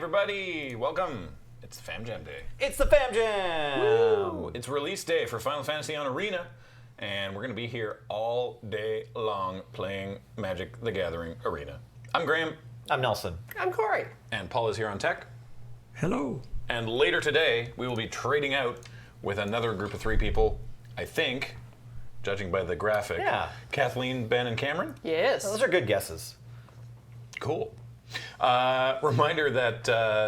everybody! Welcome! It's FamJam Day. It's the FamJam! Woo! It's release day for Final Fantasy on Arena, and we're going to be here all day long playing Magic the Gathering Arena. I'm Graham. I'm Nelson. I'm Corey. And Paul is here on tech. Hello. And later today, we will be trading out with another group of 3 people, I think, judging by the graphic. Yeah. Kathleen, Ben, and Cameron? Yes. Those are good guesses. Cool. Reminder that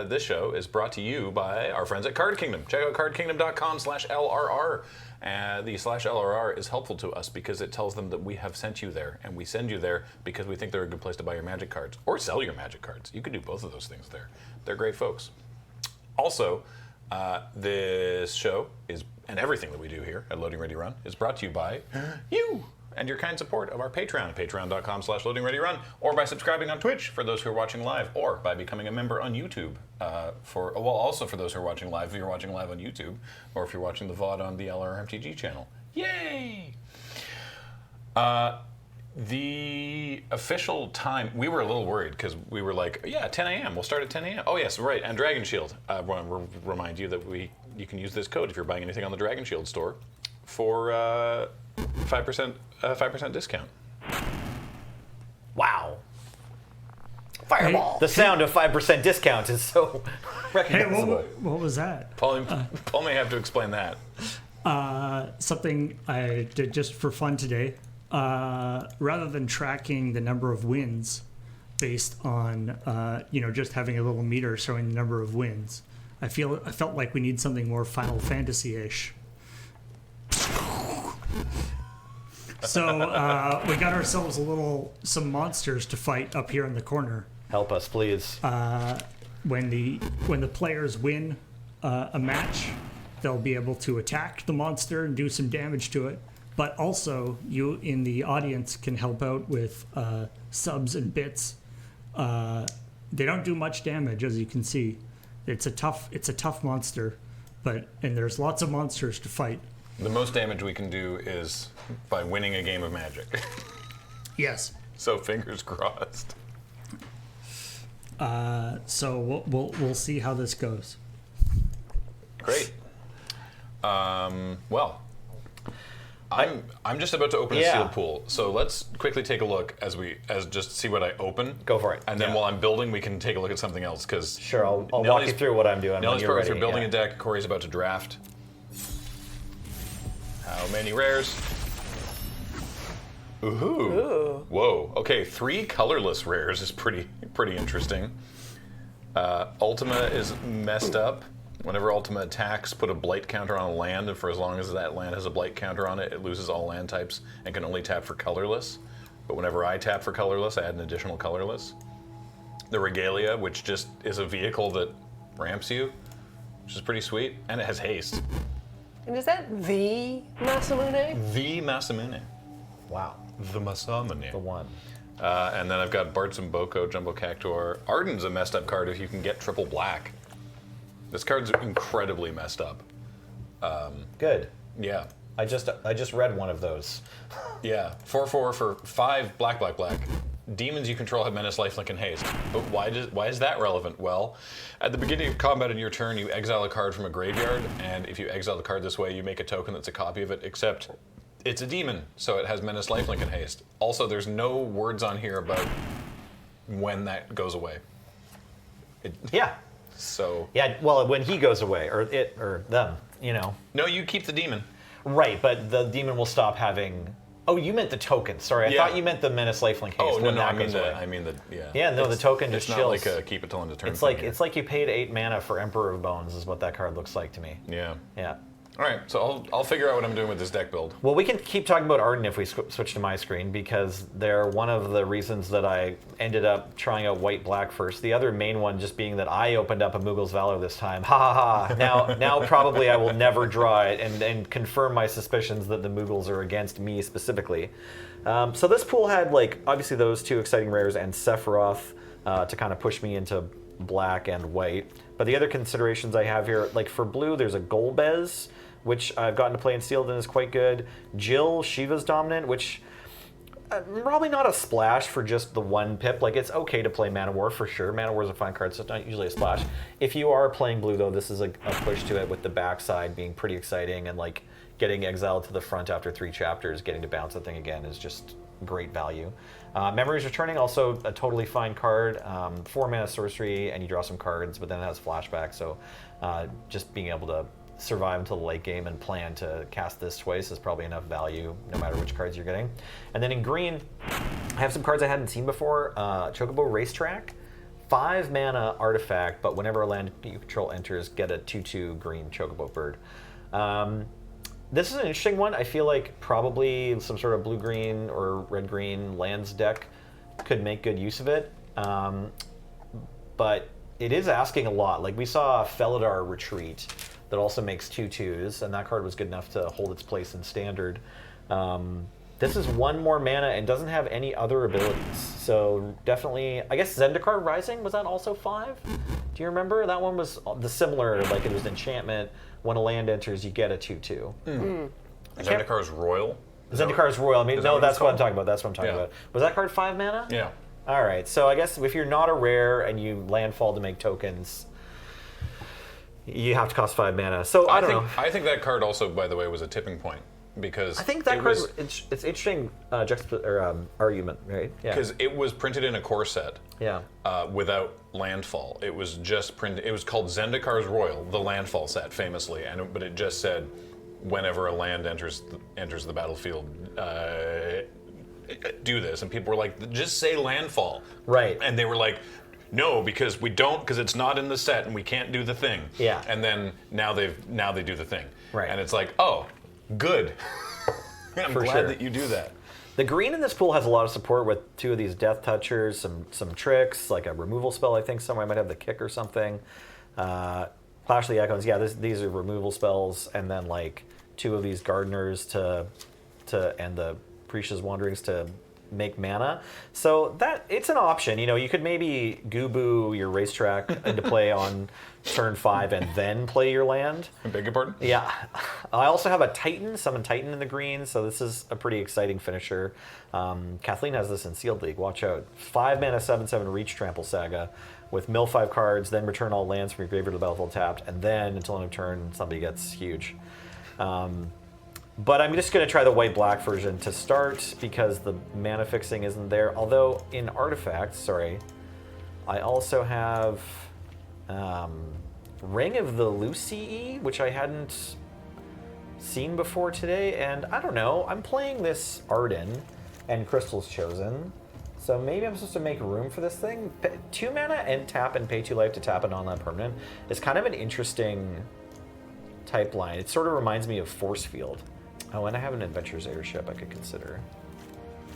this show is brought to you by our friends at Card Kingdom. Check out cardkingdom.com/LRR. The /LRR is helpful to us because it tells them that we have sent you there, and we send you there because we think they're a good place to buy your Magic cards or sell your Magic cards. You can do both of those things there. They're great folks. Also, this show is, and everything that we do here at Loading Ready Run is brought to you by you and your kind support of our Patreon, patreon.com/loadingreadyrun, or by subscribing on Twitch for those who are watching live, or by becoming a member on YouTube. Also for those who are watching live, if you're watching live on YouTube, or if you're watching the VOD on the LRRMTG channel. Yay! The official time, we were a little worried because we were like, yeah, 10 a.m. We'll start at 10 a.m. Oh, yes, right. And Dragon Shield. I want to remind you that you can use this code if you're buying anything on the Dragon Shield store for 5% discount. Wow. Fireball. The sound of 5% discount is so recognizable. Hey, what was that? Paul may have to explain that. Something I did just for fun today. Rather than tracking the number of wins based on just having a little meter showing the number of wins, I felt like we need something more Final Fantasy-ish. So we got ourselves some monsters to fight up here in the corner. Help us, please. When the players win a match, they'll be able to attack the monster and do some damage to it. But also, you in the audience can help out with subs and bits. They don't do much damage, as you can see. It's a tough monster, and there's lots of monsters to fight. The most damage we can do is by winning a game of Magic. Yes. So fingers crossed. So we'll see how this goes. Great. Well, I'm just about to open a sealed pool, so let's quickly take a look as just see what I open. Go for it. And then while I'm building, we can take a look at something else because sure, I'll walk you through what I'm doing. Nellie's progress for building a deck. Corey's about to draft. How many rares? Ooh. Whoa. Okay, 3 colorless rares is pretty interesting. Ultima is messed up. Whenever Ultima attacks, put a blight counter on a land, and for as long as that land has a blight counter on it, it loses all land types and can only tap for colorless. But whenever I tap for colorless, I add an additional colorless. The Regalia, which just is a vehicle that ramps you, which is pretty sweet, and it has haste. And is that the Masamune? The Masamune. Wow. The Masamune. The one. And then I've got Bartzimboko, Jumbo Cactuar. Arden's a messed up card if you can get triple black. This card's incredibly messed up. Good. Yeah. I just read one of those. Yeah. 4/4 for 5 black. Demons you control have Menace, Lifelink, and Haste. But why is that relevant? Well, at the beginning of combat in your turn, you exile a card from a graveyard, and if you exile the card this way, you make a token that's a copy of it, except it's a demon, so it has Menace, Lifelink, and Haste. Also, there's no words on here about when that goes away. Yeah. So. Yeah, well, when he goes away, or it, or them, No, you keep the demon. Right, but the demon will stop having... Oh, you meant the token. Sorry, I thought you meant the Menace, Lifelink, Haste. Oh, no, I mean the, yeah. Yeah, no, the token just chills. It's not like a keep it till end of turn. It's like you paid 8 mana for Emperor of Bones is what that card looks like to me. Yeah. Yeah. All right, so I'll figure out what I'm doing with this deck build. Well, we can keep talking about Arden if we switch to my screen, because they're one of the reasons that I ended up trying out white-black first. The other main one just being that I opened up a Mughals Valor this time. Ha ha ha. Now probably I will never draw it and confirm my suspicions that the Mughals are against me specifically. So this pool had, obviously those 2 exciting rares and Sephiroth to kind of push me into black and white. But the other considerations I have here, for blue, there's a Golbez, which I've gotten to play in sealed and is quite good. Jill, Shiva's Dominant, which Probably not a splash for just the one pip. Like, it's okay to play Mana War for sure. Mana War is a fun card, so it's not usually a splash. If you are playing blue, though, this is a push to it with the backside being pretty exciting, and like getting exiled to the front after 3 chapters, getting to bounce the thing again is just great value. Memories Returning, also a totally fine card. 4 mana sorcery, and you draw some cards, but then it has flashback, so just being able to survive until the late game and plan to cast this twice is probably enough value, no matter which cards you're getting. And then in green, I have some cards I hadn't seen before. Chocobo Racetrack, 5 mana artifact, but whenever a land you control enters, get a 2/2 green Chocobo bird. This is an interesting one. I feel like probably some sort of blue-green or red-green lands deck could make good use of it. But it is asking a lot. Like, we saw Felidar Retreat that also makes 2/2s, and that card was good enough to hold its place in Standard. This is 1 more mana and doesn't have any other abilities. So definitely, I guess Zendikar Rising, was that also 5? Do you remember? That one was the similar, like it was enchantment. When a land enters, you get a 2/2. Zendikar's Royal? Zendikar's Royal. I mean, Is that no, what that's it's what I'm called? talking about. That's what I'm talking Yeah. about. Was that card 5 mana? Yeah. All right. So I guess if you're not a rare and you landfall to make tokens, you have to cost 5 mana. So I don't know. I think that card also, by the way, was a tipping point because I think that it card, was it's interesting argument, right? Yeah. because it was printed in a core set. Yeah. Without landfall. It was just printed. It was called Zendikar's Royal, the landfall set, famously, but it just said, whenever a land enters the battlefield, do this, and people were like, just say landfall, Right. And they were like, no, because we don't, because it's not in the set, and we can't do the thing. Yeah. And then now they do the thing. Right. And it's like, oh, good. I'm For glad sure. that you do that. The green in this pool has a lot of support with 2 of these Death Touchers, some tricks, like a removal spell, I think somewhere. I might have the kick or something. Clash of the Echoes, yeah, these are removal spells, and then like 2 of these Gardeners and the Prisha's Wanderings to make mana. So that it's an option. You know, you could maybe Goobo your Racetrack into play on turn 5 and then play your land. I beg your pardon? Yeah. I also have a Titan, summon Titan in the green, so this is a pretty exciting finisher. Kathleen has this in Sealed League, watch out. 5 mana, 7/7 Reach Trample Saga with mill 5 cards, then return all lands from your graveyard to the battlefield tapped, and then until end of turn, somebody gets huge. But I'm just going to try the white-black version to start because the mana fixing isn't there. Although in artifacts, I also have Ring of the Lucy, which I hadn't seen before today. And I don't know, I'm playing this Arden and Crystal's Chosen. So maybe I'm supposed to make room for this thing. 2 mana and tap and pay 2 life to tap it on that permanent is kind of an interesting type line. It sort of reminds me of Force Field. Oh, and I have an Adventurer's Airship I could consider.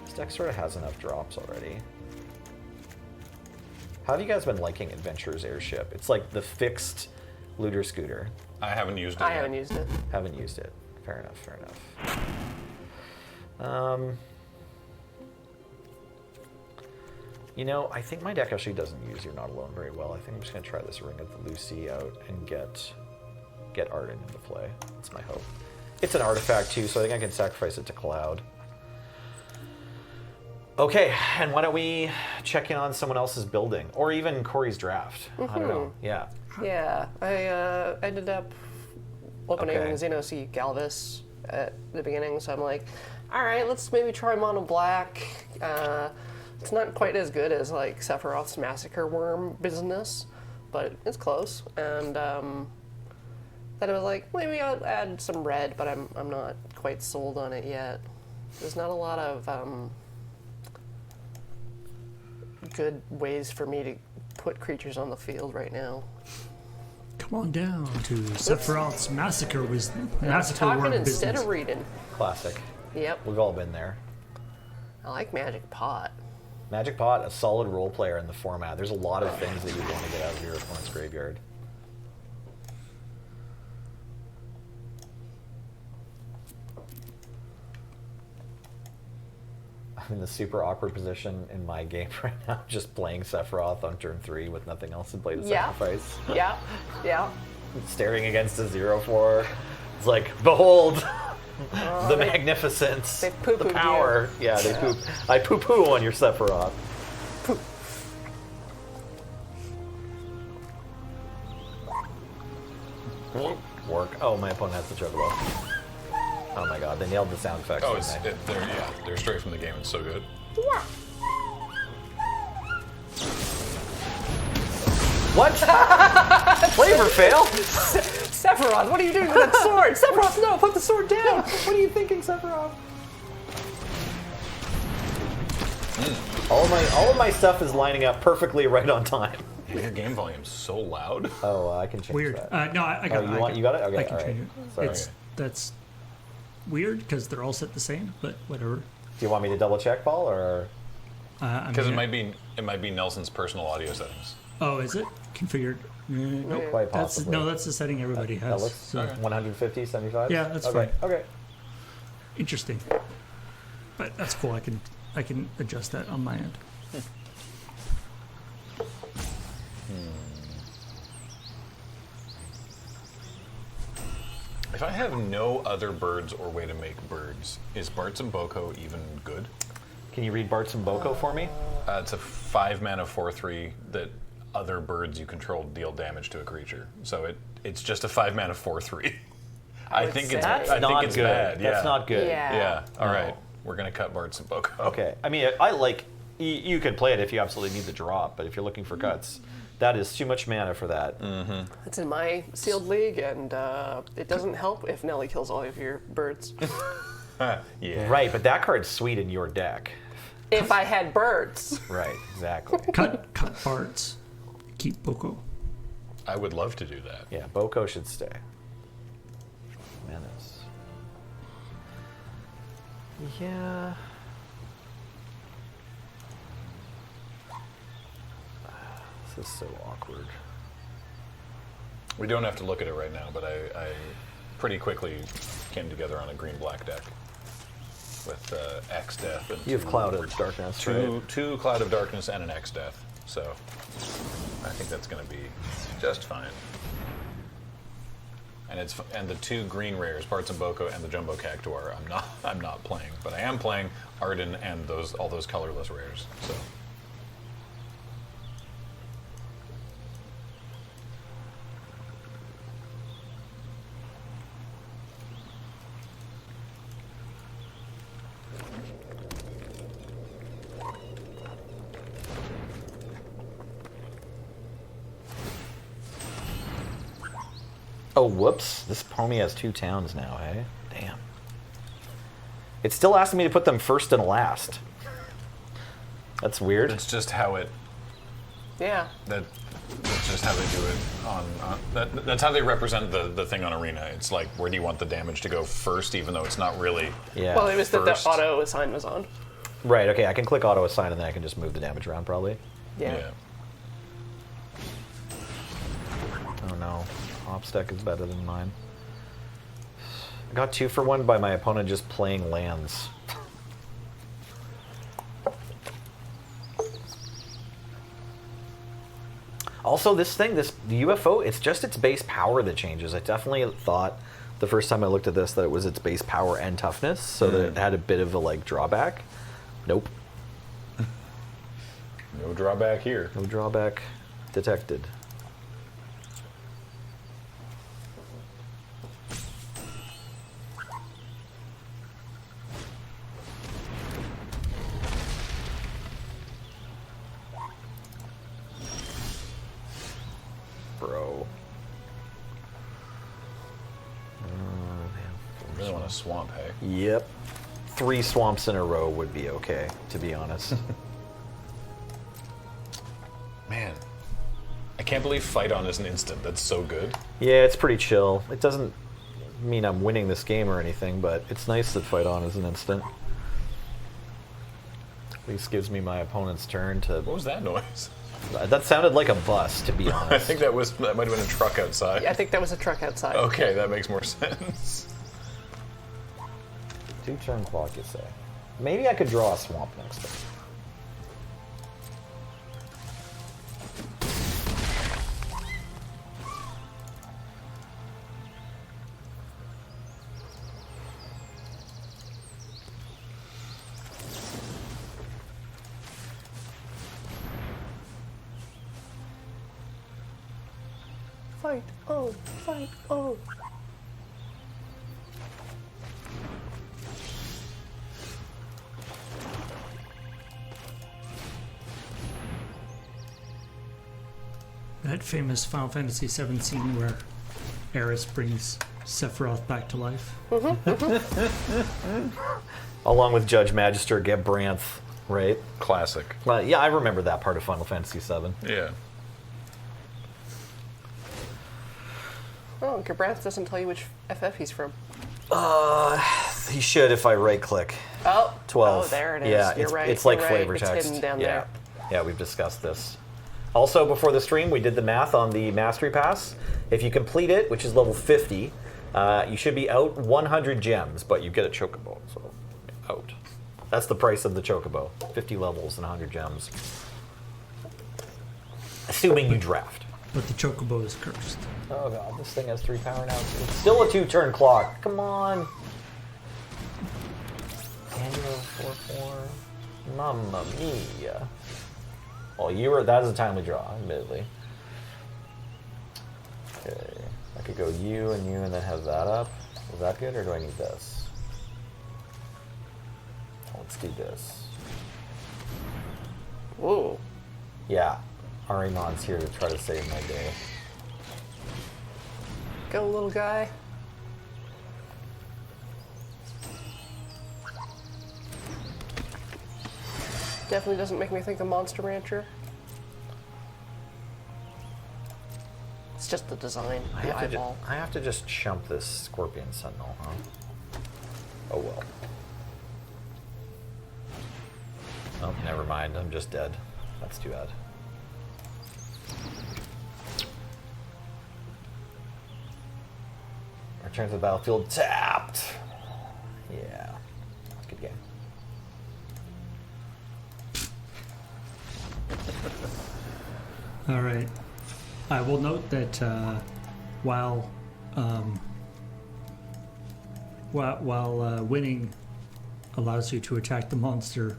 This deck sort of has enough drops already. How have you guys been liking Adventurer's Airship? It's like the fixed looter scooter. I haven't used it I yet. haven't used it. Haven't used it. Fair enough, fair enough. You know, I think my deck actually doesn't use You're Not Alone very well. I think I'm just going to try this Ring of the Lucy out and get Arden into play. That's my hope. It's an artifact too, so I think I can sacrifice it to Cloud. Okay, and why don't we check in on someone else's building, or even Corey's draft? I don't know. Yeah. Yeah, I ended up opening Okay. Xenoseek Galvis at the beginning, so I'm like, all right, let's maybe try Mono Black. It's not quite as good as like Sephiroth's Massacre Worm business, but it's close. And then I was like, maybe I'll add some red, but I'm not quite sold on it yet. There's not a lot of good ways for me to put creatures on the field right now. Come on down to Sephiroth's Massacre Talking Worm instead business. of reading. Classic. Yep. We've all been there. I like Magic Pot. Magic Pot, a solid role player in the format. There's a lot of things that you want to get out of your opponent's graveyard. I'm in the super awkward position in my game right now, just playing Sephiroth on turn 3 with nothing else in play to Yeah. sacrifice. Yeah, yeah. Staring against a 0/4. It's like, behold, The magnificence. they poo-pooed the power. Yeah, they poop. I poo-poo on your Sephiroth. Poop. Work. Oh, my opponent has the Juggalo. Oh my god, they nailed the sound effects. Oh, didn't they? they're straight from the game. It's so good. What? Flavor fail? Sephiroth, what are you doing with that sword? Sephiroth, no, put the sword down. What are you thinking, Sephiroth? All of my stuff is lining up perfectly right on time. Your game volume's so loud. Oh, I can change Weird. that. No, I got it. You got it? Okay, I can all right. change it. Sorry. That's weird because they're all set the same, but whatever. Do you want me to double check, Paul, or? Because it might be Nelson's personal audio settings. Oh, is it configured? Nope. Quite possibly. That's the setting everybody has. That looks so 150, 75? Yeah, that's okay. fine. Okay. interesting. But that's cool. I can adjust that on my end. If I have no other birds or way to make birds, is Bart's and Boko even good? Can you read Bart's and Boko for me? It's a 5-mana 4/3 that other birds you control deal damage to a creature. So it's just a 5-mana 4/3. I think it's That's I not think it's good. bad. Yeah. That's not good. Yeah. All No. right. We're gonna cut Bart's and Boko. Okay. I mean, I like. You could play it if you absolutely need the drop, but if you're looking for cuts, that is too much mana for that. It's in my sealed league, and it doesn't help if Nelly kills all of your birds. Yeah. Right, but that card's sweet in your deck. If I had birds. Right, exactly. Cut parts. Keep Boko. I would love to do that. Yeah, Boko should stay. Menace. Yeah. This is so awkward. We don't have to look at it right now, but I pretty quickly came together on a green-black deck with X Death and You have Cloud of Darkness, right? two Cloud of Darkness and an X Death. So I think that's going to be just fine. And the two green rares, Parts and Boko and the Jumbo Cactuar, I'm not playing, but I am playing Arden and all those colorless rares. So. Oh, whoops. This Pomey has 2 towns now, eh? Damn. It's still asking me to put them first and last. That's weird. That's just how it. Yeah. That's just how they do it that's how they represent the thing on Arena. It's like, where do you want the damage to go first, even though it's not really. Yeah. Well, it was that the First. auto assign was on. Right, okay, I can click auto assign and then I can just move the damage around probably. Yeah. Oh no. Op's deck is better than mine. I got 2 for 1 by my opponent just playing lands. Also, the UFO, it's just its base power that changes. I definitely thought the first time I looked at this that it was its base power and toughness, so that it had a bit of a drawback. Nope. No drawback here. No drawback detected. Bro. I really want a swamp, hey? Yep. 3 swamps in a row would be okay, to be honest. Man. I can't believe Fight On is an instant. That's so good. Yeah, it's pretty chill. It doesn't mean I'm winning this game or anything, but it's nice that Fight On is an instant. At least gives me my opponent's turn to... What was that noise? That sounded like a bus, to be honest. I think that might have been a truck outside. I think that was a truck outside. Okay, that makes more sense. 2 turn clock, you say. Maybe I could draw a swamp next turn. fight on, fight on. That famous Final Fantasy VII scene where Eris brings Sephiroth back to life. Along with Judge Magister Gebranth, right? Classic. Yeah, I remember that part of Final Fantasy VII. Yeah. Oh, Gebranth doesn't tell you which FF he's from. He should if I right-click. Oh, 12. Oh, there it is. Yeah, You're right. it's like You're flavor right. text. It's hidden down yeah. there. Yeah, we've discussed this. Also, before the stream, we did the math on the Mastery Pass. If you complete it, which is level 50, you should be out 100 gems, but you get a chocobo, so out. That's the price of the chocobo, 50 levels and 100 gems. Assuming you draft. But the chocobo is cursed. Oh god, this thing has 3 power now. It's still a 2-turn clock. Come on. Annual 4-4. Mamma mia. Well, that is a timely draw, admittedly. Okay. I could go you, and then have that up. Is that good, or do I need this? Let's do this. Whoa. Yeah. Arimon's here to try to save my day. Go, little guy. Definitely doesn't make me think of Monster Rancher. It's just the design, the eyeball. I have to just chump this Scorpion Sentinel, huh? Oh well. Oh, never mind. I'm just dead. That's too bad. Return to the battlefield tapped. Yeah. Good game. All right. I will note that while winning allows you to attack the monster,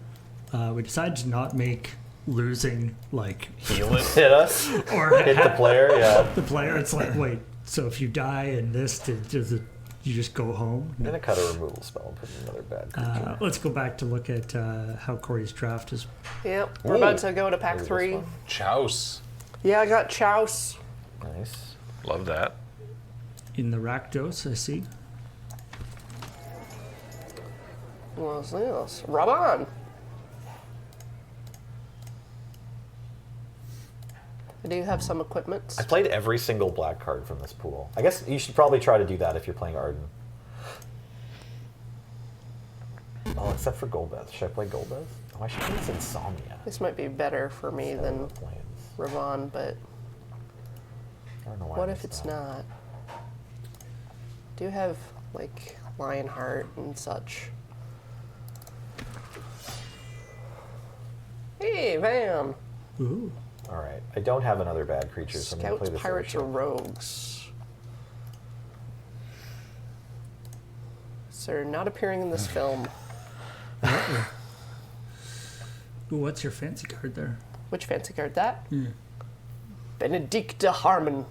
we decided to not make losing like Heal it. Hit us. or Hit the player, yeah. the player. It's like, wait, so if you die in this, does it? You just go home? I'm gonna cut a removal spell and put in another bad creature. Let's go back to look at how Corey's draft is. Yep, we're about to go to pack 3. Chouse. Yeah, I got Chouse. Nice. Love that. In the Rakdos, I see. What's this? Raban. I do have some equipment. I played every single black card from this pool. I guess you should probably try to do that if you're playing Arden. Oh, except for Golbez. Should I play Golbez? Oh, I should play this Insomnia. This might be better for me than Plains. Raban, but I don't know why what I if missed it's that. not? Do have like Lionheart and such. Hey, Vam! Ooh. All right. I don't have another bad creature, so I'm going to play Scouts, this. Pirates, other or ship. Rogues? So they're not appearing in this film. Ooh, what's your fancy card there? Which fancy card that? Benedicta Harmon.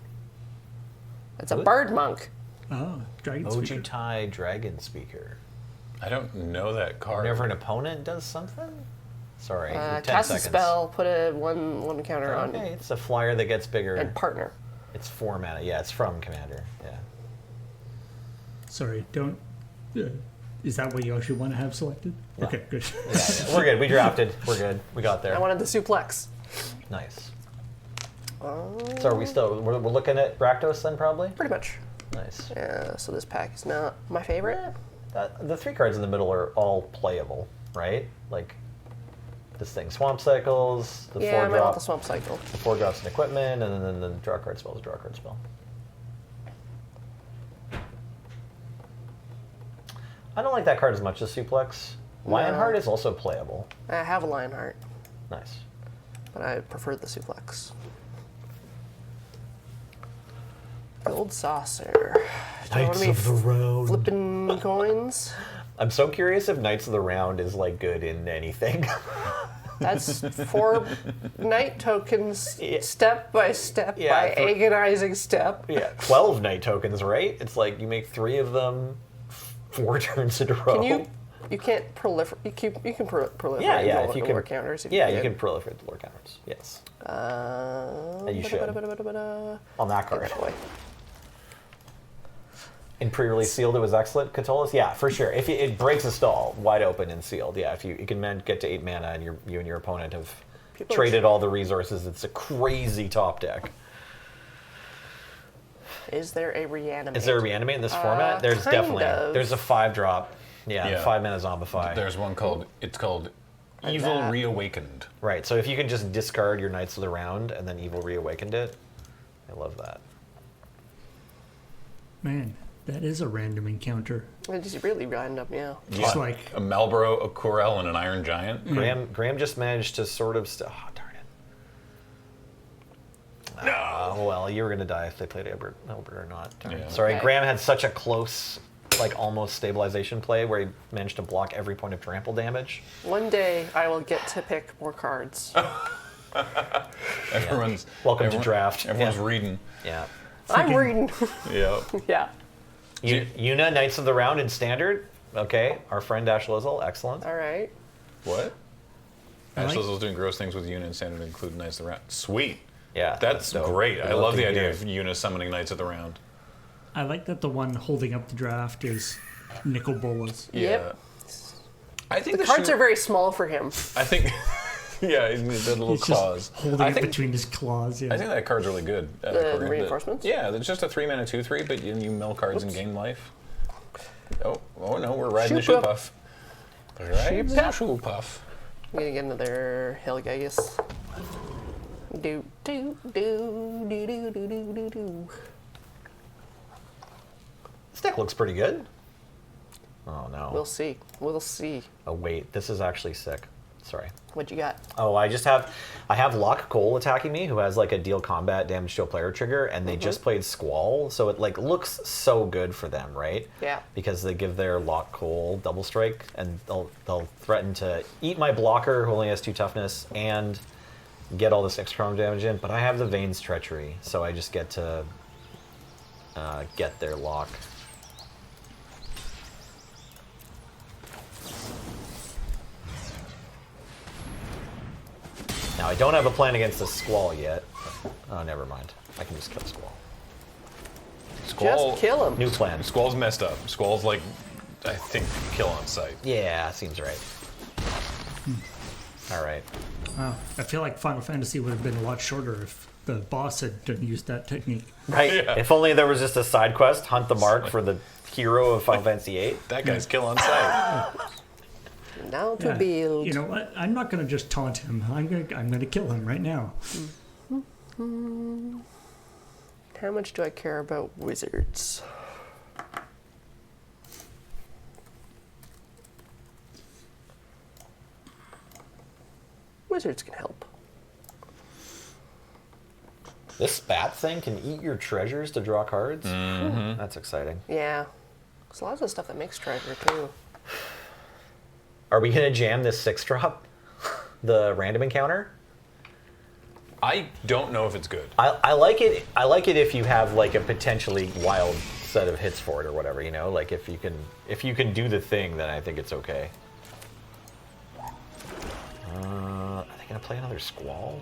It's a What? bird monk. Oh, Dragon Speaker. Ojutai Dragon Speaker. I don't know that card. Whenever an opponent does something? Sorry, 10 Cast a seconds. spell, put a one counter on, Okay, it's a flyer that gets bigger. and partner. It's 4 mana. Yeah, it's from Commander. Yeah. Sorry, don't. Is that what you actually want to have selected? No. Okay, good. Yeah, we're good. We drafted. We're good. We got there. I wanted the suplex. Nice. So are we still? We're looking at Rakdos then, probably. Pretty much. Nice. Yeah, so this pack is not my favorite. The 3 cards in the middle are all playable, right? Like this thing, Swamp Cycles, the Yeah, 4 I might want drop, the swamp cycle. the 4 drops in equipment, and then the draw card spell is a draw card spell. I don't like that card as much as Suplex. Lionheart is also playable. I have a Lionheart, Nice. but I prefer the suplex. Gold saucer. Do you want me round. flipping coins? I'm so curious if Knights of the Round is like good in anything. That's 4 night tokens, step by step, Yeah, by agonizing step. Yeah, 12 night tokens, right? It's like you make 3 of them 4 turns in a row. You can't proliferate. You can proliferate Yeah, if you lore can, counters. If you can proliferate the lore counters. Yes. And you should. On that card. That way. In pre-release sealed, it was excellent. Catullus, yeah, for sure. If it breaks a stall wide open and sealed, yeah. If you can get to 8 mana and you and your opponent have traded all the resources, it's a crazy top deck. Is there a reanimate? Is there a reanimate in this format? There's definitely. of. There's a 5-drop. Yeah, 5 mana zombify. There's one called Evil that. Reawakened. Right. So if you can just discard your Knights of the Round and then Evil Reawakened it, I love that. Man, that is a random encounter. It's really random, yeah. Just like A Malboro, a Corel, and an Iron Giant. Graham just managed to sort of. Oh, darn it. No. Well, you were going to die if they played Albert or not. Darn. Yeah. Sorry, Okay. Graham had such a close, like almost stabilization play where he managed to block every point of trample damage. One day I will get to pick more cards. Everyone's Welcome to draft. Everyone's Yeah. reading. Yeah. I'm reading. Yeah. Yeah. Yuna, Knights of the Round in Standard. Okay. Our friend Ash Lizzle, excellent. All right. What? I like- Ash Lizzle's doing gross things with Yuna and Standard, include Knights of the Round. Sweet. Yeah. That's dope. great. I I'd love to the idea hear of Yuna summoning Knights of the Round. I like that the one holding up the draft is Nicol Bolas. Yep. I think The cards are very small for him. I think. Yeah, the little He's claws. just holding I it think, between his claws. Yeah. I think that card's really good. The reinforcements? Yeah, it's just a 3-mana 2/3, but you mill cards and gain life. Oh no, we're riding the Shoop Shoop-Puff. Right, Shoop-Puff. Shoop-Puff. I'm gonna get another Helgagus. Do do do do do do do do do. This deck looks pretty good. Oh no. We'll see. We'll see. Oh wait, this is actually sick. Sorry. What you got? Oh, I have Locke Cole attacking me, who has like a deal combat damage to a player trigger, and they just played Squall, so it like looks so good for them, right? Yeah. Because they give their Locke Cole double strike, and they'll threaten to eat my blocker, who only has 2 toughness, and get all this extra damage in. But I have the Vane's Treachery, so I just get to get their Locke. Now, I don't have a plan against the Squall yet. Oh, never mind. I can just kill Squall. Squall, Just kill him. New plan. Squall's messed up. Squall's like, I think, kill on sight. Yeah, seems right. All right. Wow. I feel like Final Fantasy would have been a lot shorter if the boss had used that technique. Right. Yeah. If only there was just a side quest, hunt the mark for the hero of Final Fantasy VIII. That guy's kill on sight. Now to Yeah. build. You know what? I'm not going to just taunt him. I'm going to kill him right now. How much do I care about wizards? Wizards can help. This spat thing can eat your treasures to draw cards? Mm-hmm. That's exciting. Yeah. There's lots of stuff that makes treasure too. Are we going to jam this 6-drop? The random encounter? I don't know if it's good. I like it. I like it if you have like a potentially wild set of hits for it or whatever. You know, like if you can do the thing, then I think it's okay. Are they gonna play another Squall?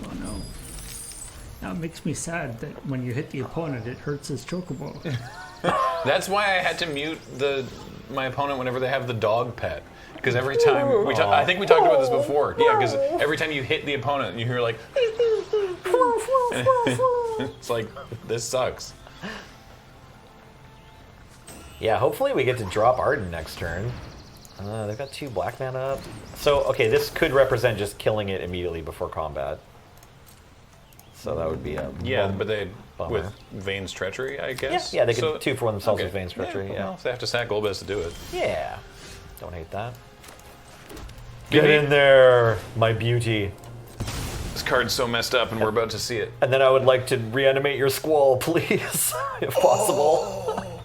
Oh no. Now it makes me sad that when you hit the opponent, it hurts his chocobo. That's why I had to mute my opponent whenever they have the dog pet. Because every time I think we talked about this before. Yeah, because every time you hit the opponent, you hear like, it's like this sucks. Yeah, hopefully we get to drop Arden next turn. They've got 2 black mana up. So, okay, this could represent just killing it immediately before combat. So that would be a But they bummer. with Vane's Treachery, I guess. Yeah, they could 2 for themselves with Vane's Treachery. Well, Yeah, if they have to sack Golbez to do it. yeah. Don't hate that. Get in there, my beauty. This card's so messed up, and we're about to see it. And then I would like to reanimate your squall, please, if possible.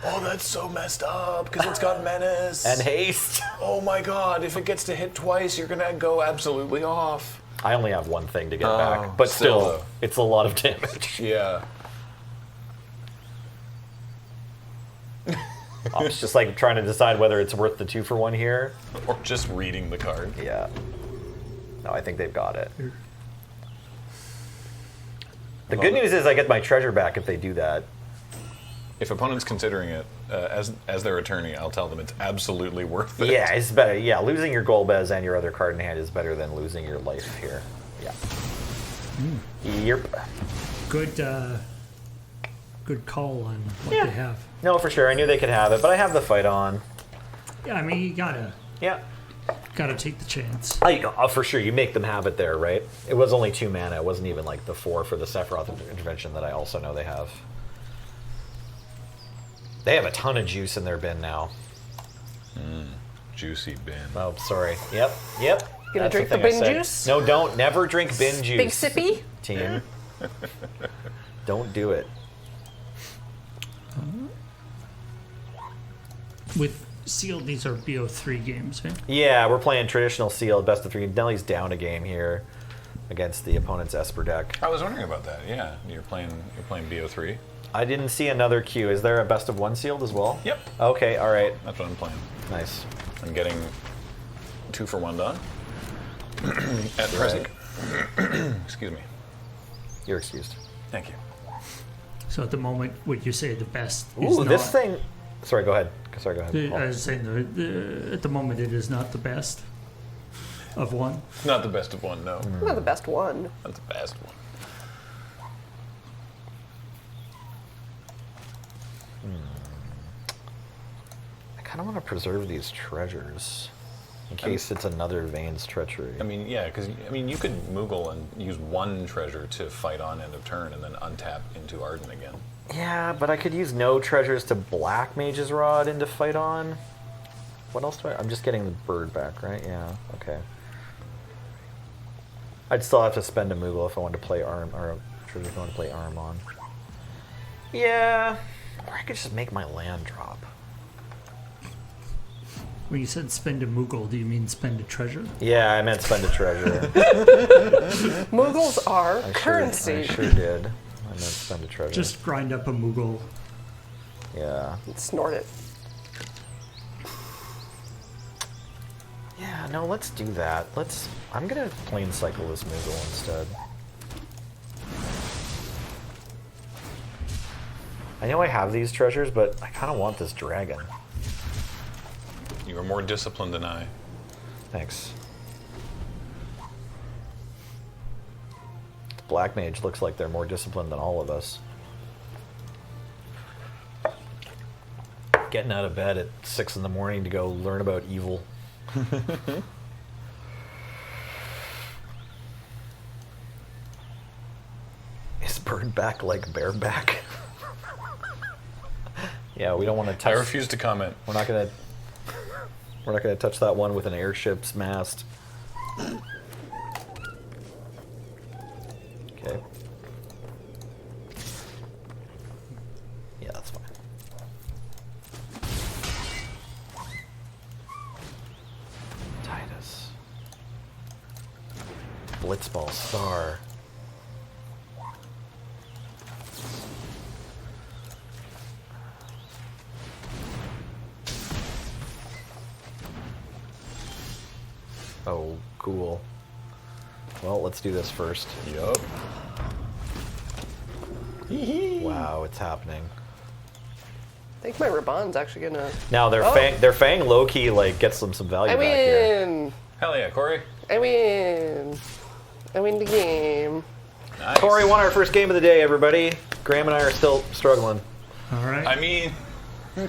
Oh, that's so messed up, because it's got menace. And haste. Oh my god, if it gets to hit twice, you're gonna go absolutely off. I only have one thing to get back, but still, it's a lot of damage. Yeah. I was just like trying to decide whether it's worth the 2-for-1 here. Or just reading the card. Yeah. No, I think they've got it. The good news is I get my treasure back if they do that. If opponents considering it as their attorney, I'll tell them it's absolutely worth it. Yeah, it's better. Yeah, losing your Golbez and your other card in hand is better than losing your life here. Yeah. Yep. Good call on what they have. No, for sure. I knew they could have it, but I have the fight on. Yeah, I mean, you gotta take the chance. For sure, you make them have it there, right? It was only 2 mana. It wasn't even like the 4 for the Sephiroth intervention that I also know they have. They have a ton of juice in their bin now. Juicy bin. Oh, sorry. Yep. Gonna drink the thing I bin said. juice? No, don't. Never drink bin juice. Big sippy? Team. Don't do it. With sealed, these are BO3 games, right? Yeah, we're playing traditional sealed best of 3. Nelly's down a game here against the opponent's Esper deck. I was wondering about that. Yeah, you're playing BO3. I didn't see another queue. Is there a best of 1 sealed as well? Yep. Okay, all right. That's what I'm playing. Nice. I'm getting 2-for-1 done at present. Excuse me. You're excused. Thank you. So at the moment, would you say the best is Ooh, not... this thing. Sorry, go ahead. Sorry, go ahead. I was saying, at the moment, it is not the best of one. Not the best of one, no. Not the best one. Not the best one. I kind of want to preserve these treasures in case it's another Vane's treachery. I mean, yeah, because you could Moogle and use 1 treasure to fight on end of turn and then untap into Arden again. Yeah, but I could use no treasures to Black Mage's Rod into fight on. What else do I'm just getting the bird back, right? Yeah, okay. I'd still have to spend a Moogle if I wanted to play Arm, or a treasure if I wanted to play Arm on. Yeah, or I could just make my land drop. When you said spend a Moogle, do you mean spend a treasure? Yeah, I meant spend a treasure. Moogles are I currency. sure did. I meant spend a treasure. Just grind up a Moogle. Yeah. Snort it. Yeah, no, let's do that. I'm gonna plane cycle this Moogle instead. I know I have these treasures, but I kind of want this dragon. You are more disciplined than I. Thanks. Black Mage looks like they're more disciplined than all of us. Getting out of bed at 6 in the morning to go learn about evil. Is bird back like bareback? Yeah, we don't want to touch. I refuse to comment. We're not gonna touch that one with an airship's mast. Okay. Yeah, that's fine. Titus. Blitzball Star. Oh, cool. Well, let's do this first. Yup. Wow, it's happening. I think my Raban's actually gonna. Now their Fang low-key like gets them some value I back here. win. Hell yeah, Corey. I win. I win the game. Nice. Corey won our first game of the day, everybody. Graham and I are still struggling. All right. I mean,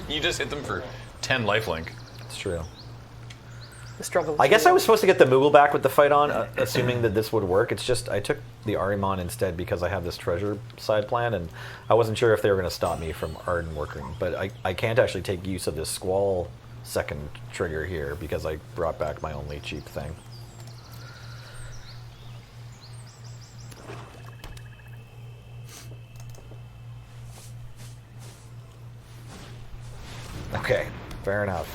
you just hit them for 10 lifelink. It's true. The struggle. I guess I was supposed to get the Moogle back with the fight on, assuming that this would work. It's just I took the Ahriman instead because I have this treasure side plan, and I wasn't sure if they were going to stop me from Arden working. But I can't actually take use of this Squall second trigger here because I brought back my only cheap thing. Okay, fair enough.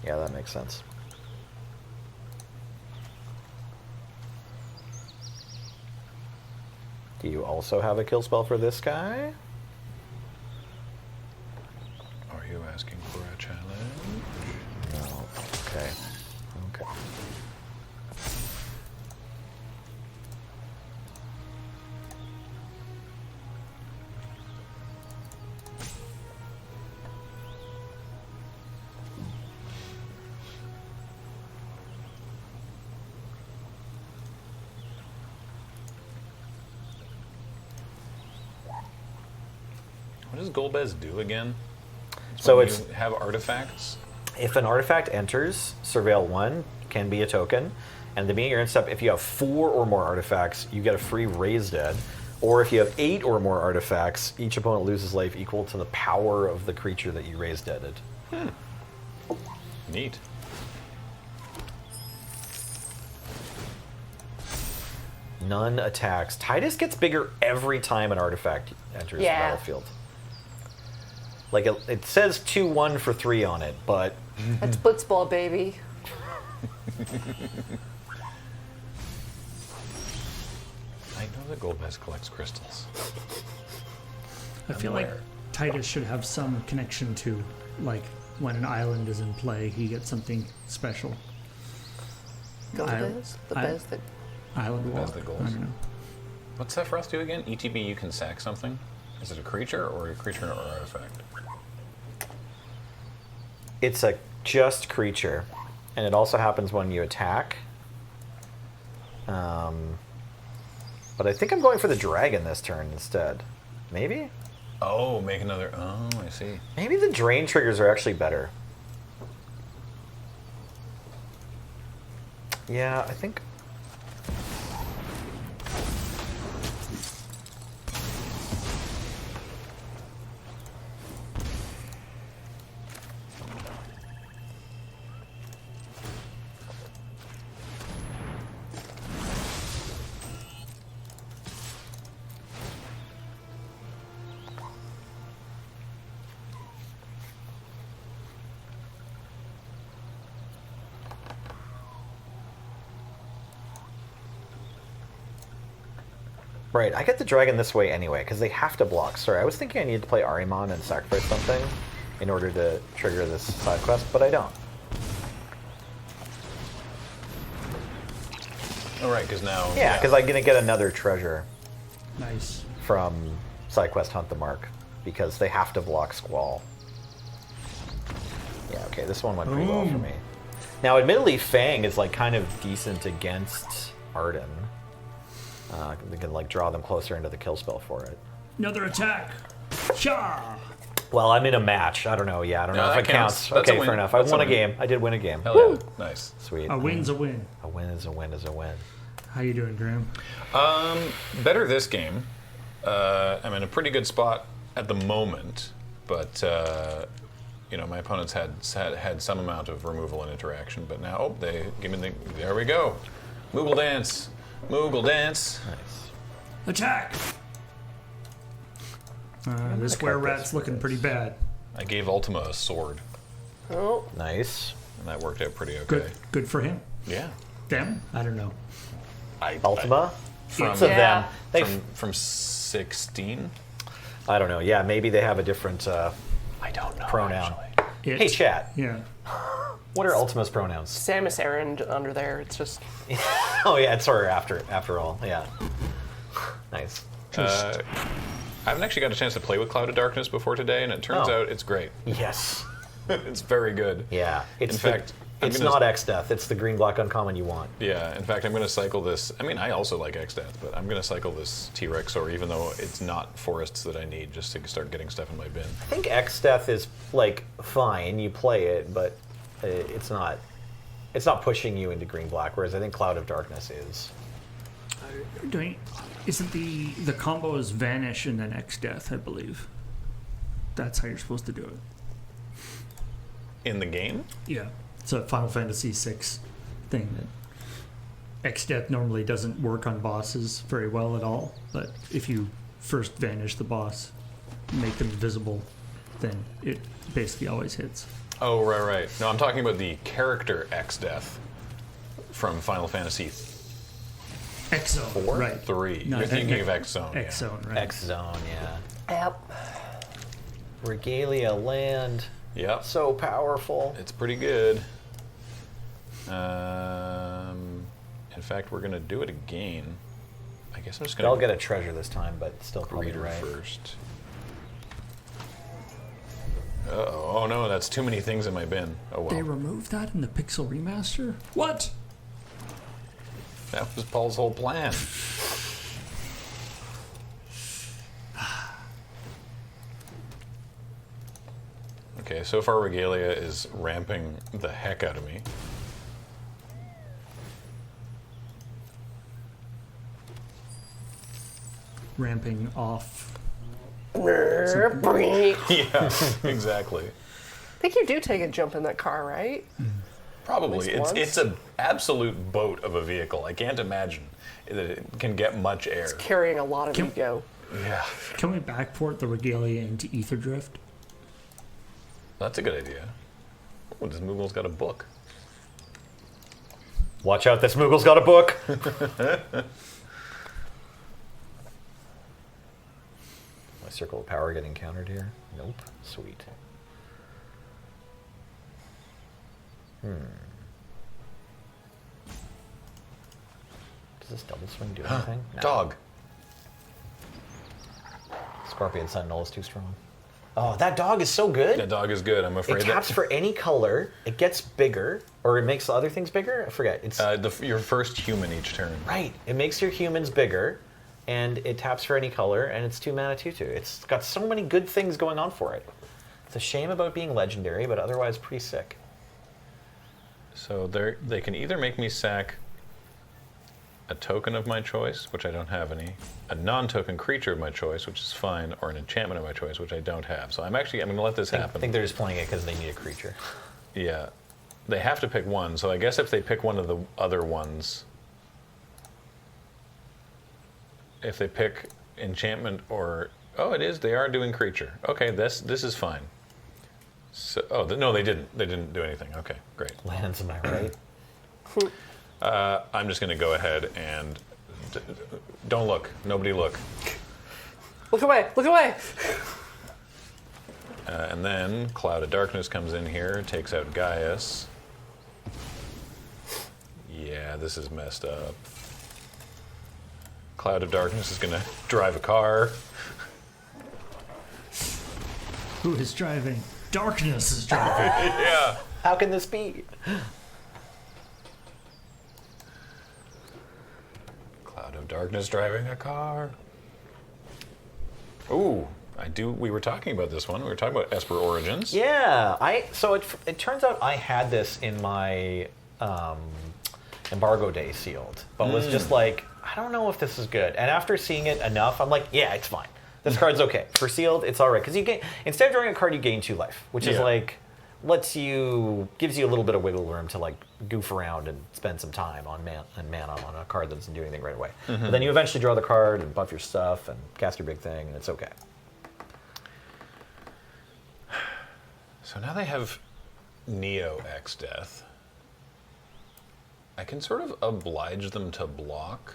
Yeah, that makes sense. Do you also have a kill spell for this guy? Are you asking for a challenge? No. Okay. Okay. What does Golbez do again? So When it's you have artifacts. if an artifact enters, surveil 1 can be a token, and at the beginning of your end step, if you have 4 or more artifacts, you get a free Raise Dead. Or if you have 8 or more artifacts, each opponent loses life equal to the power of the creature that you Raise Deaded. Neat. None attacks. Titus gets bigger every time an artifact enters the Yeah. battlefield. Like it says 2/1 for 3 on it, but That's blitzball, baby. I know that Golbez collects crystals. I feel like Titus should have some connection to, like, when an island is in play, he gets something special. The I- Bez? The I- Bez that Island walk. the I goals. don't know. What's Sephiroth do again? ETB, you can sack something? Is it a creature or an artifact? it's a just creature, and it also happens when you attack. But I think I'm going for the dragon this turn instead. Maybe? Oh, make another. Oh, I see. Maybe the drain triggers are actually better. Yeah, I think. Right, I get the dragon this way anyway, because they have to block. Sorry, I was thinking I needed to play Ahriman and sacrifice something in order to trigger this side quest, but I don't. Oh, right, because now. Yeah, because I'm going to get another treasure Nice. from side quest Hunt the Mark, because they have to block Squall. Yeah, okay, this one went pretty well for me. Now, admittedly, Fang is like kind of decent against Arden. They can like draw them closer into the kill spell for it. Another attack. Cha! Well, I'm in a match. I don't know. Yeah, I don't No, know if that it counts. counts. That's a Okay, win. fair enough. I That's a won a win. game. I did win a game. Hell yeah. Nice. Sweet. A win's a win. A win is a win is a win. How you doing, Graham? Better this game. I'm in a pretty good spot at the moment, but my opponents had some amount of removal and interaction. But now, they give me the. There we go. Moogle dance. Moogle dance. Nice. Attack! This were rat's looking pretty bad. I gave Ultima a sword, Oh, Nice. and that worked out pretty okay. Good for him. Yeah. Them? I don't know. Ultima? From, It's of Yeah. them. They. from 16. I don't know. Yeah, maybe they have a different I don't know. pronoun. Actually. It. Hey, chat. Yeah. What are Ultima's pronouns? Samus Aran under there. It's just Oh yeah, it's her after all. Yeah. Nice. I haven't actually got a chance to play with Cloud of Darkness before today, and it turns Oh. out it's great. Yes. It's very good. Yeah. It's In fact, I'm it's gonna- not X Death. It's the green black uncommon you want. Yeah, in fact, I'm going to cycle this. I mean, I also like X-Death, but I'm going to cycle this T-Rex, or even though it's not forests that I need, just to start getting stuff in my bin. I think X Death is like fine. You play it, but it's not pushing you into green black. Whereas I think Cloud of Darkness is. Isn't the combo is Vanish and then X Death, I believe. That's how you're supposed to do it. In the game? Yeah. It's a Final Fantasy VI thing that X-Death normally doesn't work on bosses very well at all, but if you first vanish the boss, make them invisible, then it basically always hits. Oh, right. No, I'm talking about the character X-Death from Final Fantasy X-Zone, 4? right. 3. No, You're thinking of X-Zone. X-Zone, right. X-Zone, yeah. Yep. Regalia land. Yeah. Yep. So powerful. It's pretty good. In fact, we're going to do it again. I guess I'm just going to... I'll get a treasure this time, but still probably Greeter right. first. Uh-oh. Oh, no, that's too many things in my bin. Oh, well. They removed that in the Pixel Remaster? What? That was Paul's whole plan. Okay, so far Regalia is ramping the heck out of me. Ramping off. Yeah, exactly. I think you do take a jump in that car, right? Probably. At least It's an absolute boat of a vehicle. I can't imagine that it can get much air. Carrying a lot of Can- ego. Yeah, Can we backport the Regalia into Ether Drift? that's a good idea. Oh, this Moogle's got a book. Watch out, this Moogle's got a book! My circle of power getting countered here? Nope. Sweet. Does this double swing do anything? No. Dog. Scorpion Sentinel is too strong. Oh, that dog is so good! That dog is good. I'm afraid It taps for any color, it gets bigger, or it makes the other things bigger? I forget. It's your first human each turn. right. It makes your humans bigger, and it taps for any color, and it's 2 mana 2/2. It's got so many good things going on for it. It's a shame about being legendary, but otherwise pretty sick. So they can either make me sack a token of my choice, which I don't have any, a non-token creature of my choice, which is fine, or an enchantment of my choice, which I don't have. So I'm going to let this I happen. think they're just playing it because they need a creature. Yeah. They have to pick one, so I guess if they pick one of the other ones, if they pick enchantment or... Oh, it is. They are doing creature. Okay, this is fine. So, no, they didn't. They didn't do anything. Okay, great. Lands, am I right? I'm just going to go ahead and... don't look. Nobody look. Look away! Look away! And then Cloud of Darkness comes in here, takes out Gaius. Yeah, this is messed up. Cloud of Darkness is going to drive a car. Who is driving? Darkness is driving. Yeah. How can this be? Cloud of Darkness driving a car. Ooh, we were talking about this one. We were talking about Esper Origins. Yeah, so it turns out I had this in my embargo day sealed, but was just like, I don't know if this is good. And after seeing it enough, I'm like, yeah, it's fine. This card's okay. For sealed, it's all right. Because instead of drawing a card, you gain 2 life, which is like, gives you a little bit of wiggle room to like goof around and spend some time on mana on a card that doesn't do anything right away. But then you eventually draw the card and buff your stuff and cast your big thing, and it's okay. So now they have Neo X Death. I can sort of oblige them to block.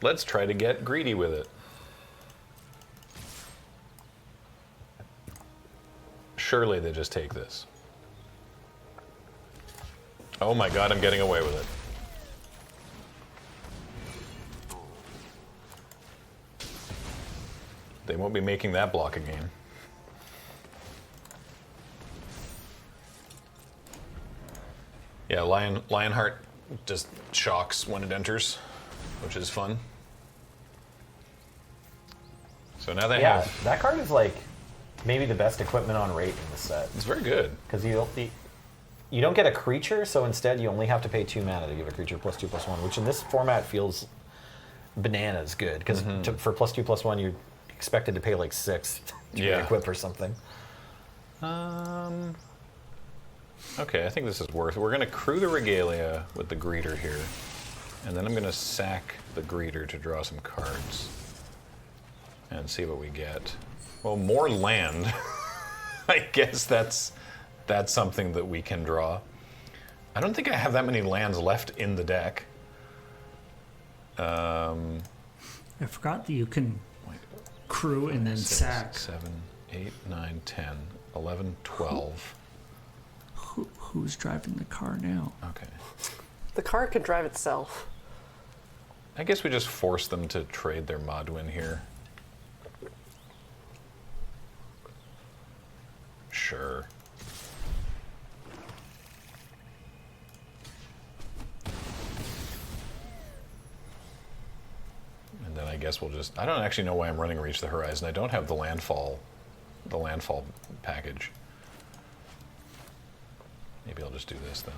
Let's try to get greedy with it. Surely they just take this. Oh my god, I'm getting away with it. They won't be making that block again. Yeah, Lionheart just shocks when it enters, which is fun. So now they have... that card is like maybe the best equipment on rate in the set. It's very good. Because you don't get a creature, so instead you only have to pay 2 mana to give a creature +2/+1, which in this format feels bananas good, because for +2/+1 you're expected to pay like 6 to equip or something. Okay, I think this is worth it. We're going to crew the Regalia with the Greeter here, and then I'm going to sack the Greeter to draw some cards and see what we get. Well, more land. I guess that's something that we can draw. I don't think I have that many lands left in the deck. I forgot that you can crew and then 6, sack. 7, 8, 9, 10, 11, 12. Who's driving the car now? Okay. The car can drive itself. I guess we just force them to trade their Modwin here. Sure. And then I guess we'll just... I don't actually know why I'm running Reach the Horizon. I don't have the landfall package. Maybe I'll just do this then.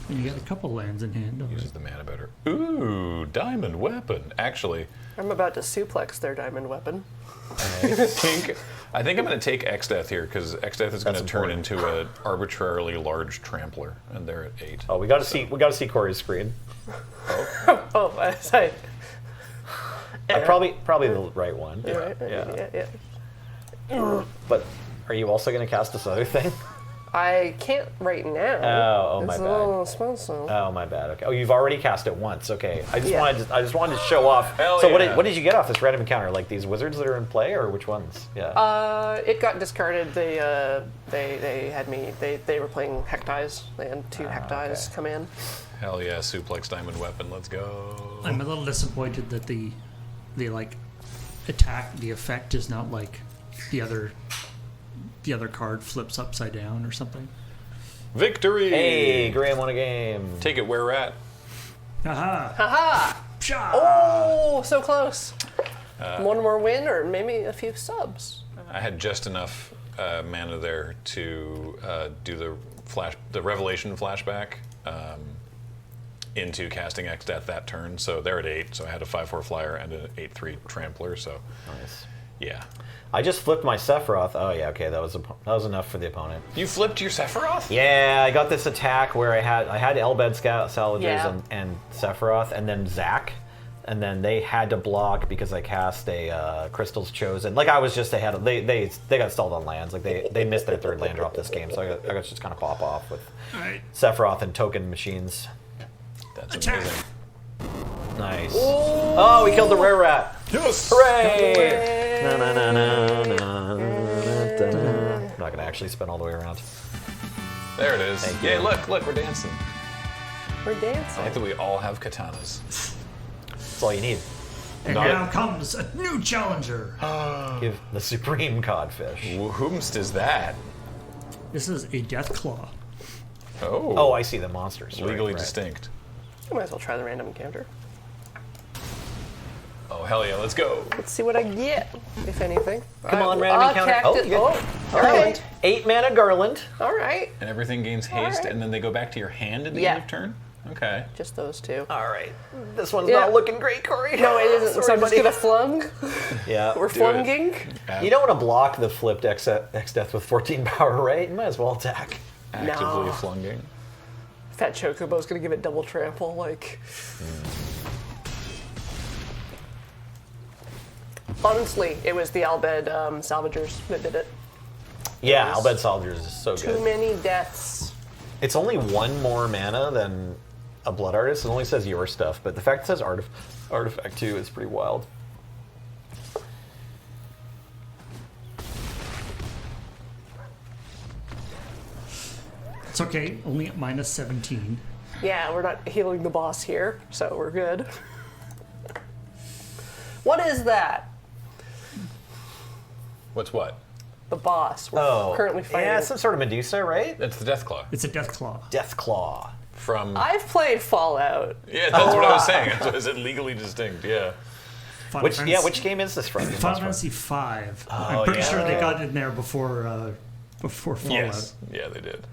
And you got a couple lands in hand. Uses the mana better. Ooh, Diamond Weapon. Actually, I'm about to suplex their diamond weapon. I think I'm going to take X-Death here, because X-Death is going to turn important. into an arbitrarily large trampler, and they're at 8. Oh, we got to see Corey's screen. Oh, I say. Probably the right one. Yeah. But are you also going to cast this other thing? I can't right now. Oh, my it's bad. a little expensive. Oh, my bad. Okay. Oh, you've already cast it once. Okay. I just wanted to show off. Hell So yeah. what did you get off this random encounter? Like these wizards that are in play, or which ones? Yeah. It got discarded. They had me. They were playing Hectize. They had 2 Hectize okay. come in. Hell yeah, Suplex Diamond Weapon, let's go. I'm a little disappointed that the like attack, the effect is not like the other card flips upside down or something. Victory! Hey, Graham won a game. Take it where we're at. Haha! Haha! Psha! Oh, so close. One more win, or maybe a few subs. I had just enough mana there to do the Revelation flashback into casting X-Death that turn. So they're at 8. So I had a 5/4 flyer and an 8/3 trampler. So Nice. yeah. I just flipped my Sephiroth. Oh yeah, okay, that was enough for the opponent. You flipped your Sephiroth? Yeah, I got this attack where I had Elbed Salvagers Yeah. and Sephiroth, and then Zac, and then they had to block because I cast a Crystal's Chosen. Like I was just ahead of they got stalled on lands. Like they missed their 3rd land drop this game, so I got to just kind of pop off with Alright. Sephiroth and token machines. That's Attack. amazing. Nice. Oh, we killed the rare rat. Yes! Hooray! Na, na, na, na, na, na, na. I'm not gonna actually spin all the way around. There it is. Thank Yay, you. look, we're dancing. We're I dancing. like that we all have katanas. That's all you need. And Not now it. comes a new challenger. Give the supreme codfish. Whomst is that? This is a Death Claw. Oh. Oh, I see the monsters. Legally right. distinct. I might as well try the random encounter. Oh, hell yeah, let's go. Let's see what I get, if anything. Come on, random encounter. Cactus. you get All right. 8 mana Garland. All right. And everything gains haste, right. and then they go back to your hand at the Yeah. end of turn? Okay. Just those 2. All right. This one's Yeah. not looking great, Corey. No, it isn't. So Sorry, I'm just buddy. gonna flung. Yeah. We're Do it. flunging. You don't want to block the flipped X-Death with 14 power, right? You might as well attack. Actively No. flunging. Fat Chocobo's gonna give it double trample. Like. Honestly, it was the Albed Salvagers that did it. Yeah, Yes. Albed Salvagers is so Too good. many deaths. It's only 1 more mana than a Blood Artist. It only says your stuff, but the fact it says Artifact too is pretty wild. It's okay, only at -17. Yeah, we're not healing the boss here, so we're good. What is that? What's what? The boss we're currently fighting. Yeah, some sort of Medusa, right? That's the Deathclaw. It's a Death Claw. Death Claw. From... I've played Fallout. Yeah, that's what I was saying. Is it legally distinct? Yeah. Final Fantasy- Which game is this from? Final Fantasy V. I'm pretty yeah, sure they okay. got in there before Fallout. Yes. Yeah, they did.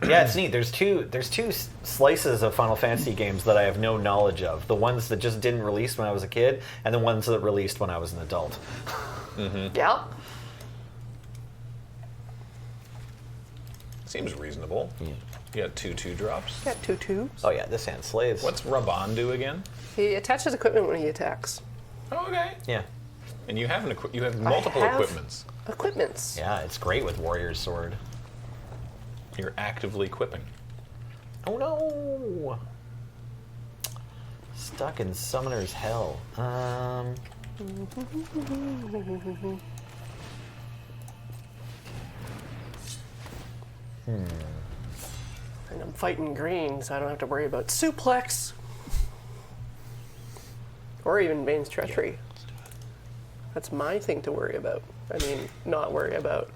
Yeah, it's neat. There's two slices of Final Fantasy games that I have no knowledge of. The ones that just didn't release when I was a kid, and the ones that released when I was an adult. Yeah. Seems reasonable. Yeah. You got 2 drops. Got 2 tubes. Oh yeah, this hand slays. What's Raban do again? He attaches equipment when he attacks. Oh, okay. Yeah. And you have you have multiple have equipments. Equipments. Yeah, it's great with Warrior's Sword. You're actively equipping. Oh no! Stuck in Summoner's Hell. And I'm fighting green, so I don't have to worry about suplex. Or even Bane's Treachery. That's my thing to worry about. I mean, not worry about.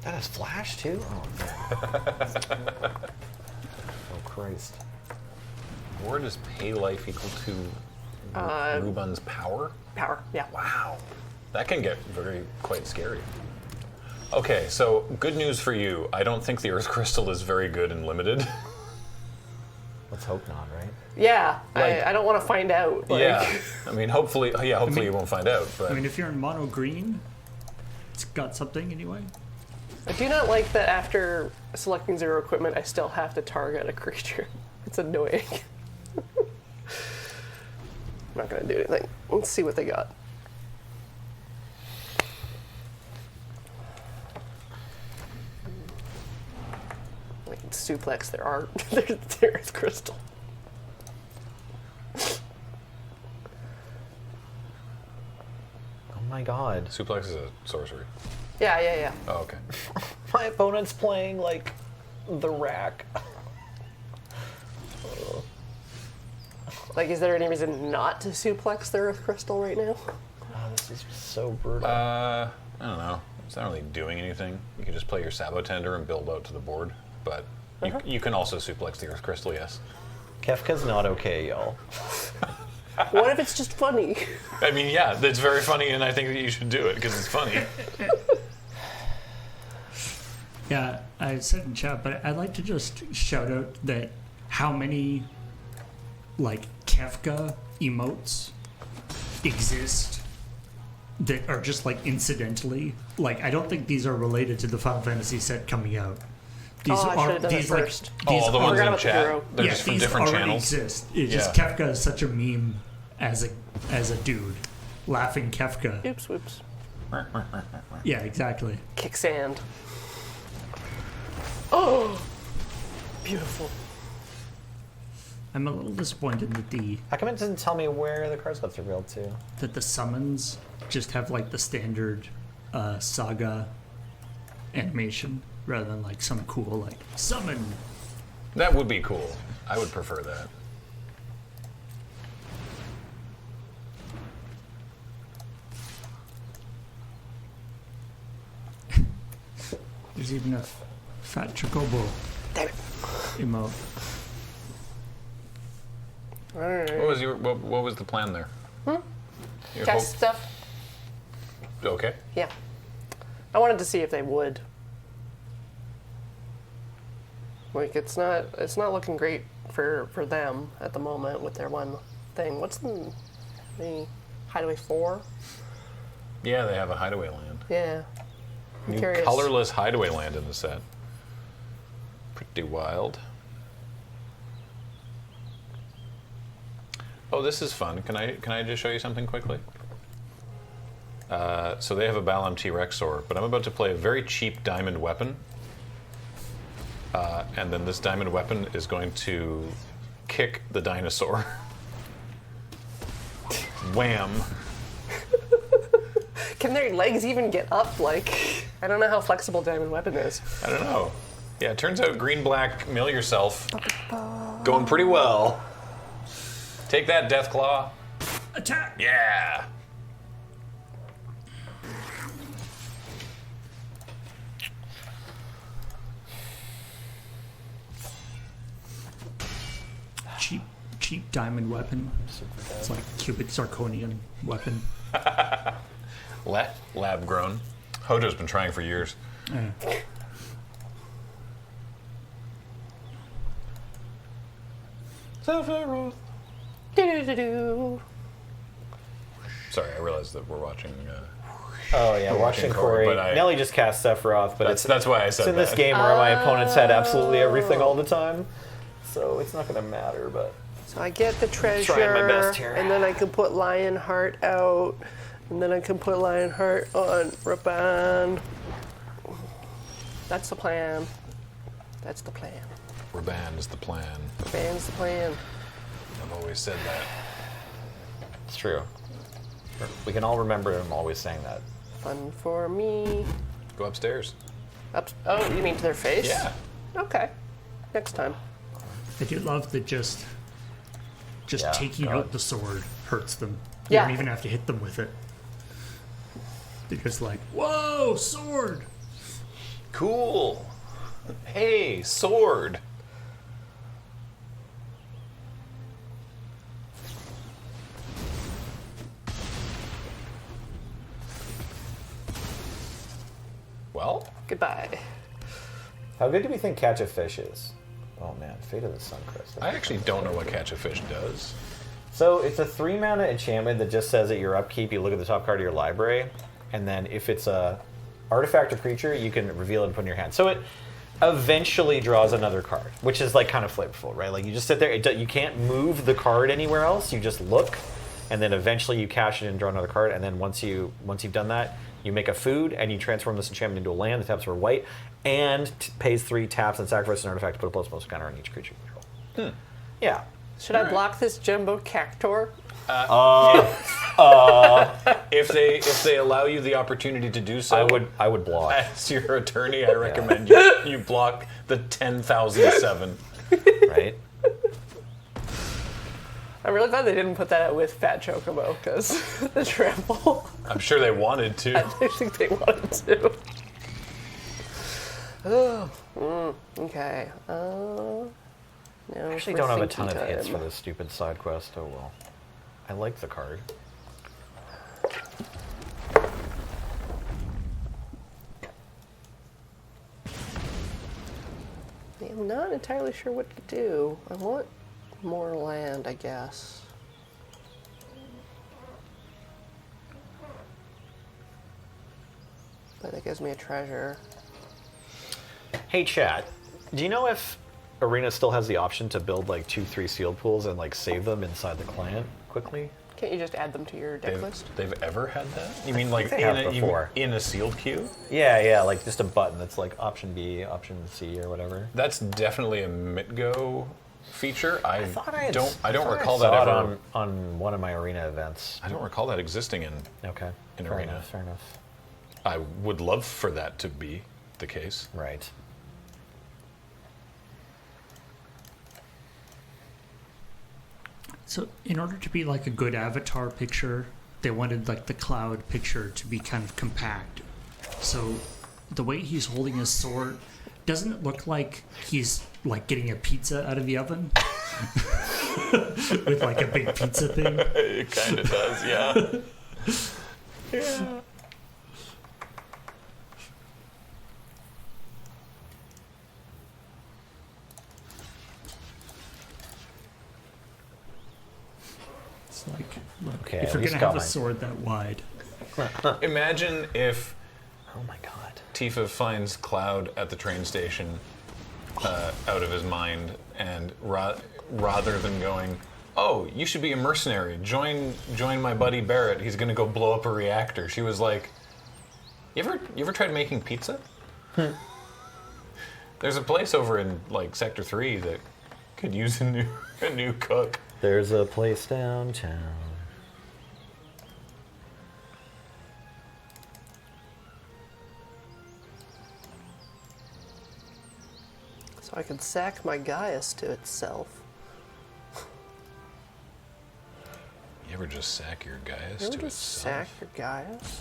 That has flash too? Oh, oh Christ. Or does pay life equal to Ruban's power? Power, yeah. Wow. That can get quite scary. Okay, so good news for you. I don't think the Earth Crystal is very good and limited. Let's hope not, right? Yeah, Like- I don't want to find out. Like, Yeah. I mean, hopefully you won't find out. But I mean, if you're in mono green, it's got something anyway. I do not like that after selecting 0 equipment, I still have to target a creature. It's annoying. I'm not going to do anything. Let's see what they got. We can suplex their art, their Earth Crystal. Oh my god. suplex is a sorcery. Yeah. Oh, okay. My opponent's playing like the rack. Like, is there any reason not to suplex their Earth Crystal right now? Oh, this is so brutal. I don't know. It's not really doing anything. You can just play your Sabotender and build out to the board. But you can also suplex the Earth Crystal, yes. Kefka's not okay, y'all. What if it's just funny? I mean, yeah, that's very funny, and I think that you should do it because it's funny. Yeah, I said in chat, but I'd like to just shout out that how many like Kefka emotes exist that are just like incidentally. Like, I don't think these are related to the Final Fantasy set coming out. These Oh, I should have done these that like first. these Oh, the are- ones forgot in about the chat. hero. They're yeah, just from these different already channels. exist. It's just Yeah. Kefka is such a meme as a dude, laughing Kefka. Oops, whoops. Yeah, exactly. Kick sand. Oh! Beautiful. I'm a little disappointed that How come it doesn't tell me where the cards got revealed to? the summons just have like the standard saga animation rather than like some cool like summon. That would be cool. I would prefer that. There's even a fat chocobo Damn it. emote. Alright. What was the plan there? Your Test stuff. Okay. Yeah. I wanted to see if they would. Like, it's not looking great for them at the moment with their one thing. What's the Hideaway 4? Yeah, they have a hideaway land. Yeah. I'm New curious. colorless hideaway land in the set. Pretty wild. Oh, this is fun. Can I just show you something quickly? So they have a Balam T-Rexor, but I'm about to play a very cheap diamond weapon. And then this diamond weapon is going to kick the dinosaur. Wham! Can their legs even get up? Like, I don't know how flexible Diamond Weapon is. I don't know. Yeah, it turns out green-black mill yourself. Going pretty well. Take that, Deathclaw. Attack! Yeah! Cheap diamond weapon. It's like cubic zirconian weapon. Lab grown. Hojo's been trying for years. Sephiroth. Do-do-do-do. Sorry, I realized that we're watching. Oh yeah, watching Corey. but Nelly just cast Sephiroth, but That's why I said it's in that. this game where my opponents had absolutely everything all the time, so it's not going to matter. But So I get the treasure, Trying my best here. and then I can put Lionheart out, and then I can put Lionheart on Raban. That's the plan. That's the plan. Raban is the plan. Raban's the plan. I've always said that. it's true. We can all remember him always saying that. Fun for me. Go upstairs. Oh, you mean to their face? Yeah. Okay. Next time. I do love that just Yeah, taking God. out the sword hurts them. You Yeah. don't even have to hit them with it. They're just like, whoa, sword! Cool. Hey, sword. Well, Goodbye. How good do we think Catch a Fish is? Oh man, Fate of the Suncrest. I actually don't know what Catch a Fish does. So it's a 3-mana enchantment that just says at your upkeep, you look at the top card of your library, and then if it's a artifact or creature, you can reveal it and put it in your hand. So it eventually draws another card, which is like kind of flavorful, right? Like you just sit there, you can't move the card anywhere else. You just look, and then eventually you cash it and draw another card. And then once you've done that, you make a food and you transform this enchantment into a land. The taps are white and pays 3 taps and sacrifices an artifact to put a plus counter on each creature you control. Yeah. Should I block this Jumbo Cactor? If they allow you the opportunity to do so, I would block. As your attorney, I recommend you block the 10,007. Right? I'm really glad they didn't put that out with Fat Chocobo, because the trample. I'm sure they wanted I to. think they wanted to. Oh, okay. Now I actually for don't have a thinking ton of hits time. for this stupid side quest. Oh well. I like the card. I'm not entirely sure what to do. I want more land, I guess. But that gives me a treasure. Hey chat, do you know if Arena still has the option to build like 2-3 sealed pools and like save them inside the client quickly? Can't you just add them to your deck list? They've ever had that? You mean like they have before. in a sealed queue? Yeah, like just a button that's like option B, option C, or whatever. That's definitely a MitGo feature. I don't recall saw that it ever. on one of my Arena events. I don't recall that existing in. Okay, In fair Arena. enough, fair enough. I would love for that to be the case. Right. So in order to be like a good avatar picture, they wanted like the cloud picture to be kind of compact. So the way he's holding his sword, doesn't it look like he's like getting a pizza out of the oven? With like a big pizza thing. It kind of does, yeah. Yeah. It's like, look, Okay, if at you're least gonna got have a mine. sword that wide, Imagine if Oh my god. Tifa finds Cloud at the train station, out of his mind, and rather than going, "Oh, you should be a mercenary. Join my buddy Barrett. He's gonna go blow up a reactor." She was like, "You ever tried making pizza?" There's a place over in like Sector 3 that could use a new cook. There's a place downtown. So I can sack my Gaius to itself. You ever just sack your Gaius You ever to just itself? sack your Gaius?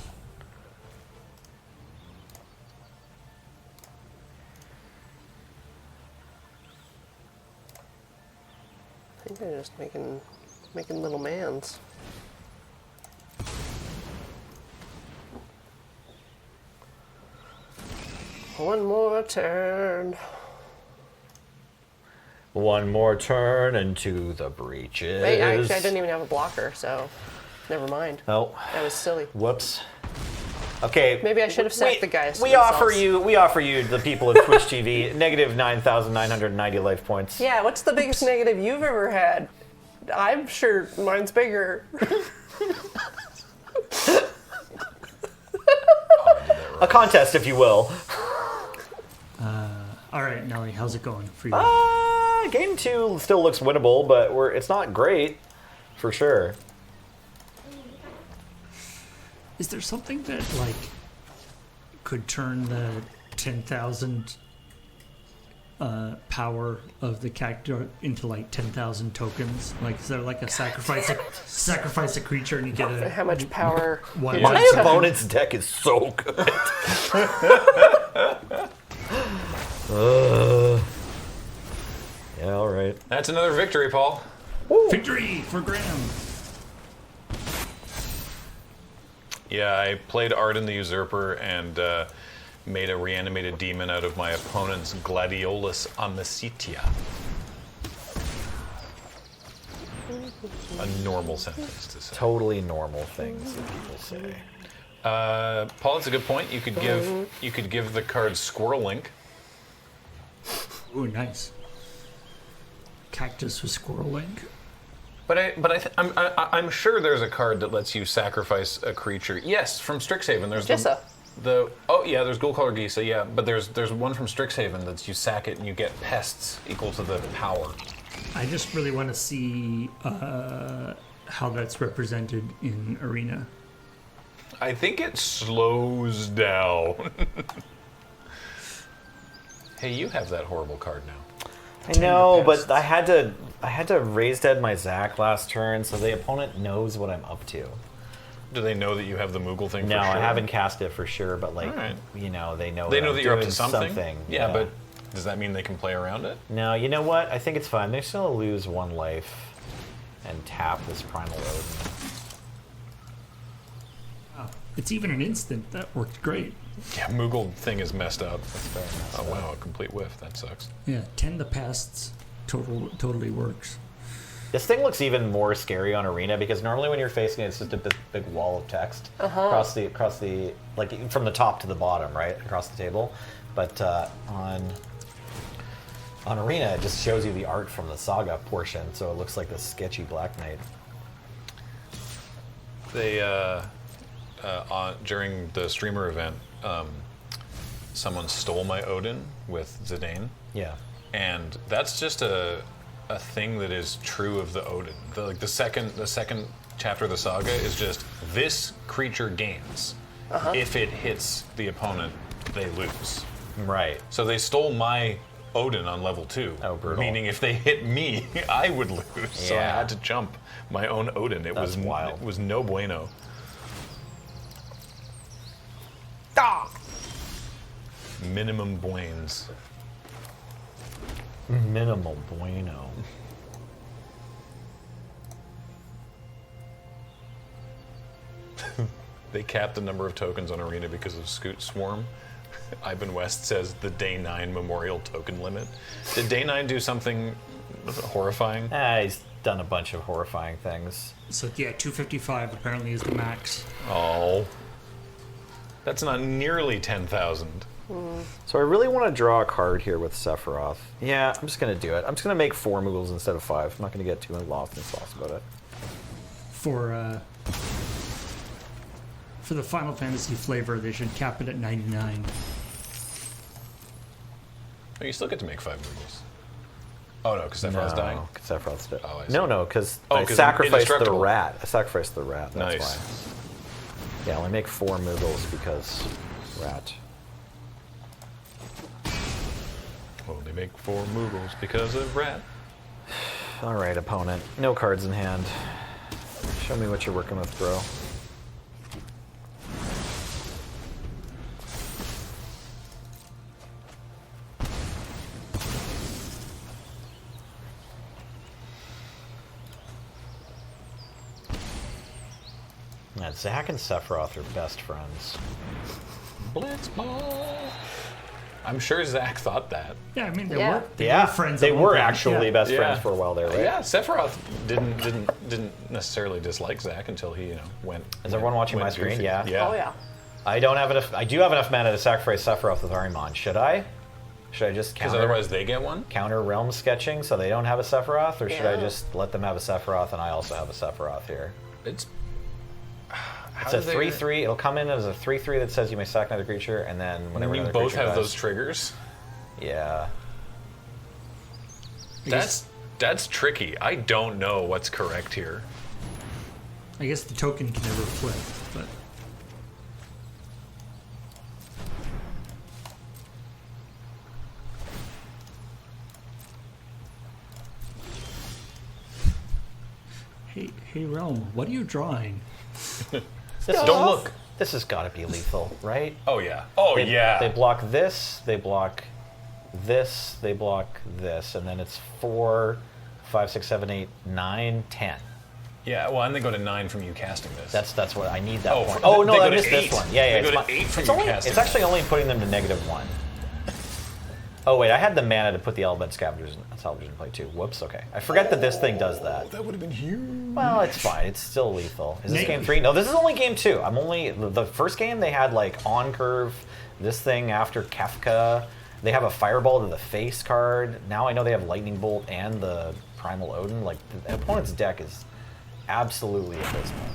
I think they're just making little mans. One more turn. One more turn into the breaches. Wait, actually, I didn't even have a blocker, so never mind. Oh, That was silly. whoops. Okay. Maybe I should have sacked the guys. We offer you, the people of Twitch TV, negative 9,990 life points. Yeah, what's the biggest negative you've ever had? I'm sure mine's bigger. A contest, if you will. All right, Nelly, how's it going for you? Game 2 still looks winnable, but it's not great, for sure. Is there something that like could turn the 10,000 power of the character into like 10,000 tokens? Like, is there like a sacrifice a creature and you get a How much power? one? My token? opponent's deck is so good. Yeah, all right. That's another victory, Paul. Victory for Graham. Yeah, I played Arden the Usurper and made a reanimated demon out of my opponent's Gladiolus Amicitia. A normal sentence to say. Totally normal things that people say. Paul, that's a good point. You could give the card Squirrel Link. Ooh, nice. Cactus with Squirrel Link. I'm sure there's a card that lets you sacrifice a creature. Yes, from Strixhaven. There's Gissa. there's Goldcolor Gisa, yeah, but there's one from Strixhaven that's you sack it and you get pests equal to the power. I just really want to see how that's represented in Arena. I think it slows down. Hey, you have that horrible card now. I know, but I had to raise dead my Zac last turn, so the opponent knows what I'm up to. Do they know that you have the Moogle thing? No, for sure? I haven't cast it for sure, but like, Alright. you know, they know. They know I'm that you're up to doing something. Yeah, but does that mean they can play around it? No, you know what? I think it's fine. They still lose one life and tap this Primal Odin. Wow. It's even an instant. That worked great. Yeah, Moogle thing is messed up. That's very messed Oh up. wow, a complete whiff. That sucks. Yeah, 10 the pests totally works. This thing looks even more scary on Arena because normally when you're facing it, it's just a big wall of text across the like from the top to the bottom, right across the table. But on Arena, it just shows you the art from the Saga portion, so it looks like a sketchy Black Knight. They during the streamer event, someone stole my Odin with Zidane. Yeah. And that's just a thing that is true of the Odin. The second chapter of the saga is just this creature gains. If it hits the opponent, they lose. Right. So they stole my Odin on level 2. Oh, brutal. Meaning if they hit me, I would lose. So I Yeah. had to jump my own Odin. It That's was wild. It was no bueno. Minimum Bwains. Minimal bueno. They capped the number of tokens on Arena because of Scoot Swarm. Ivan West says the Day 9 Memorial token limit. Did Day 9 do something horrifying? He's done a bunch of horrifying things. So yeah, 255 apparently is the max. Oh. That's not nearly 10,000. So I really want to draw a card here with Sephiroth. Yeah, I'm just going to do it. I'm just going to make 4 Moogles instead of 5. I'm not going to get too lost in sauce about it. For the Final Fantasy flavor, they should cap it at 99. Oh, you still get to make 5 Moogles. Oh no, because Sephiroth's dying? No, 'cause Sephiroth's dead. Oh, I see. No, because Oh, I 'cause sacrificed the indestructible. rat. I sacrificed the rat, that's Nice. why. Yeah, only make 4 Moogles because rat. Only make 4 Moogles because of Rat. Alright, opponent. No cards in hand. Show me what you're working with, bro. Yeah, Zac and Sephiroth are best friends. Blitzball! I'm sure Zach thought that. Yeah, I mean, they Yeah. were. They were friends. They at one were point. actually Yeah. best friends for a while there, right? Yeah, Sephiroth didn't necessarily dislike Zach until he went. Is everyone watching my screen? goofy. Yeah. Yeah. Oh yeah. I don't have enough. I do have enough mana to sacrifice Sephiroth with Arimon. Should I? Should I just Because counter, otherwise they get one. counter realm sketching so they don't have a Sephiroth, or should I Yeah. just let them have a Sephiroth and I also have a Sephiroth here? It's. It's a 3/3. It'll come in as a 3/3 that says you may sack another creature, and then whenever You another both creature have dies- those triggers. Yeah. That's tricky. I don't know what's correct here. I guess the token can never flip, but hey, Realm, what are you drawing? Don't look. This has got to be lethal, right? Oh yeah. Oh They, yeah. They block this, they block this, they block this, and then it's 4, 5, 6, 7, 8, 9, 10. Yeah. Well, and they go to 9 from you casting this. That's what I need that Oh, point. for- Oh they no, go I to missed 8. this one. Yeah, yeah. They go it's to my- 8 for it's you only, casting It's actually only putting them to -1. Oh wait, I had the mana to put the Element Scavengers and Salvage in play too. Whoops. Okay, I forget that this thing does that. That would have been huge. Well, it's fine. It's still lethal. Is this Nate- game 3? No, this is only game 2. I'm only the first game. They had like on curve, this thing after Kefka. They have a Fireball to the face card. Now I know they have Lightning Bolt and the Primal Odin. Like the opponent's deck is absolutely abysmal.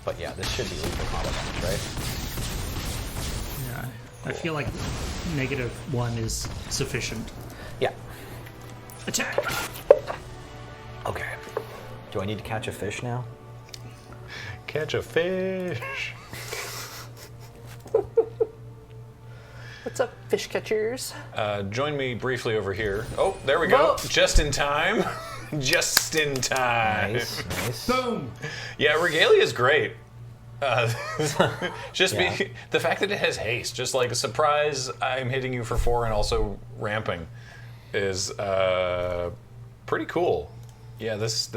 But yeah, this should be lethal combo damage, right? Yeah, I feel like -1 is sufficient. Yeah. Attack! Okay. Do I need to catch a fish now? Catch a fish. What's up, fish catchers? Join me briefly over here. Oh, there we go. Whoa. Just in time. Just in time. Nice, nice. Boom! Yeah, Regalia is great. Just Yeah. the fact that it has haste, just like a surprise, I'm hitting you for 4 and also ramping, is pretty cool. Yeah, this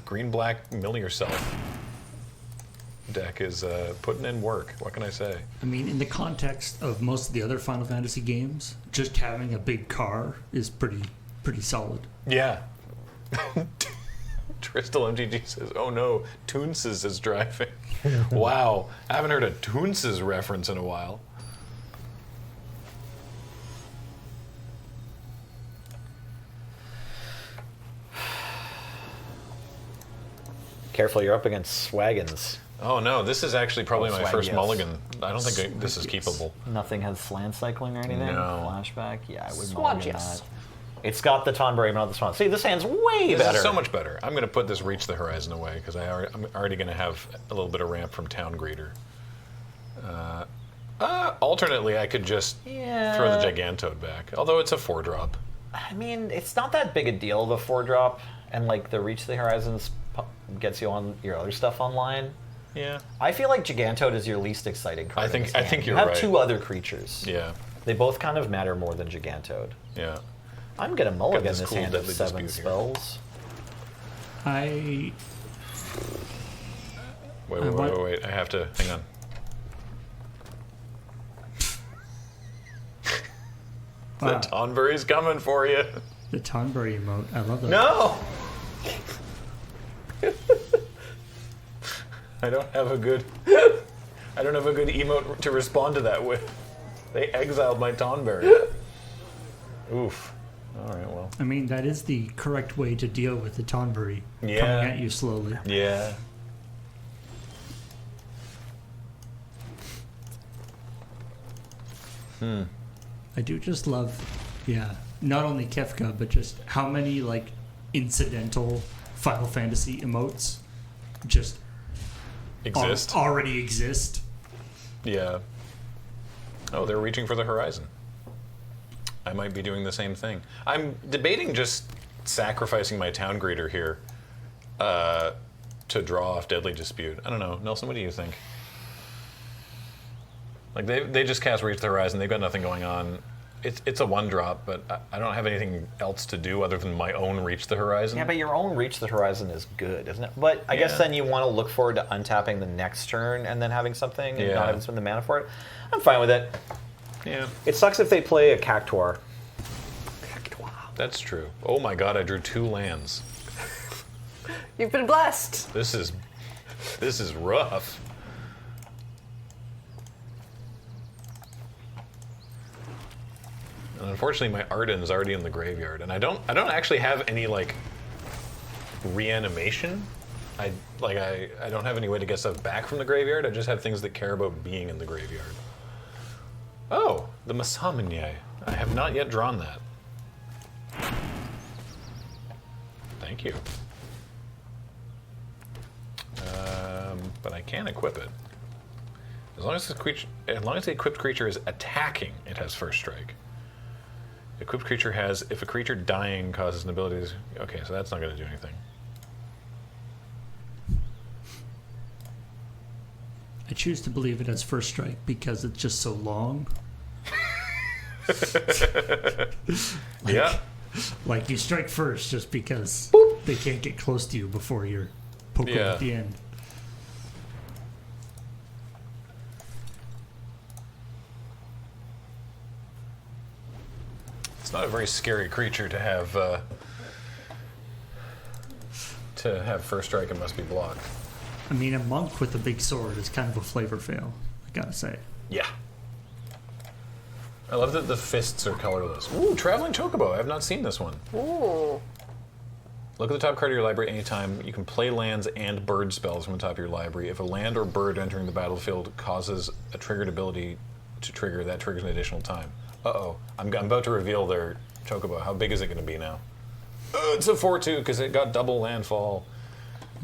green black mill yourself deck is putting in work. What can I say? I mean, in the context of most of the other Final Fantasy games, just having a big car is pretty solid. Yeah. Tristal MTG says, "Oh no, Toonses is driving." Wow, I haven't heard a Toonses reference in a while. Careful, you're up against Swaggins. Oh no, this is actually probably my Swag, this yes. mulligan. I don't think this is keepable. Nothing has slant cycling or anything? No. Flashback? Yeah, I would mulligan Swaggius. that. It's got the Tonberry, but not the Swan. See, this hand's way This better. is so much better. I'm going to put this Reach the Horizon away because I'm already going to have a little bit of ramp from Town Greeter. Alternately, I could just throw the Gigantode back, although it's a 4-drop. I mean, it's not that big a deal of a 4-drop, and like the Reach the Horizons gets you on your other stuff online. Yeah. I feel like Gigantode is your least exciting card. I think- in this I hand. think you're You have right. 2 other creatures. Yeah. They both kind of matter more than Gigantode. Yeah. I'm gonna mulligan this this cool hand of Deadly 7 Dispute here. spells. I Wait. I have to. Hang on. Wow. The Tonberry's coming for you. The Tonberry emote. I love that. No! I don't have a good emote to respond to that with. They exiled my Tonberry. Oof. All right, well. I mean, that is the correct way to deal with the Tonberry Yeah. coming at you slowly. Yeah. I do just love, not only Kefka, but just how many, like, incidental Final Fantasy emotes just Exist. already exist. Yeah. Oh, they're reaching for the horizon. I might be doing the same thing. I'm debating just sacrificing my Town Greeter here to draw off Deadly Dispute. I don't know. Nelson, what do you think? Like, they just cast Reach the Horizon. They've got nothing going on. It's a 1-drop, but I don't have anything else to do other than my own Reach the Horizon. Yeah, but your own Reach the Horizon is good, isn't it? But I guess then you want to look forward to untapping the next turn and then having something and not having to spend the mana for it. I'm fine with it. Yeah. It sucks if they play a Cactuar. That's true. Oh my god, I drew 2 lands. You've been blessed. This is rough. And unfortunately, my Arden is already in the graveyard, and I don't actually have any like reanimation. I don't have any way to get stuff back from the graveyard. I just have things that care about being in the graveyard. Oh, the Masamune. I have not yet drawn that. Thank you. But I can equip it. As long as the equipped creature is attacking, it has first strike. The equipped creature has, if a creature dying causes an ability to, okay, so that's not going to do anything. I choose to believe it has first strike because it's just so long. Yeah. Like you strike first just because they can't get close to you before you're poking at the end. It's not a very scary creature to have first strike and must be blocked. I mean, a monk with a big sword is kind of a flavor fail, I gotta say. Yeah. I love that the fists are colorless. Ooh, Traveling Chocobo. I have not seen this one. Ooh. Look at the top card of your library anytime. You can play lands and bird spells from the top of your library. If a land or bird entering the battlefield causes a triggered ability to trigger, that triggers an additional time. Uh-oh. I'm about to reveal their Chocobo. How big is it going to be now? It's a 4/2 because it got double landfall.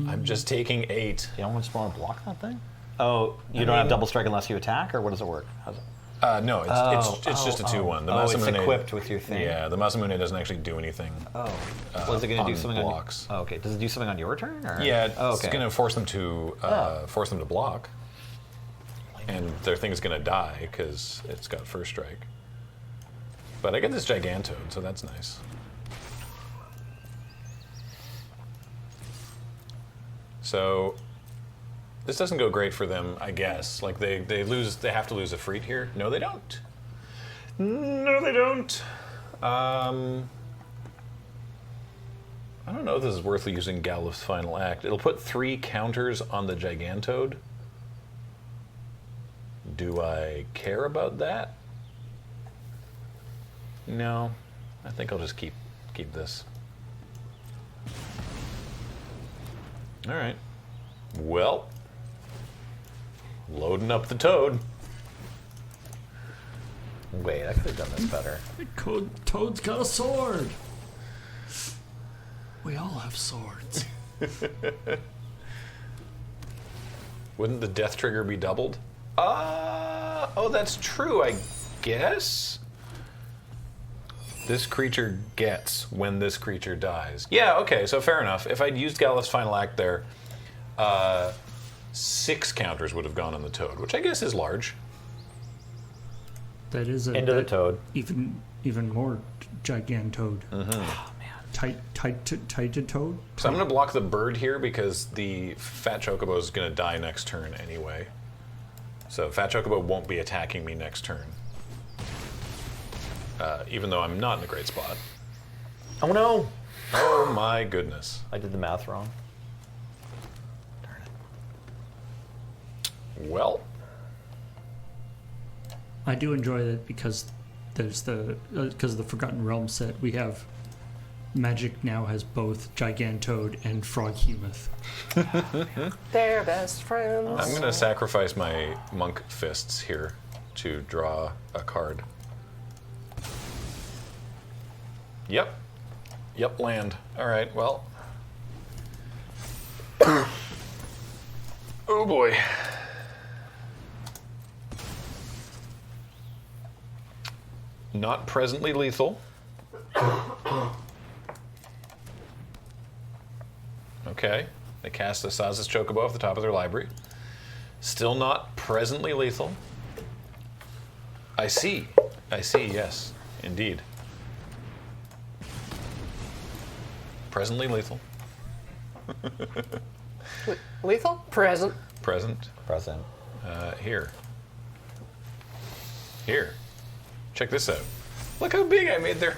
I'm just taking 8. You don't just want to block that thing? Oh, you don't have double strike unless you attack, or what does it work? How's it? No, it's just a 2/1. The it's Masamune, equipped with your thing. Yeah, the Masamune doesn't actually do anything. Oh. Well, is it going to do something blocks. on... Oh, okay. Does it do something on your turn? Or? Yeah, oh, it's okay. going to force them to block. And their thing's going to die because it's got first strike. But I get this Gigantode, so that's nice. So this doesn't go great for them, I guess. Like they have to lose a Freet here. No, they don't. No, they don't. I don't know if this is worth using Galif's Final Act. It'll put 3 counters on the Gigantode. Do I care about that? No. I think I'll just keep this. All right. Well, loading up the Toad. Wait, I could have done this better. Toad's got a sword. We all have swords. Wouldn't the death trigger be doubled? Oh, that's true, I guess. This creature gets when this creature dies. Yeah, okay, so fair enough. If I'd used Galif's Final Act there, 6 counters would have gone on the Toad, which I guess is large. That is Into the Toad. Even more Gigantode. Oh man, tight Toad. So I'm going to block the bird here because the Fat Chocobo is going to die next turn anyway. So Fat Chocobo won't be attacking me next turn. Even though I'm not in a great spot. Oh no! Oh my goodness. I did the math wrong. Darn it. Well. I do enjoy that because there's because of the Forgotten Realms set, we have Magic now has both Gigantode and Froghemoth. They're best friends. I'm going to sacrifice my Monk Fists here to draw a card. Yep. Yep, land. All right, well. Oh boy. Not presently lethal. Okay. They cast a Saz's Chocobo off the top of their library. Still not presently lethal. I see, yes. Indeed. Presently lethal. Lethal? Present. Present. Present. Here. Here. Check this out. Look how big I made their.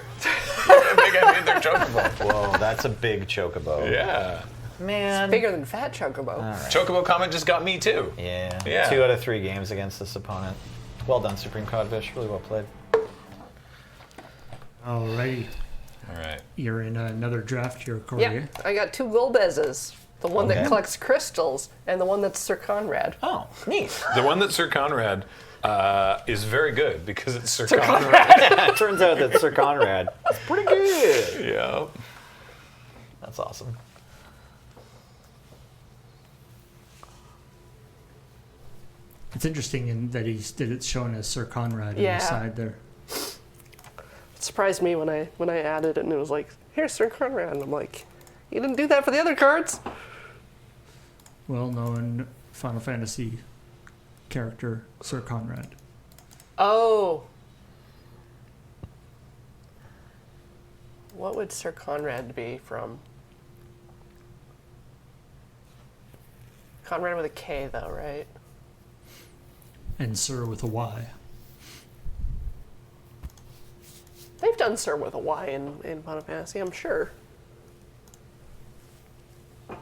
Look how big I made their chocobo. Whoa, that's a big chocobo. Yeah. Man. Bigger than Fat Chocobo. All right. Chocobo comment just got me too. Yeah. Yeah. 2 out of 3 games against this opponent. Well done, Supreme Codfish. Really well played. Alrighty. All right. You're in another draft here, Corey. Yeah, I got 2 Golbezes. The one that Okay. collects crystals and the one that's Sir Conrad. Oh, neat. The one that Sir Conrad is very good because it's Sir Conrad. It turns out that Sir Conrad is pretty good. Yeah. That's awesome. It's interesting in that it's shown as Sir Conrad on Yeah. the side there. It surprised me when I added it and it was like, here's Sir Conrad. And I'm like, you didn't do that for the other cards? Well-known Final Fantasy character, Sir Conrad. Oh. What would Sir Conrad be from? Conrad with a K though, right? And Sir with a Y. They've done Sir with a Y in Final Fantasy, I'm sure. I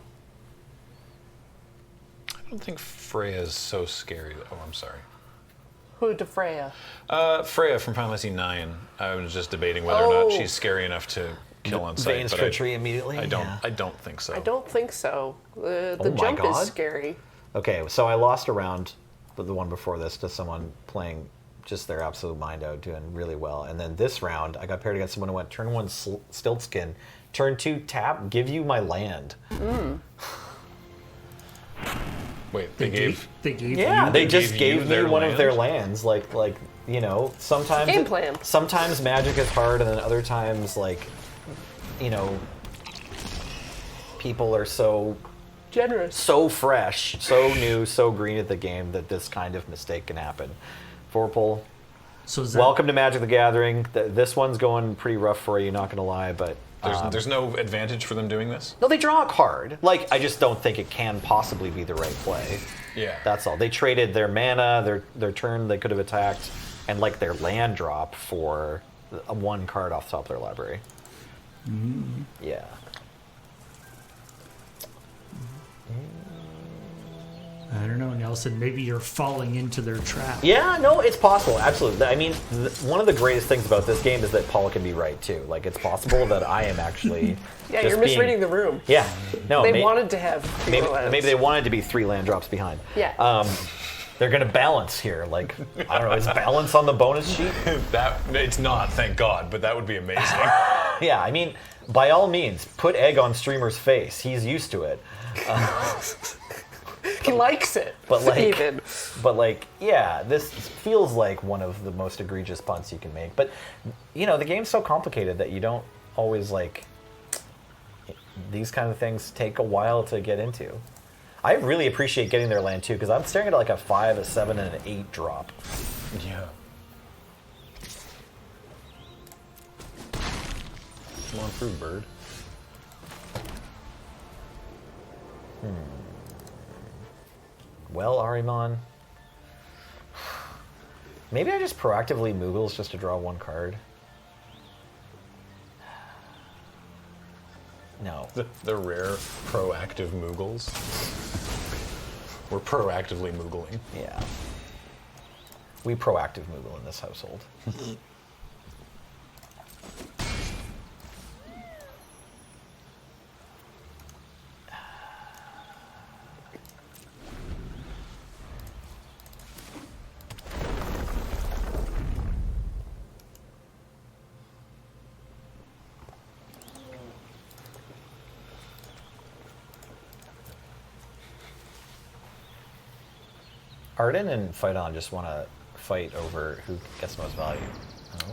don't think Freya's so scary. Oh, I'm sorry. Who to Freya? Freya from Final Fantasy IX. I was just debating whether or not Oh. she's scary enough to kill on sight. Veins but treachery immediately. I don't. Yeah. I don't think so. I don't think so. The Oh my jump God. is scary. Okay, so I lost a round, the one before this, to someone playing just their absolute mind out, doing really well. And then this round, I got paired against someone who went turn 1 Stiltskin, turn 2 tap, give you my land. Wait, they gave. They gave Yeah, you they gave just you gave me their one of their land? lands. Like you know, sometimes Game plan. Sometimes magic is hard, and then other times, like, you know, people are so Generous. fresh, so new, so green at the game that this kind of mistake can happen. Vorpal, So is that, welcome to Magic the Gathering. This one's going pretty rough for you, not going to lie, but There's no advantage for them doing this. no, they draw a card. Like, I just don't think it can possibly be the right play. Yeah. That's all. They traded their mana, their turn they could have attacked, and like their land drop for a 1 card off the top of their library. Yeah. I don't know, Nelson, maybe you're falling into their trap. Yeah, no, it's possible. Absolutely. I mean, one of the greatest things about this game is that Paul can be right too. Like, it's possible that I am actually. Yeah, just you're misreading the room. Yeah. No. They wanted to have maybe, lands. maybe they wanted to be 3 land drops behind. Yeah. They're going to balance here. Like, I don't know, is balance on the bonus sheet? That it's not, thank God, but that would be amazing. Yeah, I mean, by all means, put egg on streamer's face. He's used to it. He likes it. But like, even. but like, yeah, this feels like one of the most egregious punts you can make. But you know, the game's so complicated that you don't always like. These kind of things take a while to get into. I really appreciate getting their land too, because I'm staring at like a 5, a 7, and an 8 drop. Yeah. Come on through, bird. Well, Arimon, maybe I just proactively Moogles just to draw 1 card. No. The rare proactive Moogles. We're proactively Moogling. Yeah. We proactive Moogle in this household. Arden and Phyton just want to fight over who gets the most value.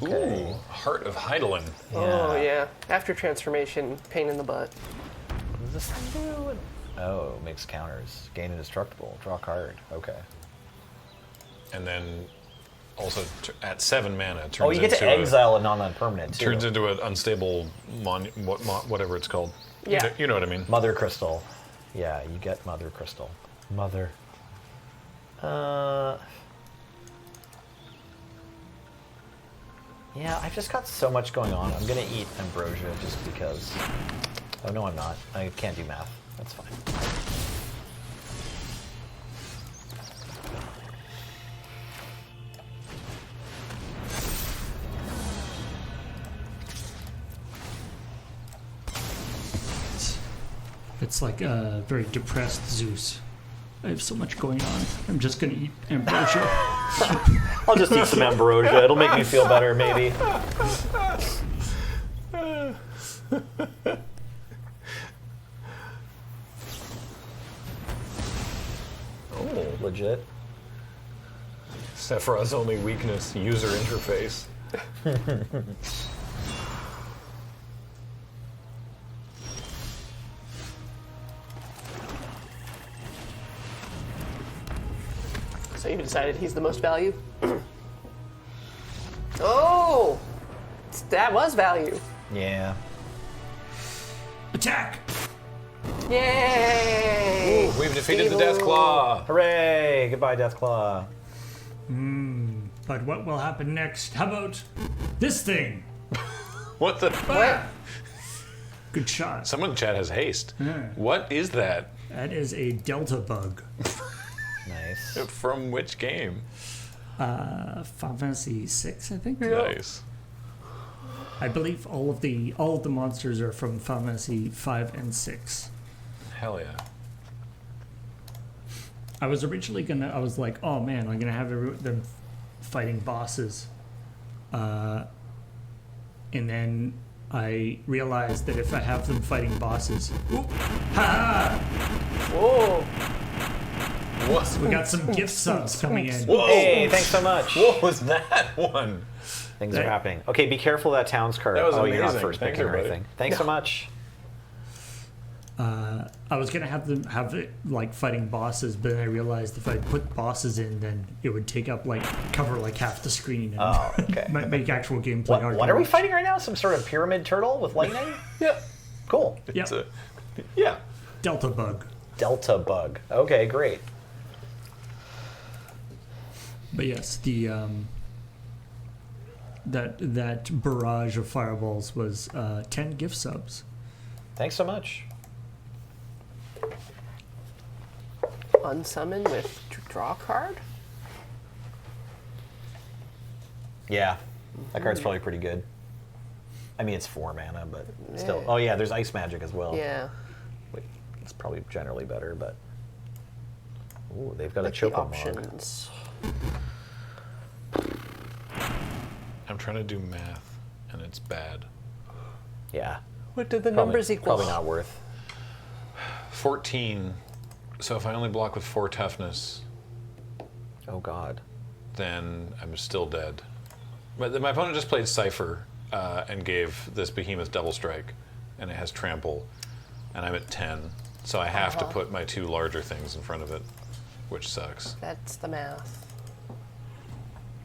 Okay. Ooh, Heart of Heidelin. Oh, yeah. After transformation, pain in the butt. What does this thing do? Oh, makes counters. Gain indestructible. Draw a card. Okay. And then also at 7 mana turns Oh, you get to into exile a non-land permanent too. turns into an unstable whatever it's called. Yeah. You know what I mean. Mother Crystal. Yeah, you get Mother Crystal. Mother. Yeah, I've just got so much going on. I'm gonna eat ambrosia just because. Oh no, I'm not. I can't do math. That's fine. It's like a very depressed Zeus. I have so much going on. I'm just gonna eat ambrosia. I'll just eat some ambrosia. It'll make me feel better, maybe. Oh, legit. Sephiroth's only weakness, user interface. So you decided he's the most value? Oh! That was value. Yeah. Attack! Yay! Ooh, we've defeated the Death Claw. Hooray! Goodbye, Deathclaw. But what will happen next? How about this thing? What the? Ah! Good shot. Someone in the chat has haste. Yeah. What is that? That is a Delta bug. Nice. From which game? Final Fantasy VI, I think. Nice. I believe all of the monsters are from Final Fantasy V and VI. Hell yeah. I was originally I was like, oh man, I'm gonna have them fighting bosses, and then I realized that if I have them fighting bosses, Whoa! What? we got some gift subs coming in. Whoa! Hey, thanks so much. What was that one? Things are happening. Okay, be careful of that town's card. That was You're not amazing. first Thanks, picking or everybody. anything. Thanks so much. I was gonna have them have it like fighting bosses, but then I realized if I put bosses in, then it would take up cover half the screen and Oh, okay. might make actual gameplay hard. What to are we watch. fighting right now? Some sort of pyramid turtle with lightning? Yeah. Cool. Yep. It's yeah. Delta bug. Delta bug. Okay, great. But yes, the that barrage of fireballs was 10 gift subs. Thanks so much. Unsummon with draw card? Yeah, that card's probably pretty good. I mean, it's 4 mana, but still. Yeah. Oh yeah, there's ice magic as well. Yeah. Wait, it's probably generally better, but. Ooh, they've got Like a the Choco Mog. options. I'm trying to do math, and it's bad. Yeah. What did the Probably, numbers equal? Probably not worth. 14. So if I only block with 4 toughness, Oh god. then I'm still dead. But my opponent just played Cypher and gave this behemoth double strike, and it has trample, and I'm at 10. So I have to put my 2 larger things in front of it, which sucks. That's the math.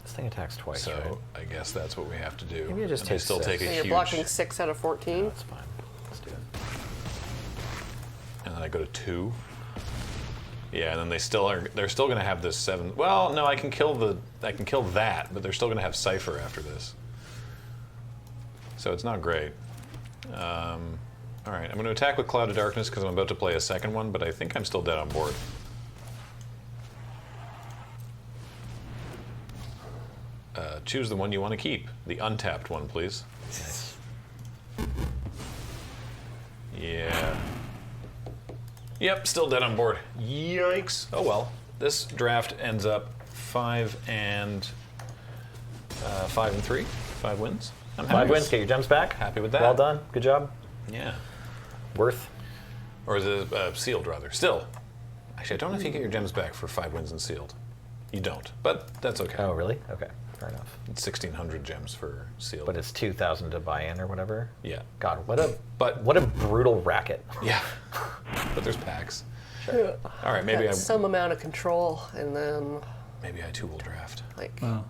This thing attacks twice, So right? I guess that's what we have to do. Maybe I just and I take still 6. take So a you're huge. blocking 6 out of 14? That's fine. Let's do it. And then I go to 2. Yeah, and then they're still going to have this 7. Well, no, I can kill that, but they're still going to have Cypher after this. So it's not great. All right, I'm going to attack with Cloud of Darkness because I'm about to play a second one, but I think I'm still dead on board. Choose the one you want to keep. The untapped one, please. Nice. Yeah. Yep, still dead on board. Yikes. Oh well. This draft ends up 5 and 3. 5 wins. I'm 5 wins, get your gems back. Happy with that. Well done. Good job. Yeah. Worth. Or is it sealed rather? Still. Actually, I don't know if you get your gems back for 5 wins and sealed. You don't, but that's okay. Oh, really? Okay. Fair enough. It's 1,600 gems for sealed. But it's 2,000 to buy in or whatever. yeah. God, what a But- brutal racket. Yeah. But there's packs. Yeah. All right, maybe Got some amount of control, and then maybe I too will draft. like Wow.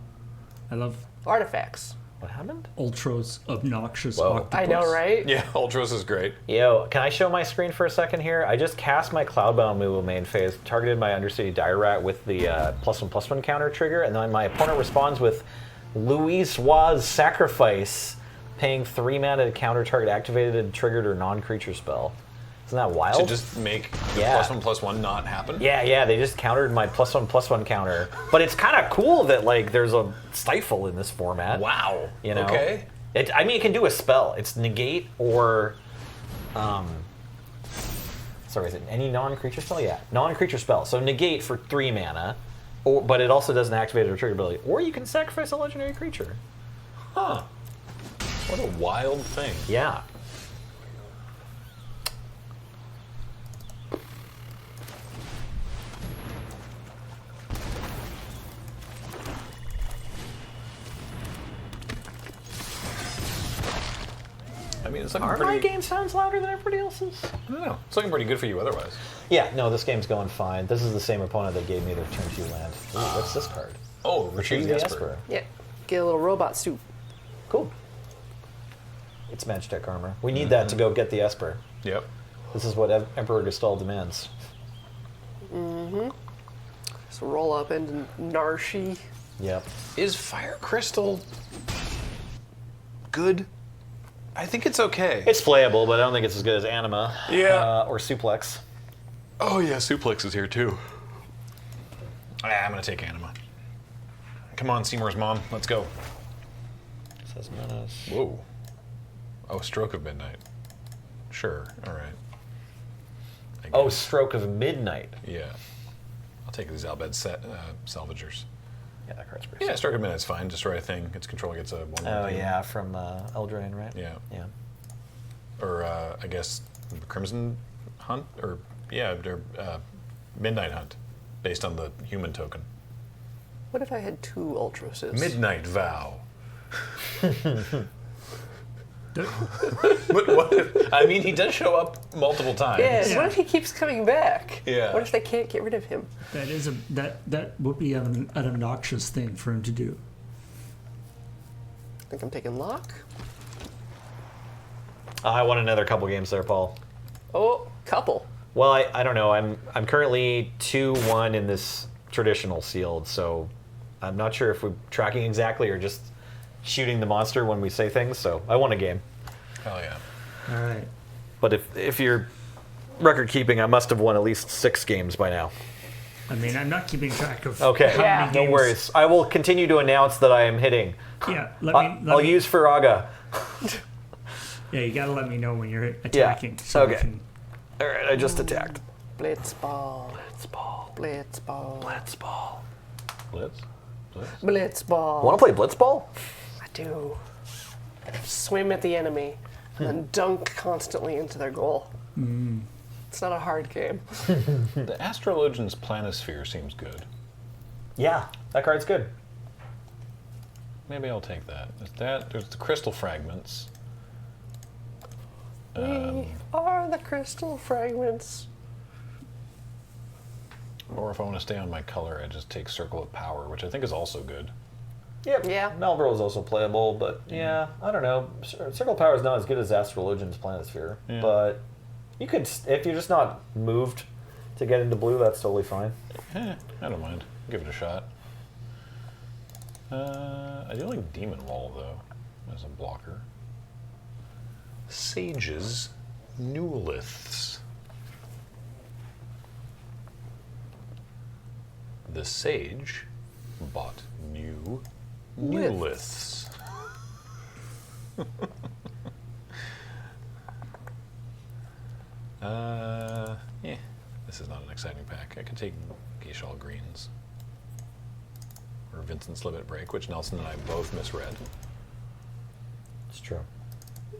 I love Artifacts. What happened? Ultra's obnoxious Whoa. octopus. I know, right? Yeah, Ultros is great. Yo, can I show my screen for a second here? I just cast my Cloudbound Moogle main phase, targeted my Undercity Dire Rat with the +1/+1 counter trigger, and then my opponent responds with Louis Waz Sacrifice, paying 3 mana to counter target activated, triggered, or non-creature spell. Isn't that wild? To just make Yeah. +1/+1 not happen? Yeah, they just countered my +1/+1 counter. But it's kind of cool that like there's a stifle in this format. Wow. You know? Okay. It can do a spell. It's negate or, sorry, is it any non-creature spell? Yeah, non-creature spell. So negate for 3 mana, but it also does an activated or triggered ability. Or you can sacrifice a legendary creature. Huh. What a wild thing. Yeah. I mean, it's looking Are my pretty... game sounds louder than everybody else's? I don't know. It's looking pretty good for you otherwise. Yeah, no, this game's going fine. This is the same opponent that gave me their turn 2 land. Ooh, what's this card? Oh, Retrieve the Esper. Yeah. Get a little robot suit. Cool. It's Magitech armor. We need that to go get the Esper. Yep. This is what Emperor Gestalt demands. So roll up into Narshi. Yep. Is Fire Crystal good? I think it's okay. It's playable, but I don't think it's as good as Anima. Yeah. Or Suplex. Oh yeah, Suplex is here too. I'm gonna take Anima. Come on, Seymour's mom, let's go. Says menace. Whoa. Oh, Stroke of Midnight. Sure, all right. I Oh, guess. Stroke of Midnight. Yeah. I'll take these Albed Salvagers. Yeah, that card's pretty Yeah, sick. Stroke of Midnight's fine. Destroy a thing. Its controller gets a 1/1 Oh, ping. yeah, from Eldraine, right? Yeah. Yeah. Or I guess Crimson Hunt, or yeah, they're Midnight Hunt, based on the human token. What if I had 2 Ultrases? Midnight Vow. But what if, I mean, he does show up multiple times. Yeah, Yeah. what if he keeps coming back? Yeah. What if they can't get rid of him? That is that would be an obnoxious thing for him to do. I think I'm taking Lock. I won another couple games there, Paul. Oh, couple. Well, I don't know. I'm currently 2-1 in this traditional sealed, so I'm not sure if we're tracking exactly or just shooting the monster when we say things. So I won a game. Hell yeah. All right. But if you're record keeping, I must have won at least 6 games by now. I mean, I'm not keeping track of Okay, how Yeah. many no games. worries. I will continue to announce that I am hitting. Yeah, I'll use Firaga. Yeah, you gotta let me know when you're attacking. So okay. I can, All right, I just attacked. Blitzball. Blitzball. Blitzball. Blitzball. Blitz? Blitzball. Want to play Blitzball? I do. Swim at the enemy and then dunk constantly into their goal. It's not a hard game. The Astrologian's Planisphere seems good. Yeah, that card's good. Maybe I'll take that. There's the Crystal Fragments. We are the crystal fragments. Or if I want to stay on my color, I just take Circle of Power, which I think is also good. Yep. Yeah. Malboro is also playable, but yeah, I don't know. Circle of Power is not as good as Astrologian's Planisphere, Yeah. but you could, if you're just not moved to get into blue, that's totally fine. I don't mind. Give it a shot. I do like Demon Wall, though, as a blocker. Sage's Newliths. The Sage bought new Newliths. Yeah, this is not an exciting pack. I could take Geishal Greens. Or Vincent Slivet Break, which Nelson and I both misread. It's true.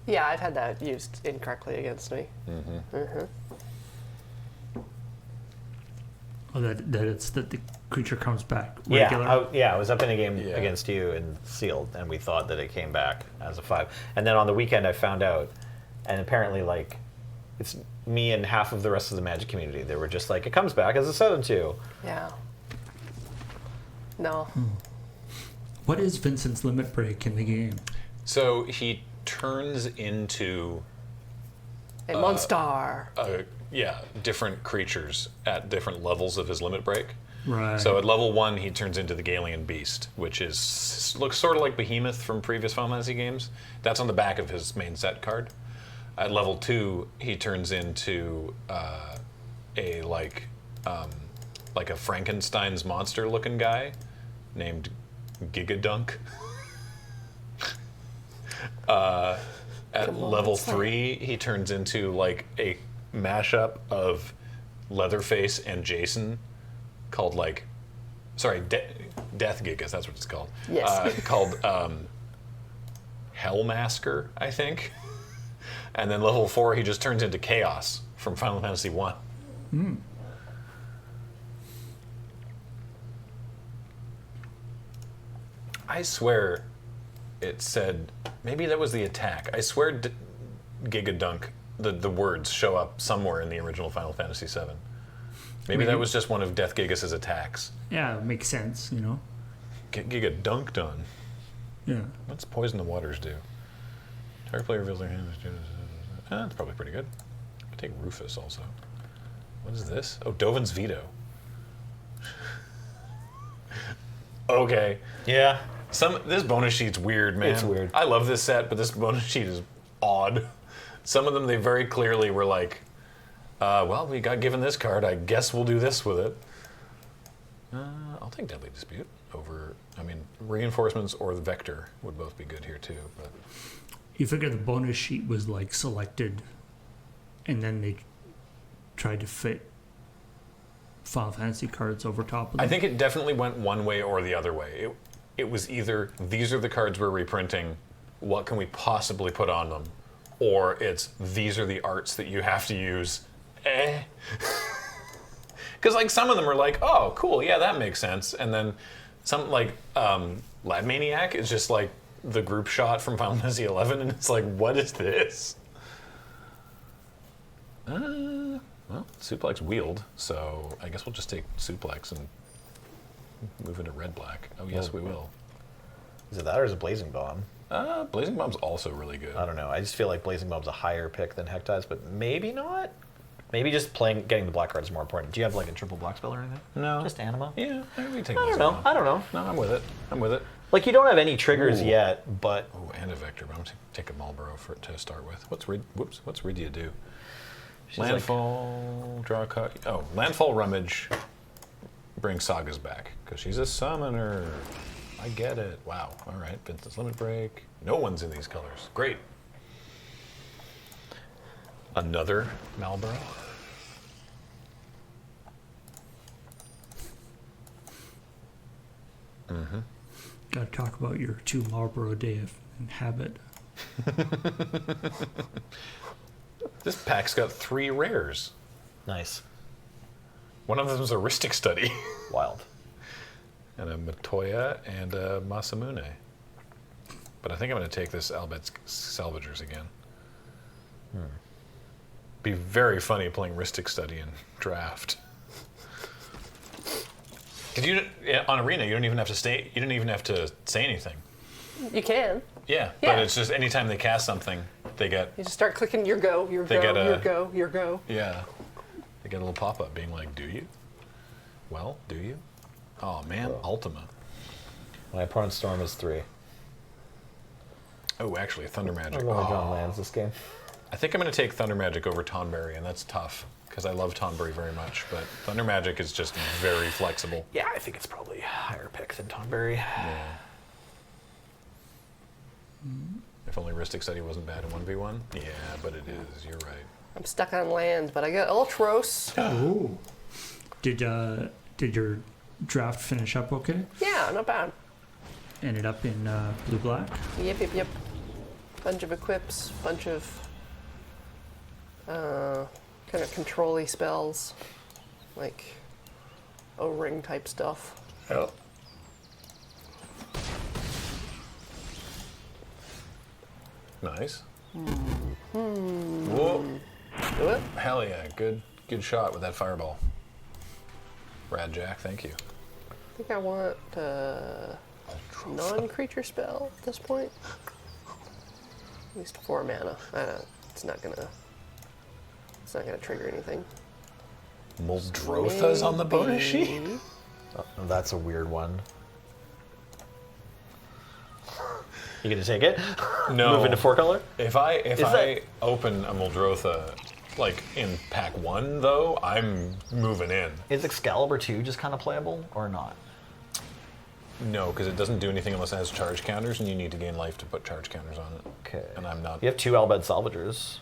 Yeah, I've had that used incorrectly against me. oh, that it's that the creature comes back Yeah, regular. I was up in a game Yeah. against you and sealed, and we thought that it came back as a 5. And then on the weekend, I found out, and apparently, like, it's me and half of the rest of the Magic community. They were just like, it comes back as a 7/2. Yeah. No. What is Vincent's limit break in the game? So he turns into A monster. different creatures at different levels of his limit break. Right. So at level 1, he turns into the Galian Beast, which looks sort of like Behemoth from previous Final Fantasy games. That's on the back of his main set card. At level 2, he turns into a Frankenstein's monster-looking guy named Gigadunk. At level 3, he turns into like a mashup of Leatherface and Jason, called Death Gigas. That's what it's called. Yes. Called Hellmasker, I think. And then level 4, he just turns into Chaos from Final Fantasy 1. I swear it said, maybe that was the attack. I swear Gigadunk, the words show up somewhere in the original Final Fantasy 7. Maybe that was just one of Death Gigas' attacks. Yeah, it makes sense, you know? Get Gigadunked on. Yeah. What's Poison the Waters do? Target player reveals their hand. That's probably pretty good. I could take Rufus also. What is this? Oh, Dovin's Veto. Okay. Yeah. This bonus sheet's weird, man. It's weird. I love this set, but this bonus sheet is odd. Some of them, they very clearly were like, well, we got given this card. I guess we'll do this with it. I'll take Deadly Dispute over, Reinforcements or the Vector would both be good here too. But You figure the bonus sheet was like selected and then they tried to fit Final Fantasy cards over top of them. I think it definitely went one way or the other way. It was either, these are the cards we're reprinting, what can we possibly put on them? Or it's, these are the arts that you have to use. Because like some of them are like, oh, cool, yeah, that makes sense. And then some like Lab Maniac is just like the group shot from Final Fantasy 11, and it's like, what is this? Well, Suplex wheeled, so I guess we'll just take Suplex and move into red-black. Oh, yes, we will. Is it that or is it Blazing Bomb? Blazing Bomb's also really good. I don't know. I just feel like Blazing Bomb's a higher pick than Hectize, but maybe not. Maybe just getting the black card is more important. Do you have like a triple black spell or anything? No. Just Anima? Yeah, we take I don't know. I don't know. No, I'm with it. Like you don't have any triggers Ooh. yet, but Oh, and a Vector, but I'm going to take a Marlboro to start with. What's Rydia do? she's Landfall, draw a card. Oh, Landfall Rummage, bring Sagas back, because she's a summoner. I get it. Wow. All right, Vincent's Limit Break. No one's in these colors. Great. Another Marlboro. Mm-hmm. Got to talk about your 2 Marlboro Day of habit. This pack's got 3 rares. nice. One of them is a Ristic Study. Wild. And a Matoya and a Masamune. But I think I'm going to take this Albet's Salvagers again. Be very funny playing Ristic Study in draft. Because on Arena, you don't even have to stay. You don't even have to say anything. You can. Yeah, Yeah. but it's just anytime they cast something, they get You just start clicking your go, your They go, get a- your go, your go. yeah, they get a little pop up being like, "Do you? Well, do you? Oh man, Ultima. My opponent's Storm is 3. Oh, actually, Thunder Magic. I'm going John Oh. lands this game. I think I'm going to take Thunder Magic over Tonberry, and that's tough because I love Tonberry very much. But Thunder Magic is just very flexible. Yeah, I think it's probably a higher pick than Tonberry. Yeah. If only Ristic Study wasn't bad in 1v1. Yeah, but it is. You're right. I'm stuck on land, but I got Ultros. Oh. Did your draft finish up okay? Yeah, not bad. Ended up in blue-black? Yep. Bunch of equips, bunch of kind of control-y spells, like O-ring type stuff. Yep. Nice. Whoa. Do it? Hell yeah. Good shot with that fireball. Rad Jack, thank you. I think I want non-creature spell at this point. At least 4 mana. It's not gonna trigger anything. Muldrotha's on the bonus sheet? Maybe. Oh, that's a weird one. You gonna take it? No. Move into 4-color? If I that- open a Muldrotha, like in pack 1, though, I'm moving in. Is Excalibur 2 just kind of playable or not? No, because it doesn't do anything unless it has charge counters, and you need to gain life to put charge counters on it. Okay. And I'm not. You have 2 Albed Salvagers.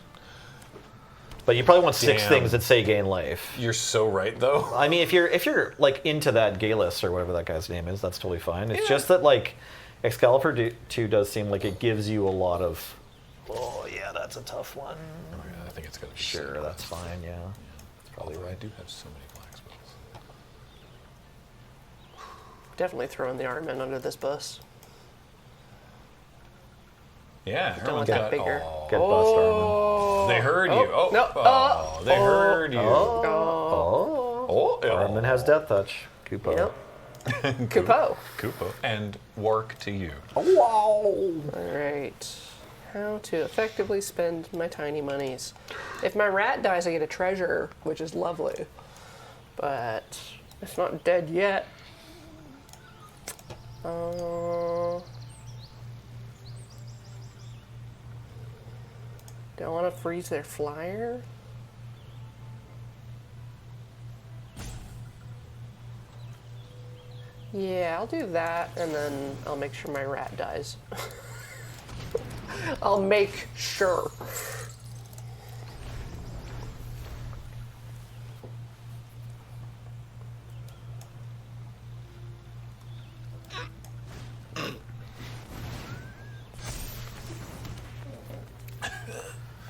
But you probably want 6 Damn. things that say gain life. You're so right, though. I mean, if you're like into that Galus or whatever that guy's name is, that's totally fine. It's Yeah. just that like Excalibur 2 does seem like it gives you a lot of. Oh yeah, that's a tough one. Oh, yeah, I think it's gonna be Sure, that's fine. Yeah. probably right. I do have so many black spells. Definitely throwing the Armament under this bus. Yeah, Don't want that bigger. Get bust Armin. They heard you. Oh, no. They heard you. Oh. Oh, Armin has Death Touch. Kupo. Yep. Kupo. Koopa. And work to you. Wow. Alright. How to effectively spend my tiny monies. If my rat dies, I get a treasure, which is lovely. But it's not dead yet. Do I want to freeze their flyer? Yeah, I'll do that, and then I'll make sure my rat dies. I'll make sure.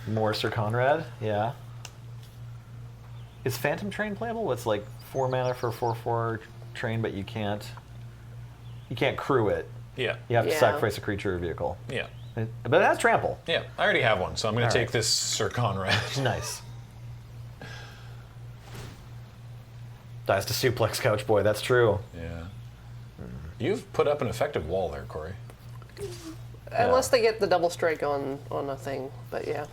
More Sir Conrad. Yeah. Is Phantom Train playable? It's like 4 mana for 4/4 train, but you can't crew it. Yeah. You have to Yeah. sacrifice a creature or vehicle. Yeah. But it has trample. Yeah. I already have one, so I'm going All to take right. this Sir Conrad. Nice. Dies to suplex couch boy. That's true. Yeah. You've put up an effective wall there, Corey. Unless they get the double strike on a thing, but yeah.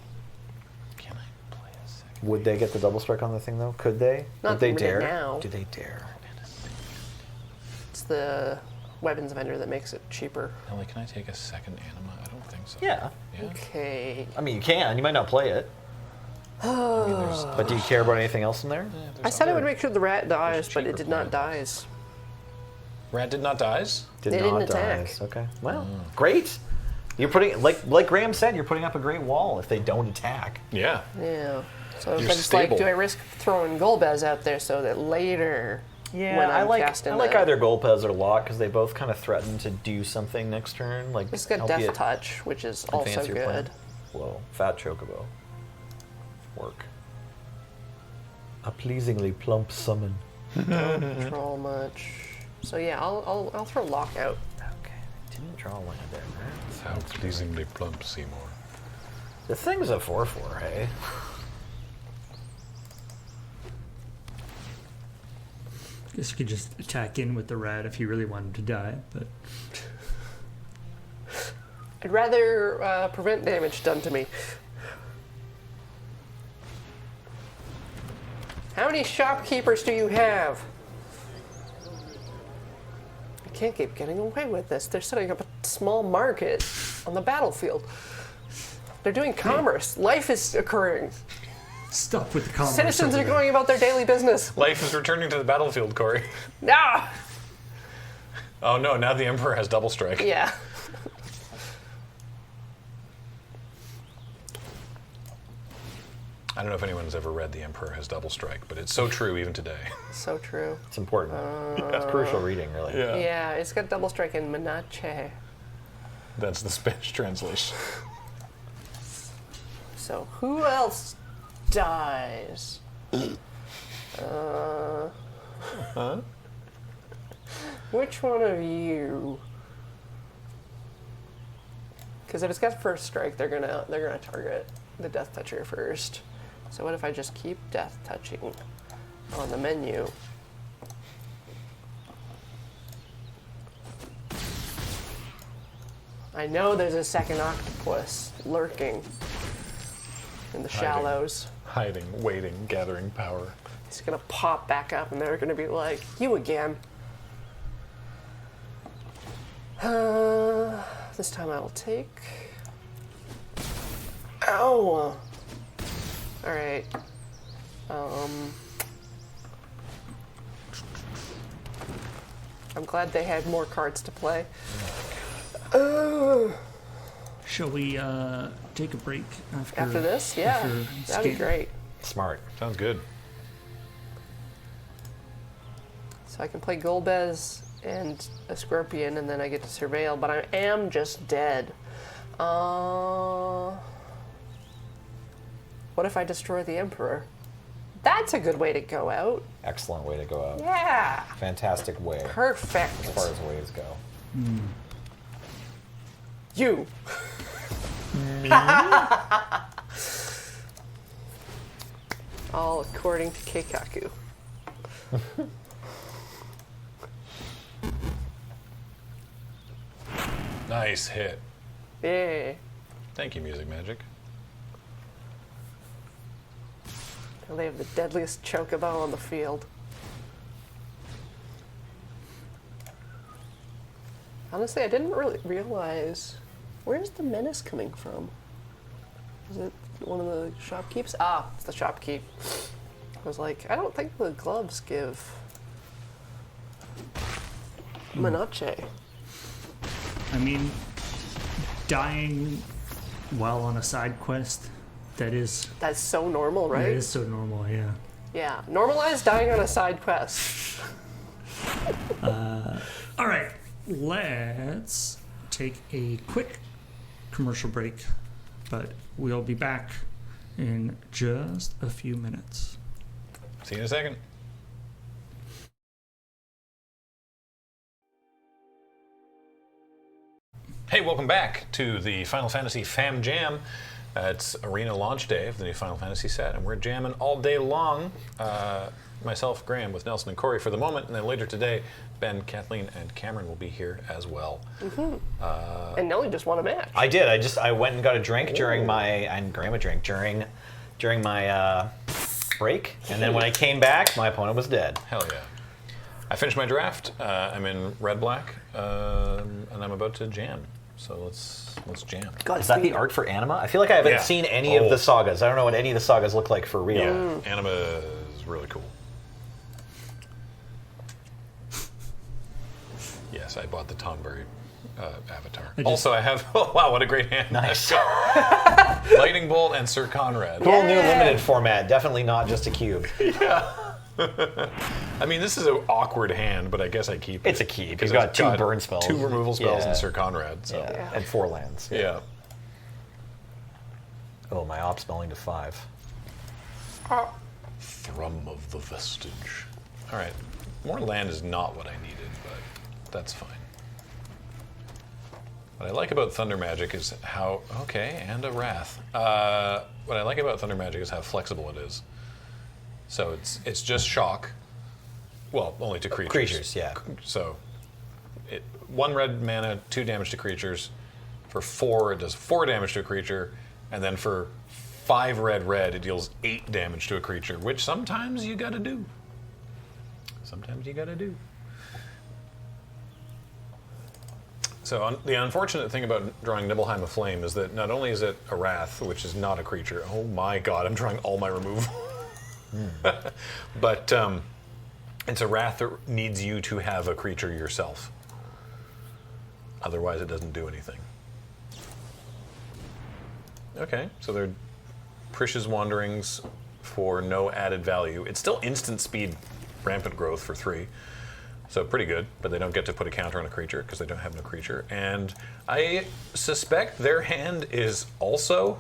Can I play a second? Would they get the double strike on the thing though? Could they? Not Would they right dare? now. Do they dare? It's the weapons vendor that makes it cheaper. Ellie, can I take a second anima? I don't think so. Yeah. Yeah. Okay. I mean, you can. You might not play it. But do you care about anything else in there? I said I would make sure the rat dies, but it did not die. Rat did not dies? Did They not didn't attack. dies. Okay. Well, great. You're putting like Graham said, you're putting up a great wall if they don't attack. Yeah. Yeah. So You're it's just stable. like, do I risk throwing Golbez out there so that later, when I I'm like casting either Golpez or Lock because they both kind of threaten to do something next turn. Like It's got help Death you Touch, which is also advance your plan. good. Whoa, Fat Chocobo. Work. A pleasingly plump summon. Don't control much. So yeah, I'll throw Lock out. Okay, didn't draw land there. Right? How pleasingly plump, Seymour. The thing's a 4/4, hey? Guess you could just attack in with the rat if you really wanted to die, but I'd rather prevent damage done to me. How many shopkeepers do you have? I can't keep getting away with this. They're setting up a small market on the battlefield. They're doing commerce. Life is occurring. stop with the commerce. Citizens over are there. going about their daily business. Life is returning to the battlefield, Corey. Ah! Oh no, now the Emperor has double strike. Yeah. I don't know if anyone's ever read The Emperor has double strike, but it's so true even today. So true. It's important. It's crucial reading, really. Yeah, it's got double strike in Menache. That's the Spanish translation. So who else dies? Which one of you? Because if it's got first strike, they're gonna target the Death Toucher first. So what if I just keep Death Touching on the menu? I know there's a second octopus lurking in the shallows. Hiding, waiting, gathering power. It's gonna pop back up and they're gonna be like, you again. This time I will take... Ow! Alright. I'm glad they had more cards to play. Shall we take a break After this? Yeah, that'd be great. Smart. Sounds good. So I can play Golbez and a Scorpion, and then I get to Surveil, but I am just dead. What if I destroy the Emperor? That's a good way to go out. Excellent way to go out. Yeah. Fantastic way. Perfect. As far as ways go. You. All according to Keikaku. Nice hit. Yeah. Thank you, Music Magic. And they have the deadliest chocobo on the field. Honestly, I didn't really realize, where's the menace coming from? Is it one of the shopkeeps? Ah, it's the shopkeep. I was like, I don't think the gloves give Manache. I mean, dying while on a side quest, that's so normal, right? That is so normal, yeah. Yeah, normalize dying on a side quest. All right, let's take a quick commercial break, but we'll be back in just a few minutes. See you in a second. Hey, welcome back to the Final Fantasy FamJam. It's arena launch day of the new Final Fantasy set, and we're jamming all day long. Myself, Graham, with Nelson and Corey for the moment, and then later today, Ben, Kathleen, and Cameron will be here as well. Mm-hmm. And Nelly just won a match. I did. I went and got a drink during my, and Graham a drink during my break, and then when I came back, my opponent was dead. Hell yeah. I finished my draft. I'm in red-black, and I'm about to jam. So let's jam. God, is that the art for Anima? I feel like I haven't seen any of the sagas. I don't know what any of the sagas look like for real. Yeah, Anima is really cool. Yes, I bought the Tonberry avatar. Also, I have, oh wow, what a great hand. Nice. Lightning Bolt and Sir Conrad. Cool new limited format, definitely not just a cube. Yeah. I mean, this is an awkward hand, but I guess I keep it. It's a keep. He's got two burn spells. 2 removal spells and Sir Conrad. So. Yeah. And 4 lands. Yeah. Oh, my op spelling to 5. Thrum of the Vestige. All right. More land is not what I needed, but that's fine. What I like about Thunder Magic is how... Okay, and a Wrath. What I like about Thunder Magic is how flexible it is. So it's just shock. Well, only to creatures. Creatures, yeah. So 1 red mana, 2 damage to creatures. For 4, it does 4 damage to a creature. And then for 5 red, it deals 8 damage to a creature, which sometimes you gotta do. Sometimes you gotta do. So the unfortunate thing about drawing Nibelheim of Flame is that not only is it a Wrath, which is not a creature. Oh my god, I'm drawing all my removal. But it's a Wrath that needs you to have a creature yourself. Otherwise, it doesn't do anything. Okay, so they're Prish's Wanderings for no added value. It's still instant speed, rampant growth for 3. So pretty good, but they don't get to put a counter on a creature because they don't have no creature. And I suspect their hand is also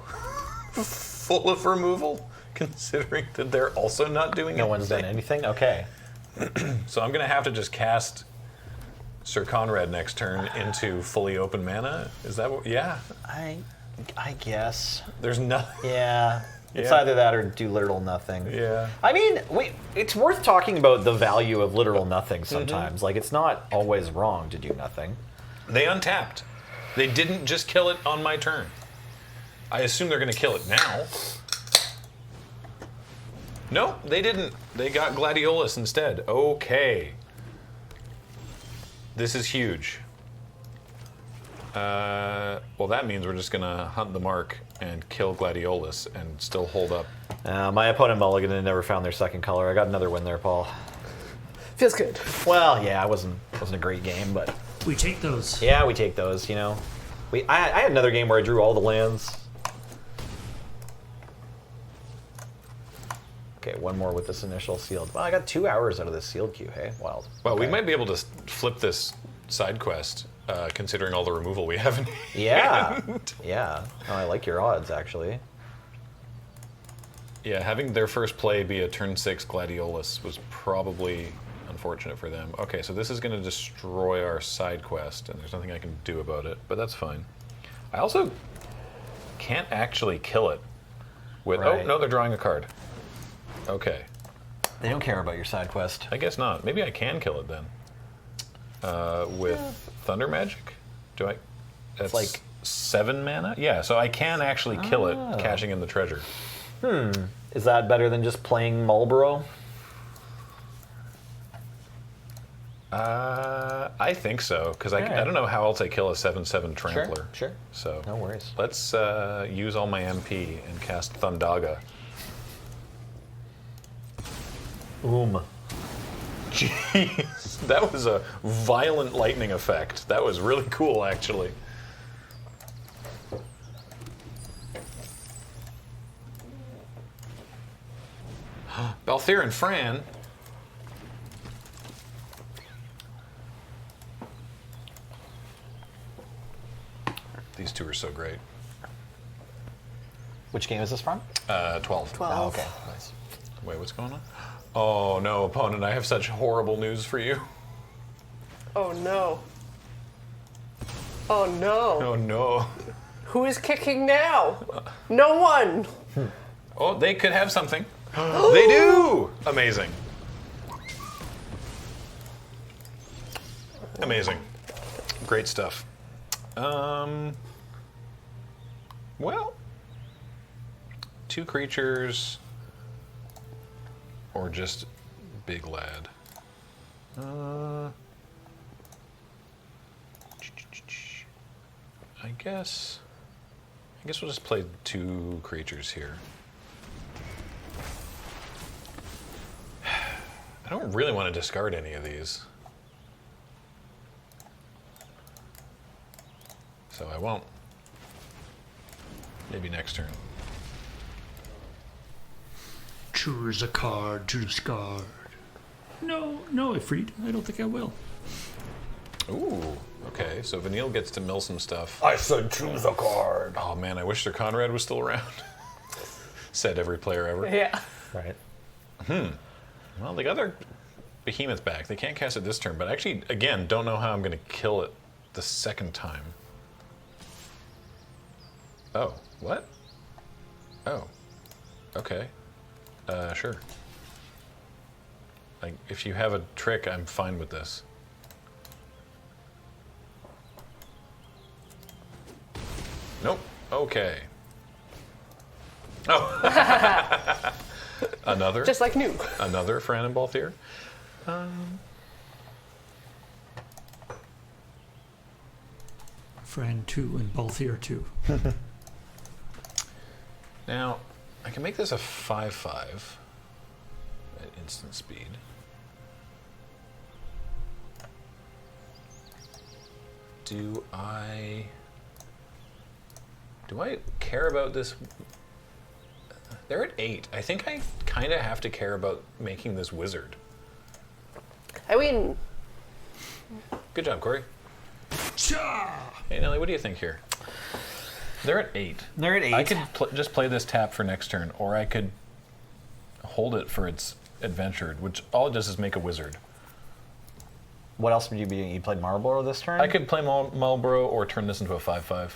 full of removal, considering that they're also not doing anything. No one's done anything? Okay. So I'm going to have to just cast Sir Conrad next turn into fully open mana. Is that what? Yeah. I guess. There's nothing. Yeah. It's either that or do literal nothing. Yeah. I mean, it's worth talking about the value of literal nothing sometimes. Like, it's not always wrong to do nothing. They untapped. They didn't just kill it on my turn. I assume they're going to kill it now. No, they didn't. They got Gladiolus instead. Okay. This is huge. Well, that means we're just going to hunt the mark and kill Gladiolus and still hold up. My opponent mulliganed and never found their second color. I got another win there, Paul. Feels good. Well, yeah, it wasn't a great game, but We take those. yeah, we take those. You know, I had another game where I drew all the lands. Okay, one more with this initial sealed. Well, I got 2 hours out of this sealed queue. Hey, wild. Well, we Okay. might be able to flip this side quest, considering all the removal we have in Yeah, hand. yeah. Oh, I like your odds actually. Yeah, having their first play be a turn 6 Gladiolus was probably unfortunate for them. Okay, so this is going to destroy our side quest, and there's nothing I can do about it, but that's fine. I also can't actually kill it with... Oh, Right. no, they're drawing a card. Okay, They don't care about your side quest. I guess not. Maybe I can kill it then. With Thunder Magic? Do I... That's like- 7 mana? Yeah, so I can actually kill it, cashing in the treasure. Is that better than just playing Marlboro? I think so, because I Alright. don't know how else I kill a 7/7 Trampler. Sure. So No worries. let's use all my MP and cast Thundaga. Jeez, that was a violent lightning effect. That was really cool, actually. Balthier and Fran. These two are so great. Which game is this from? 12. 12. Oh, okay. Nice. Wait, what's going on? Oh no, opponent, I have such horrible news for you. Oh no. Oh no. Oh no. Who is kicking now? No one. Oh, they could have something. They do! Amazing. Amazing. Great stuff. Well, 2 creatures or just big lad. I guess we'll just play 2 creatures here. I don't really want to discard any of these. So I won't. Maybe next turn. Choose a card to discard. No, Ifrit. I don't think I will. Ooh, okay. So Vanille gets to mill some stuff. I said choose a card. Oh man, I wish their Conrad was still around. Said every player ever. Yeah. Right. Well, they got their behemoth back. They can't cast it this turn, but actually, again, don't know how I'm going to kill it the second time. Oh, what? Oh, okay. Sure. Like, if you have a trick, I'm fine with this. Nope. Okay. Oh. Another? Just like new. Another Fran and Balthier? Fran 2 and Balthier 2. Now, I can make this a 5/5 at instant speed. Do I care about this? They're at 8. I think I kind of have to care about making this wizard. I mean, Good job, Corey. Cha! Hey, Nelly, what do you think here? They're at 8. They're at 8. I could just play this tap for next turn, or I could hold it for its adventured, which all it does is make a wizard. What else would you be doing? You played Marlboro this turn? I could play Marlboro or turn this into a 5/5.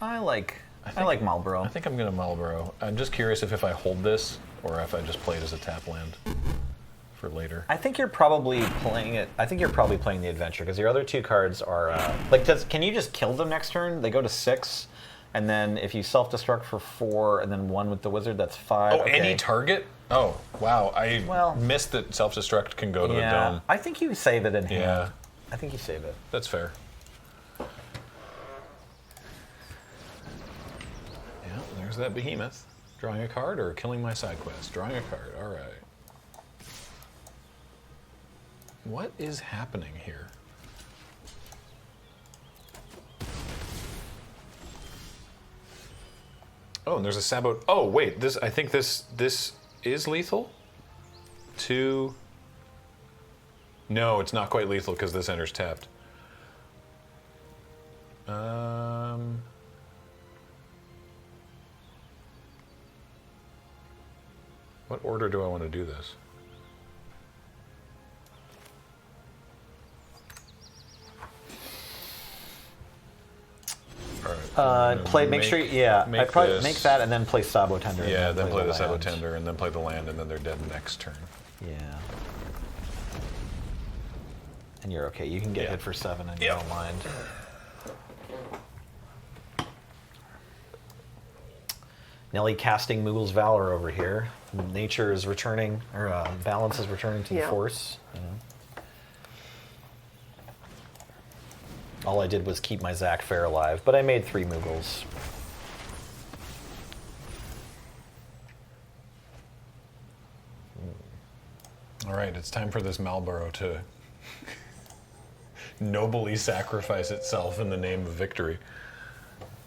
I like Marlboro. I think I'm going to Marlboro. I'm just curious if I hold this or if I just play it as a tap land for later. I think you're probably playing it. I think you're probably playing the adventure because your other 2 cards are can you just kill them next turn? They go to 6, and then if you self-destruct for 4, and then 1 with the wizard, that's 5. Oh, okay. Any target? Oh, wow. I missed that self-destruct can go to the dome. I think you save it in hand. Yeah. I think you save it. That's fair. Yeah, there's that behemoth. Drawing a card or killing my side quest? Drawing a card, all right. What is happening here? Oh, and there's a sabot. Oh, wait. I think this is lethal. 2. No, it's not quite lethal because this enters tapped. What order do I want to do this? All right. Make sure. Yeah, make I'd probably this. make that and then play Sabo Tender. Yeah, and then play the land. Sabo Tender and then play the land and then they're dead next turn. Yeah. And you're okay. You can get hit for 7 and you don't mind. Nelly casting Moogle's Valor over here. Nature is returning, or balance is returning to the Force. You know. All I did was keep my Zach Fair alive, but I made 3 Moogles. All right, it's time for this Marlborough to nobly sacrifice itself in the name of victory.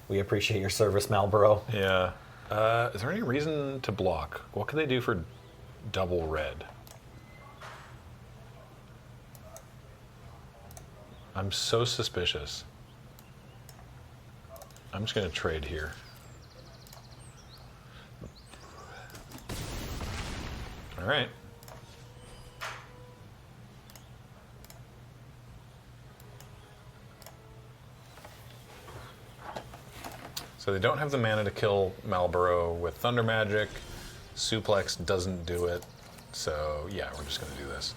We appreciate your service, Marlborough. Yeah. Is there any reason to block? What could they do for double red? I'm so suspicious. I'm just going to trade here. All right. So they don't have the mana to kill Marlborough with Thunder Magic. Suplex doesn't do it. So yeah, we're just going to do this.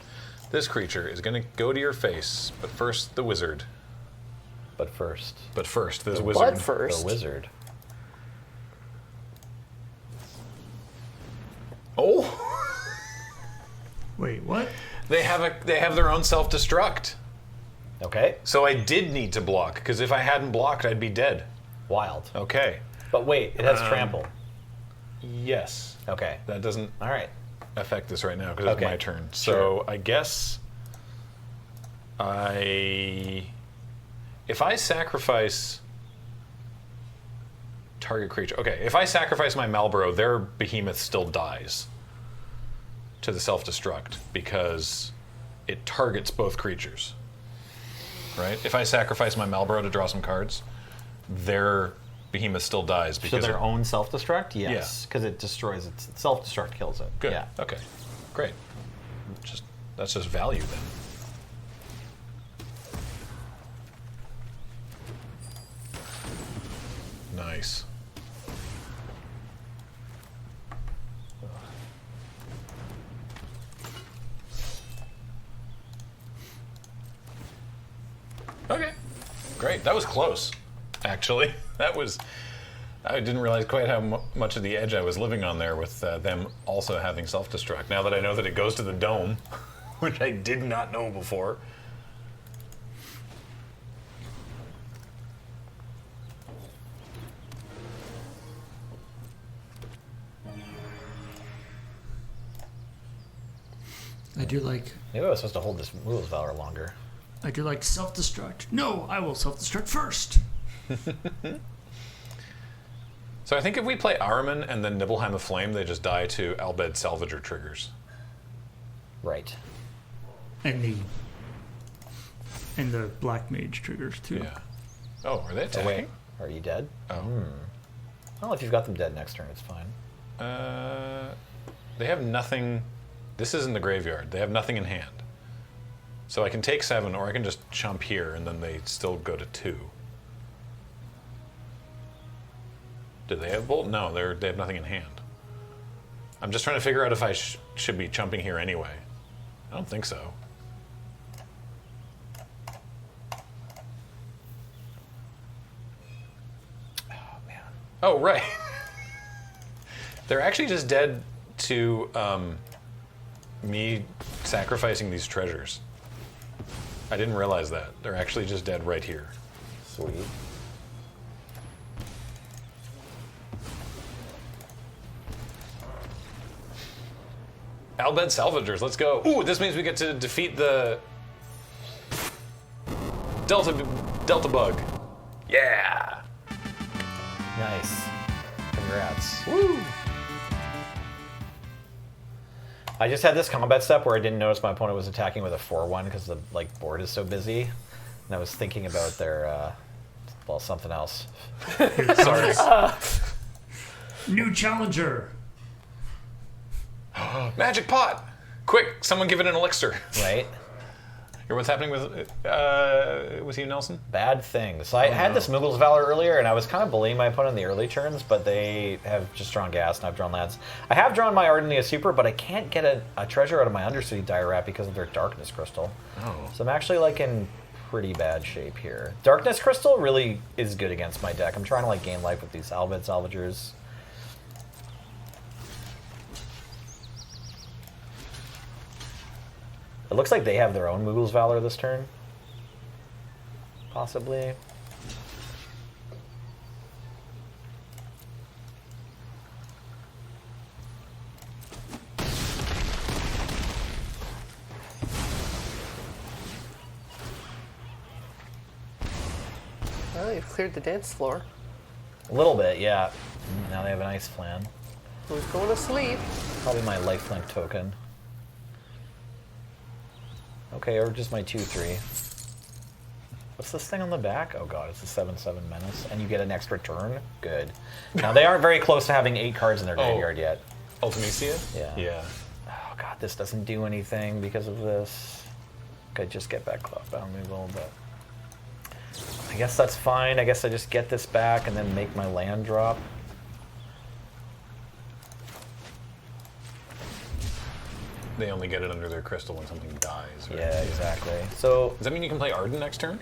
This creature is going to go to your face, but first the wizard. But first, this wizard. But first. the wizard. Oh, Wait, what? they have their own self-destruct. Okay. So I did need to block because if I hadn't blocked, I'd be dead. Wild. Okay. But wait, it has trample. Yes. Okay. That doesn't All right. affect this right now because it's my turn. So Sure. I guess if I sacrifice target creature. Okay, if I sacrifice my Marlborough, their behemoth still dies to the self-destruct because it targets both creatures. Right? If I sacrifice my Marlborough to draw some cards, their behemoth still dies So because their own self-destruct? Yes. Because it destroys it. Self-destruct kills it. Good. Yeah. Okay. Great. That's just value then. Nice. Okay. Great. That was close, actually. I didn't realize quite how much of the edge I was living on there with them also having self-destruct. Now that I know that it goes to the dome, which I did not know before. I do like Maybe I was supposed to hold this Moogle's Valor longer. self-destruct. No, I will self-destruct first. So I think if we play Ahriman and then Nibelheim of Flame, they just die to Albed Salvager triggers. Right. And the Black Mage triggers too. Yeah. Oh, are they Oh, attacking? wait. Are you dead? Oh. Well, if you've got them dead next turn, it's fine. They have nothing. This is in the graveyard. They have nothing in hand. So I can take 7, or I can just chump here, and then they still go to 2. Do they have bolt? No, they have nothing in hand. I'm just trying to figure out if I should be chumping here anyway. I don't think so. Oh, man. Oh, right. They're actually just dead to me sacrificing these treasures. I didn't realize that. They're actually just dead right here. Sweet. Albed Salvagers, let's go. Ooh, this means we get to defeat the Delta Bug. Yeah. Nice. Congrats. Woo. I just had this combat step where I didn't notice my opponent was attacking with a 4-1 because the board is so busy, and I was thinking about their something else. Sorry. New challenger. Magic pot! Quick, someone give it an elixir. Right? Hear what's happening with you, Nelson? Bad things. So I had this Moogle's Valor earlier, and I was kind of bullying my opponent in the early turns, but they have just drawn gas, and I've drawn lands. I have drawn my Ardennia Super, but I can't get a treasure out of my Undercity Dire Rat because of their Darkness Crystal. Oh. So I'm actually like in pretty bad shape here. Darkness Crystal really is good against my deck. I'm trying to like gain life with these Albed Salvagers. It looks like they have their own Moogle's Valor this turn. Possibly. Well, you've cleared the dance floor. A little bit, yeah. Now they have an ice plan. Who's going to sleep? Probably my lifelink token. Okay, or just my 2/3. What's this thing on the back? Oh god, it's a 7/7 menace. And you get an extra turn? Good. Now they aren't very close to having 8 cards in their graveyard yet. Ultimecia? Yeah. Yeah. Oh god, this doesn't do anything because of this. Could just get back Cloudbound Moogle, but I guess that's fine. I guess I just get this back and then make my land drop. They only get it under their crystal when something dies, right? Yeah, exactly. So Does that mean you can play Arden next turn?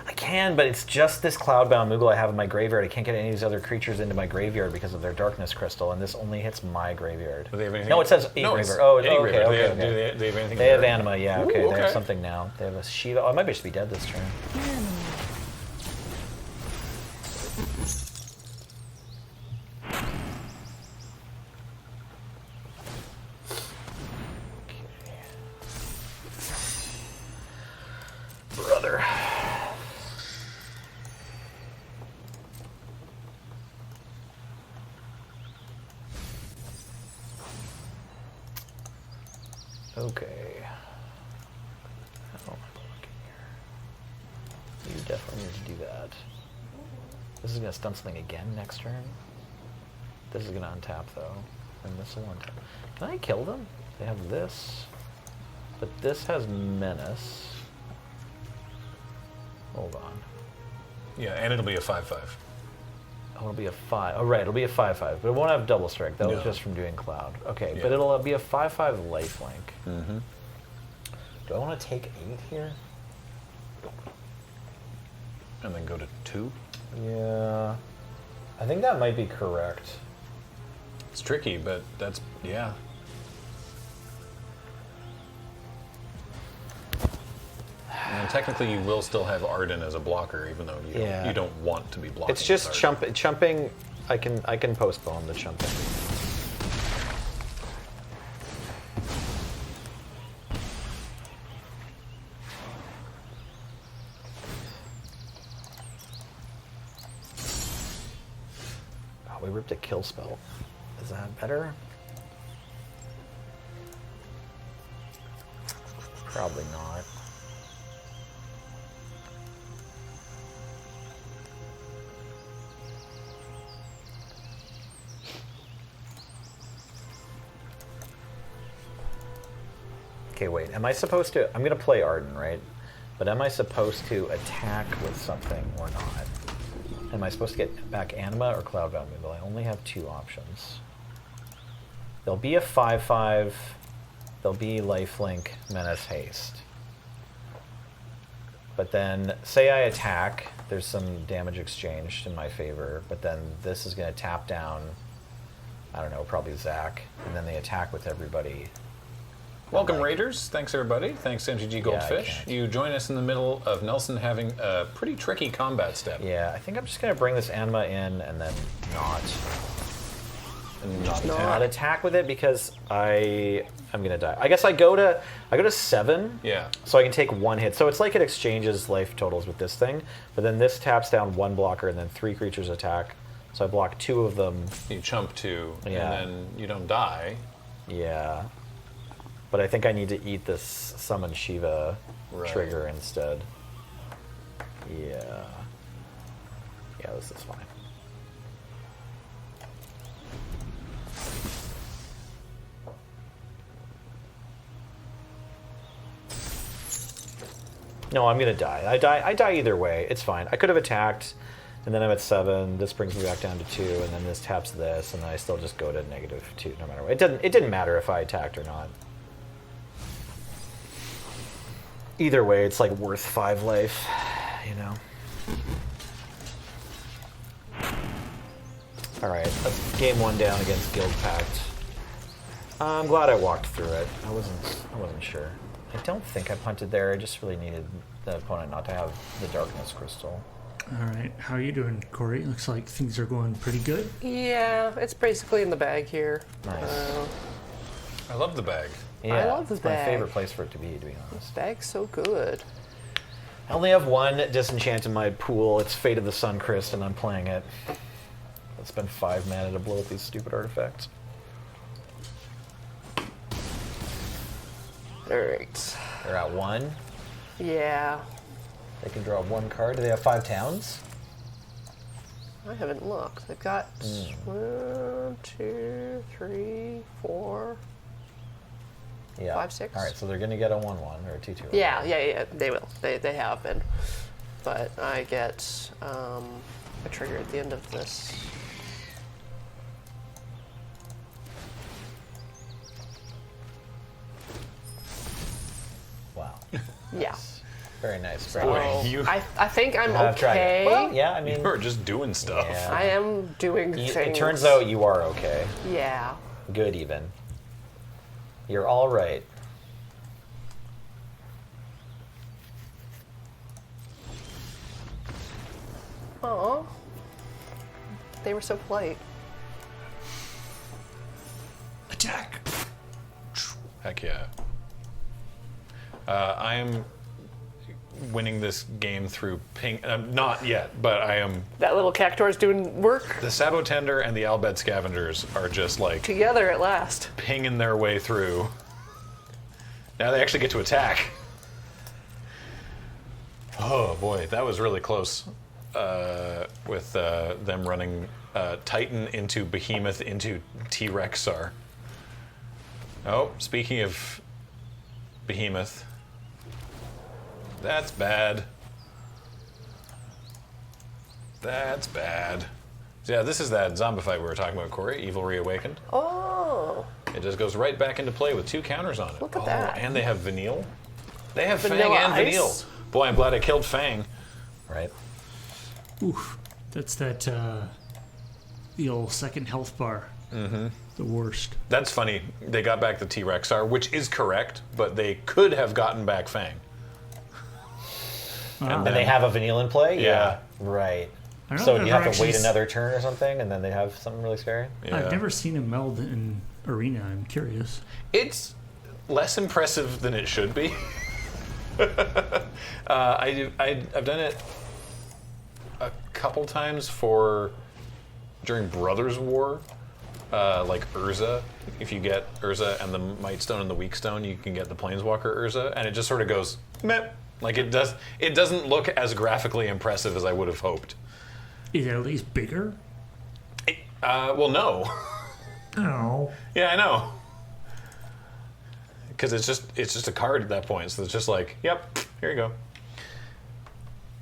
I can, but it's just this Cloudbound Moogle I have in my graveyard. I can't get any of these other creatures into my graveyard because of their Darkness Crystal, and this only hits my graveyard. Do they have anything? No, it says No, graveyard. it's Oh, any okay, graveyard. okay, Do okay. they have anything? They have there? Anima, yeah, Ooh, okay. They have okay. something now. They have a Shiva. Oh, I might just be dead this turn. Brother. Okay. How am I blocking here? You definitely need to do that. This is going to stun something again next turn. This is going to untap though. And this will untap. Can I kill them? They have this. But this has Menace. Hold on. Yeah, and it'll be a 5/5. Oh, it'll be a 5. Oh, right, it'll be a 5/5. But it won't have double strike. That was No. just from doing Cloud. Okay, Yeah. but it'll be a 5/5 lifelink. Mm-hmm. Do I want to take 8 here? And then go to 2. Yeah. I think that might be correct. It's tricky, but that's, yeah. And technically, you will still have Arden as a blocker, even though you don't want to be blocking. It's just with Arden. chumping. I can postpone the chumping. Oh, we ripped a kill spell. Is that better? Probably not. Okay, wait. Am I supposed to... I'm going to play Arden, right? But am I supposed to attack with something or not? Am I supposed to get back Anima or Cloudbound Moogle? I only have 2 options. There'll be a 5/5. they'll be lifelink, menace, haste. But then, say I attack, there's some damage exchanged in my favor, but then this is going to tap down, I don't know, probably Zach, and then they attack with everybody. Welcome, Raiders. Thanks, everybody. Thanks, MTG Goldfish. can't. You join us in the middle of Nelson having a pretty tricky combat step. Yeah, I think I'm just going to bring this Anma in and then not attack with it because I'm going to die. I guess I go to 7. Yeah. So I can take 1 hit. So it's like it exchanges life totals with this thing, but then this taps down 1 blocker and then 3 creatures attack. So I block 2 of them. You chump 2, Yeah. and then you don't die. Yeah. But I think I need to eat this Summon Shiva trigger instead. Yeah. Yeah, this is fine. No, I'm gonna die. I die either way. It's fine. I could have attacked, and then I'm at 7. This brings me back down to 2, and then this taps this, and then I still just go to -2 no matter what. It didn't matter if I attacked or not. Either way, it's like worth 5 life, you know. All right, that's game 1 down against Guild Pact. I'm glad I walked through it. I wasn't sure. I don't think I punted there. I just really needed the opponent not to have the Darkness Crystal. All right, how are you doing, Corey? Looks like things are going pretty good. Yeah, it's basically in the bag here. Nice. I love the bag. Yeah, love this it's my bag. favorite place for it to be This honest. bag's so good. I only have 1 disenchant in my pool. It's Fate of the Suncrest, and I'm playing it. I'll spend 5 mana to blow up these stupid artifacts. Alright. They're at 1. Yeah. They can draw 1 card. Do they have 5 towns? I haven't looked. They've got 1, 2, 3, 4. Yeah. 5, 6. All right, so they're going to get a 1/1 or a 2/2. Yeah, they will. They have been. But I get a trigger at the end of this. Wow. Yeah. Very nice. So Very Boy, nice. you- I think I'm I've tried it. okay. Well, yeah, I mean, You are just doing stuff. Yeah. I am doing things. it turns out you are okay. Yeah. Good, even. You're all right. Aw. They were so polite. Attack! Heck yeah. I am winning this game through ping. Not yet, but I am. That little cactuar's doing work The Sabotender and the Albed Scavengers are just like together at last. pinging their way through. Now they actually get to attack. Oh boy, that was really close. With them running Titan into Behemoth into T-Rexar. Oh, speaking of Behemoth, that's bad. That's bad. So yeah, this is that zombie fight we were talking about, Corey. Evil Reawakened. Oh. It just goes right back into play with 2 counters on it. Look at oh, that. And they have Vanille. They have Vanilla Fang and Ice? Vanille. Boy, I'm glad I killed Fang. Right? Oof, that's that, the old second health bar. Mm-hmm. The worst. That's funny. They got back the T-Rexar, which is correct, but they could have gotten back Fang. Ah. And they have a vanilla in play? Yeah. Right. I don't know So if you I've have to wait actually another turn or something, and then they have something really scary? Yeah. I've never seen him meld in Arena. I'm curious. It's less impressive than it should be. I've done it a couple times during Brothers War, like Urza. If you get Urza and the Might Stone and the Weak Stone, you can get the Planeswalker Urza, and it just sort of goes meh. Like it doesn't look as graphically impressive as I would have hoped. Is it at least bigger? Well, no. Oh. Yeah, I know. Because it's just a card at that point, so it's just like, yep, here you go.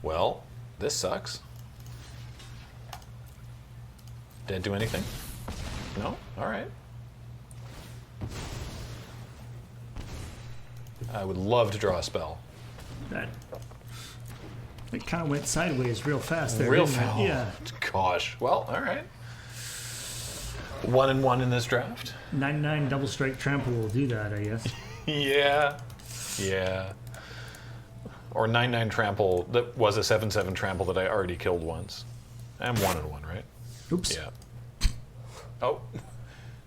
Well, this sucks. Did it do anything? No? All right. I would love to draw a spell. That it kind of went sideways real fast there. Real didn't it? fast. Yeah. Gosh. Well, all right. 1-1 in this draft. 9/9 double strike trample will do that, I guess. Yeah. Yeah. Or 9/9 trample that was a 7/7 trample that I already killed once. I'm 1-1, right? Oops. Yeah. Oh,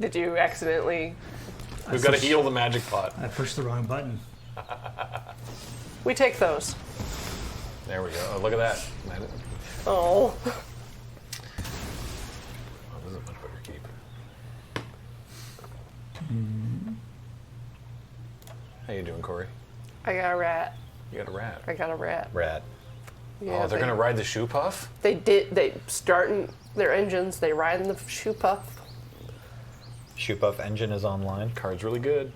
Did you accidentally? we've got to heal the magic pot. I pushed the wrong button. We take those. There we go. Oh, look at that. Oh. Oh, this is a much better keep. How you doing, Corey? I got a rat. You got a rat. I got a rat. Rat. Yeah, Oh, they're gonna ride the shoe puff? They starting their engines. They ride in the shoe puff. Shoot Buff engine is online. Card's really good.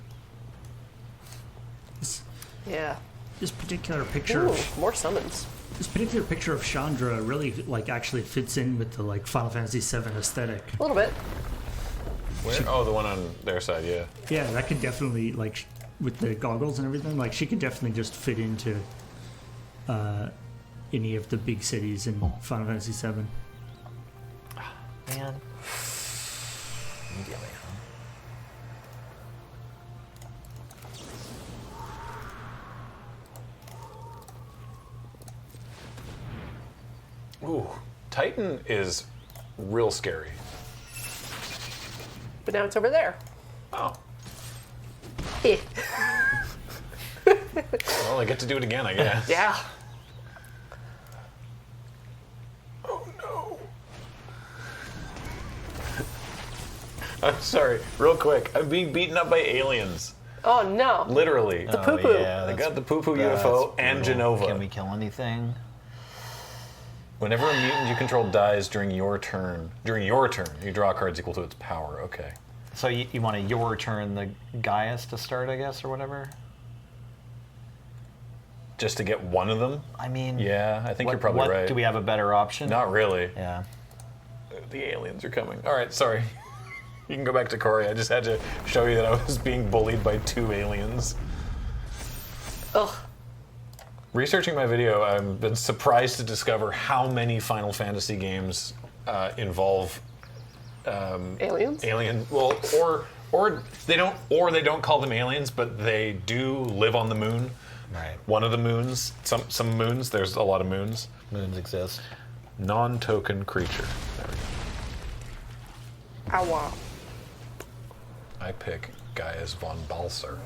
Yeah. This particular picture, Ooh, more summons. this particular picture of Chandra really like actually fits in with the like Final Fantasy VII aesthetic. A little bit. Where? Oh, the one on their side, yeah. Yeah, that could definitely like with the goggles and everything. Like she could definitely just fit into any of the big cities in Final Fantasy VII. Man. Immediately, huh? Ooh, Titan is real scary. But now it's over there. Oh, Eh. well, I get to do it again, I guess. Yeah. Oh no. I'm sorry, real quick. I'm being beaten up by aliens. Oh no. Literally. The poo-poo. I got the poo-poo UFO and Genova. Can we kill anything? Whenever a mutant you control dies during your turn, you draw cards equal to its power. Okay. So you want to your turn the Gaius to start, I guess, or whatever? Just to get one of them? I mean... Yeah, I think you're probably right. Do we have a better option? Not really. Yeah. The aliens are coming. All right, sorry. You can go back to Corey. I just had to show you that I was being bullied by 2 aliens. Ugh. Researching my video, I've been surprised to discover how many Final Fantasy games involve Aliens? alien. Well, or they don't call them aliens, but they do live on the moon. Right. One of the moons, some moons. There's a lot of moons. Moons exist. Non-token creature. There we go. Ow, wow. I pick Gaius von Balser.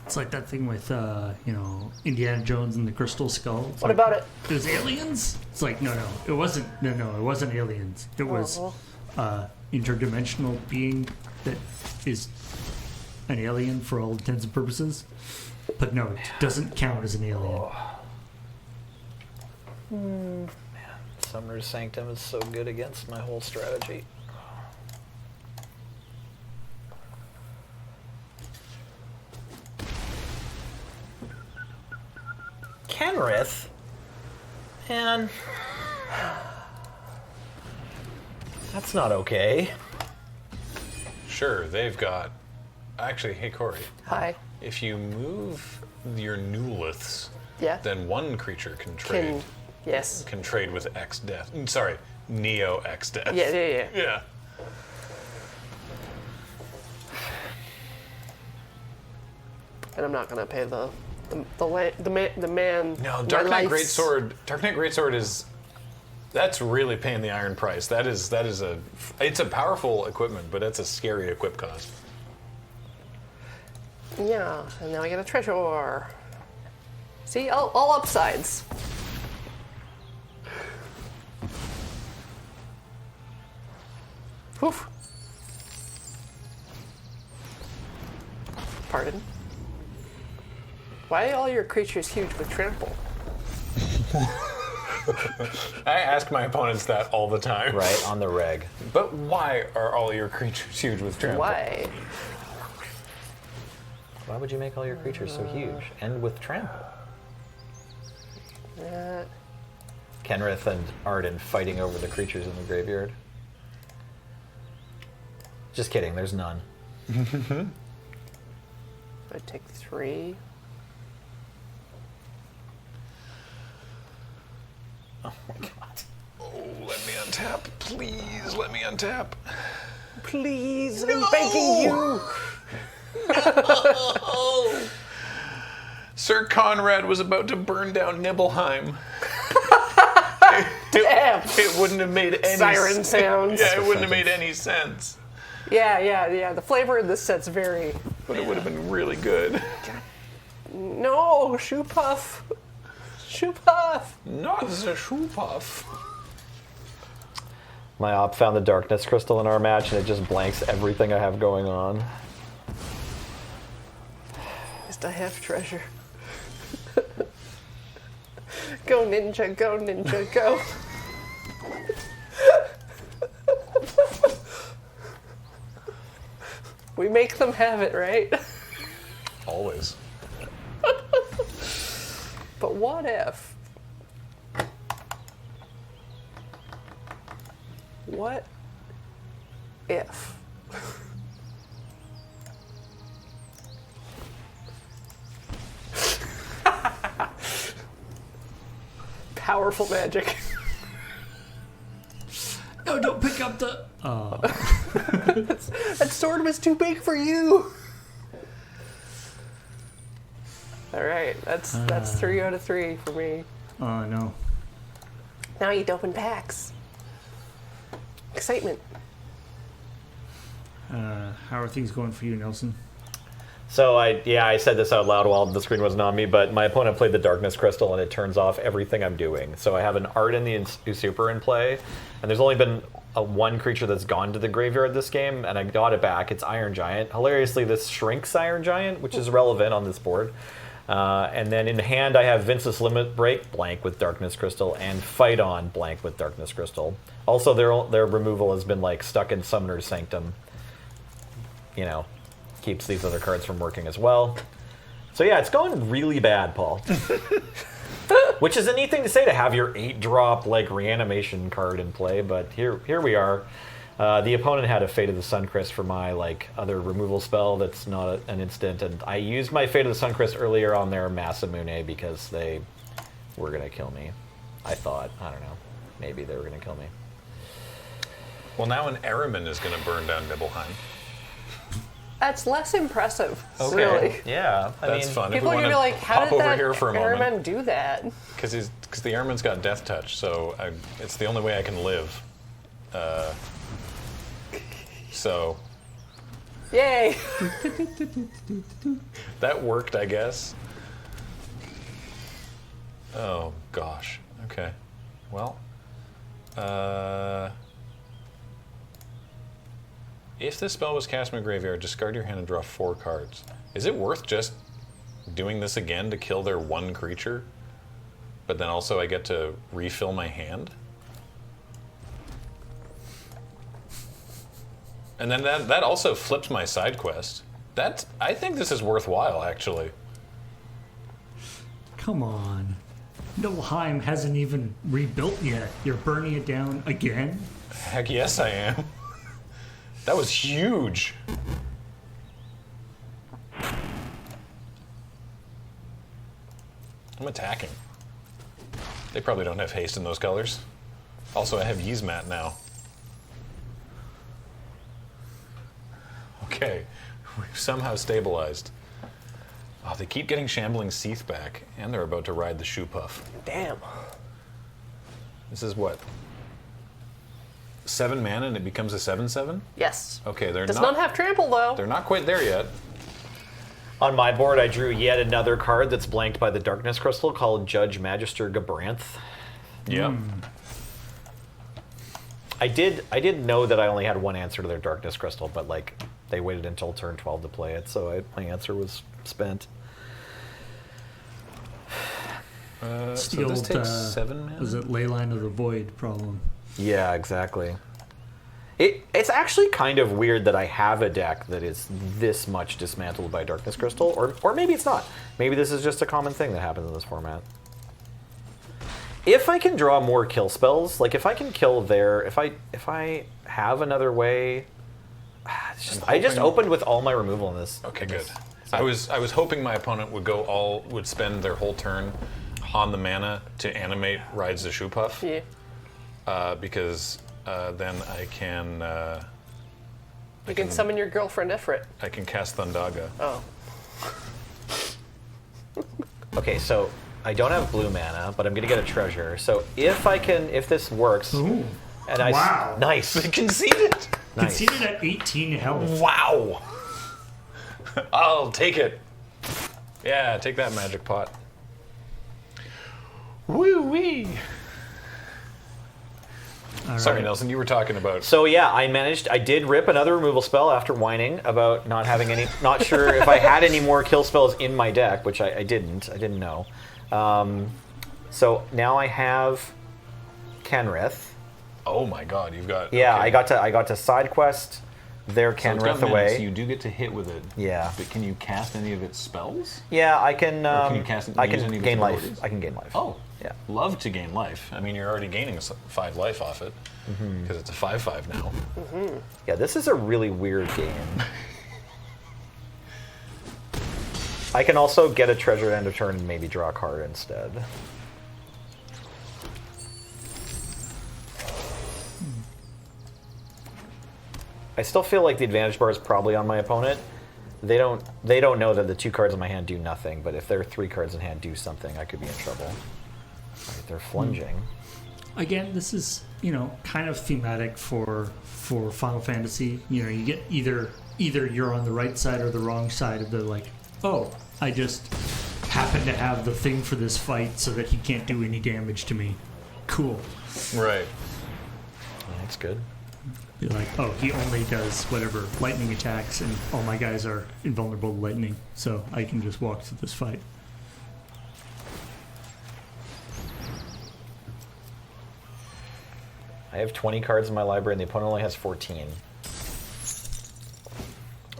It's like that thing with Indiana Jones and the Crystal Skull. It's What like, about it? It was aliens? It's like no, it wasn't. No, it wasn't aliens. It was interdimensional being that is an alien for all intents and purposes. But no, it doesn't count as an alien. Summoner's Sanctum is so good against my whole strategy. Kenrith? Man. That's not okay. Sure, they've got. Actually, hey Corey, Hi. if you move your Newliths, Yeah. then one creature can trade. Yes. Can trade with X Death. Sorry, Neo X Death. Yeah. Yeah. And I'm not gonna pay the man. No, Dark Knight lights. Greatsword. Dark Knight Greatsword is. That's really paying the iron price. It's a powerful equipment, but it's a scary equip cost. Yeah, and now I get a treasure. See, all upsides. Woof. Pardon? Why are all your creatures huge with trample? I ask my opponents that all the time. Right, on the reg. But why are all your creatures huge with trample? Why? Why would you make all your creatures so huge? And with trample? Kenrith and Arden fighting over the creatures in the graveyard. Just kidding, there's none. I take 3. Oh my god. Oh, let me untap. Please, let me untap. Please, I'm begging you. Sir Conrad was about to burn down Nibelheim. Damn. It wouldn't have made any Siren sounds. Yeah, it wouldn't have made any sense. Yeah. The flavor of this set's very... But it would have been really good. No, Shoe Puff. Shoe Puff. Not the shoe puff. My op found the darkness crystal in our match, and it just blanks everything I have going on. Just I have treasure. Go ninja, go ninja, go. We make them have it, right? Always. But what if? What if? Powerful magic. No, don't pick up the... Oh. That sword was too big for you. All right, that's 3 out of 3 for me. Oh, no. Now you open packs. Excitement. How are things going for you, Nelson? So I said this out loud while the screen wasn't on me, but my opponent played the Darkness Crystal, and it turns off everything I'm doing. So I have an Art in the Usurper in play, and there's only been one creature that's gone to the graveyard this game, and I got it back. It's Iron Giant. Hilariously, this shrinks Iron Giant, which is relevant on this board. And then in hand, I have Vince's Limit Break, blank with Darkness Crystal, and Fight On, blank with Darkness Crystal. Also, their removal has been like stuck in Summoner's Sanctum. You know, keeps these other cards from working as well. So yeah, it's going really bad, Paul. Which is a neat thing to say, to have your 8-drop like reanimation card in play, but here we are. The opponent had a Fate of the Suncrest for my like other removal spell that's not an instant, and I used my Fate of the Suncrest earlier on their Masamune because they were gonna kill me. I thought, I don't know, maybe they were gonna kill me. Well, now an Ehrman is going to burn down Nibelheim. That's less impressive, Okay. really. Yeah, That's fun. People if are we gonna be want like, to how hop did over that here for a moment. airman do that? Because the Ehrman's got Death Touch, so it's the only way I can live. So Yay! that worked, I guess. Oh, gosh. Okay. Well, if this spell was cast from a graveyard, discard your hand and draw 4 cards. Is it worth just doing this again to kill their one creature? But then also I get to refill my hand? And then that also flips my side quest. I think this is worthwhile, actually. Come on. Nibelheim hasn't even rebuilt yet. You're burning it down again? Heck yes, I am. That was huge. I'm attacking. They probably don't have haste in those colors. Also, I have Yzmat now. Okay, we've somehow stabilized. Oh, they keep getting Shambling Seath back, and they're about to ride the Shoe Puff. Damn. This is what? 7 mana and it becomes a 7/7? Yes. Okay, they're Does not have trample though. They're not quite there yet. On my board, I drew yet another card that's blanked by the Darkness Crystal called Judge Magister Gabranth. Yeah. I did know that I only had one answer to their Darkness Crystal, but like they waited until turn 12 to play it, so my answer was spent. It's So the this old, takes 7 mana? was it Leyline of the Void problem? Yeah, exactly. It's actually kind of weird that I have a deck that is this much dismantled by Darkness Crystal, or maybe it's not. Maybe this is just a common thing that happens in this format. If I can draw more kill spells, like if I can kill if I have another way, I just opened with all my removal in this. Okay, good. I was hoping my opponent would spend their whole turn on the mana to animate Rides the Shoe Puff. Yeah. Because then I can... You can summon your girlfriend Ifrit. I can cast Thundaga. Oh. Okay, so I don't have blue mana, but I'm gonna get a treasure. So if this works, Ooh. and I Wow. nice, Conceded! nice. Conceded at 18 health. Wow! I'll take it. Yeah, take that magic pot. Woo-wee! All Sorry, right. Nelson, you were talking about... So yeah, I did rip another removal spell after whining about not having any, not sure if I had any more kill spells in my deck, which I didn't know. So now I have Kenrith. Oh my god, you've got... Yeah, okay. I got to side quest their So it's got Kenrith mana, away. So you do get to hit with it. Yeah. But can you cast any of its spells? Yeah, I can. can you cast it- I use can any of its gain life. abilities? I can gain life. Oh. Yeah. Love to gain life. I mean, you're already gaining 5 life off it. Because it's a 5/5 now. Yeah, this is a really weird game. I can also get a treasure at end of turn and maybe draw a card instead. I still feel like the advantage bar is probably on my opponent. They don't know that the 2 cards in my hand do nothing, but if their 3 cards in hand do something, I could be in trouble. Right, they're flunging. Again, this is, kind of thematic for Final Fantasy. You get either you're on the right side or the wrong side of the, like, oh, I just happen to have the thing for this fight so that he can't do any damage to me. Cool. Right. That's good. Be like, oh, he only does whatever lightning attacks, and all my guys are invulnerable to lightning, so I can just walk through this fight. I have 20 cards in my library, and the opponent only has 14.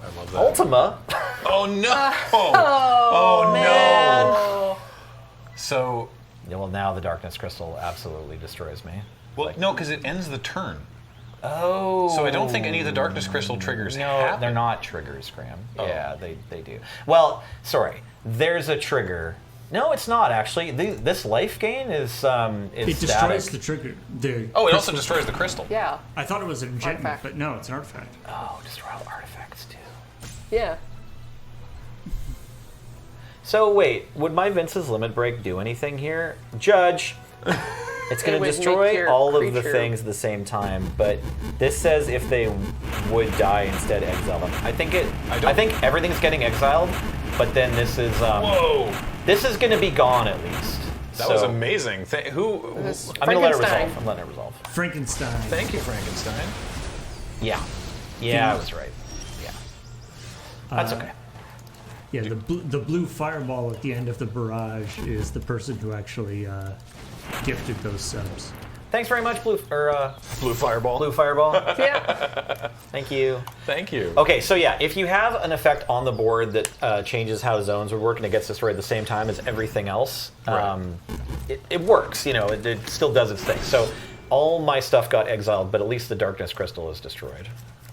I love that. Ultima. Oh no! Oh, man. No! So, Yeah, well, now the Darkness Crystal absolutely destroys me. well, no, because it ends the turn. Oh. So I don't think any of the Darkness Crystal triggers No, happen. they're not triggers, Graham. Oh. Yeah, they do. Well, sorry. There's a trigger. No, it's not actually. This life gain is It destroys the trigger. Oh, it also destroys the crystal. Yeah. I thought it was an enchantment, Artifact. but no, it's an artifact. Oh, destroy all artifacts too. Yeah. So wait, would my Vince's Limit Break do anything here? Judge. It's going It to would destroy make your all of the creature- things at the same time, but this says if they would die instead, exile them. I think everything's getting exiled, but then this is Whoa! this is going to be gone at least. That was amazing. Who? This I'm going to let it Frankenstein. resolve. I'm letting it resolve. Frankenstein. Thank you, Frankenstein. Yeah. Yeah, I was right. Yeah. That's okay. Yeah, the blue fireball at the end of the barrage is the person who actually gifted those subs. Thanks very much, Blue Fireball. Blue Fireball. Yeah. Thank you. Thank you. Okay, so yeah, if you have an effect on the board that changes how the zones would work and it gets destroyed at the same time as everything else, Right. it works. It still does its thing. So all my stuff got exiled, but at least the Darkness Crystal is destroyed.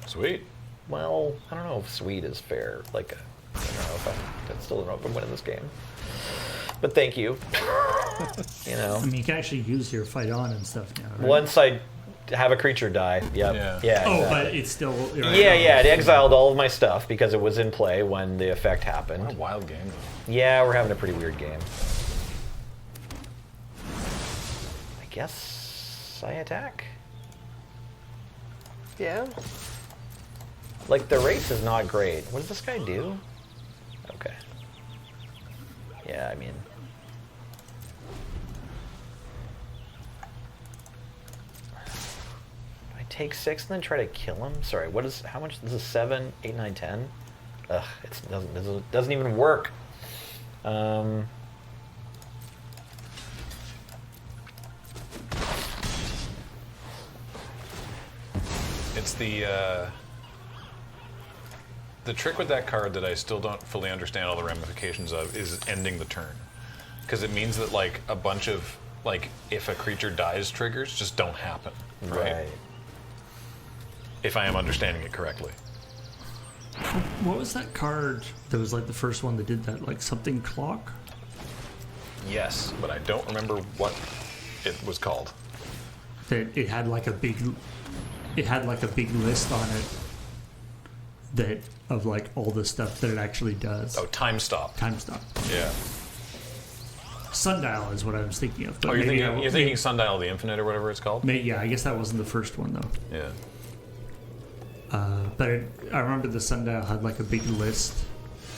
Sweet. Well, I don't know if sweet is fair. I don't know if I still don't know if I'm winning this game. But thank you. I mean, you can actually use your fight on and stuff now, right? Once I have a creature die, yep. Yeah. Oh, exactly. but it's still... Yeah, it exiled all of my stuff because it was in play when the effect happened. What a wild game, though. Yeah, we're having a pretty weird game. I guess I attack. Yeah. Like, the race is not great. What does this guy do? Okay. Yeah, I mean... I take 6 and then try to kill him? Sorry, how much? This is 7, 8, 9, 10? Ugh, it doesn't even work. It's the trick with that card that I still don't fully understand all the ramifications of is ending the turn. Because it means that, like, a bunch of, like, if a creature dies triggers just don't happen. Right? If I am understanding it correctly. What was that card that was like the first one that did that? Like something clock? Yes, but I don't remember what it was called. That it had like a big list on it that of like all the stuff that it actually does. Oh, Time Stop. Time stop. Yeah. Sundial is what I was thinking of. But Oh, you're maybe thinking, you're thinking Sundial of the Infinite or whatever it's called? yeah, I guess that wasn't the first one though. Yeah. But I remember the Sundial had like a big list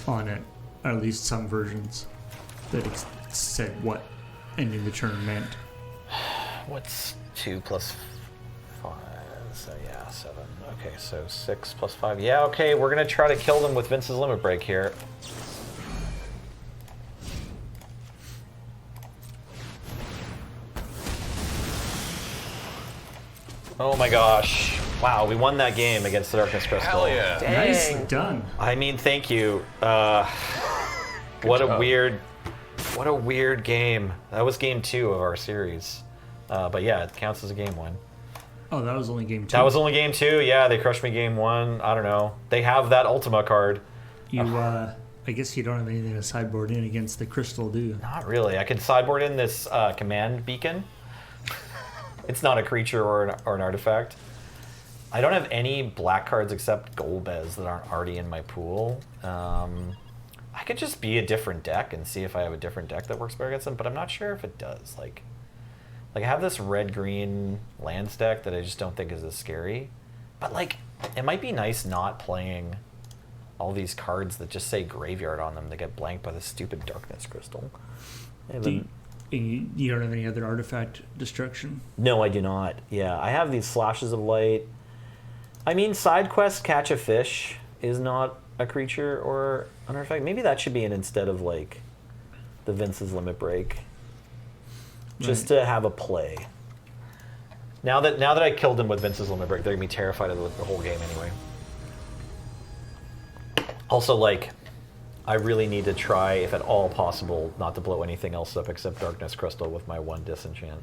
on it, or at least some versions, that it said what ending the turn meant. What's 2 plus 5? So yeah, 7. Okay, so 6 plus 5. Yeah, okay, we're gonna try to kill them with Vince's Limit Break here. Oh my gosh. Wow, we won that game against the Darkness Crystal. Hell yeah. Nice Dang. done. I mean, thank you. What job. a weird game. That was game 2 of our series. But yeah, it counts as a game 1. Oh, that was only game 2. That was only game 2. Yeah, they crushed me game 1. I don't know. They have that Ultima card. You. I guess you don't have anything to sideboard in against the crystal, do you? Not really. I could sideboard in this command beacon. It's not a creature or an artifact. I don't have any black cards except Golbez that aren't already in my pool. I could just be a different deck and see if I have a different deck that works better against them, but I'm not sure if it does. Like I have this red-green lands deck that I just don't think is as scary. But like, it might be nice not playing all these cards that just say graveyard on them. They get blanked by the stupid Darkness Crystal. You don't have any other artifact destruction? No, I do not. Yeah, I have these Flashes of Light. I mean, side quest Catch a Fish is not a creature or an artifact. Maybe that should be in instead of like the Vince's Limit Break, just to have a play. Now that I killed him with Vince's Limit Break, they're gonna be terrified of the whole game anyway. Also, like, I really need to try, if at all possible, not to blow anything else up except Darkness Crystal with my 1 disenchant.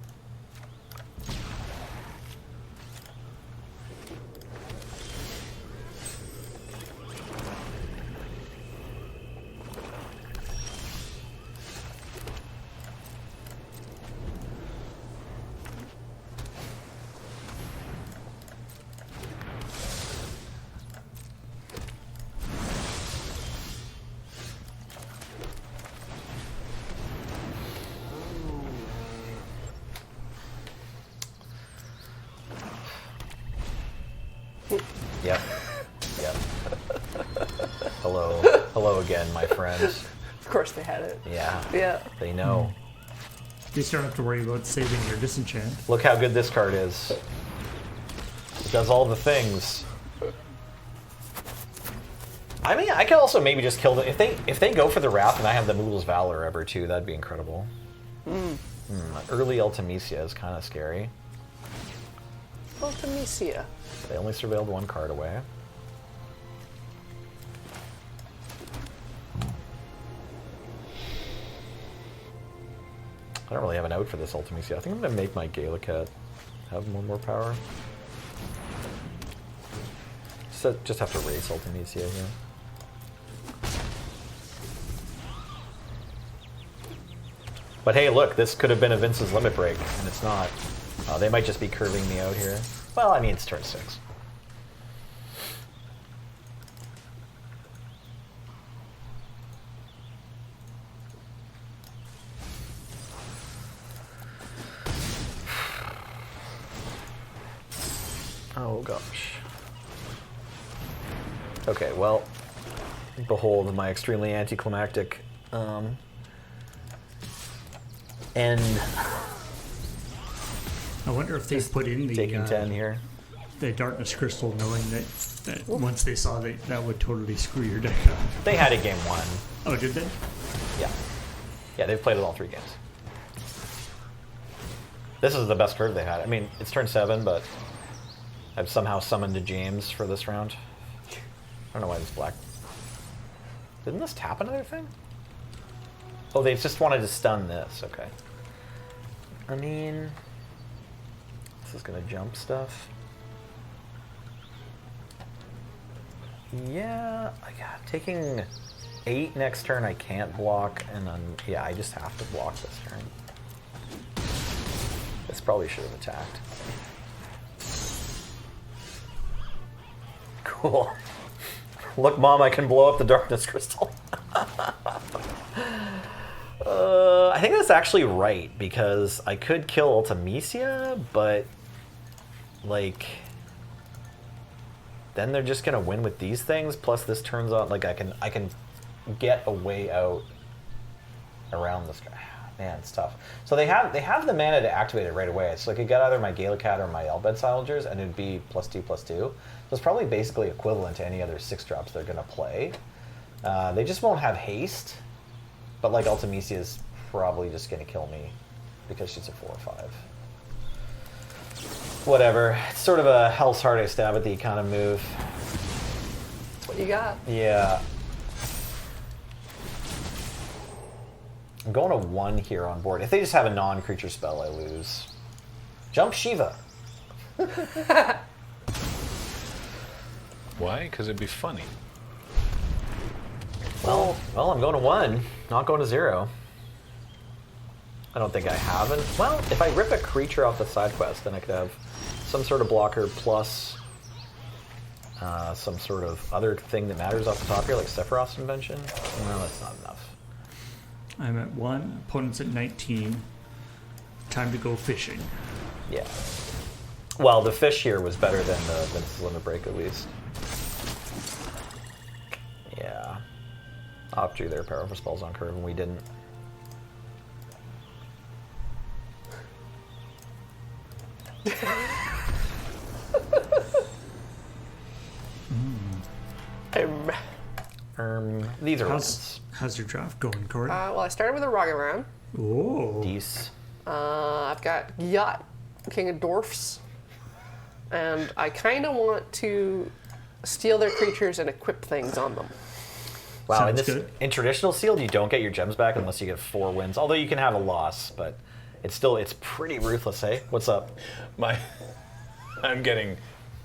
Yep. Yep. Hello again, my friends. Of course they had it. Yeah. Yeah. They know. You just don't have to worry about saving your disenchant. Look how good this card is. It does all the things. I mean, I could also maybe just kill them if they go for the Wrath and I have the Moogle's Valor ever too. That'd be incredible. Early Ultimecia is kind of scary. Ultimecia. They only surveilled 1 card away. I don't really have an out for this Ultimecia. I think I'm going to make my Galacat have 1 more power. Just have to race Ultimecia here. But hey, look, this could have been a Vince's Limit Break, and it's not. They might just be curving me out here. Well, I mean, it's turn 6. Oh, gosh. Okay, well, behold my extremely anticlimactic end. I wonder if they put in Taking 10 here. the Darkness Crystal, knowing that once they saw that would totally screw your deck up. They had it game 1. Oh, did they? Yeah. Yeah, they've played it all 3 games. This is the best curve they had. I mean, it's turn 7, but I've somehow summoned a James for this round. I don't know why this black... Didn't this tap another thing? Oh, they just wanted to stun this. Okay. I mean... This is going to jump stuff. Yeah, taking 8 next turn I can't block, and then, yeah, I just have to block this turn. This probably should have attacked. Cool. Look, Mom, I can blow up the darkness crystal. I think that's actually right, because I could kill Ultimecia, but, like, then they're just gonna win with these things, plus this turns on, like, I can get a way out around this guy. Man, it's tough. So they have the mana to activate it right away. So I could get either my Gallicat or my Elbed Silengers, and it'd be +2/+2. So it's probably basically equivalent to any other 6-drops they're gonna play. They just won't have haste, but like Ultimecia is probably just gonna kill me because she's a 4 or 5. Whatever. It's sort of a Hell's Heart I stab at the kind of move. That's what you got. Yeah. I'm going to 1 here on board. If they just have a non-creature spell, I lose. Jump Shiva. Why? Because it'd be funny. Well, I'm going to 1, not going to 0. I don't think I haven't. Well, if I rip a creature off the side quest, then I could have some sort of blocker plus some sort of other thing that matters off the top here, like Sephiroth's Invention. No, that's not enough. I'm at 1, opponent's at 19. Time to go fishing. Yeah. Well, the fish here was better than the Vince's Limit Break, at least. Yeah. Op drew their powerful spells on curve, and we didn't. These are wins. How's your draft going, Corey? Well, I started with a Ragavan. Oh. These. I've got Yacht, King of Dwarfs, and I kind of want to steal their creatures and equip things on them. Wow, Sounds good. In traditional sealed, you don't get your gems back unless you get 4 wins. Although you can have a loss, but it's pretty ruthless, eh? What's up? I'm getting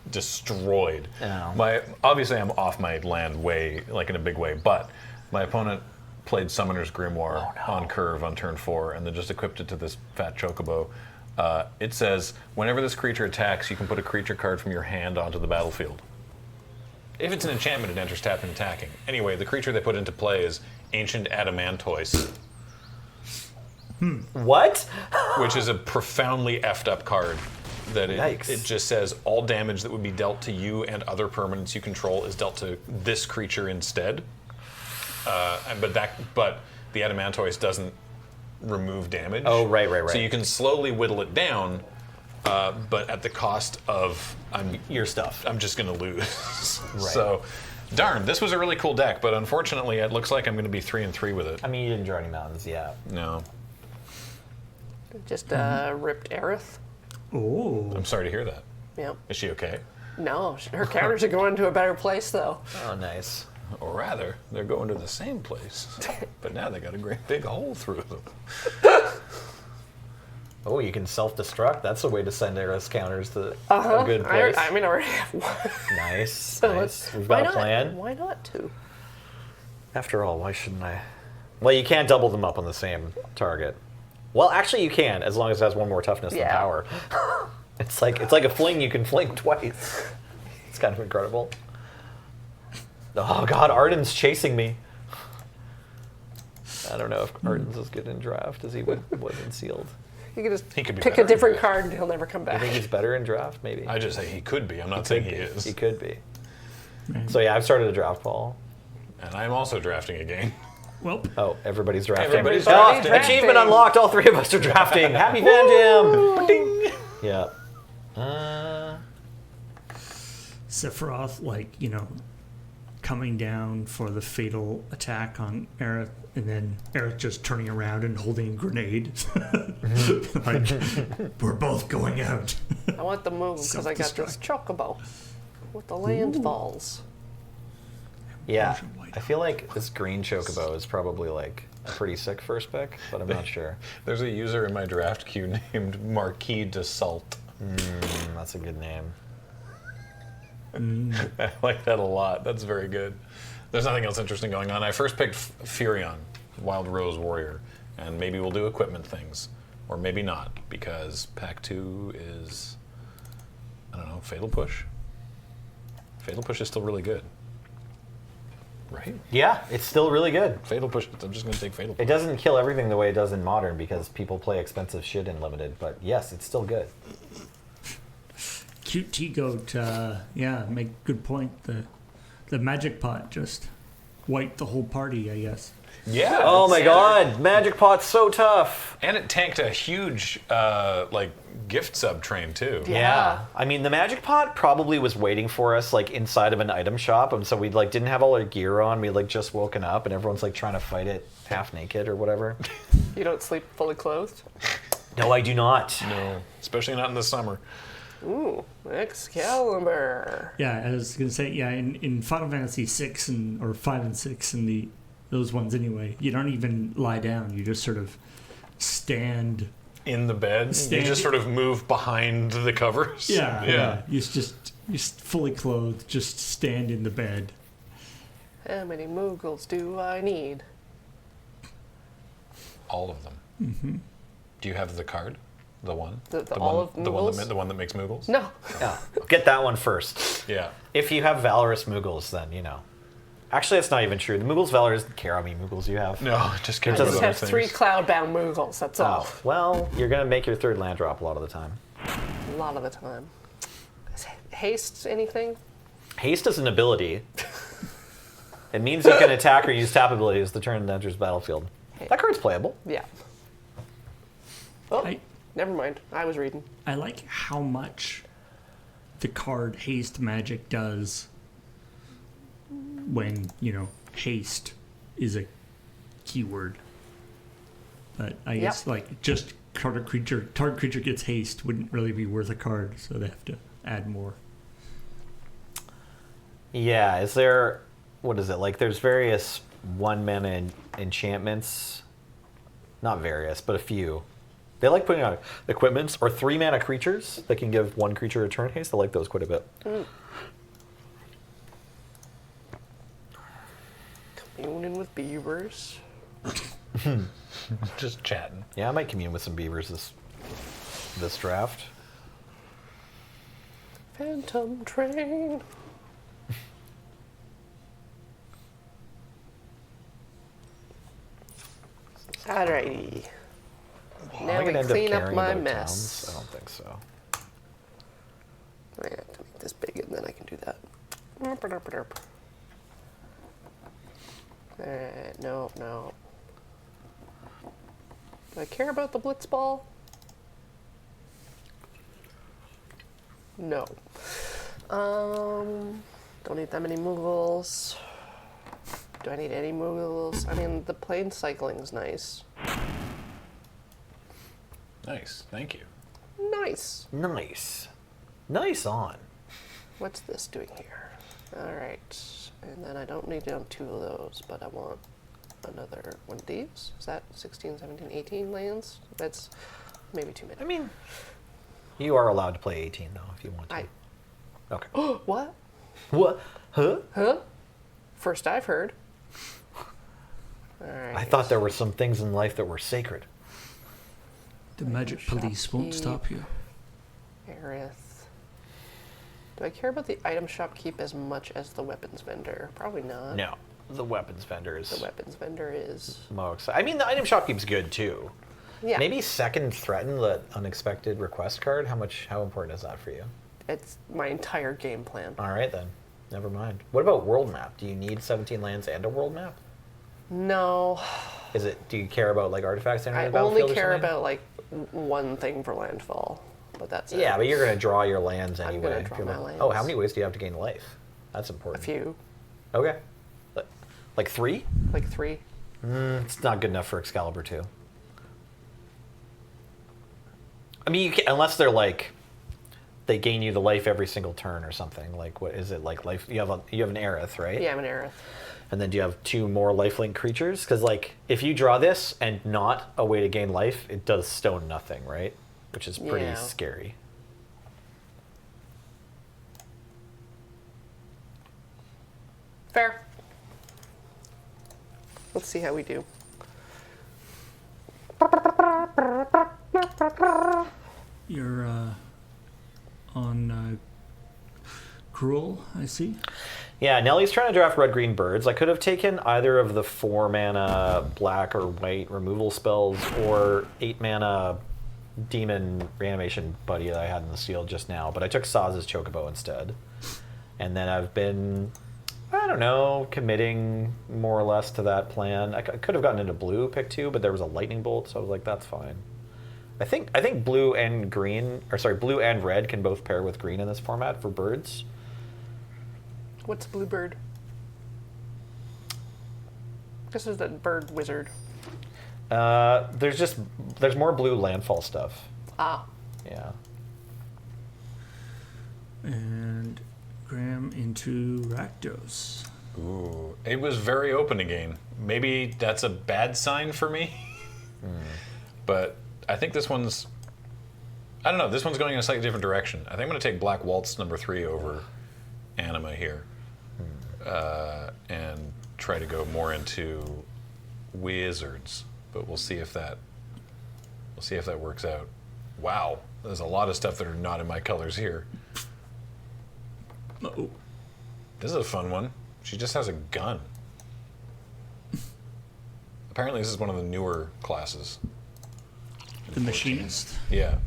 destroyed. Oh. Obviously I'm off my land way, like in a big way, but my opponent played Summoner's Grimoire on curve on turn 4 and then just equipped it to this fat chocobo. It says, whenever this creature attacks, you can put a creature card from your hand onto the battlefield. If it's an enchantment, it enters tapped and attacking. Anyway, the creature they put into play is Ancient Adamantoise. What? Which is a profoundly effed up card. That Yikes. it just says all damage that would be dealt to you and other permanents you control is dealt to this creature instead. But the Adamantoise doesn't remove damage. Oh, right. So you can slowly whittle it down, but at the cost of Your stuff. I'm just going to lose. Right. So, darn, this was a really cool deck, but unfortunately, it looks like I'm going to be 3-3 with it. I mean, you didn't draw any mountains, yeah. No, Just ripped Aerith. Oh. I'm sorry to hear that. Yep. Is she okay? No, her counters are going to a better place though. Oh, nice. Or rather, they're going to the same place, but now they got a great big hole through them. Oh, you can self-destruct? That's a way to send Eris counters to a good place. I already have one. Nice, So nice. We've got a plan. Why not two? After all, why shouldn't I? Well, you can't double them up on the same target. Well, actually, you can, as long as it has 1 more toughness than Yeah. power. It's like a fling. You can fling twice. It's kind of incredible. Oh God, Arden's chasing me. I don't know if Arden's as good in draft as he was in sealed. You can just He could be pick better a different in card and he'll never come I back. think he's better in draft, maybe. I just say he could be. I'm not saying he is. He could be. So yeah, I've started a draft ball. And I'm also drafting again. Well, Oh, everybody's drafting. Everybody's drafting. Achievement unlocked. All 3 of us are drafting. Happy FamJam! Ding. Yeah. Sephiroth, coming down for the fatal attack on Aerith, and then Aerith just turning around and holding a grenade. Like, we're both going out. I want the move because I got this chocobo with the landfalls. Yeah. I feel like this green chocobo is probably like a pretty sick first pick, but I'm not sure. There's a user in my draft queue named Marquis de Salt. That's a good name. I like that a lot. That's very good. There's nothing else interesting going on. I first picked Furion, Wild Rose Warrior, and maybe we'll do equipment things, or maybe not, because Pack 2 is, I don't know, Fatal Push? Fatal Push is still really good. Right? Yeah, it's still really good. Fatal Push, I'm just going to take Fatal Push. It doesn't kill everything the way it does in Modern because people play expensive shit in Limited, but yes, it's still good. Cute T-Goat, make good point. The magic pot just wiped the whole party, I guess. Yeah. Oh my god, Magic Pot's so tough. And it tanked a huge, gift sub train, too. Yeah. I mean, the Magic Pot probably was waiting for us, like, inside of an item shop, and so we, like, didn't have all our gear on. We, like, just woken up, and everyone's, like, trying to fight it half naked or whatever. You don't sleep fully clothed? No, I do not. No, especially not in the summer. Ooh, Excalibur. Yeah, I was gonna say, in Final Fantasy 6 or 5 and 6 and those ones anyway, you don't even lie down. You just sort of stand In the bed, you just sort of move behind the covers. Yeah. You just fully clothed, just stand in the bed. How many Moogles do I need? All of them. Mm-hmm. Do you have the card? The one? All of Moogles? The one that makes Moogles? No. Yeah. Get that one first. Yeah. If you have Valorous Moogles, then, you know. Actually, that's not even true. The Moogles Valor doesn't care how many Moogles you have. No, just I cares just about have other 3 things. cloud-bound Moogles, that's all. Oh, well, you're going to make your third land drop a lot of the time. A lot of the time. Is haste anything? Haste is an ability. It means you can attack or use tap abilities the turn it enters battlefield. That card's playable. Yeah. Oh, I never mind. I was reading. I like how much the card Haste Magic does when, haste is a keyword. But I guess, just target creature gets haste wouldn't really be worth a card, so they have to add more. Yeah, is there... What is it? Like, there's various one-mana enchantments. Not various, but a few. They like putting out equipments or 3-mana creatures that can give one creature a turn haste. I like those quite a bit. Communing with beavers. Just chatting. Yeah, I might commune with some beavers this draft. Phantom train. Alrighty. Now I we could end up clean up caring my about mess. towns. I don't think so. I have to make this big and then I can do that. Alright, no. Do I care about the Blitzball? No. Don't need that many Moogles. Do I need any Moogles? I mean, the plane cycling's nice. Nice, thank you. Nice. Nice. Nice on. What's this doing here? Alright. And then I don't need 2 of those, but I want another one of these. Is that 16, 17, 18 lands? That's maybe too many. I mean, you are allowed to play 18, though, if you want to. Okay. What? What? Huh? Huh? First I've heard. Alright. I thought there were some things in life that were sacred. The magic police won't stop you. Aerith. Do I care about the item shop keep as much as the weapons vendor? Probably not. No, the weapons vendor is... The weapons vendor is... most. I mean, the item shop keeps good, too. Yeah. Maybe second threaten, the unexpected request card. How important is that for you? It's my entire game plan. All right, then. Never mind. What about world map? Do you need 17 lands and a world map? No. Do you care about, like, artifacts entering I the battlefield only or care something? about, like, one thing for landfall. But that's it. Yeah, but you're going to draw your lands anyway. gonna draw my lands. Oh, how many ways do you have to gain life? That's A important. few. Okay. Like 3? Like 3. It's not good enough for Excalibur 2. I mean, unless they're like, they gain you the life every single turn or something. Like, what is it? Like life? You have an Aerith, right? Yeah, I'm an Aerith. And then do you have 2 more lifelink creatures? Because like, if you draw this and not a way to gain life, it does stone nothing, right? Which is pretty Yeah. scary. Fair. Let's see how we do. You're on Cruel, I see. Yeah, Nellie's trying to draft red-green birds. I could have taken either of the 4-mana black or white removal spells or 8-mana demon reanimation buddy that I had in the field just now, but I took Saz's Chocobo instead. And then I've been, I don't know, committing more or less to that plan. I could have gotten into blue, pick 2, but there was a lightning bolt, so I was like, that's fine. I think blue and green, or sorry, blue and red can both pair with green in this format for birds. What's bluebird? This is the bird wizard. There's more blue landfall stuff. Ah. Yeah. And Graham into Rakdos. Ooh, it was very open again. Maybe that's a bad sign for me. But I think this one's, I don't know, this one's going in a slightly different direction. I think I'm going to take Black Waltz number 3 over Anima here. And try to go more into wizards. But we'll see if that works out. Wow, there's a lot of stuff that are not in my colors here. Oh, This is a fun one. She just has a gun. Apparently this is one of the newer classes. the machinist. Yeah.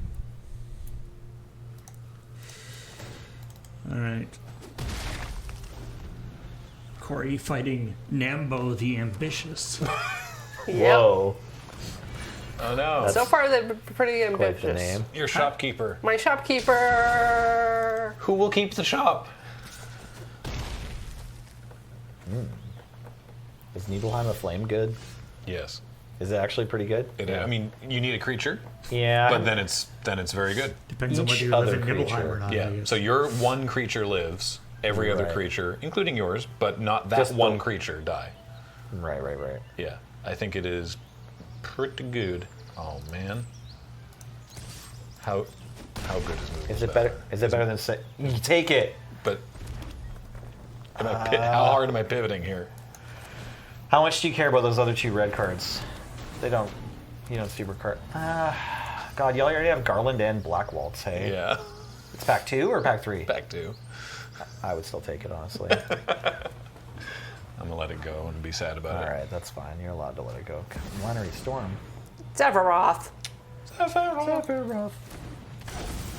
All right. Corey fighting Nambo the Ambitious. Whoa. Oh no. So far, they've been pretty Quite the ambitious. name. Your shopkeeper. My shopkeeper. Who will keep the shop? Is Nibelheim a flame good? Yes. Is it actually pretty good? I mean, you need a creature, Yeah. but then it's very good. Depends on Each whether you live other in Nibelheim creature. or not. I Yeah. guess. So your one creature lives. Every other Right. creature, including yours, but not that Just the- one creature, die. Right. Yeah. I think it is pretty good. Oh man. How good is Movable Is it Battle? better? Is it better than say? You take it. But how hard am I pivoting here? How much do you care about those other 2 red cards? They don't. You don't super card. God, you already have Garland and Black Waltz. Hey. Yeah. It's pack 2 or pack 3? Back to. I would still take it honestly. I'm gonna let it go and be sad about All it. right, that's fine. You're allowed to let it go. Winery Storm. Sephiroth. Sephiroth.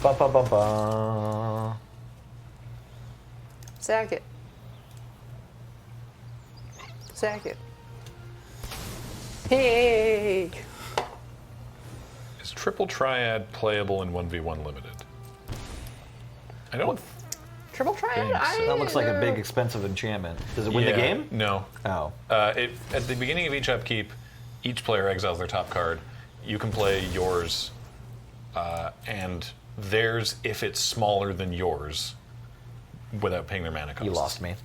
Ba ba ba ba. Sack it. Sack it. Hey. Is Triple Triad playable in 1v1 limited? I don't. Triple Triad? Thanks. That looks like a big expensive enchantment. Does it win the Yeah. game? No. Oh. At the beginning of each upkeep, each player exiles their top card. You can play yours and theirs if it's smaller than yours without paying their mana cost. You lost me.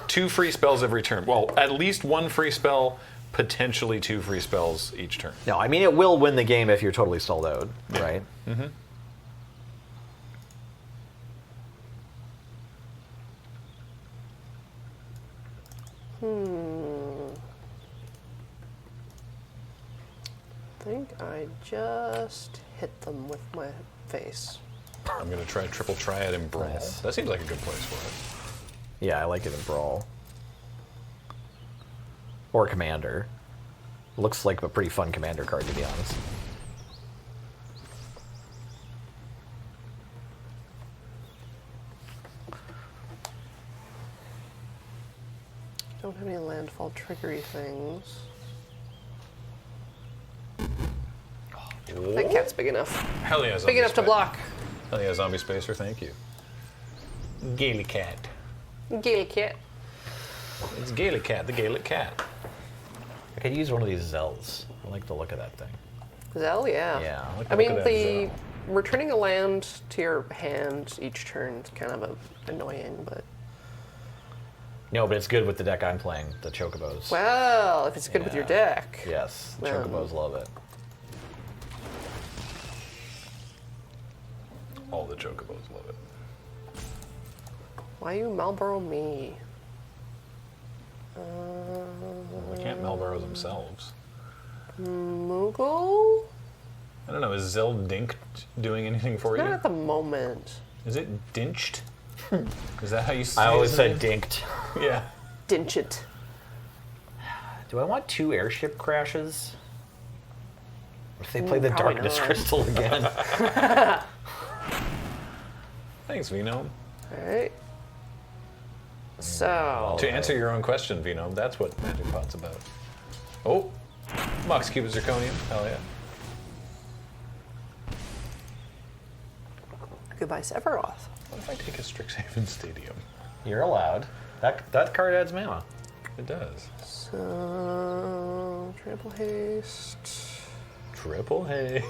2 free spells every turn. Well, at least 1 free spell, potentially 2 free spells each turn. No, I mean it will win the game if you're totally stalled out, right? Mm-hmm. I think I just hit them with my face. I'm going to try Triple Triad and Brawl. Nice. That seems like a good place for it. Yeah, I like it in Brawl. Or Commander. Looks like a pretty fun Commander card, to be honest. Don't have any landfall triggery things. That cat's big enough. Hell yeah, Big Zombie enough to Spa- block. Hell yeah, Zombie Spacer, thank you. Gaelic Cat. Gaelic cat. It's Gaelic Cat, the Gaelic Cat. I could use one of these Zells. I like the look of that thing. Zell, yeah. Yeah, I like I the mean, look of the that returning a land to your hand each turn is kind of annoying, but No, but it's good with the deck I'm playing, the Chocobos. well, if it's good with your Yeah. deck. Yes, the Well. Chocobos love it. All the Chocobos love it. Why you Marlboro me? Malboros themselves. Moogle? I don't know. Is Zeldinkt doing anything for Not you? at the moment. Is it Dinched? Is that how you say I always his said name? dinked. Yeah. Dinchit. Do I want 2 airship crashes? Or if they play the Probably Darkness not. Crystal again? Thanks, Vino. Alright. So. To answer your own question, Vino, that's what Magic Pot's about. Oh, Mox Cube Zirconium. Hell yeah. Goodbye, Sephiroth. What if I take a Strixhaven Stadium? You're allowed. That card adds mana. It does. So. Triple haste. Triple hay.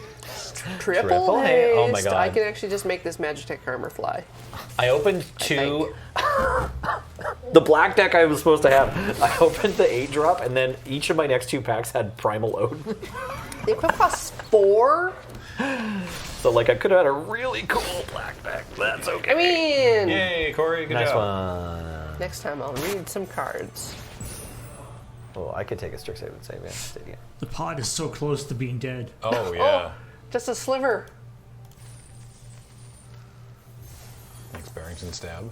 Triple haste. haste. Oh my God. I can actually just make this Magitech armor fly. I opened 2. The black deck I was supposed to have. I opened the 8-drop, and then each of my next 2 packs had Primal Odin. The equip costs 4? So, like, I could have had a really cool black deck. That's okay. I mean, Yay, Corey, good Nice job. one. next time I'll read some cards. Oh, I could take a Strixhaven Stadium. The pod is so close to being dead. Oh, yeah. Just a sliver. Thanks, Barrington Stab.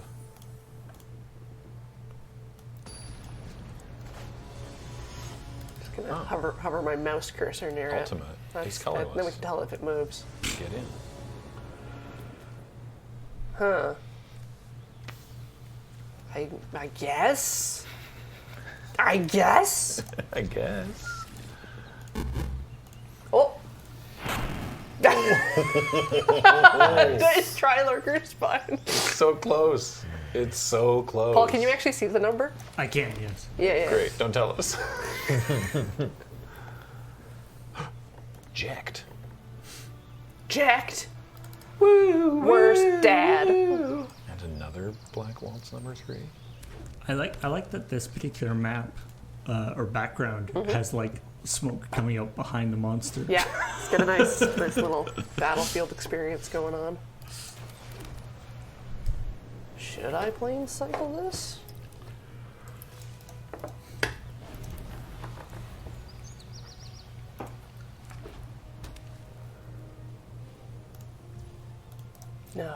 Just gonna hover my mouse cursor near Ultimate. it. He's Then we colorless. can tell if it moves. Get in. Huh. I guess? I guess? I guess. Oh! Nice try, lurker spine. So close. It's so close. Paul, can you actually see the number? I can, yes. Yeah. Great, don't tell us. Jacked. Jacked. Woo! Worst dad. And another Black Waltz number 3. I like that this particular map or background has like smoke coming out behind the monster. Yeah, it's got a nice little battlefield experience going on. Should I plane cycle this? No,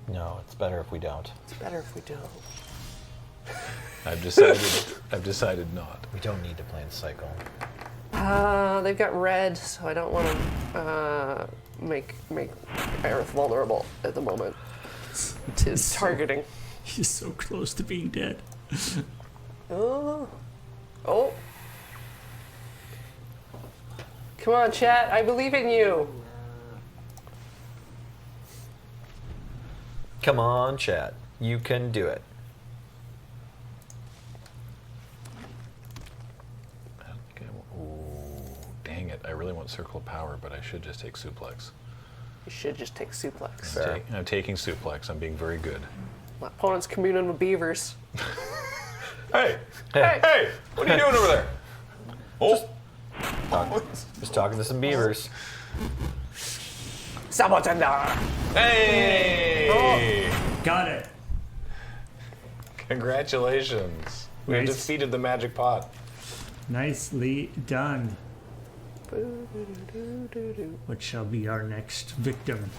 No, it's better if we don't. it's better if we don't. I've decided not. We don't need to plan cycle. They've got red, so I don't want to make Aerith vulnerable at the moment to targeting. He's so close to being dead. Oh. Come on, chat. I believe in you. Come on, chat. You can do it. Okay. Ooh, dang it. I really want Circle of Power, but I should just take Suplex. You should just take suplex. Fair. I'm taking Suplex. I'm being very good. My opponent's communing with beavers. Hey! Hey. Hey! What are you doing over there? Oh! Just talking to some beavers. Sabotanda! Hey! Got it. Congratulations. We have Nice. defeated the Magic Pot. Nicely done. What shall be our next victim?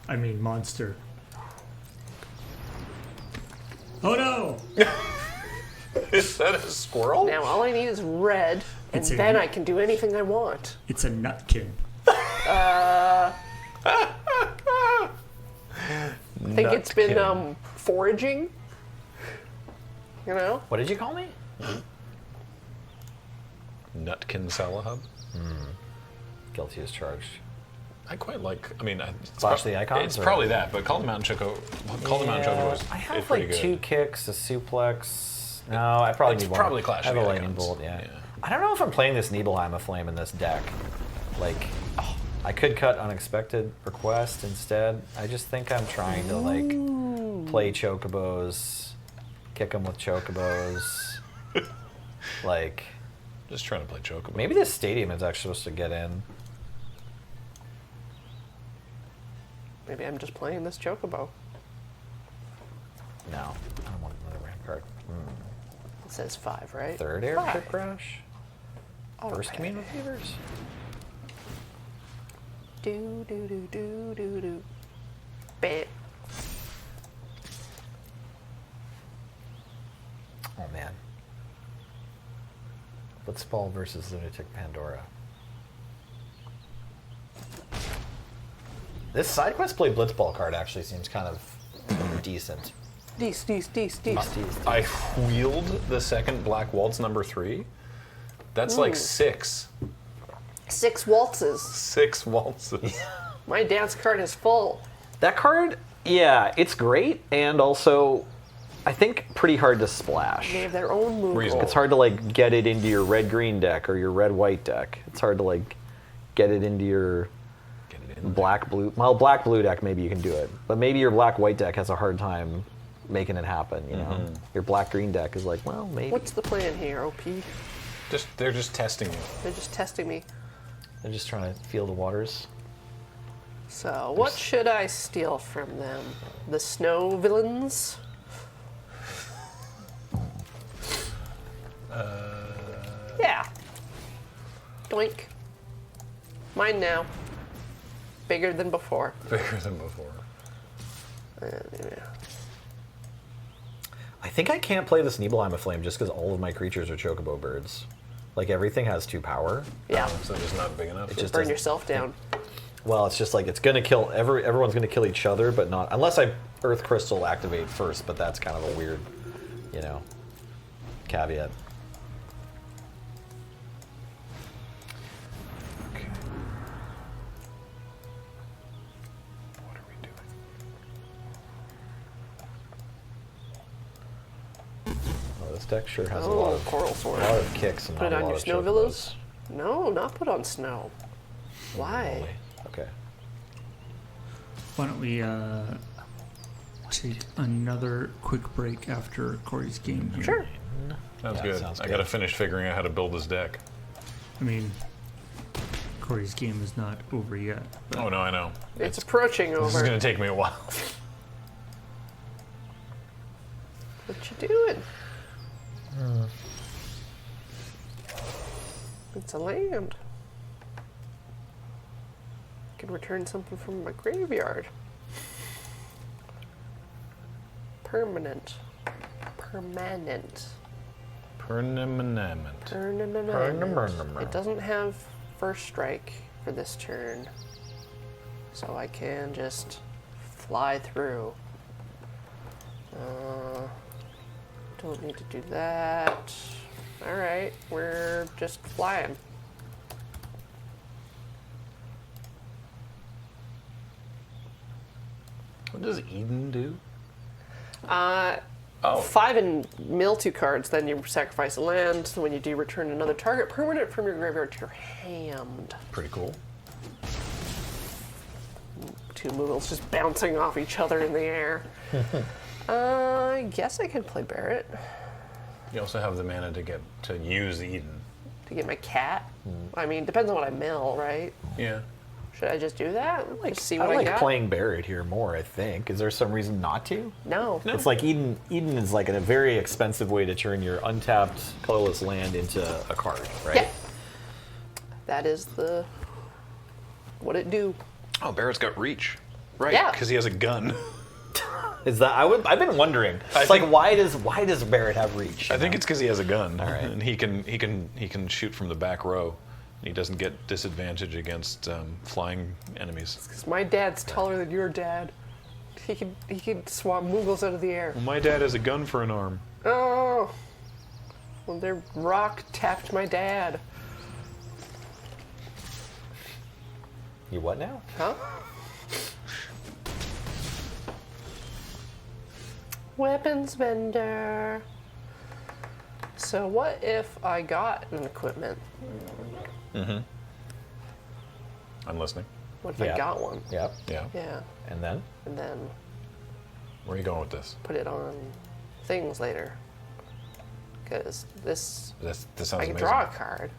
I mean, monster. Oh no! Is that a squirrel? Now all I need is red, and It's a- then I can do anything I want. It's a nutkin. I think it's been Nutkin. foraging. You know? What did you call me? Nutkin Salahub? Guilty as charged. I quite like. I mean, it's Flash the icons, It's or- probably that, but Call the Mountain Choco. Call the Mountain Choco is I have is pretty like good. 2 kicks, a suplex. No, I probably It's need one. probably Clash I have of a the lightning Icons. bolt. Yeah. Yeah. I don't know if I'm playing this Nibelheim Flame in this deck. Like, I could cut Unexpected Request instead. I just think I'm trying to like play Chocobos, kick them with Chocobos. Like, Just trying to play Chocobo. maybe this stadium is actually supposed to get in. Maybe I'm just playing this chocobo. No, I don't want another ramp card. says 5, right? Third airship crash. First Okay. command receivers. Do do do do do do. Bam. Oh man. Blitzball versus Lunatic Pandora. This side quest play Blitzball card actually seems kind of decent. Dees. I wheeled the second Black Waltz number 3. That's like 6. 6 waltzes. 6 waltzes. My dance card is full. That card, yeah, it's great, and also, I think pretty hard to splash. They have their own move. Reasonable. It's hard to like get it into your red-green deck or your red-white deck. It's hard to like get it into your black-blue. Well, black-blue deck maybe you can do it, but maybe your black-white deck has a hard time making it happen. You know, your black-green deck is like, well, maybe. What's the plan here, OP? They're just testing you. They're just testing me. They're just trying to feel the waters. So, what should I steal from them? The snow villains? Yeah. Doink. Mine now. Bigger than before. Bigger than before. I think I can't play this Nibelheim Flame just because all of my creatures are Chocobo birds. Like everything has 2 power. Yeah. So it's not big enough. It just Burn doesn't- yourself down. Well, it's just like it's gonna kill everyone's gonna kill each other, but not unless I Earth Crystal activate first. But that's kind of a weird, you know, caveat. Okay. What are we doing? Well, this deck sure has a Oh, lot of Coral Sword. kicks and Put it not a on lot your of snow Chocobos. villas? No, not put on snow. Why? Holy. Okay. Why don't we take another quick break after Corey's game here? Sure. Sounds Yeah, good. sounds I good. got to finish figuring out how to build this deck. I mean, Corey's game is not over yet. Oh no, I know. It's approaching This is over. going to take me a while. What you doing? It's a land. I can return something from my graveyard. Permanent. Permanent. Permanent. Permanent. It doesn't have first strike for this turn. So I can just fly through. Don't need to do that. Alright, we're just flying. What does Eden do? Oh. 5 and mill 2 cards, then you sacrifice a land. So when you do, return another target permanent from your graveyard to your hand. Pretty cool. 2 Moogles just bouncing off each other in the air. I guess I could play Barrett You also have the mana to use Eden. to get my cat. I mean, depends on what I mill, right? Yeah. Should I just do that? Just see I what I like got? playing Barrett here more. I think. Is there some reason not to? No. It's like Eden. Eden is like a very expensive way to turn your untapped colorless land into a card, right? Yeah. That is what it do. Oh, Barrett's got reach. Right. Yeah. Because he has a gun. Is that I've been wondering. It's like why does Barrett have reach? I think it's because he has a gun. All right. And he can shoot from the back row. He doesn't get disadvantage against flying enemies. Because my dad's taller than your dad. He could swat Moogles out of the air. Well, my dad has a gun for an arm. Oh. Well, their rock tapped my dad. You what now? Huh? Weapons vendor. So what if I got an equipment? I'm listening. What if Yeah. I got one? Yep. Yeah. Yeah. And then? And then Where are you going with this? put it on things later. Because this, This sounds I can amazing. draw a card.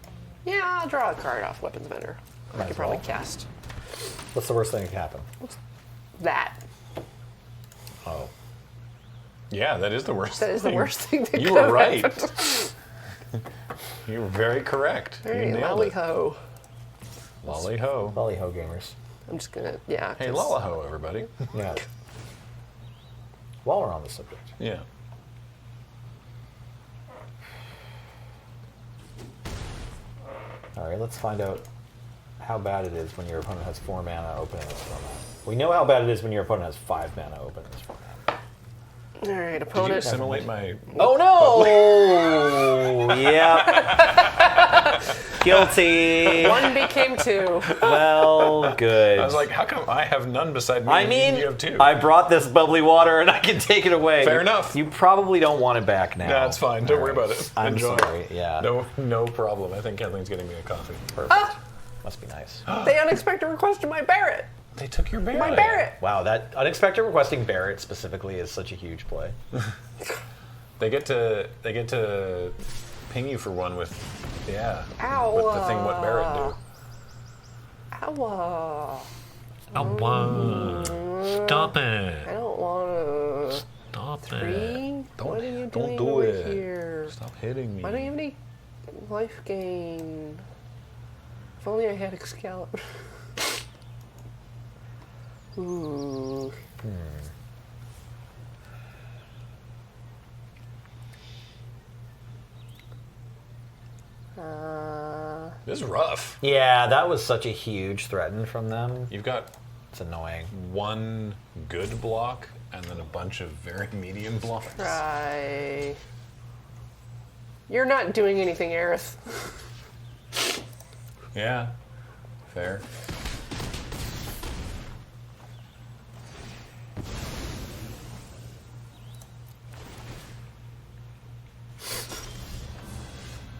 Yeah, I'll draw a card off weapons vendor. I Might can as probably well. cast What's the worst thing that can happen? that. Oh. Yeah, that is the worst That is the worst thing that You could were have right. happened. You were very correct. You Hey, nailed lolly it. ho. Lolly ho. Lolly ho gamers. I'm just gonna, yeah. Hey, 'cause- lolly ho, everybody. Yeah. While we're on the subject. Yeah. All right, let's find out how bad it is when your opponent has 4 mana open in this format. We know how bad it is when your opponent has 5 mana open in this format. All right, Did you opponent. assimilate my... Oh no! Yeah. Guilty. One became 2. Well, good. I was like, how come I have none beside me I and mean, you have 2? I brought this bubbly water and I can take it away. Fair enough. You probably don't want it back now. That's fine. Don't worry about it. I'm Enjoy. sorry. Yeah. No problem. I think Kathleen's getting me a coffee. Perfect. Must be nice. They unexpected requested my Barrett. They took your Barrett. My Barrett. Wow, that unexpected requesting Barrett specifically is such a huge play. They get to ping you for one with, yeah. Ow. With the thing what Barrett do. Ow. Stop I it. don't want to. Stop 3? What are you doing Don't do over it. here? Stop hitting me. Why don't you have any life gain? If only I had Excalibur. Ooh. This is rough. Yeah, that was such a huge threaten from them. You've got It's annoying. one good block and then a bunch of very medium blocks. Try. You're not doing anything, Aerith. Yeah. Fair.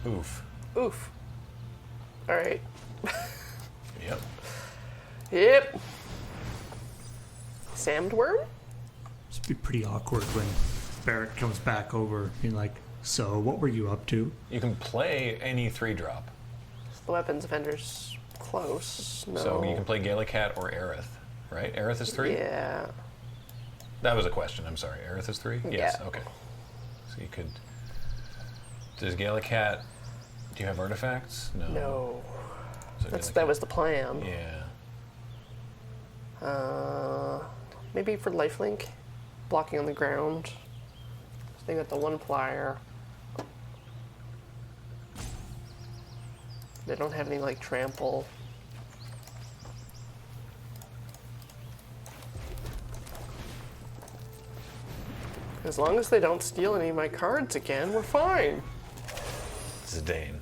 Oof. Oof. All right. Yep. Yep. Sandworm? It'd be pretty awkward when Barrett comes back over being like, so what were you up to? You can play any 3-drop. The weapons vendor's close. No. So you can play Gallicat or Aerith, right? Aerith is 3? Yeah. That was a question. I'm sorry. Aerith is 3? Yes. Yeah. Okay. So you could. Does Gallicat. Do you have artifacts? No. No. So That was the plan. Yeah. Maybe for lifelink, blocking on the ground. They got the 1 flyer. They don't have any like trample. As long as they don't steal any of my cards again, we're fine. Zidane.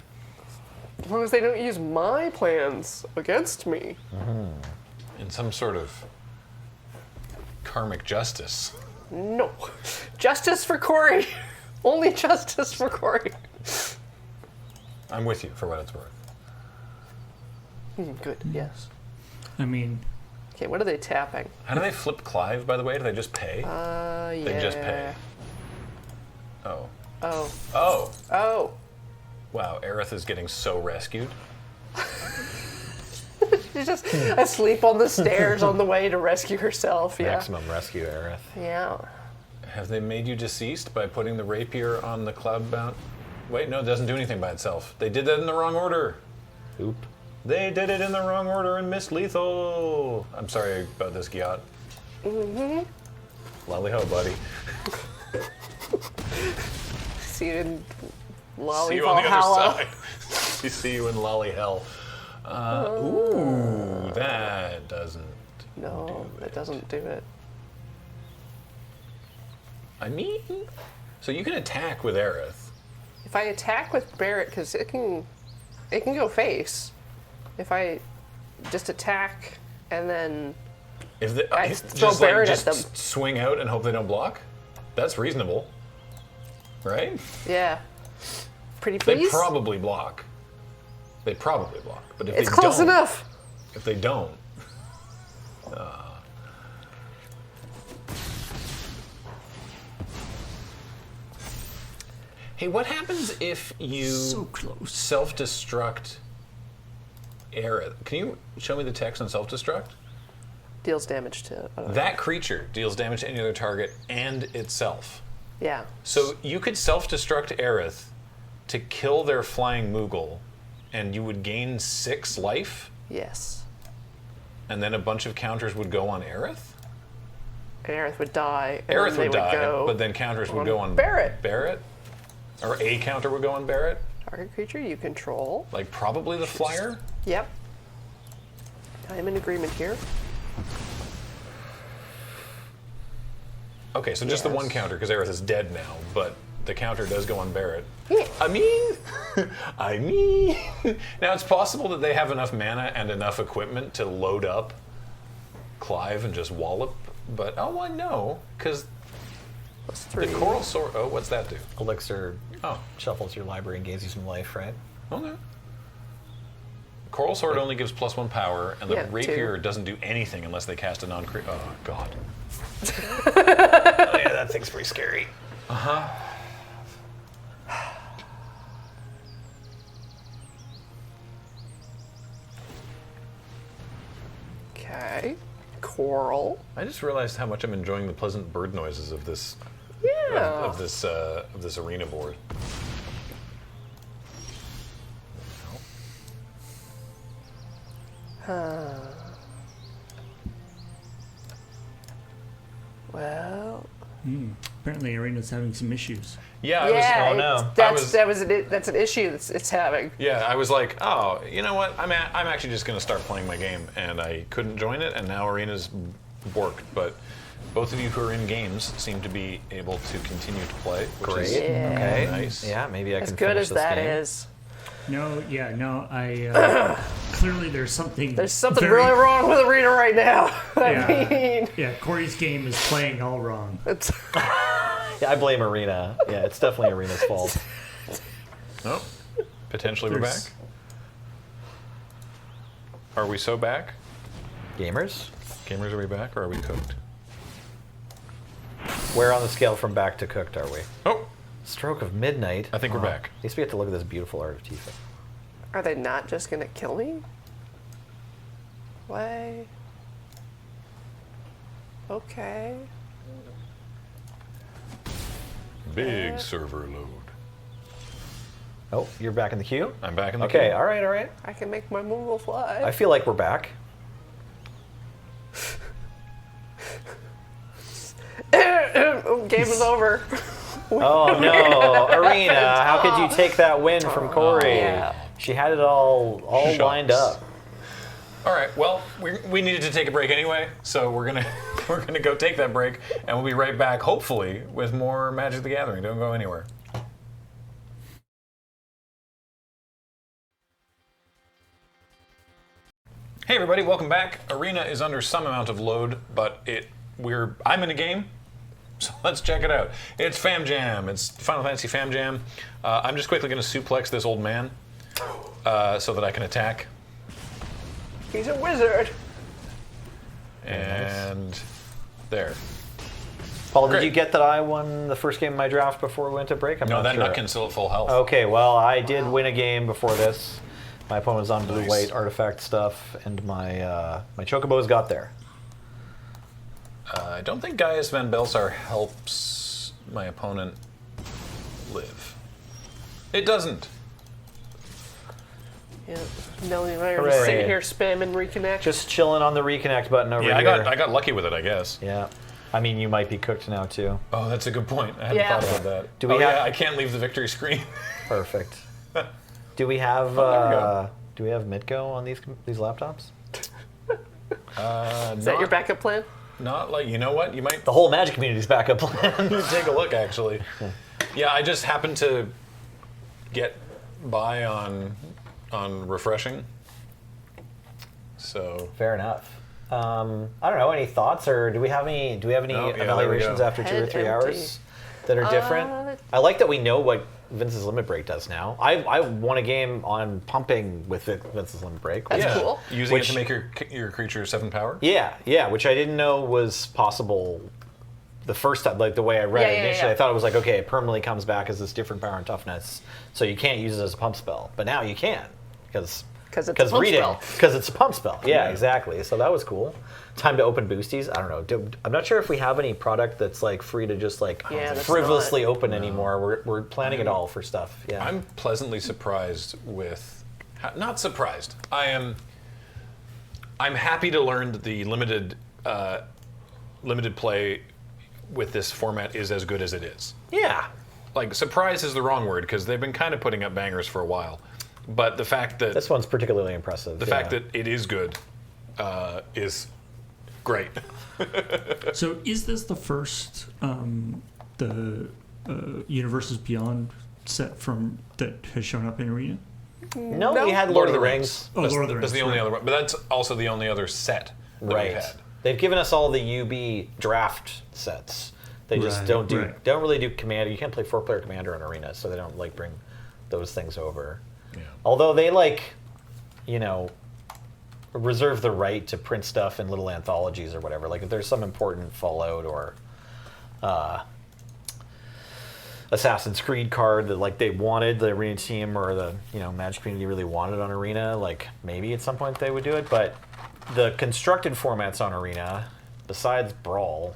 As long as they don't use my plans against me. In some sort of karmic justice. No. Justice for Corey. Only justice for Corey. I'm with you for what it's worth. Good, yes. I mean, Okay, what are they tapping? How do they flip Clive, by the way? Do they just pay? Yeah. They just pay. Oh. Oh. Oh. Oh. Wow, Aerith is getting so rescued. She's just asleep on the stairs on the way to rescue herself. Yeah. Maximum rescue, Aerith. Yeah. Have they made you deceased by putting the rapier on the cloud bound? Wait, no, it doesn't do anything by itself. They did that in the wrong order. Oop. They did it in the wrong order and missed lethal. I'm sorry about this, Gyat. Lolly ho, buddy. See you in See Lolly you on the Valhalla. other side. See you in lolly hell. Ooh, that doesn't. No, that doesn't do it. I mean, so you can attack with Aerith. If I attack with Barrett, because it can go face. If I just attack and then If they I just throw Barrett at just them. swing out and hope they don't block, that's reasonable, right? yeah, pretty They please. probably block. They probably block, but if It's they close don't, enough. if they don't, hey, what happens if you so close. self-destruct Aerith? Can you show me the text on self-destruct? Deals damage to. That creature deals damage to any other target and itself. Yeah. So you could self-destruct Aerith to kill their flying Moogle, and you would gain 6 life, Yes. and then a bunch of counters would go on Aerith? And Aerith would die. And Aerith then they would die, go but then counters would go on Barrett. Barrett? Or a counter would go on Barrett? Target creature you control. Like probably the flyer? Yep. I'm in agreement here. Okay, so just the Yes. one counter, because Aerith is dead now, but the counter does go on Barrett. Yeah. I mean, now it's possible that they have enough mana and enough equipment to load up Clive and just wallop, but oh, I know, because Plus the 3. Coral Sword, oh, what's that do? Elixir Oh, shuffles your library and gains you some life, right? okay. Coral Sword only gives +1 power, and the Yeah, Rapier 2. doesn't do anything unless they cast a non-crit. Oh, God. Oh, yeah, that thing's pretty scary. Okay. Coral. I just realized how much I'm enjoying the pleasant bird noises of this Yeah. of this arena board. Well. Apparently, Arena's having some issues. Yeah, Yeah. oh, no. That's an issue it's having. I was like, oh, you know what? I'm actually just going to start playing my game, and I couldn't join it, and now Arena's worked. But both of you who are in games seem to be able to continue to play, which is Great. Okay. nice. Yeah, maybe I As can good finish as this that game. is. No, I clearly there's something. There's something very- really wrong with Arena right now. Yeah, I mean, yeah, Corey's game is playing all wrong. it's Yeah, I blame Arena. Yeah, it's definitely Arena's fault. Oh, potentially we're back. There's- Are we so back? Gamers? Gamers, are we back, or are we cooked? Where on the scale from back to cooked are we? Oh, Stroke of Midnight. I think we're back. At least we get to look at this beautiful art of Tifa. Are they not just gonna kill me? Why? Okay. big server load. Oh, you're back in the queue? I'm back in the Okay, queue. all right. I can make my Moogle fly. I feel like we're back. Game is over. Oh no, Arena! How could you take that win from Corey? yeah. She had it all Shucks. lined up. All right. Well, we needed to take a break anyway, so we're gonna go take that break, and we'll be right back, hopefully, with more Magic the Gathering. Don't go anywhere. Hey everybody, welcome back. Arena is under some amount of load, but I'm in a game, so let's check it out. It's FamJam. It's Final Fantasy FamJam. I'm just quickly going to suplex this old man so that I can attack. He's a wizard. And there. Paul, did Great. you get that I won the first game of my draft before we went to break? I'm No, not that sure. Nutkin's still at full health. Okay, well, I did win a game before this. My opponent was on Nice. blue-white artifact stuff, and my my Chocobos got there. I don't think Gaius Van Belsar helps my opponent live. It doesn't. Yeah. Nelly and I are Hooray. just sitting here spamming reconnect. Just chilling on the reconnect button over Yeah, here. I got lucky with it, I guess. Yeah. I mean, you might be cooked now, too. Oh, that's a good point. I hadn't Yeah. thought about that. Do we have- Yeah, I can't leave the victory screen. Perfect. Do we have there we go. do we have Mitgo on these laptops? Is that your backup plan? Not like, you know what? You might The whole Magic community's backup plan. take a look, actually. Yeah, I just happened to get by on refreshing. So Fair enough. I don't know. Any thoughts, or do we have any Oh, yeah, there we evaluations go. after 2 or Head 3 empty. hours that are different? I like that we know what Vince's Limit Break does now. I won a game on pumping with Vince's Limit Break. That's yeah, cool. using Which- it to make your creature 7 power. Yeah, which I didn't know was possible the first time, like the way I read it Yeah, initially. yeah. I thought it was like, okay, it permanently comes back as this different power and toughness, so you can't use it as a pump spell. But now you can, because Because it's a pump spell. Because it's a pump spell. Yeah, exactly. So that was cool. Time to open boosties. I don't know. I'm not sure if we have any product that's like free to just like frivolously open anymore. We're planning it all for stuff. Yeah. I'm pleasantly surprised with, not surprised. I'm happy to learn that the limited play with this format is as good as it is. Yeah. Like, surprise is the wrong word, because they've been kind of putting up bangers for a while. But the fact that... This one's particularly impressive. The fact that it is good is great. So is this the first Universes Beyond set that has shown up in Arena? No, we had Lord of the Rings. Oh, Lord of the Rings. That's the only other one. But that's also the only other set that we've had. They've given us all the UB draft sets. They just don't really do Commander. You can't play 4-player Commander in Arena, so they don't like bring those things over. Yeah. Although they reserve the right to print stuff in little anthologies or whatever. Like if there's some important Fallout or Assassin's Creed card that like they wanted, the Arena team or the Magic community really wanted on Arena, like maybe at some point they would do it. But the constructed formats on Arena, besides Brawl,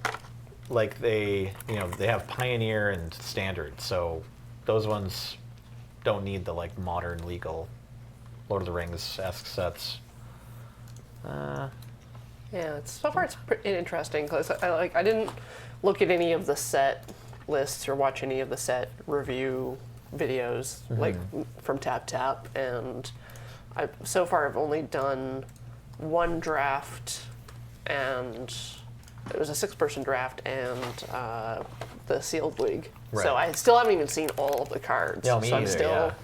like they have Pioneer and Standard, so those ones don't need the like modern legal Lord of the Rings-esque sets. So far it's pretty interesting because I didn't look at any of the set lists or watch any of the set review videos like from TapTap, and so far I've only done one draft, and it was a 6-person draft and the sealed league. Right. So I still haven't even seen all of the cards. Yeah, me so I'm either,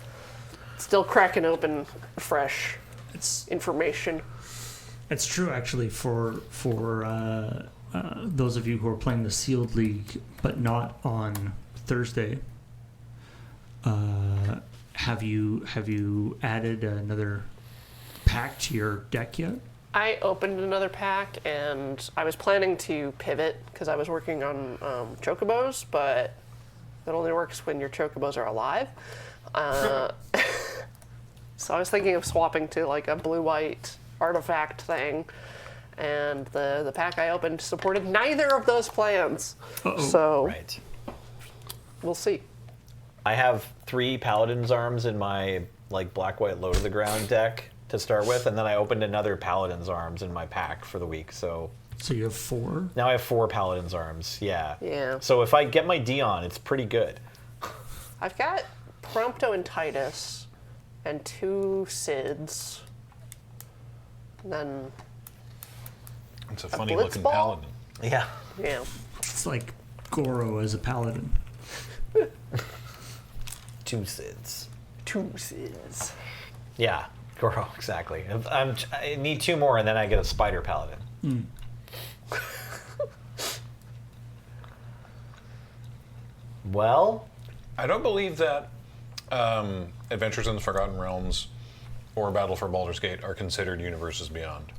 still cracking open fresh information. It's true, actually, for those of you who are playing the sealed league, but not on Thursday. Have you added another pack to your deck yet? I opened another pack, and I was planning to pivot because I was working on chocobos, but it only works when your chocobos are alive. So I was thinking of swapping to like a blue-white artifact thing, and the pack I opened supported neither of those plans. So we'll see. I have 3 Paladin's Arms in my like black-white Low to the Ground deck to start with, and then I opened another Paladin's Arms in my pack for the week. So you have 4? Now I have 4 Paladin's Arms. Yeah. Yeah. So if I get my Dion, it's pretty good. I've got Prompto and Titus and 2 Sids. And then it's a funny looking paladin. Yeah. Yeah. It's like Goro as a paladin. 2 Sids. 2 Sids. Yeah. Goro, exactly. I need 2 more, and then I get a Spider Paladin. Well, I don't believe that Adventures in the Forgotten Realms or Battle for Baldur's Gate are considered Universes Beyond.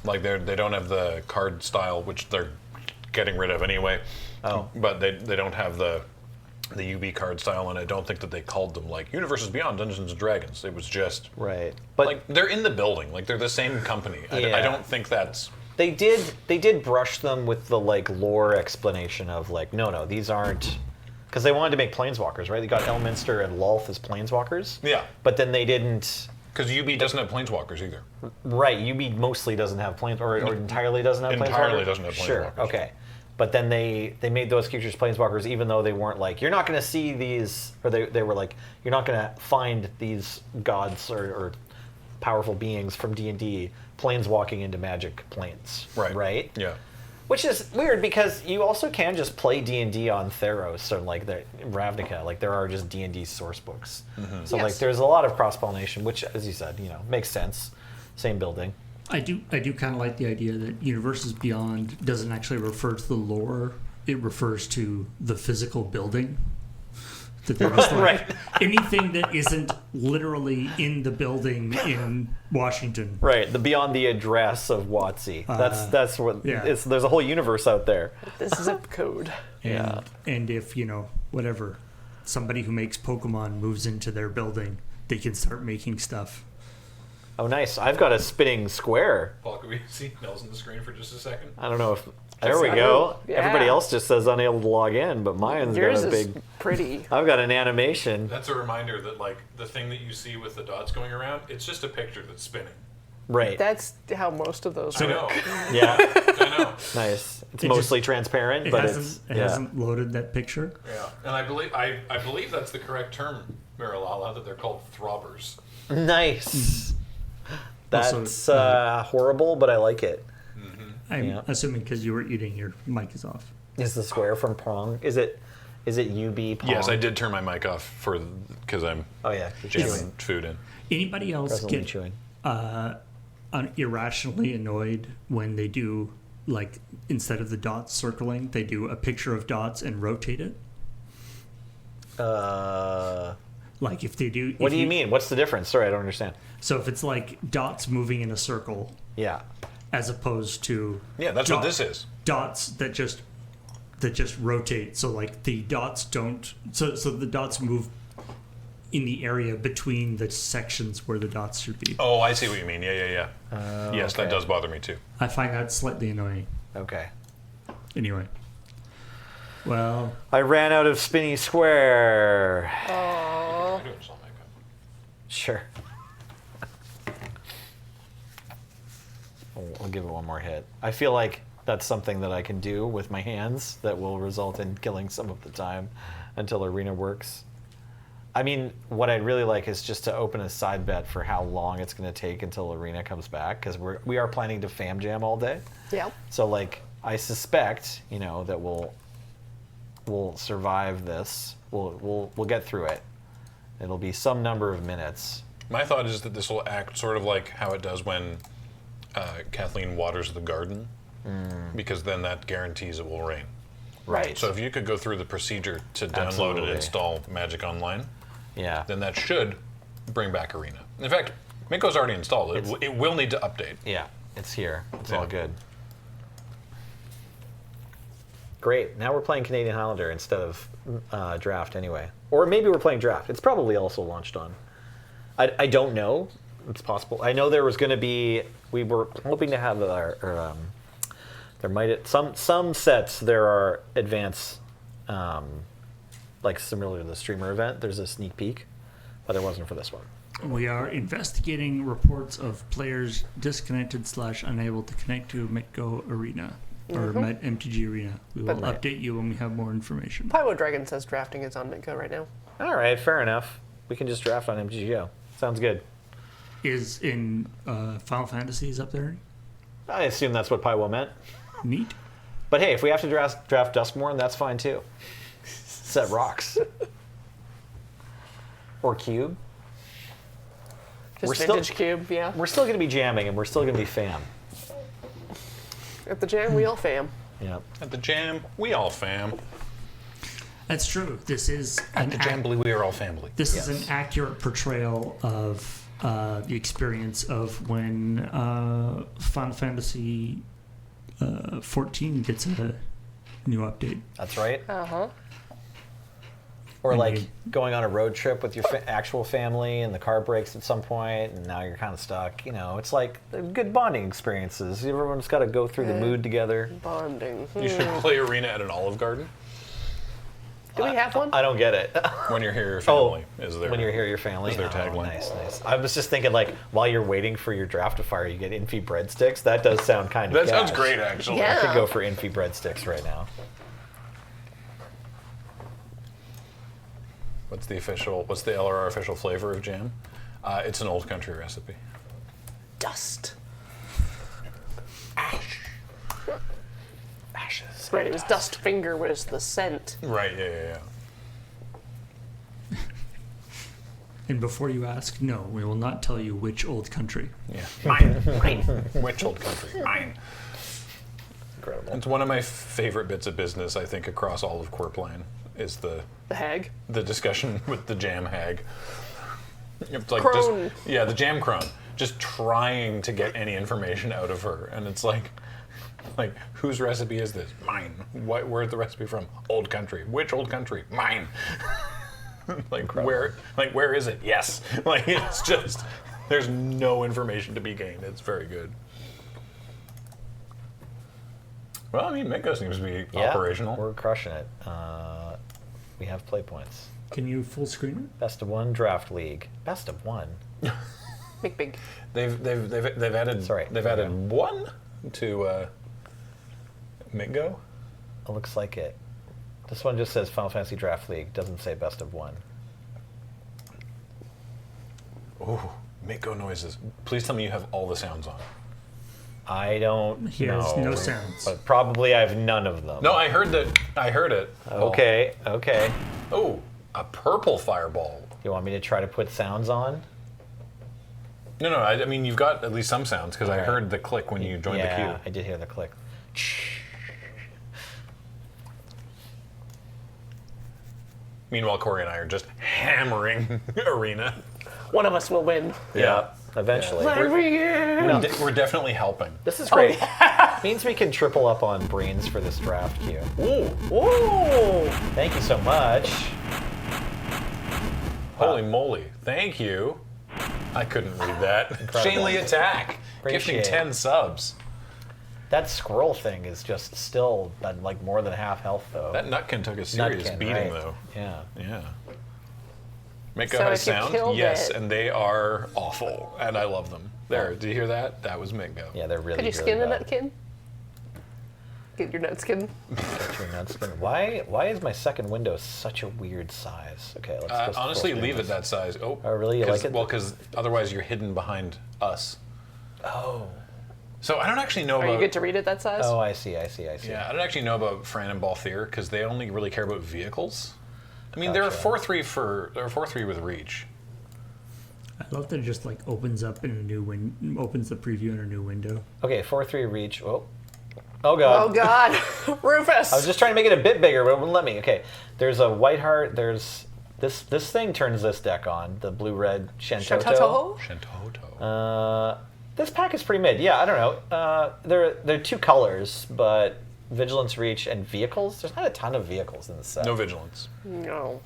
Like they don't have the card style, which they're getting rid of anyway. Oh. But they don't have the UB card style, and I don't think that they called them like Universes Beyond Dungeons and Dragons. It was just but like they're in the building, like they're the same company. I don't think that's. They did brush them with the like lore explanation of like no these aren't, because they wanted to make planeswalkers, right? They got Elminster and Lolth as planeswalkers. Yeah. But then they didn't. Because UB doesn't have planeswalkers either. Right, UB mostly doesn't have or entirely doesn't have planeswalkers. Entirely doesn't have planeswalkers. Sure, okay. But then they made those creatures planeswalkers, even though they weren't like, you're not going to see these, or they were like, you're not going to find these gods or powerful beings from D&D planeswalking into Magic planes. Right? Yeah. Which is weird because you also can just play D&D on Theros or like the Ravnica. Like there are just D&D source books. Mm-hmm. So like there's a lot of cross-pollination, which, as you said, makes sense. Same building. I do kind of like the idea that Universes Beyond doesn't actually refer to the lore. It refers to the physical building. That there was like anything that isn't literally in the building in Washington. Right, the beyond the address of WotC. That's what there's a whole universe out there. This zip code. And if, whatever, somebody who makes Pokemon moves into their building, they can start making stuff. Oh, nice. I've got a spinning square. Paul, can we see Nels on the screen for just a second? I don't know if... There we go. Yeah. Everybody else just says unable to log in, but mine's Yours got a is big... pretty. I've got an animation. That's a reminder that, like, the thing that you see with the dots going around, it's just a picture that's spinning. Right. That's how most of those I work. know. Yeah. I know. Nice. It's It mostly transparent, but it's... It hasn't loaded that picture. Yeah. And I believe that's the correct term, Marilala, that they're called throbbers. Nice. Also, That's horrible, but I like it. I'm assuming because you were eating, your mic is off. Is the square from Pong? Is it UB Pong? Yes, I did turn my mic off because I'm Oh, yeah. jamming food in. Anybody else Presently get chewing. irrationally annoyed when they do, like, instead of the dots circling, they do a picture of dots and rotate it? Like if they do... What do you mean? What's the difference? Sorry, I don't understand. So if it's like dots moving in a circle Yeah. as opposed to... Yeah, that's what this is. Dots that just rotate. So like the dots don't... So the dots move in the area between the sections where the dots should be. Oh, I see what you mean. Yeah. Yes, that okay. does bother me too. I find that slightly annoying. Okay. Anyway. Well... I ran out of spinny square. I do install my cup. Sure. I'll give it one more hit. I feel like that's something that I can do with my hands that will result in killing some of the time until Arena works. I mean, what I'd really like is just to open a side bet for how long it's going to take until Arena comes back, because we are planning to FamJam all day. Yeah. So, like, I suspect, that we'll survive this. We'll get through it. It'll be some number of minutes. My thought is that this will act sort of like how it does when Kathleen waters the garden, because then that guarantees it will rain. Right. So if you could go through the procedure to download Absolutely. and install Magic Online, Yeah. then that should bring back Arena. In fact, Minko's already installed it. It will need to update. Yeah, it's here. It's Yeah. all good. Great. Now we're playing Canadian Highlander instead of Draft anyway. Or maybe we're playing Draft. It's probably also launched on. I don't know. It's possible. I know there was going to be... We were hoping to have there might... Some sets, there are advanced... like similar to the streamer event, there's a sneak peek. But there wasn't for this one. We are investigating reports of players disconnected / unable to connect to Metgo Arena or MTG Arena. We will update you when we have more information. Pyro Dragon says drafting is on Minko right now. All right, fair enough. We can just draft on MTGO. Sounds good. Is in Final Fantasy is up there? I assume that's what Pywo meant. Neat. But hey, if we have to draft Duskmourn, that's fine too. Set rocks. Or Cube. Just Vintage Cube, yeah. We're still going to be jamming, and we're still going to be fam. At the Jam, we all fam. Yep. At the Jam, we all fam. That's true. This is At the Jam, we are all family. This is an accurate portrayal of the experience of when Final Fantasy 14 gets a new update. That's right. Uh-huh. Or And like you- going on a road trip with your actual family, and the car breaks at some point, and now you're kind of stuck. It's like they're good bonding experiences. Everyone's got to go through the mood together. Bonding. You should play Arena at an Olive Garden. Do we have one? I don't get it. When you're here, your family is there. When you're here, your family. Is their tagline. Nice. I was just thinking, like, while you're waiting for your draft to fire, you get Infi breadsticks. That does sound kind of That sounds gas. great, actually. Yeah. I could go for Infi breadsticks right now. What's the LRR official flavor of jam? It's an old country recipe. Dust. Ashes. Right, it was Dust Finger was the scent. Right, yeah. And before you ask, no, we will not tell you which old country. Yeah. Mine. Which old country? Mine. Incredible. It's one of my favorite bits of business, I think, across all of Corpline, is the hag. The discussion with the jam hag. It's like Crone. the jam crone. Just trying to get any information out of her. And it's like, whose recipe is this? Mine. Where's the recipe from? Old country. Which old country? Mine. Where is it? Yes. It's just There's no information to be gained. It's very good. Well, I mean, Mako seems to be operational. We're crushing it. We have play points. Can you full screen Best of 1 draft league. Best of 1. Big. They've added. Sorry. They've added 1 to Mako. It looks like it. This one just says Final Fantasy Draft League. Doesn't say best of 1. Oh, Mako noises. Please tell me you have all the sounds on. I don't He know. has no sounds. But probably I have none of them. No, I heard that. I heard it. Okay. Oh, a purple fireball. You want me to try to put sounds on? No. I mean, you've got at least some sounds because I Alright. heard the click when you joined the Yeah, queue. I did hear the click. Meanwhile, Corey and I are just hammering Arena. One of us will win. Yeah, eventually. We're definitely helping. This is great. Means we can triple up on brains for this draft queue. Ooh. Thank you so much. Holy moly. Thank you. I couldn't read that. Shanely Attack. Appreciate Gifting 10 subs. That scroll thing is just still like more than half health, though. That Nutkin took a serious Nutkin, beating, right. though. Yeah. Yeah. Mako So has if you sound? killed Yes, it- and they are awful, and I love them. There, did you hear that? That was Mako. Yeah, they're really, Could you really skin a bad. nutkin? Get your nut skin. Get your nuts skin. Why is my second window such a weird size? Okay, let's just Honestly, full screen leave it this. that size. Oh, really? You like it? Well, because otherwise you're hidden behind us. Oh. So I don't actually know Are about... you good to read it that size? Oh, I see. Yeah, I don't actually know about Fran and Balthier because they only really care about vehicles. I mean, they're a Gotcha. 4-3 with reach. I love that it just like opens up in a new opens the preview in a new window. Okay, 4-3 reach. Oh god. Oh God, Rufus! I was just trying to make it a bit bigger, but it wouldn't let me. Okay, there's a white heart. There's this thing turns this deck on. The blue-red Shantoto. Shantoto? This pack is pretty mid. Yeah, I don't know. There are 2 colors, but Vigilance, Reach, and Vehicles. There's not a ton of vehicles in the set. No vigilance. No.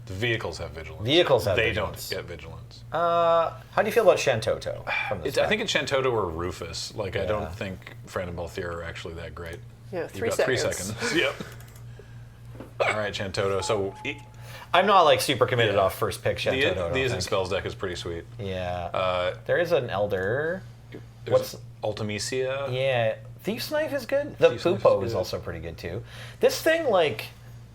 The vehicles have vigilance. Vehicles have they vigilance. don't get vigilance. How do you feel about Shantoto from this I pack? think it's Shantoto or Rufus. Like, I Yeah. don't think Fran and Balthier are actually that great. Yeah, You've 3 got seconds. 3 seconds. Yep. All right, Shantoto. So I'm not like super committed off first pick Shantoto. I don't the Isn't think. Spells deck is pretty sweet. Yeah. There is an Elder. There's Ultimecia. Yeah, Thief's Knife is good. The Thief's Knife is Pupo is good. also pretty good too. This thing, like,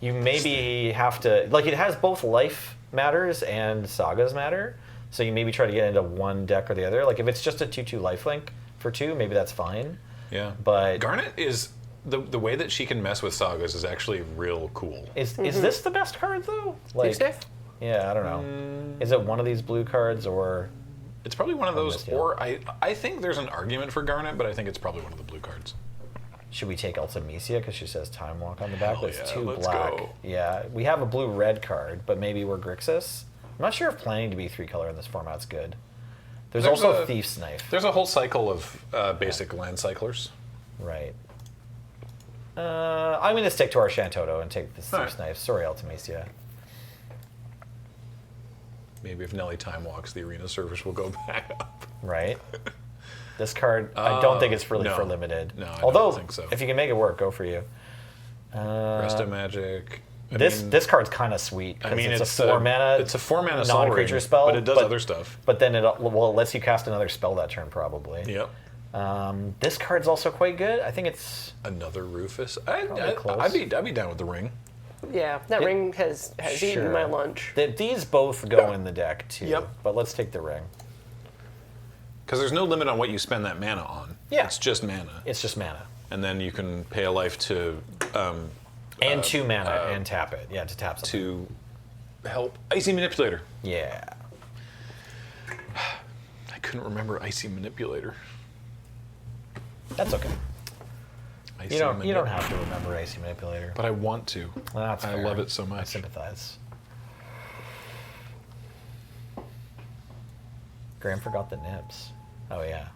you maybe have to, like, it has both life matters and sagas matter, so you maybe try to get into one deck or the other. Like, if it's just a 2/2 lifelink for 2, maybe that's fine. Yeah. But Garnet is the way that she can mess with sagas is actually real cool. is this the best card though? Like, Thief's Knife? yeah, I don't know. Is it one of these blue cards or? It's probably one of those, missed, yeah. or I think there's an argument for Garnet, but I think it's probably one of the blue cards. Should we take Ultimecia because she says Time Walk on the back? Hell But it's yeah, 2 let's black. go. Yeah, we have a blue-red card, but maybe we're Grixis. I'm not sure if planning to be 3-color in this format's good. There's also a Thief's Knife. There's a whole cycle of basic land cyclers. Right. I'm going to stick to our Shantoto and take this Alright. Thief's Knife. Sorry, Ultimecia. Maybe if Nelly time walks, the arena service will go back up. Right? This card, I don't think it's really no. for limited. No, I Although, don't think so. if you can make it work, go for you. Resto Magic. I This mean, this card's kind of sweet. I mean, it's it's a 4 mana. It's a 4 mana Sol non-creature Ring, spell, but it does other stuff. But then it lets you cast another spell that turn, probably. Yep. This card's also quite good. I think it's Another Rufus. Probably close. I'd be down with the ring. Yeah, that ring has Sure. eaten my lunch. these both go in the deck too. Yep. But let's take the ring. Because there's no limit on what you spend that mana on. Yeah. It's just mana. It's just mana. And then you can pay a life to And 2 mana and tap it. Yeah, to tap something. to help Icy Manipulator. Yeah. I couldn't remember Icy Manipulator. That's okay. Icy You don't Manip- have to remember AC Manipulator. But I want to. That's I fair. love it so I much. sympathize. Graham forgot the nibs. Oh yeah.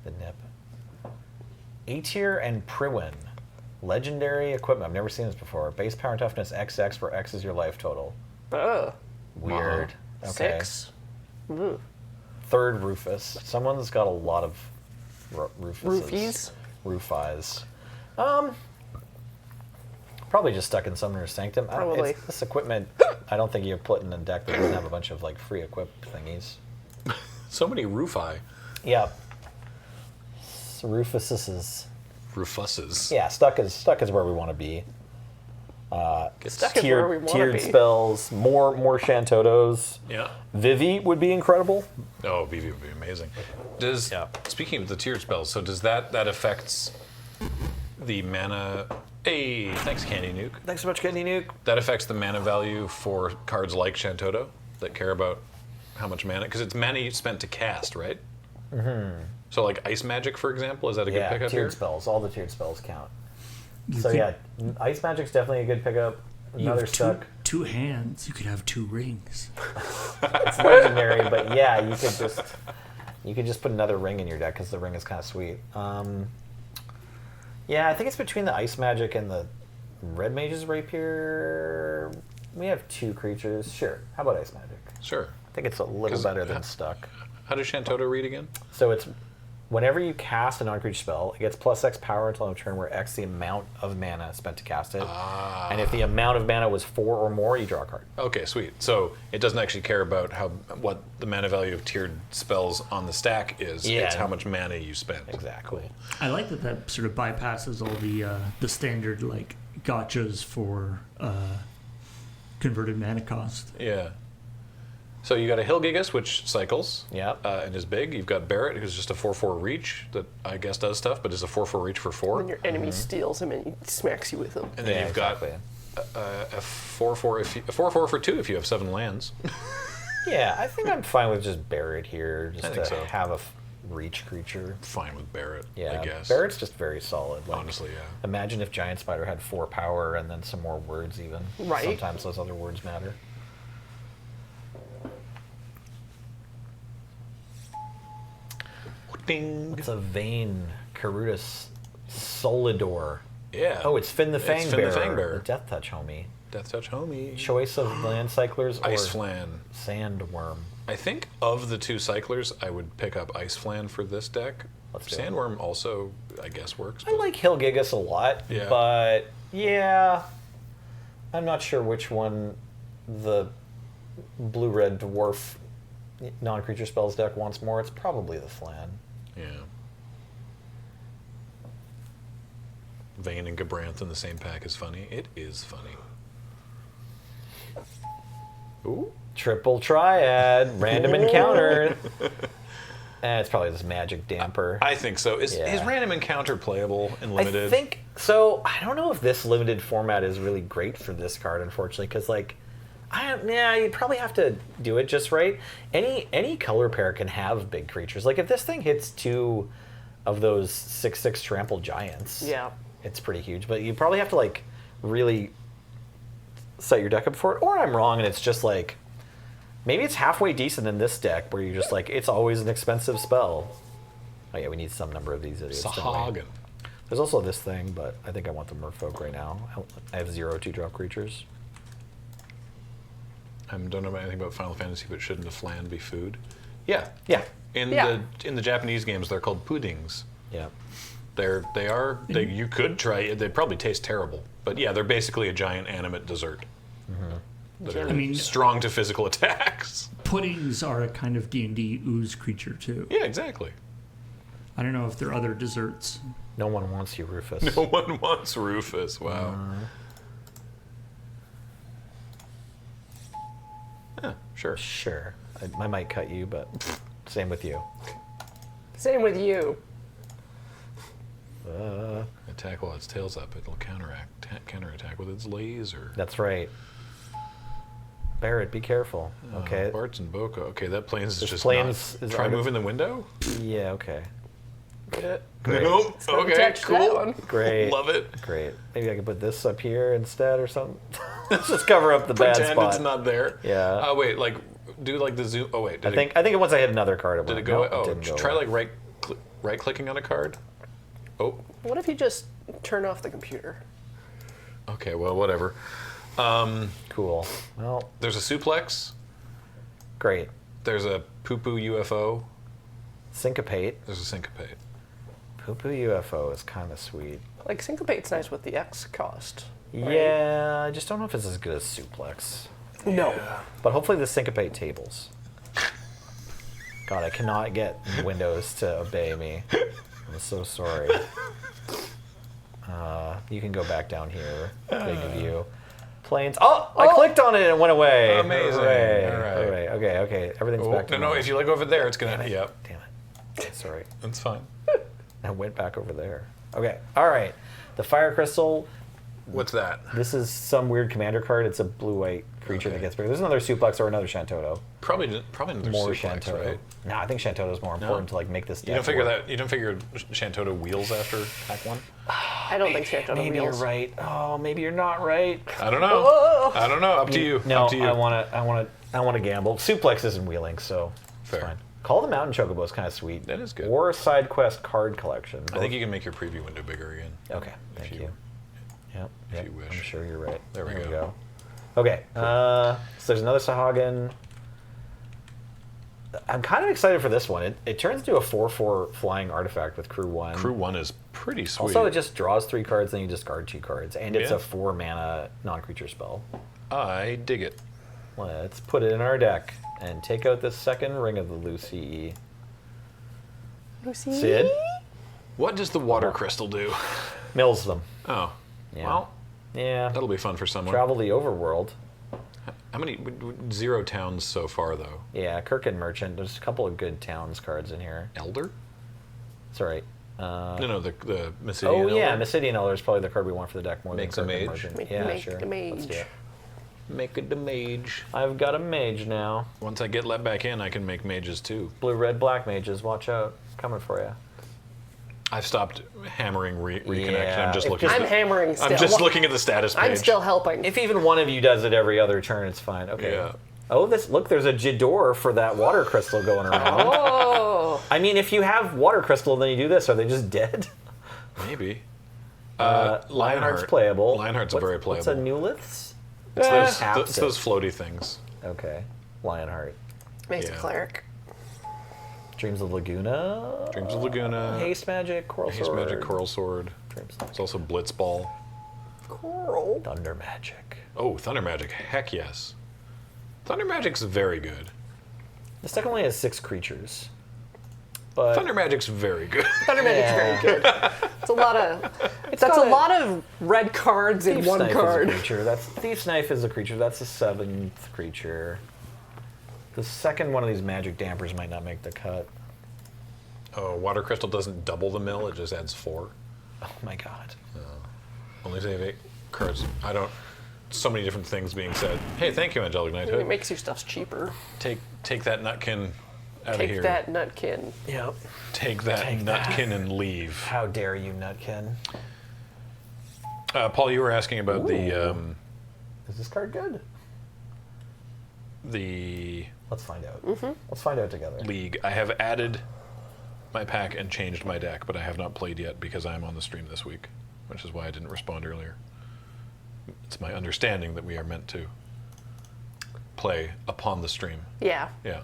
The nib. A-tier and Priwin. Legendary equipment. I've never seen this before. Base power and toughness XX, where X is your life total. Ugh. Weird. Okay. 6. Ooh. third Rufus. Someone's got a lot of Rufuses. Roofies? Rufis. Probably just stuck in Summoner's Sanctum. Probably. This equipment, I don't think you put in a deck that doesn't have a bunch of like free equip thingies. So many Rufi. Yeah. Rufuses. Rufuses. Yeah, stuck is where we want to be. Stuck is where we want to Tiered be. spells, more Shantotos. Yeah. Vivi would be incredible. Oh, BV would be amazing. Does Yeah. Speaking of the tiered spells, so does that affects the mana? Hey, thanks, Candy Nuke. Thanks so much, Candy Nuke. That affects the mana value for cards like Shantoto that care about how much mana, because it's mana you spent to cast, right? Mm-hmm. So like Ice Magic, for example, is that a good pickup tiered here? spells. All the tiered spells count. You So could- yeah, Ice Magic's definitely a good pickup. you Another have stuck. two hands. You could have 2 rings. It's legendary, but yeah, you could just put another ring in your deck because the ring is kind of sweet. Yeah, I think it's between the Ice Magic and the Red Mage's Rapier. We have 2 creatures. Sure. How about Ice Magic? Sure. I think it's a little 'Cause- better than stuck. How does Shantoto read again? So it's whenever you cast a non-creature spell, it gets +X power until a turn where X the amount of mana spent to cast it. And if the amount of mana was 4 or more, you draw a card. Okay, sweet. So it doesn't actually care about what the mana value of tiered spells on the stack is. Yeah. It's how much mana you spent. Exactly. I like that sort of bypasses all the standard like gotchas for converted mana cost. Yeah. So you got a Hilgigas, which cycles. Yep. And is big. You've got Barrett, who's just a 4/4 reach that I guess does stuff, but is a 4/4 reach for 4. When your enemy steals him and he smacks you with him. And then Yeah, you've got exactly. a 4/4 a 4/4 for 2 if you have 7 lands. Yeah, I think I'm fine with just Barrett here, just I think to so. have a reach creature. Fine with Barrett, Yeah, I guess. Barrett's just very solid. Like, Honestly, yeah. imagine if Giant Spider had 4 power and then some more words even. Right. Sometimes those other words matter. Ding. It's a Vayne, Carudus, Solidor. Yeah. Oh, it's Finn the Fangbearer. Finn the Fangbearer. The Death Touch homie. Death Touch homie. Choice of land cyclers or Ice Flan. Sandworm. I think of the 2 cyclers, I would pick up Ice Flan for this deck. Let's do it. Sandworm also, I guess, works. I but- like Hilgigas a lot, Yeah. but yeah, I'm not sure which one the blue-red dwarf non-creature spells deck wants more. It's probably the Flan. Yeah. Vayne and Gabranth in the same pack is funny. It is funny. Ooh. Triple Triad, random encounter. It's probably this Magic Damper. I think so. Is Yeah. Random Encounter playable in Limited? I think so. I don't know if this limited format is really great for this card, unfortunately, because like, you probably have to do it just right. Any color pair can have big creatures. Like if this thing hits 2 of those 6/6 trample giants, Yeah. it's pretty huge. But you probably have to like really set your deck up for it. Or I'm wrong, and it's just like maybe it's halfway decent in this deck, where you're just like it's always an expensive spell. Oh yeah, we need some number of these idiots. don't we? Sahagin. There's also this thing, but I think I want the Merfolk right now. I have 0 2-drop creatures. I don't know anything about Final Fantasy, but shouldn't a flan be food? Yeah. Yeah. In Yeah. the Japanese games, they're called puddings. Yeah. You could try it. They probably taste terrible, but yeah, they're basically a giant animate dessert. That are I mean- strong to physical attacks. Puddings are a kind of D&D ooze creature too. Yeah, exactly. I don't know if there are other desserts. No one wants you, Rufus. No one wants Rufus. Wow. Yeah, sure. Sure. I might cut you, but same with you. Same with you. Attack while its tail's up. It'll counterattack with its laser. That's right. Barrett, be careful. Okay. Bart's and Boca. Okay, that plane's This just plane's not. is Try out of- moving the window. Yeah, okay. Great. Nope. Don't Okay, touch that cool. one. Great. Love it. Great. Maybe I can put this up here instead or something. Let's just cover up the bad Pretend spot. it's not there. Yeah. Oh wait, like do like the zoom. Oh wait, I think once I hit another card, it did it went. go? Nope, Oh, didn't go try away. like right clicking on a card. Oh, What if you just turn off the computer? okay. Well, whatever. Cool. Well, There's a suplex. great. There's a poo-poo UFO. Syncopate. There's a syncopate. Poo-poo UFO is kind of sweet. Like, Syncopate's nice with the X cost. Right? Yeah, I just don't know if it's as good as Suplex. No. But hopefully the Syncopate tables. God, I cannot get Windows to obey me. I'm so sorry. You can go back down here. Big view. Planes. Oh! I clicked on it and it went away. Amazing. Hooray. All right. Hooray. Okay. Everything's back to No, normal. if you look over there, it's gonna. Yep. Damn it. Sorry. That's fine. I went back over there. Okay. All right. The Fire Crystal. What's that? This is some weird commander card. It's a blue-white creature that gets bigger. There's another Suplex or another Shantoto. Probably another More suplex, Shantoto. right? No, I think Shantoto's more important to like make this deck You don't figure work. that. You don't figure Shantoto wheels after Pack 1? I don't think Shantoto Maybe wheels. you're right. Oh, maybe you're not right. I don't know. I don't know. Up to you. No, Up to you. I want to gamble. Suplex isn't wheeling, so Fair. it's fine. Call the Mountain Chocobo is kind of sweet. That is good. Or a side quest card collection. I think you can make your preview window bigger again. Okay, thank you. Yep, If you wish. I'm sure you're right. There we go. Okay, so there's another Sahagin. I'm kind of excited for this one. It turns into a 4/4 flying artifact with Crew 1. Crew 1 is pretty sweet. Also, it just draws 3 cards, then you discard 2 cards, and it's Yeah. a 4 mana non-creature spell. I dig it. Let's put it in our deck and take out the second ring of the Lucy. Lucy? Sid What does the water crystal do? mills them. Oh. Yeah. Well, Yeah. that'll be fun for someone. Travel the overworld. How many? 0 towns so far, though. Yeah, Kirkin Merchant. There's a couple of good towns cards in here. Elder? Sorry. No, the Mysidian Oh yeah, Elder. Mysidian Elder is probably the card we want for the deck more Make than a Kirkin mage. Merchant. Make- Yeah, make sure. a mage. Let's do it. Make it the mage. I've got a mage now. Once I get let back in, I can make mages too. Blue, red, black mages. Watch out. Coming for you. I've stopped hammering reconnection. Yeah, I'm just if looking. just- I'm hammering still. I'm just looking at the status page. I'm still helping. If even one of you does it every other turn, it's fine. Okay. Yeah. Oh, look, there's a Jador for that water crystal going around. Oh, I mean, if you have water crystal and then you do this, are they just dead? Maybe. Lionheart's playable. Lionheart's very playable. What's a Newlith's? It's those floaty things. Okay. Lionheart. makes Yeah. a cleric. Dreams of Laguna. Dreams of Laguna. Haste Magic, Coral Haste Sword. Magic, Coral Sword. Dreams It's also Blitzball. Coral. Thunder Magic. Oh, Thunder Magic. Heck yes. Thunder Magic's very good. This deck only has 6 creatures. But Thunder Magic's very good. Thunder Magic's very good. It's a lot of. That's a got a- lot of red cards in Thief's one Knife card. is a creature. Thief's Knife is a creature. That's the 7th creature. The second one of these magic dampers might not make the cut. Oh, Water Crystal doesn't double the mill, it just adds 4. Oh my god. Only save 8 cards. I don't. So many different things being said. Hey, thank you, Angelic It Knighthood. makes your stuffs cheaper. Take that nutkin out of Take here. that nutkin. Yep. Take that Take that. nutkin and leave. How dare you, Nutkin? Paul, you were asking about Is this card good? the Let's find out. Let's find out together. league. I have added my pack and changed my deck, but I have not played yet because I'm on the stream this week, which is why I didn't respond earlier. It's my understanding that we are meant to play upon the stream. Yeah. Yeah.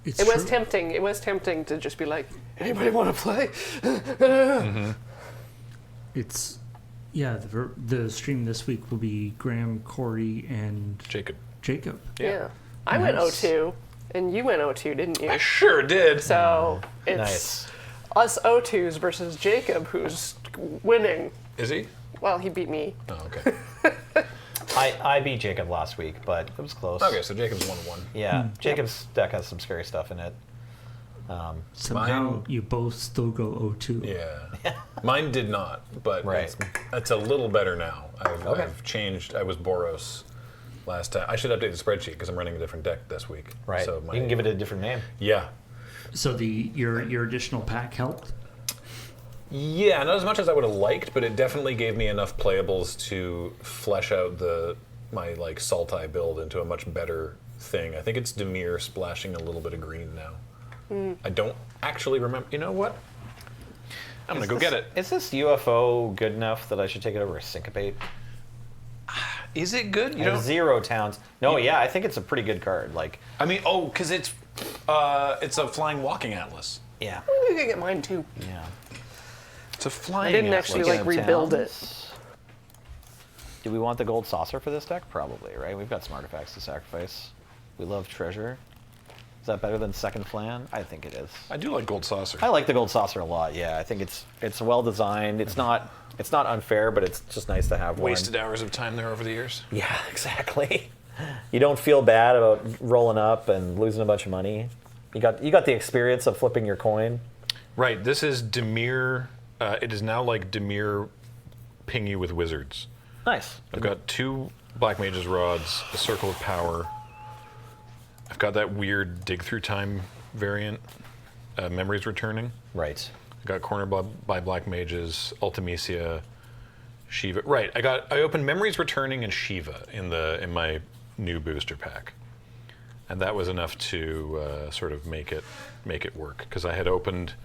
It's It was true. tempting. It was tempting to just be like, anybody want to play? It's yeah. The stream this week will be Graham, Corey, and Jacob. Jacob. Yeah. I went Nice. 0-2, and you went 0-2, didn't you? I sure did. So it's Nice. us 0-2s versus Jacob, who's winning. Is he? Well, he beat me. Oh, okay. I beat Jacob last week, but it was close. Okay, so Jacob's 1-1. Yeah, Jacob's deck has some scary stuff in it. Somehow Mine- you both still go 0-2. Yeah. Mine did not, but Right. it's a little better now. Okay. I've changed. I was Boros last time. I should update the spreadsheet because I'm running a different deck this week. Right. So You can give it a different name. Yeah. So your additional pack helped. Yeah, not as much as I would have liked, but it definitely gave me enough playables to flesh out my like Sultai build into a much better thing. I think it's Demir splashing a little bit of green now. I don't actually remember. You know what? I'm gonna go get it. Is this UFO good enough that I should take it over a Syncopate? Is it good? You I have don't. 0 towns. No, yeah, I think it's a pretty good card. Like, I mean, because it's a flying walking atlas. yeah, You can get mine too. yeah. It's a I flying. didn't atlas. actually like rebuild it. Do we want the gold saucer for this deck? Probably, right? We've got some artifacts to sacrifice. We love treasure. Is that better than second flan? I think it is. I do like gold saucer. I like the gold saucer a lot. Yeah, I think it's well designed. It's not unfair, but it's just nice to have Wasted one. hours of time there over the years. Yeah, exactly. You don't feel bad about rolling up and losing a bunch of money. You got the experience of flipping your coin. Right. This is Dimir. It is now like Dimir ping you with wizards. Nice. I've got 2 Black Mage's Rods, a Circle of Power. I've got that weird Dig Through Time variant, Memories Returning. Right. I got Cornered by Black Mages, Ultimecia, Shiva. Right. I opened Memories Returning and Shiva in my new booster pack, and that was enough to sort of make it work, because I had opened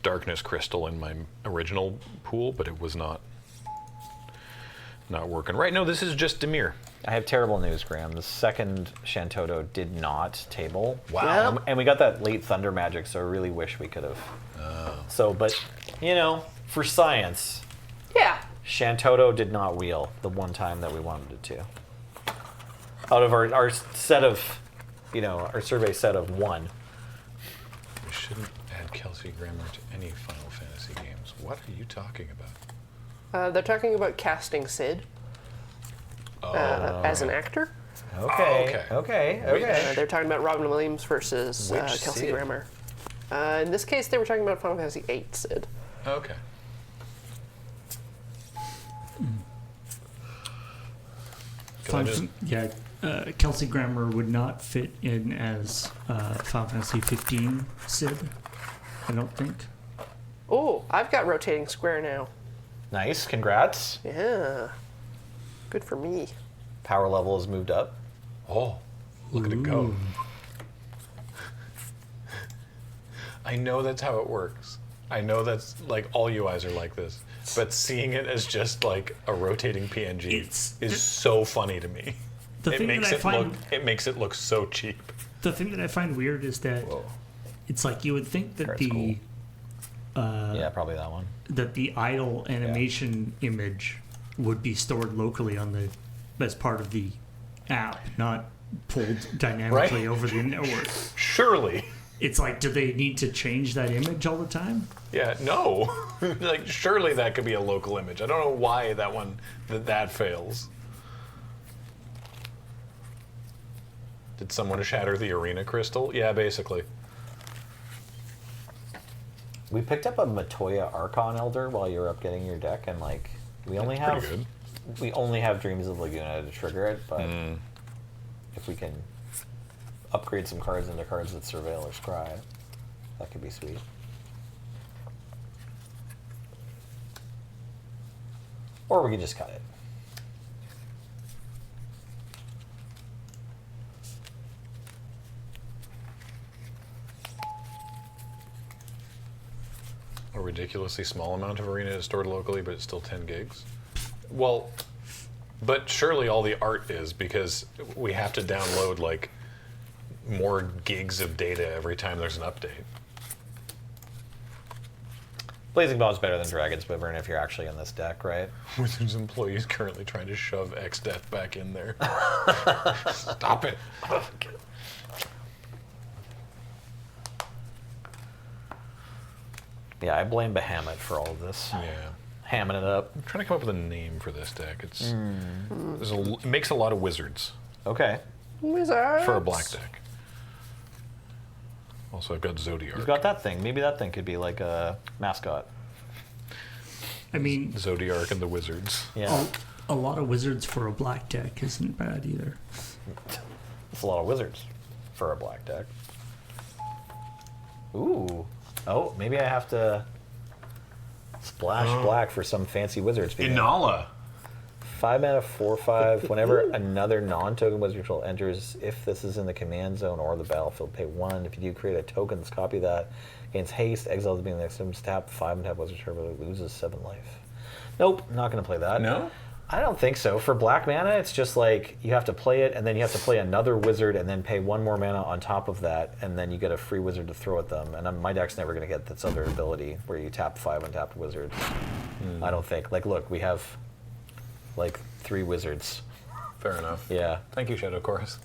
Darkness Crystal in my original pool, but it was not working. Right. No, this is just Dimir. I have terrible news, Graham. The second Shantoto did not table. Wow. Yep. And we got that late Thunder magic, so I really wish we could have. So, but, for science, Yeah. Shantoto did not wheel the one time that we wanted it to. Out of our set of, our survey set of 1. We shouldn't add Kelsey Grammer to any Final Fantasy games. What are you talking about? They're talking about casting Sid as an actor. Okay. They're talking about Robin Williams versus Which Kelsey Sid? Grammer. In this case, they were talking about Final Fantasy VIII Sid. Okay. Kelsey Grammer would not fit in as Final Fantasy 15 Sid, I don't think. Oh, I've got rotating square now. Nice, congrats. Yeah. Good for me. Power level has moved up. Oh, look at it go. Ooh. I know that's how it works. I know that's like all UIs are like this. But seeing it as just like a rotating PNG is so funny to me. The thing that I find It makes it look so cheap. the thing that I find weird is that it's like you would think that That's the cool. Yeah, probably that one. that the idle animation image would be stored locally on as part of the app, not pulled dynamically Right. over the network. Surely. It's like, do they need to change that image all the time? Yeah, no. Like surely that could be a local image. I don't know why that fails. Did someone shatter the arena crystal? Yeah, basically. We picked up a Matoya Archon Elder while you were up getting your deck, and we only have Pretty good. Dreams of Laguna to trigger it, but if we can upgrade some cards into cards that surveil or scry, that could be sweet. Or we could just cut it. A ridiculously small amount of arena is stored locally, but it's still 10 gigs. Well, but surely all the art is, because we have to download like more gigs of data every time there's an update. Blazing Bomb's better than Dragon's Wyvern if you're actually in this deck, right? Wizards employees currently trying to shove X-Death back in there. Stop it. Yeah, I blame Bahamut for all of this. Yeah. Hamming it up. I'm trying to come up with a name for this deck. It makes a lot of wizards Okay. Wizards. for a black deck. Also, I've got Zodiark. You've got that thing. Maybe that thing could be like a mascot. I mean, Zodiark and the Wizards. Yeah. a lot of wizards for a black deck isn't bad either. It's a lot of wizards for a black deck. Ooh. Oh, maybe I have to splash black for some fancy wizards. Inala. 5 mana, 4/5. Whenever another non-token wizard control enters, if this is in the command zone or the battlefield, pay 1. If you do create a token, let's copy that. Gains haste, exiles being the next item, tap 5 and tap wizard turbo, loses 7 life. Nope, not going to play that. No? I don't think so. For black mana, it's just like you have to play it, and then you have to play another wizard, and then pay 1 more mana on top of that, and then you get a free wizard to throw at them. And my deck's never going to get this other ability where you tap 5 untapped wizards. I don't think. Like, look, we have like 3 wizards. Fair enough. Yeah. Thank you, Shadow Chorus.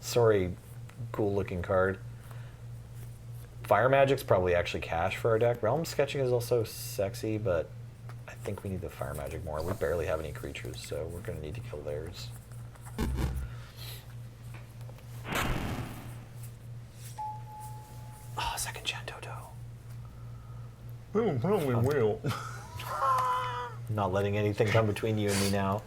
Sorry, cool-looking card. Fire Magic's probably actually cash for our deck. Realm Sketching is also sexy, but I think we need the Fire Magic more. We barely have any creatures, so we're going to need to kill theirs. Oh, second gen Toto. We probably will. Not letting anything come between you and me now.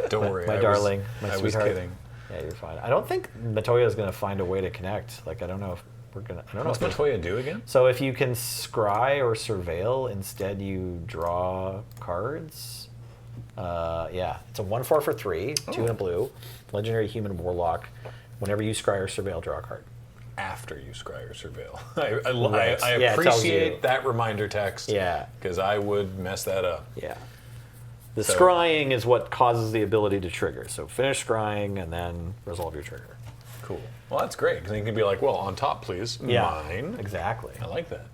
Don't worry. My darling, my I sweetheart. was kidding. Yeah, you're fine. I don't think Matoya is going to find a way to connect. Like, I don't know if we're going to... I don't know What's if there's- Matoya do again? So if you can scry or surveil, instead you draw cards. Yeah, it's a 1/4 for 3, 2 and a blue. Legendary Human Warlock. Whenever you scry or surveil, draw a card. After you scry or surveil. Right. I Yeah, it tells you. appreciate that reminder text. Yeah. Because I would mess that up. Yeah. The So- scrying is what causes the ability to trigger. So finish scrying and then resolve your trigger. Cool. Well, that's great. Because then you can be like, well, on top, please. Yeah. Mine. Exactly. I like that.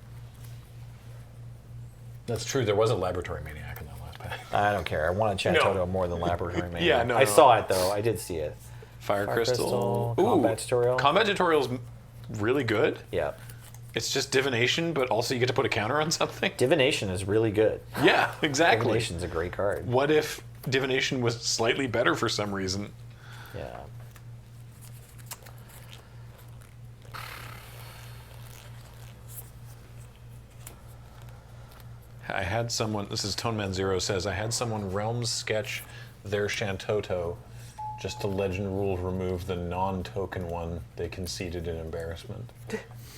That's true. There was a Laboratory Maniac in that last pack. I don't care. I wanted Chat No. Toto more than Laboratory Man. Yeah, no, I no. saw it though. I did see it. Fire Fire Crystal. Crystal, Combat Tutorial. Combat Tutorial's really good. Yeah. It's just divination, but also you get to put a counter on something. Divination is really good. Yeah, exactly. Divination's a great card. What if divination was slightly better for some reason? Yeah. I had someone, this is Toneman Zero says, I had someone realms sketch their Shantoto just to legend rules remove the non-token one they conceded in embarrassment.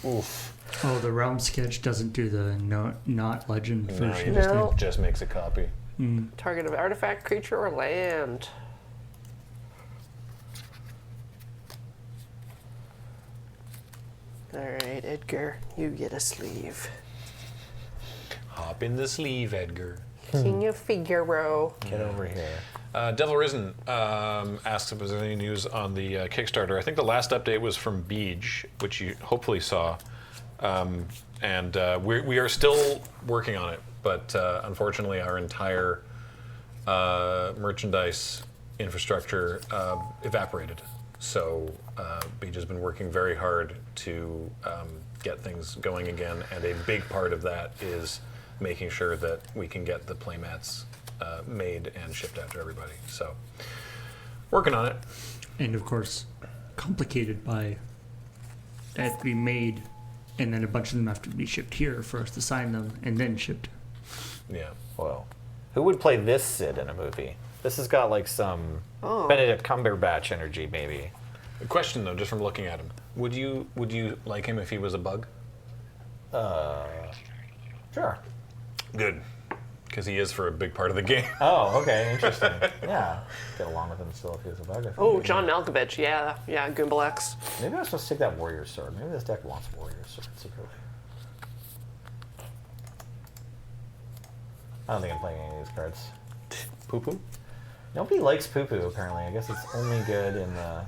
Oof. Oh, the Realm Sketch doesn't do the not legend No, version. you just, No. it just makes a copy. Target of artifact, creature, or land. Alright, Edgar, you get a sleeve. Hop in the sleeve, Edgar. King of Figaro. Get over here. Devil Risen asks if there's any news on the Kickstarter. I think the last update was from Beej, which you hopefully saw. And we are still working on it, but unfortunately our entire merchandise infrastructure evaporated. So Beej has been working very hard to get things going again, and a big part of that is making sure that we can get the playmats made and shipped out to everybody. So, working on it. And of course, complicated by they have to be made, and then a bunch of them have to be shipped here for us to sign them, and then shipped. Yeah. Whoa. Who would play this Sid in a movie? This has got like some Benedict Cumberbatch energy, maybe. A question though, just from looking at him, would you like him if he was a bug? Sure. Good, because he is for a big part of the game. Oh, okay, interesting. Yeah. Get along with him still if he was a bug. I think. Oh, John Malkovich, yeah, Goomblex. Maybe I was supposed to take that Warrior Sword. Maybe this deck wants Warrior Sword secretly. I don't think I'm playing any of these cards. Poo poo. Nobody likes Poo Poo, apparently. I guess it's only good in the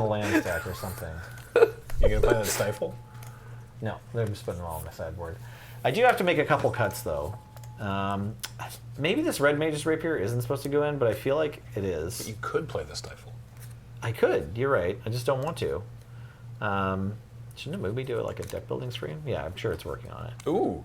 land stack or something. You gonna play that Stifle? No, they're just putting them all on the sideboard. I do have to make a couple cuts, though. Maybe this Red Mage's Rapier isn't supposed to go in, but I feel like it is. You could play the Stifle. I could, you're right. I just don't want to. Shouldn't a movie do it like a deck building screen? Yeah, I'm sure it's working on it. Ooh.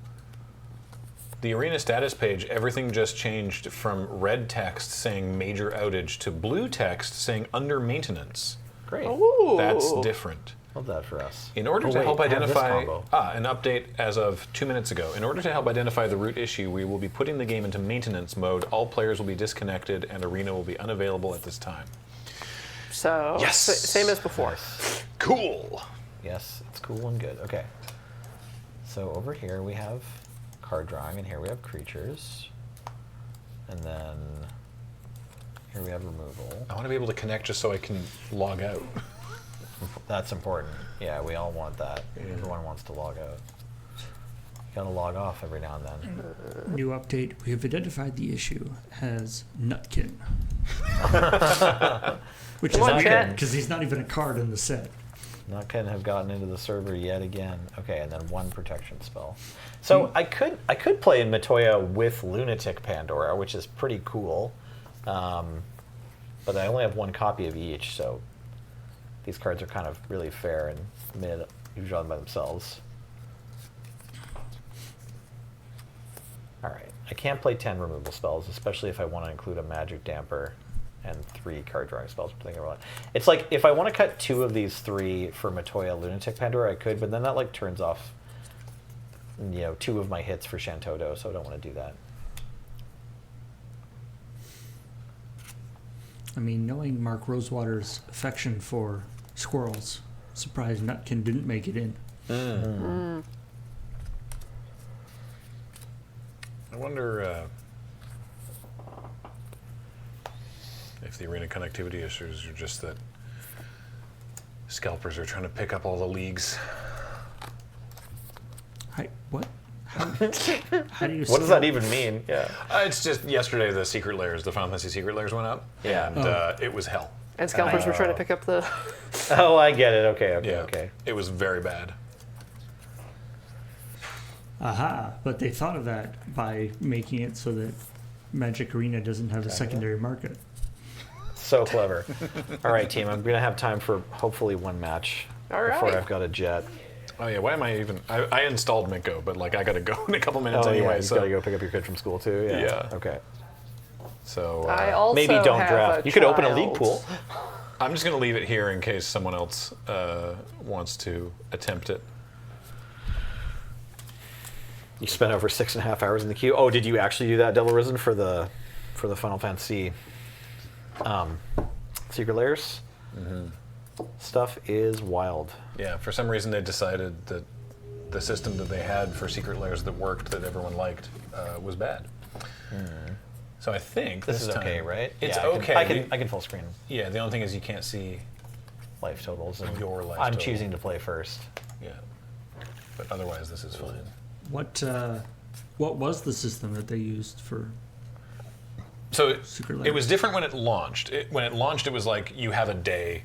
The arena status page, everything just changed from red text saying major outage to blue text saying under maintenance. Great. Ooh. That's different. Love that for us. In order Oh, to wait, help I have this identify combo. an update as of 2 minutes ago. In order to help identify the root issue, we will be putting the game into maintenance mode. All players will be disconnected and arena will be unavailable at this time. So, Yes. same as before. Cool. Yes, it's cool and good. Okay. So over here we have card drawing, and here we have creatures. And then here we have removal. I want to be able to connect just so I can log out. That's important. Yeah, we all want that. Everyone wants to log out. Gotta log off every now and then. New update. We have identified the issue as Nutkin. Which is weird, because he's not even a card in the set. Nutkin have gotten into the server yet again. Okay, and then one protection spell. So I could play in Matoya with Lunatic Pandora, which is pretty cool. But I only have one copy of each, so these cards are kind of really fair and mid. You draw them by themselves. All right, I can't play 10 removal spells, especially if I want to include a Magic Damper and 3 card drawing spells. It's like if I want to cut 2 of these 3 for Matoya Lunatic Pandora, I could, but then that like turns off, 2 of my hits for Shantoto, so I don't want to do that. I mean, knowing Mark Rosewater's affection for squirrels, surprised Nutkin didn't make it in. I wonder if the arena connectivity issues are just that scalpers are trying to pick up all the leagues. What? How do you? What does that even mean? Yeah. It's just yesterday the Final Fantasy secret layers went up, and it was hell. And scalpers were trying to pick up the... Oh, I get it. Okay. It was very bad. Aha, but they thought of that by making it so that Magic Arena doesn't have a secondary market. So clever. All right, team, I'm going to have time for hopefully one match before I've got a jet. Oh yeah, why am I even... I installed Minko, but like I gotta go in a couple minutes anyway. Yeah, you gotta go pick up your kid from school too. Yeah. Okay. So I also maybe don't have draft. You could open a league pool. I'm just gonna leave it here in case someone else wants to attempt it. You spent over 6.5 hours in the queue. Oh, did you actually do that, Devil Risen, for the Final Fantasy Secret Layers? Stuff is wild. Yeah, for some reason they decided that the system that they had for Secret Layers that worked, that everyone liked, was bad. So I think this is time, okay, right? It's yeah, okay. I can full screen. Yeah, the only thing is you can't see life totals. And your life I'm total. choosing to play first. Yeah, but otherwise this is fine. What was the system that they used for? So Secret it was different when it launched. When it launched, it was like you have a day.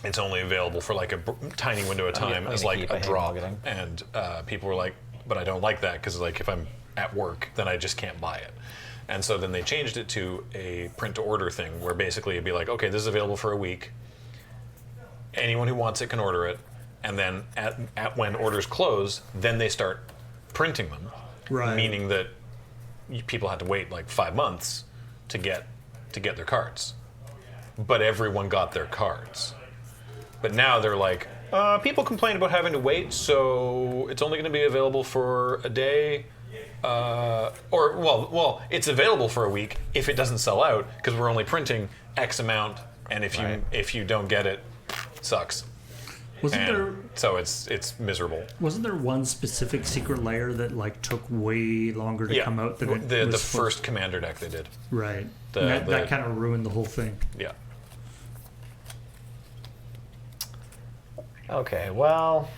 It's only available for like a tiny window of time as like a drop, and people were like, "But I don't like that because like if I'm at work, then I just can't buy it." And so then they changed it to a print to order thing, where basically it'd be like, "Okay, this is available for a week. Anyone who wants it can order it." And then at when orders close, then they start printing them, meaning that people had to wait like 5 months to get their cards. But everyone got their cards. But now they're like, people complain about having to wait, so it's only going to be available for a day, well, it's available for a week if it doesn't sell out because we're only printing X amount, and if you don't get it, it sucks. So it's miserable. Wasn't there one specific secret layer that like took way longer to come out than the first commander deck they did? Right. That kind of ruined the whole thing. Yeah. Okay, well,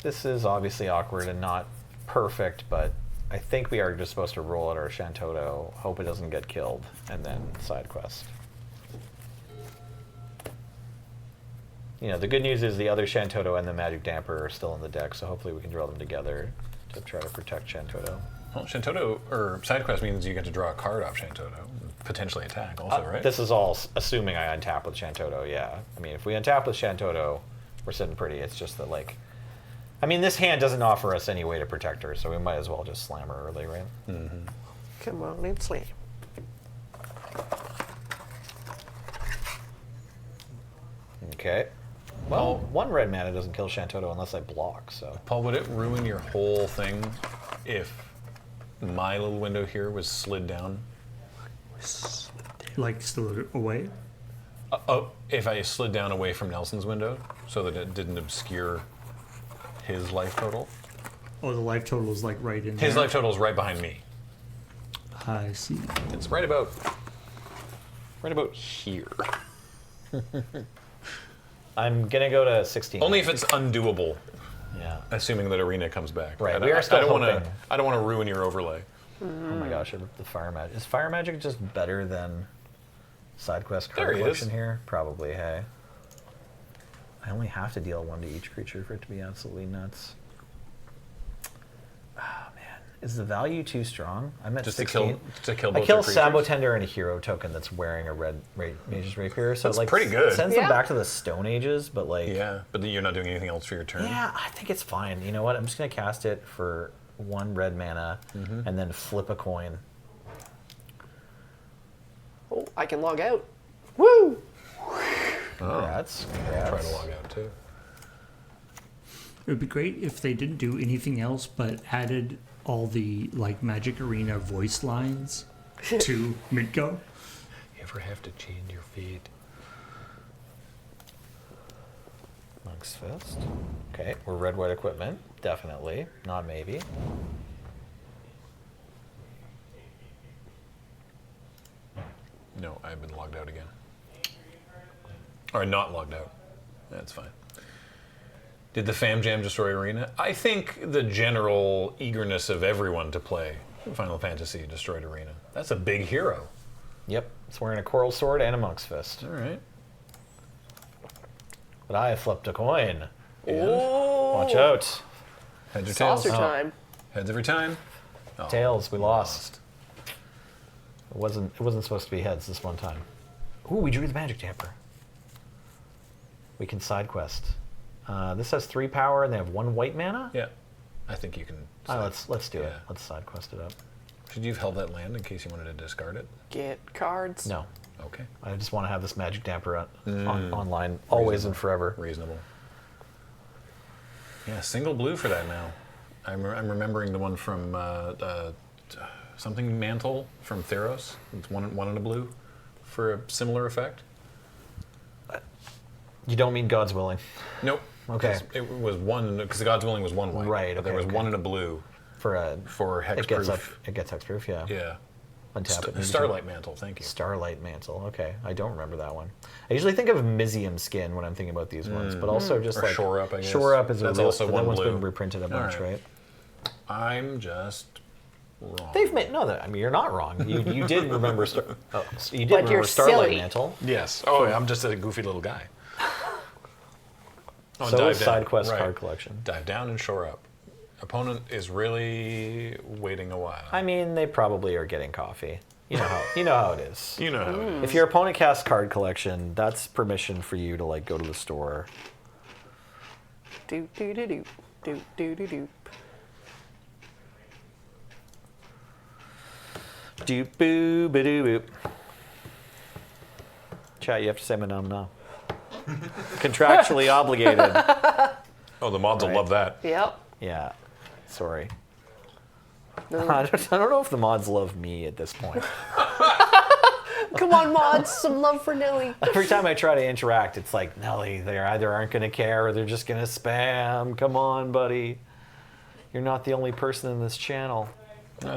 this is obviously awkward and not perfect, but I think we are just supposed to roll out our Shantoto, hope it doesn't get killed, and then side quest. The good news is the other Shantoto and the Magic Damper are still in the deck, so hopefully we can draw them together to try to protect Shantoto. Well, Shantoto, or side quest means you get to draw a card off Shantoto, potentially attack also, right? This is all assuming I untap with Shantoto, yeah. I mean, if we untap with Shantoto, we're sitting pretty. It's just that, like... I mean, this hand doesn't offer us any way to protect her, so we might as well just slam her early, right? Mm-hmm. Come on and slam. Okay. Well, one red mana doesn't kill Shantoto unless I block, so... Paul, would it ruin your whole thing if my little window here was slid down? Like slid away? If I slid down away from Nelson's window so that it didn't obscure his life total? Oh, the life total is like right in there? His life total is right behind me. I see. It's right about here. I'm gonna go to 16. Only if it's undoable. Yeah. Assuming that Arena comes back. Right, I we are still don't wanna, hoping. I don't want to ruin your overlay. Oh my gosh, the Fire Magic. Is Fire Magic just better than Side Quest There card he collection is. here? Probably, hey. I only have to deal 1 to each creature for it to be absolutely nuts. Oh man, is the value too strong? I'm at Just 16. to kill I both kill your creatures. Sabotender and a hero token that's wearing a red Mage's Rapier, so That's like pretty good. Sends Yeah. them back to the Stone Ages, but like Yeah, but then you're not doing anything else for your turn. yeah, I think it's fine. You know what? I'm just gonna cast it for 1 red mana and then flip a coin. Oh, I can log out. Woo! Congrats. Try to log out too. It would be great if they didn't do anything else but added all the like Magic Arena voice lines to Midgo. You ever have to change your feet? Monk's Fist. Okay, we're red-white equipment. Definitely. Not maybe. No, I've been logged out again. Or not logged out. That's fine. Did the FamJam destroy Arena? I think the general eagerness of everyone to play Final Fantasy destroyed Arena. That's a big hero. Yep. It's wearing a Coral Sword and a Monk's Fist. All right. But I flipped a coin. And Watch out. heads or tails? Saucer time. Heads every time. Oh, Tails, we lost. It wasn't supposed to be heads this one time. Ooh, we drew the Magic Tamper. We can side quest. This has 3 power and they have 1 white mana? Yeah. I think you can. Let's do it. Yeah. Let's side quest it up. Should you have held that land in case you wanted to discard it? Get cards. No. Okay. I just want to have this Magic Damper online, always Reasonable. and forever. Reasonable. Yeah, single blue for that now. I'm remembering the one from something Mantle from Theros. It's one in a blue for a similar effect. You don't mean God's Willing. Nope. Okay. It was one because the God's Willing was 1 white. Right, But there okay, was okay. one in a blue For a for it gets hexproof. it gets hexproof, yeah. Yeah. Untap it. maybe Starlight Mantle. Thank you. Starlight Mantle. Okay, I don't remember that one. I usually think of Mizium Skin when I'm thinking about these ones, but also just Or like Shore Up, I guess. Shore Up is That's a real, also that one one's blue. been reprinted a bunch, right. right? I'm just wrong. They've made no. I mean, you're not wrong. You did remember. You did But remember you're Starlight silly. Mantle. Yes. Oh, yeah, I'm just a goofy little guy. Oh, So dive is down. side quest Right. card collection. Dive down and shore up. Opponent is really waiting a while. I mean, they probably are getting coffee. You know how it is. You know how it is. If your opponent casts card collection, that's permission for you to like go to the store. Do do do do do do do do. Doop boo ba doo boop. Chat, you have to say my nom nom. Contractually obligated. Oh, the mods will Right. love that. Yep. Yeah. Sorry. No. I don't know if the mods love me at this point. Come on, mods, some love for Nelly. Every time I try to interact, it's like, Nelly, they either aren't going to care or they're just going to spam. Come on, buddy. You're not the only person in this channel.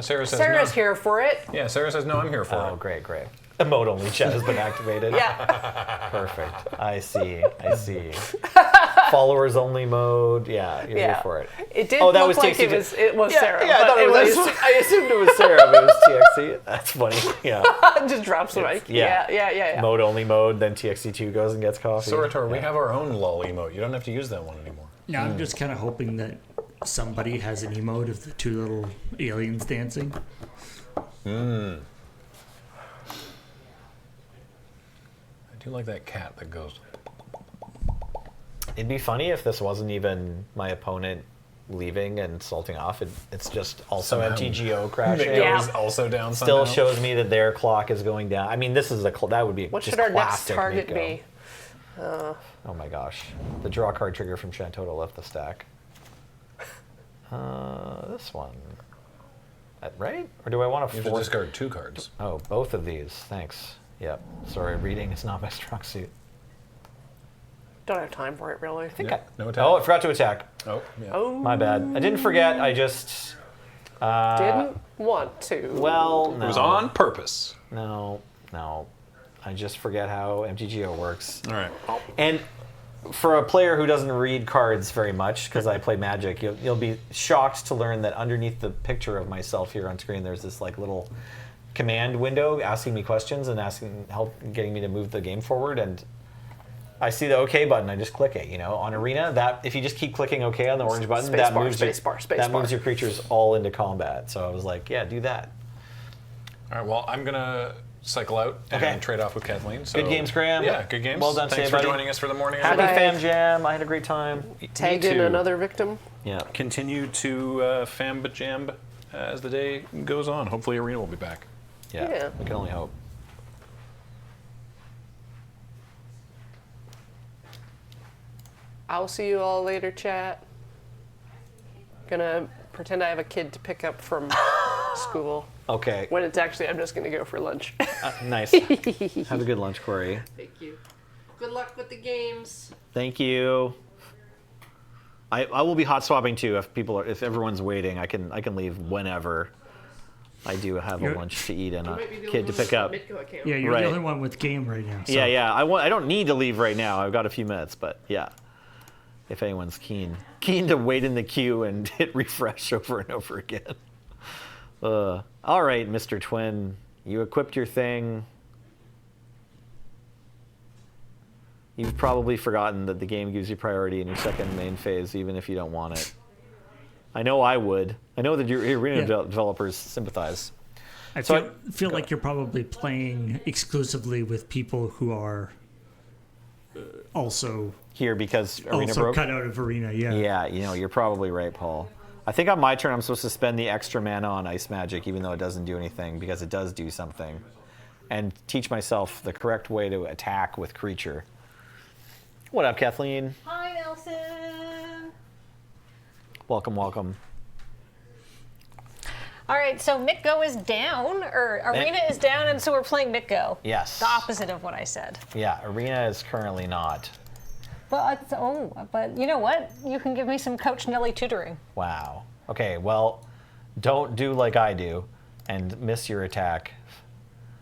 Sarah says Sarah's no. here for it. Yeah, Sarah says no. I'm here for Oh, it. great, great. Emote only chat has been activated. Yeah. Perfect. I see. Followers only mode. Yeah, you're here for it. It did Oh, that look was like TXT. it was Sarah. Yeah, I but thought it was. was I assumed it was Sarah, but it was TXT. That's funny. Yeah. just drops the mic. yeah. Yeah. Mode only mode. Then TXT2 goes and gets coffee. Sorator, we have our own lol emote. You don't have to use that one anymore. Now I'm just kind of hoping that somebody has an emote of the 2 little aliens dancing. I do like that cat that goes. It'd be funny if this wasn't even my opponent leaving and salting off. It's just also Somehow. MTGO crashing. Yeah. Goes also down Still somehow. shows me that their clock is going down. I mean, this is that would be What just should our next classic target Miko. be? Oh my gosh, the draw card trigger from Shantota left the stack. This one, right? Or do I want You to have to force? discard 2 cards. Oh, both of these. Thanks. Yep. Sorry, reading is not my strong suit. Don't have time for it, really. Yeah, no attack. Oh, I forgot to attack. Oh, yeah. Oh, My bad. I didn't forget. I just. didn't want to. Well, no. It was on purpose. No. I just forget how MTGO works. All right. And for a player who doesn't read cards very much, because I play Magic, you'll be shocked to learn that underneath the picture of myself here on screen, there's this like little command window asking me questions and getting me to move the game forward. And I see the OK button. I just click it. You know, on Arena, that if you just keep clicking OK on the orange button, that moves your creatures all into combat. So I was like, yeah, do that. All right. Well, I'm gonna cycle out and trade off with Kathleen. So. Good games, Graham. Yeah, good games. Well done, Thanks for joining us for the morning. Happy FamJam. I had a great time. Tagged in another victim. Yeah. Continue to FamJam as the day goes on. Hopefully, Arena will be back. Yeah. We can only hope. I'll see you all later, chat. Gonna pretend I have a kid to pick up from school. Okay. When it's actually, I'm just gonna go for lunch. Nice. Have a good lunch, Corey. Thank you. Good luck with the games. Thank you. I will be hot swapping too if everyone's waiting. I can leave whenever. I do have a lunch to eat and a kid to pick up. Yeah, you're the only one with game right now. So. Yeah. I don't need to leave right now. I've got a few minutes, but yeah. If anyone's keen to wait in the queue and hit refresh over and over again. All right, Mr. Twin, you equipped your thing. You've probably forgotten that the game gives you priority in your second main phase, even if you don't want it. I know I would. I know that your Arena developers sympathize. I feel like you're probably playing exclusively with people who are also here because Arena broke. Cut out of Arena. Yeah. Yeah, you're probably right, Paul. I think on my turn I'm supposed to spend the extra mana on Ice Magic, even though it doesn't do anything, because it does do something, and teach myself the correct way to attack with creature. What up, Kathleen? Hi, Nelson. Welcome. All right, so MitGo is down, or Arena is down, and so we're playing MitGo. Yes. The opposite of what I said. Yeah, Arena is currently not. But you know what? You can give me some Coach Nelly tutoring. Wow. Okay, well, don't do like I do and miss your attack.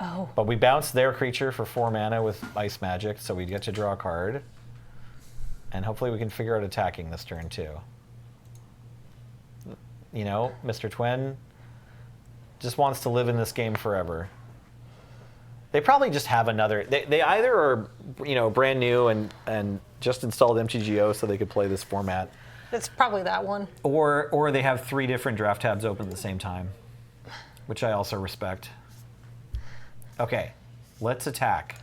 Oh. But we bounce their creature for 4 mana with Ice Magic, so we get to draw a card. And hopefully we can figure out attacking this turn too. You know, Mr. Twin just wants to live in this game forever. They probably just have another. They either are, brand new and just installed MTGO so they could play this format. It's probably that one. Or they have 3 different draft tabs open at the same time, which I also respect. Okay, let's attack.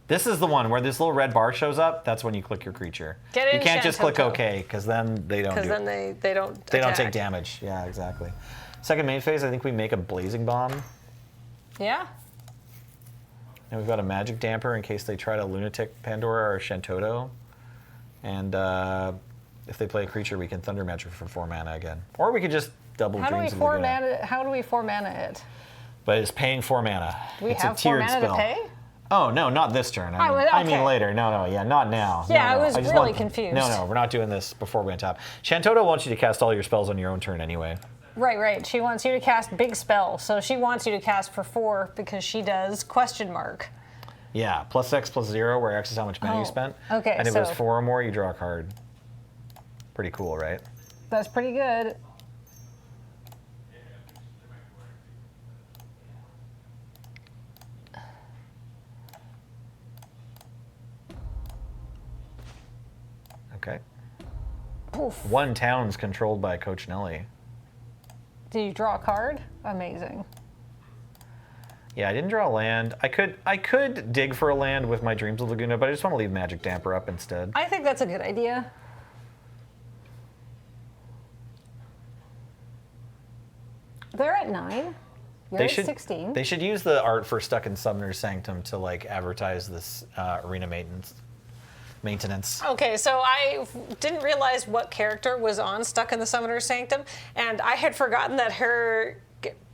This is the one where this little red bar shows up. That's when you click your creature. You can't just click OK, because then they don't. Because then they don't. They don't take attack. damage. Yeah, exactly. Second main phase, I think we make a Blazing Bomb. Yeah. And we've got a Magic Damper in case they try to Lunatic Pandora or Shantoto. And if they play a creature, we can Thunder Magic for 4 mana again. Or we could just double Dreams of Laguna. How do we 4 mana it? But it's paying 4 mana. Do we it's have a 4 tiered mana spell. to pay? Oh, no, not this turn. I mean later. No, yeah, not now. Yeah, no. I was really confused. No, we're not doing this before we untap. Shantoto wants you to cast all your spells on your own turn anyway. Right. She wants you to cast big spell, so she wants you to cast for 4 because she does ? Yeah, +X+0, where X is how much mana you spent. Okay, and if it was 4 or more, you draw a card. Pretty cool, right? That's pretty good. Okay. Poof. 1 town's controlled by Coach Nelly. Did you draw a card? Amazing. Yeah, I didn't draw a land. I could dig for a land with my Dreams of Laguna, but I just want to leave Magic Damper up instead. I think that's a good idea. They're at 9. You're at 16. They should use the art for Stuck in Summoner's Sanctum to advertise this arena maintenance. Okay, so I didn't realize what character was on Stuck in the Summoner's Sanctum, and I had forgotten that her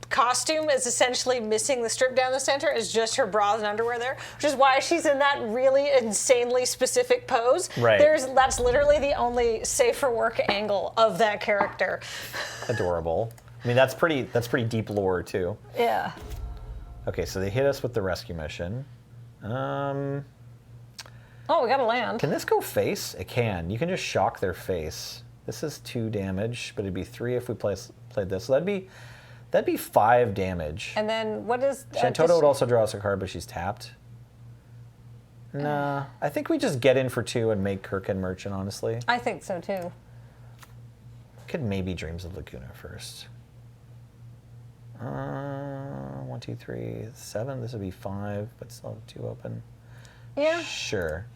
costume is essentially missing the strip down the center. It's just her bras and underwear there, which is why she's in that really insanely specific pose. Right. That's literally the only safe for work angle of that character. Adorable. I mean, that's pretty deep lore too. Yeah. Okay, so they hit us with the rescue mission. Oh, Oh, we got a land. Can this go face? It can. You can just shock their face. This is 2 damage, but it'd be 3 if we played this. So that'd be 5 damage. And then what is... Shantota would also draw us a card, but she's tapped. Nah, I think we just get in for 2 and make Kirk and Merchant, honestly. I think so, too. Could maybe Dreams of Laguna first. 1, 2, 3, 7. This would be 5, but still have 2 open. Yeah. Sure.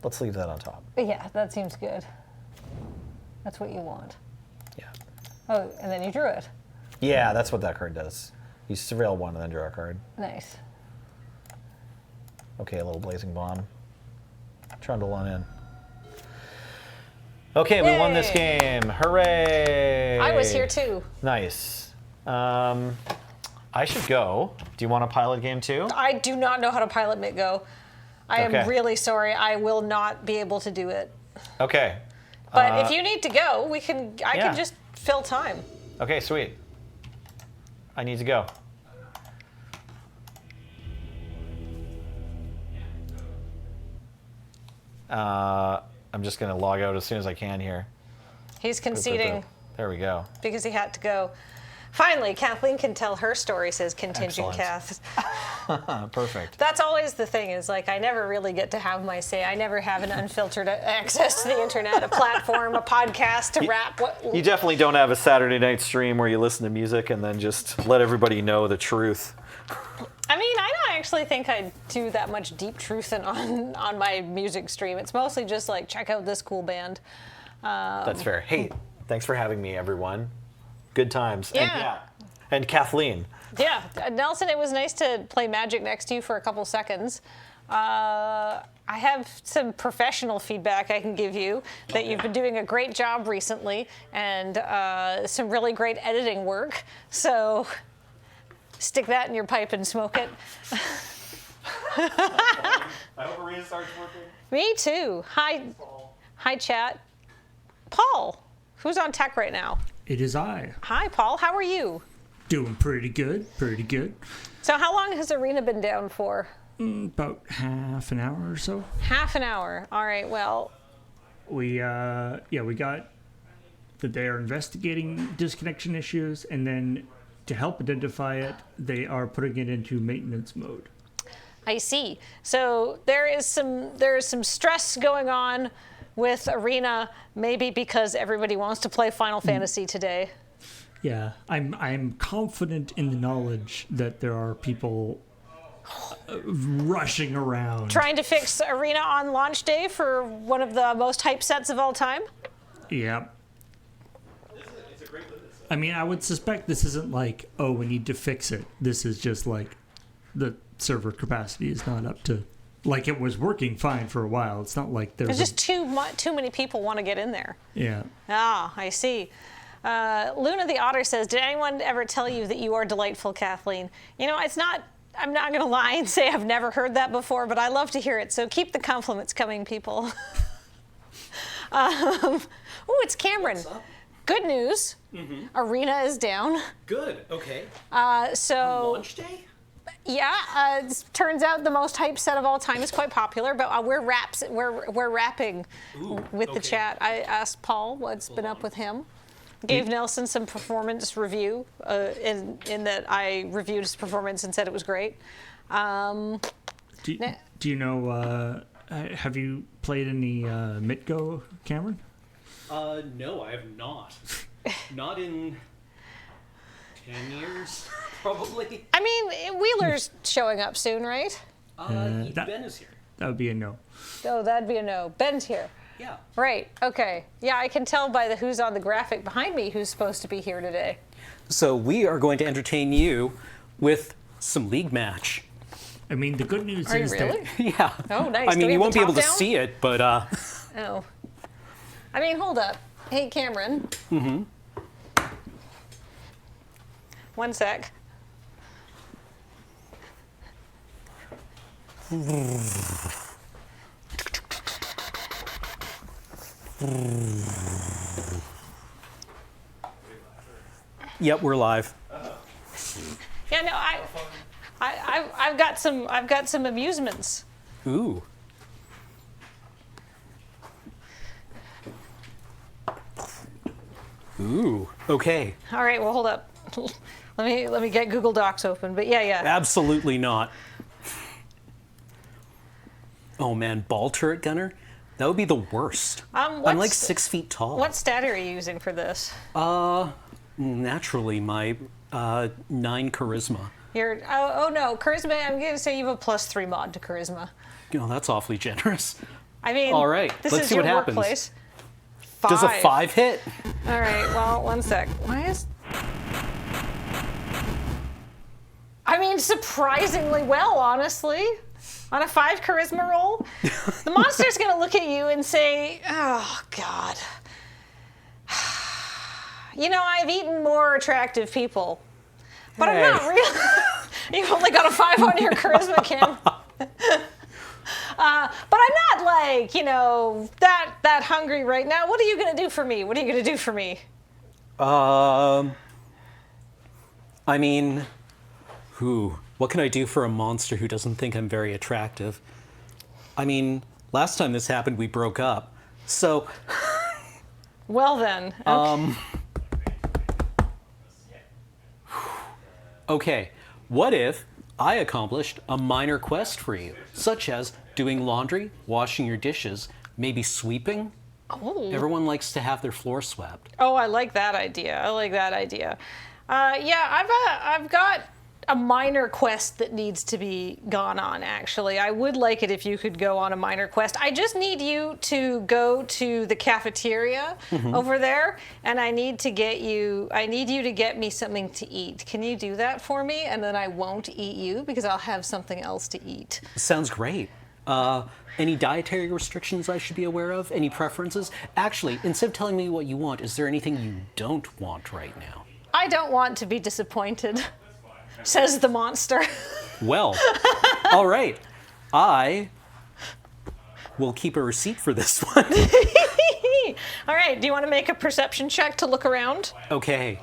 Let's leave that on top. Yeah, that seems good. That's what you want. Yeah. Oh, and then you drew it. Yeah, that's what that card does. You surveil 1 and then draw a card. Nice. Okay, a little Blazing Bomb. Trundle on in. Okay, we won this game. Hooray! I was here too. Nice. I should go. Do you want to pilot game 2? I do not know how to pilot Mitgo. I Okay. am really sorry. I will not be able to do it. Okay. But if you need to go, I yeah. can just fill time. Okay, sweet. I need to go. I'm just going to log out as soon as I can here. He's conceding There we go. because he had to go. Finally, Kathleen can tell her story, says Contingent Excellent. Kath. Perfect. That's always the thing, is like I never really get to have my say. I never have an unfiltered access to the internet, a platform, a podcast, to rap. You definitely don't have a Saturday night stream where you listen to music and then just let everybody know the truth. I mean, I don't actually think I do that much deep truthing on my music stream. It's mostly just like, check out this cool band. That's fair. Hey, thanks for having me, everyone. Good times. Yeah. And Kathleen. Yeah, Nelson, it was nice to play Magic next to you for a couple seconds. I have some professional feedback I can give you that you've been doing a great job recently and some really great editing work. So stick that in your pipe and smoke it. I hope Arena starts working. Me too. Hi, chat. Paul, who's on tech right now? It is I. Hi, Paul. How are you? Doing pretty good. So how long has Arena been down for? About half an hour or so. Half an hour. All right, well. We got that they are investigating disconnection issues, and then to help identify it, they are putting it into maintenance mode. I see. So there is some stress going on with Arena, maybe because everybody wants to play Final Fantasy today. Yeah, I'm confident in the knowledge that there are people rushing around. Trying to fix Arena on launch day for one of the most hype sets of all time? Yeah. I mean, I would suspect this isn't like, oh, we need to fix it. This is just like the server capacity is not up to, like, it was working fine for a while. It's not like there's just too many people want to get in there. Yeah. Ah, I see. Luna the Otter says, did anyone ever tell you that you are delightful, Kathleen? You know, I'm not going to lie and say I've never heard that before, but I love to hear it. So keep the compliments coming, people. It's Cameron. What's up? Good news. Mm-hmm. Arena is down. Good. Okay. So Launch day? yeah, it turns out the most hyped set of all time is quite popular, but we're rapping with the chat. I asked Paul what's been up with him. Gave Nelson some performance review in that I reviewed his performance and said it was great. Do you know, have you played any Mitgo, Cameron? No, I have not. Not in 10 years, probably. I mean, Wheeler's showing up soon, right? Ben is here. That would be a no. Oh, that'd be a no. Ben's here. Yeah. Right, okay. Yeah, I can tell by who's on the graphic behind me who's supposed to be here today. So we are going to entertain you with some League Match. I mean, the good news Are you is really? that Yeah. Oh, nice. I Do mean, we you have won't the be able top to down? see it, but Oh. I mean, hold up. Hey, Cameron. Mm-hmm. One sec. yep, we're live. Yeah, no, I've got some amusements. Ooh. Ooh. Okay. All right, well, hold up. let me get Google Docs open. But yeah. Absolutely not. Oh man, ball turret gunner? That would be the worst. I'm like 6 feet tall. What stat are you using for this? Naturally, my 9 charisma. You're oh no, charisma. I'm gonna say you have a +3 mod to charisma. Oh, that's awfully generous. I mean, all right, this let's is see your what happens. workplace. Does a 5 hit? All right, well, one sec. Why is? I mean, surprisingly well, honestly. On a 5 charisma roll, the monster's gonna look at you and say, "Oh God, you know, I've eaten more attractive people, but Hey. I'm not really." You've only got a 5 on your charisma, Kim. But I'm not like, you know, that hungry right now. What are you gonna do for me? What are you gonna do for me? I mean, what can I do for a monster who doesn't think I'm very attractive? I mean, last time this happened, we broke up. So, Well then, okay. okay, what if I accomplished a minor quest for you, such as doing laundry, washing your dishes, maybe sweeping? Oh. Everyone likes to have their floor swept. Oh, I like that idea. Yeah, I've got a minor quest that needs to be gone on, actually. I would like it if you could go on a minor quest. I just need you to go to the cafeteria over there, and I need you to get me something to eat. Can you do that for me? And then I won't eat you because I'll have something else to eat. Sounds great. Any dietary restrictions I should be aware of? Any preferences? Actually, instead of telling me what you want, is there anything you don't want right now? I don't want to be disappointed, says the monster. Well, all right. I will keep a receipt for this one. All right, do you want to make a perception check to look around? Okay.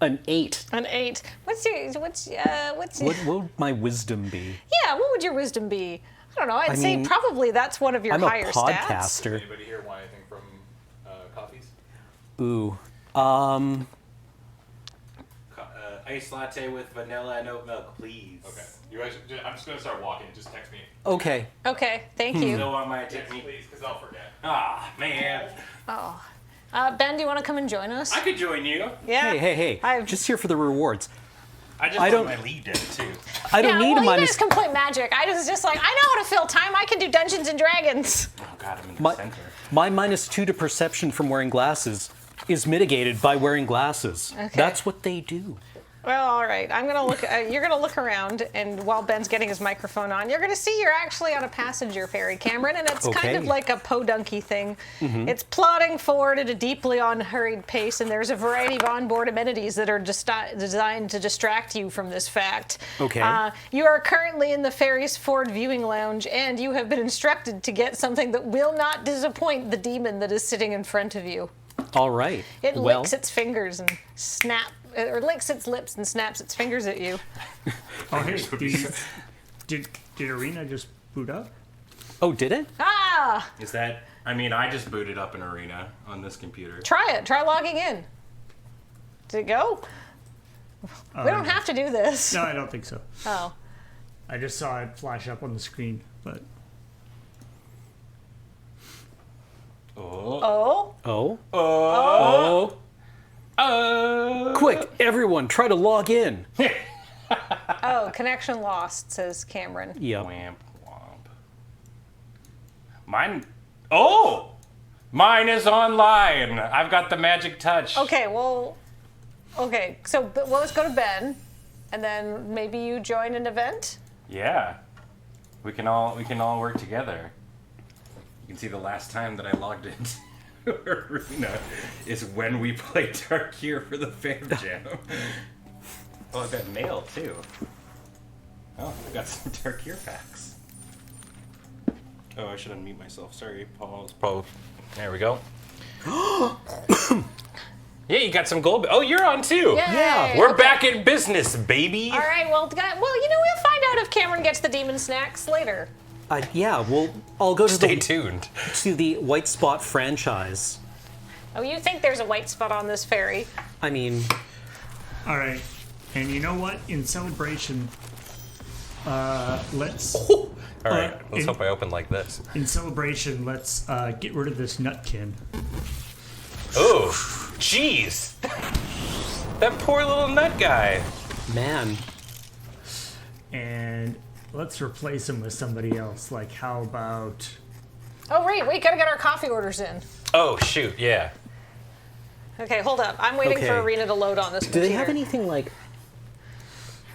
An 8. An 8. What would my wisdom be? Yeah, what would your wisdom be? I don't know. I'd say mean, probably that's one of your I'm higher a stats. podcaster. Anybody here want anything from coffees? Ooh. Iced latte with vanilla and oat milk, please. Okay. You guys, I'm just gonna start walking. Just text me. Okay. Okay, thank you. Still want my Text technique? please, because I'll forget. Ah, man. Oh. Ben, do you want to come and join us? I could join you. Yeah. Hey. I've- Just here for the rewards. I just I want don't- my lead in too. I don't yeah, need well, a you minus. guys can play magic. I was just like, I know how to fill time. I can do Dungeons and Dragons. Oh god, I'm in the My, center. my -2 to perception from wearing glasses is mitigated by wearing glasses. Okay. That's what they do. Well, all right. I'm gonna look. You're gonna look around, and while Ben's getting his microphone on, you're gonna see you're actually on a passenger ferry, Cameron, and it's kind of Okay. like a podunky thing. It's plodding forward at a deeply unhurried pace, and there's a variety of onboard amenities that are designed to distract you from this fact. Okay. You are currently in the ferry's forward viewing lounge, and you have been instructed to get something that will not disappoint the demon that is sitting in front of you. All right. It well, licks its fingers and licks its lips and snaps its fingers at you. Oh, hey, did Arena just boot up? oh, did it? Ah! Is that? I mean, I just booted up an arena on this computer. Try it. Try logging in. Did it go? We don't have to do this. No, I don't think so. Oh. I just saw it flash up on the screen, but Oh? Oh. Oh. Quick, everyone, try to log in. Oh, connection lost, says Cameron. Yep. Wamp womp. Mine. Oh, mine is online. I've got the magic touch. Okay, well, okay, so let's go to Ben, and then maybe you join an event? Yeah, we can all work together. You can see the last time that I logged into Arena is when we played Dark here for the FamJam. Oh, I've got mail too. Oh, I got some Dark here packs. Oh, I should unmute myself. Sorry, Paul. There we go. Yeah, you got some gold. Oh, you're on too. Yay, We're okay. back in business, baby. All right, well, we'll find out if Cameron gets the demon snacks later. Yeah, well, I'll go to Stay tuned. the White Spot franchise. Oh, you think there's a white spot on this ferry? I mean, All right, and you know what? In celebration, let's All right, let's in- hope I open like this. let's get rid of this nutkin. Oh, jeez. That poor little nut guy. man, And let's replace him with somebody else. Like, how about... Oh, right, we gotta get our coffee orders in. Oh, shoot, yeah. Okay, hold up. I'm waiting for Okay. Arena to load on this do they have computer. anything like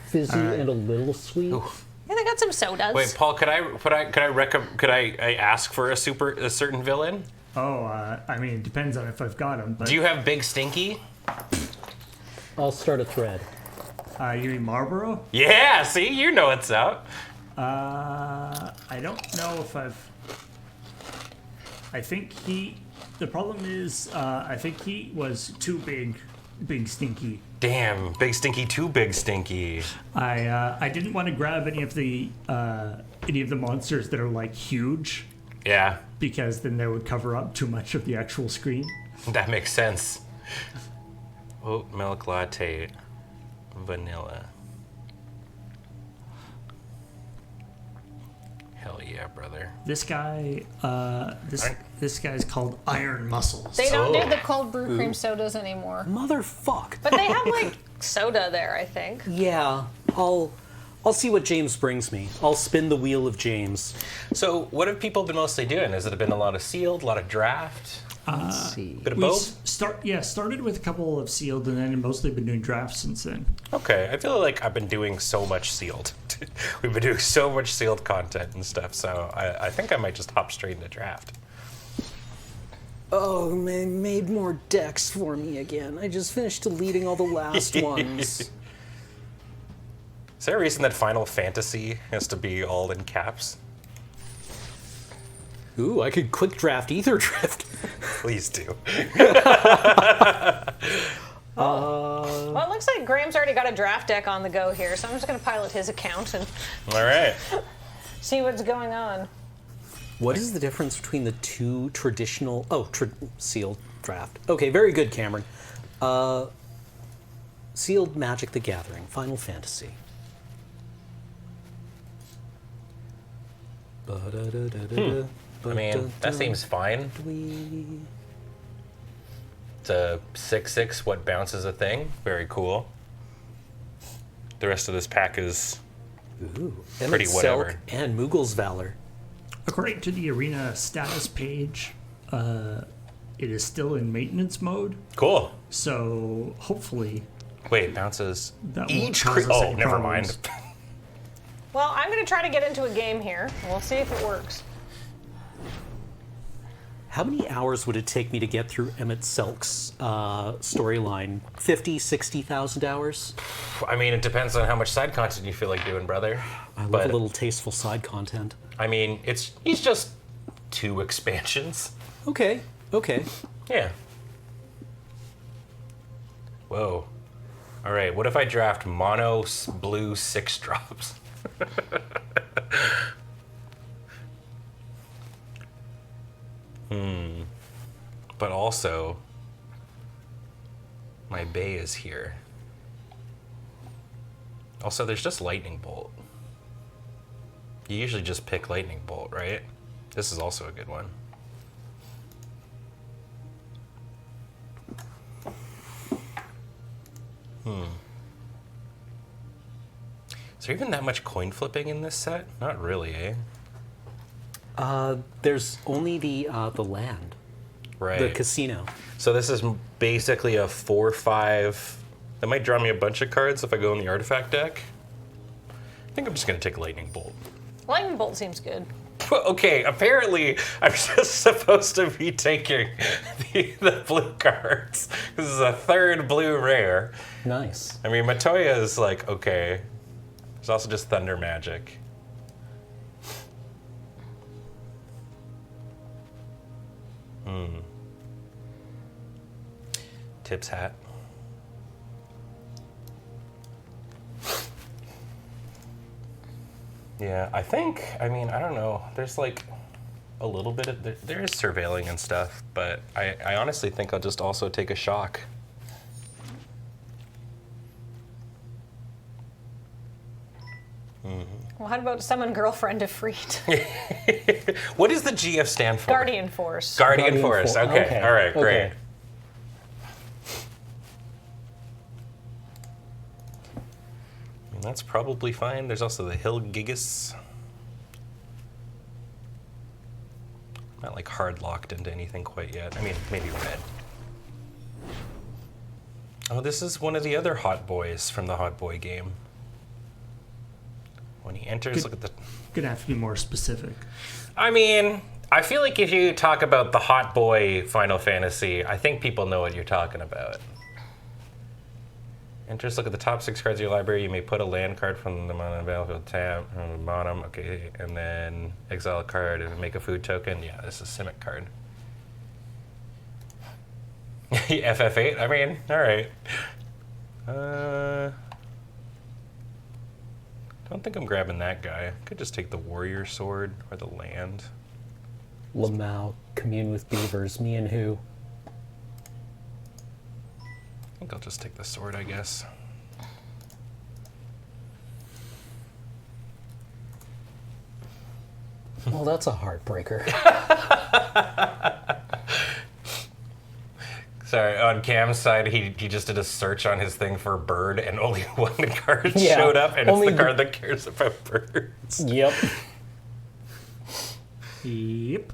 fizzy and a little sweet? Yeah, they got some sodas. Wait, Paul, could I ask for a certain villain? Oh, I mean, it depends on if I've got him. But Do you have Big Stinky? I'll start a thread. you mean Marlboro? Yeah, see, you know what's up. I don't know if I've... I think he... The problem is, I think he was too big stinky. Damn, Big Stinky, too Big Stinky. I didn't want to grab any of the monsters that are like huge, Yeah, because then they would cover up too much of the actual screen. that makes sense. Oat milk latte, vanilla. Hell yeah, brother. This guy, this guy's called Iron Muscles. They don't do the cold brew cream sodas anymore. Motherfuck. But they have, like, soda there, I think. Yeah, I'll see what James brings me. I'll spin the wheel of James. So, what have people been mostly doing? Has it been a lot of sealed, a lot of draft? Let's see. Bit of We both? started with a couple of sealed, and then mostly been doing drafts since then. Okay, I feel like I've been doing so much sealed. We've been doing so much sealed content and stuff, so I think I might just hop straight into draft. Oh, man, made more decks for me again. I just finished deleting all the last ones. Is there a reason that Final Fantasy has to be all in caps? Ooh, I could quick draft Ether Drift. Please do. Well, it looks like Graham's already got a draft deck on the go here, so I'm just going to pilot his account and All right. see what's going on. What is the difference between the two traditional... Oh, sealed draft. Okay, very good, Cameron. Sealed Magic the Gathering, Final Fantasy. I mean, that seems fine. It's a 6/6, what bounces a thing. Very cool. The rest of this pack is pretty Emmett whatever. Selk and Mughals Valor. According to the arena status page, it is still in maintenance mode. Cool. So hopefully Wait, bounces that won't each cause us Oh, any never problems. mind. Well, I'm going to try to get into a game here, and we'll see if it works. How many hours would it take me to get through Emmett Selk's storyline? 50, 60,000 hours? I mean, it depends on how much side content you feel like doing, brother. I love But a little tasteful side content. I mean, he's just 2 expansions. Okay, okay. Yeah. Whoa. All right, what if I draft mono blue 6 drops? But also, my bay is here. Also, there's just lightning bolt. You usually just pick lightning bolt, right? This is also a good one. Is there even that much coin flipping in this set? Not really, eh? There's only the land, Right. the casino. So this is basically a 4/5. That might draw me a bunch of cards if I go in the artifact deck. I think I'm just gonna take Lightning Bolt. Lightning Bolt seems good. Okay, apparently I'm just supposed to be taking the blue cards. This is a 3rd blue rare. Nice. I mean, Matoya is like, okay. There's also just Thunder Magic. Tips hat. Yeah, I don't know. There's like a little bit of, there is surveilling and stuff, but I honestly think I'll just also take a shock. Well, how about summon girlfriend of Freed? What does the GF stand for? Guardian Force. Guardian Force. Okay. All right. Great. Okay. And that's probably fine. There's also the Hill Gigas. Not like hard locked into anything quite yet. I mean, maybe red. Oh, this is one of the other hot boys from the Hot Boy game. When he enters, look at the... Gonna have to be more specific. I mean, I feel like if you talk about the Hot Boy Final Fantasy, I think people know what you're talking about. Enters, look at the top 6 cards of your library. You may put a land card from the battlefield tab on the bottom. Okay, and then exile a card and make a food token. Yeah, this is a Simic card. FF8? I mean, all right. Don't think I'm grabbing that guy. Could just take the warrior sword or the land. Lamau, commune with beavers, me and who? I think I'll just take the sword, I guess. Well, that's a heartbreaker. Sorry, on Cam's side, he just did a search on his thing for bird, and only one card showed up, and it's the card that cares about birds. Yep. Yep.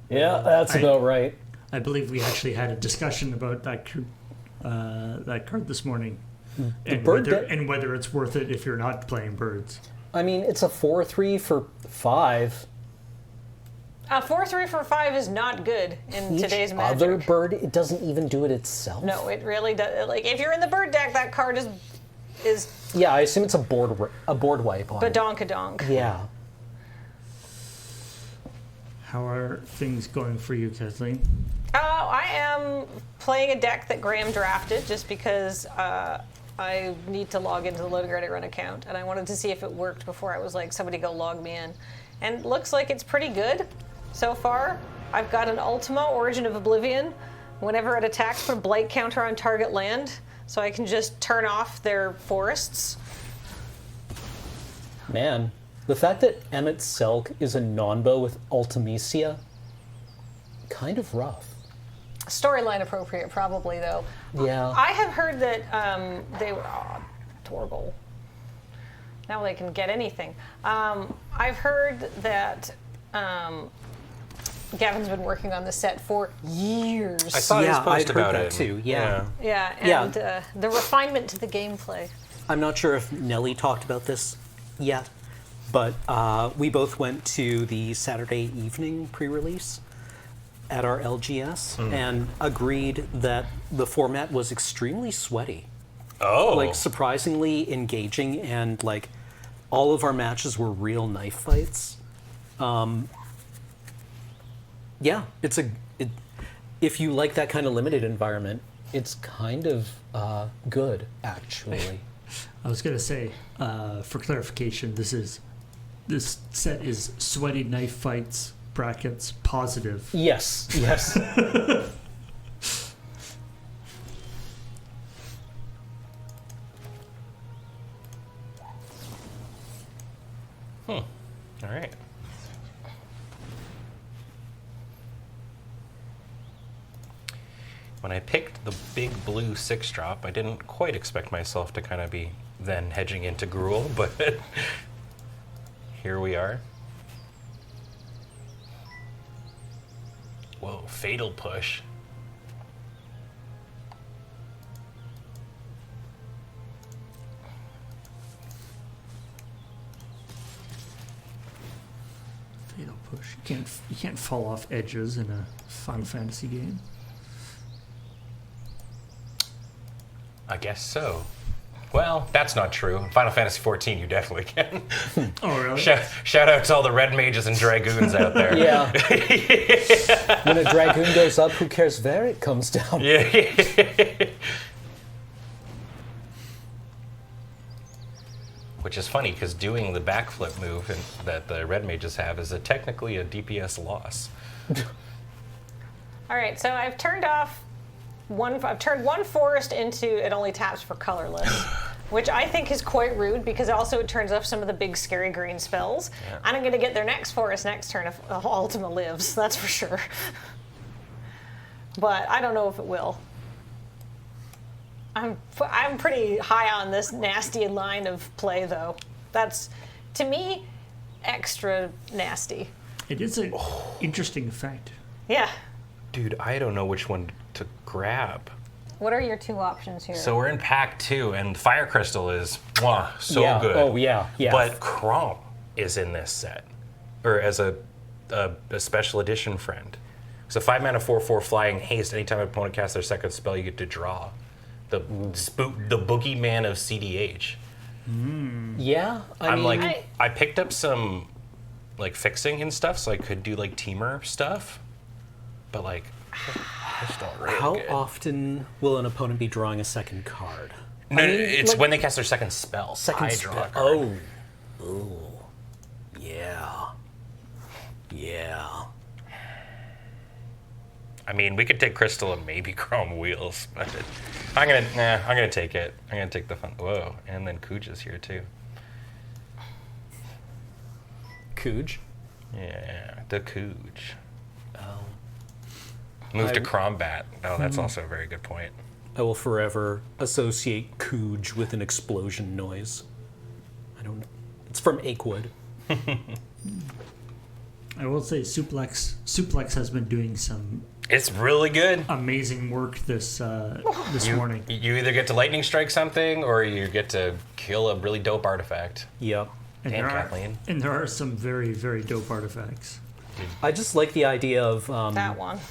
Yeah, that's about right. I believe we actually had a discussion about that card this morning, and whether it's worth it if you're not playing birds. I mean, it's a 4/3 for 5. A 4/3 for 5 is not good in today's Magic. Other bird, it doesn't even do it itself. No, it really does. Like, if you're in the bird deck, that card is Yeah, I assume it's a board wipe on it. badonkadonk. Yeah. How are things going for you, Kathleen? I am playing a deck that Graham drafted just because I need to log into the LoadingReadyRun account, and I wanted to see if it worked before I was like, somebody go log me in. And it looks like it's pretty good so far. I've got an Ultima, Origin of Oblivion. Whenever it attacks, put a blight counter on target land, so I can just turn off their forests. Man, the fact that Emmett Selk is a non-bow with Ultimecia, kind of rough. Storyline appropriate, probably, though. Yeah. I have heard that they were... Oh, Torgal. Now they can get anything. I've heard that Gavin's been working on the set for years. I saw his post I'd about heard it. that too, yeah. And the refinement to the gameplay. I'm not sure if Nelly talked about this yet, but we both went to the Saturday evening pre-release at our LGS and agreed that the format was extremely sweaty. Oh. Like, surprisingly engaging, and like all of our matches were real knife fights. Yeah, if you like that kind of limited environment, it's kind of good, actually. I was gonna say, for clarification, this set is sweaty knife fights brackets positive. Yes. All right. When I picked the big blue 6-drop, I didn't quite expect myself to kind of be then hedging into Gruul, but here we are. Whoa, Fatal Push. Fatal Push. You can't fall off edges in a Final Fantasy game. I guess so. Well, that's not true. In Final Fantasy XIV, you definitely can. Oh, really? Shout out to all the red mages and dragoons out there. Yeah. When a dragoon goes up, who cares where it comes down? Yeah. Which is funny, because doing the backflip move that the red mages have is technically a DPS loss. All right, so I've turned one forest into it only taps for colorless, which I think is quite rude because also it turns off some of the big scary green spells. Yeah. And I'm going to get their next forest next turn if Ultima lives, that's for sure. But I don't know if it will. I'm pretty high on this nasty line of play, though. That's, to me, extra nasty. It is an interesting effect. Yeah. Dude, I don't know which one to grab. What are your two options here? So we're in pack 2, and Fire Crystal is so Yeah. good. Oh, yeah. But Crom is in this set, or as a special edition friend. So 5 mana 4/4 flying haste. Anytime an opponent casts their second spell, you get to draw. The boogeyman of CDH. Yeah, I picked up some like fixing and stuff, so I could do like teamer stuff. But like, it's not really How good. often will an opponent be drawing a second card? No, it's when they cast their second spell. Second I spell. draw a card. Oh. Yeah. Yeah. I mean, we could take Crystal and maybe Chrome Wheels, but I'm gonna take it. I'm gonna take the fun. Whoa, and then Cooge is here too. Cooge? Yeah, the Cooge. Move to Crombat. Oh, that's also a very good point. I will forever associate Cooge with an explosion noise. I don't know. It's from Akewood. I will say Suplex has been doing some It's really good. amazing work this morning. You either get to lightning strike something, or you get to kill a really dope artifact. Yep. Damn, Kathleen. And there are some very, very dope artifacts. I just like the idea of that one.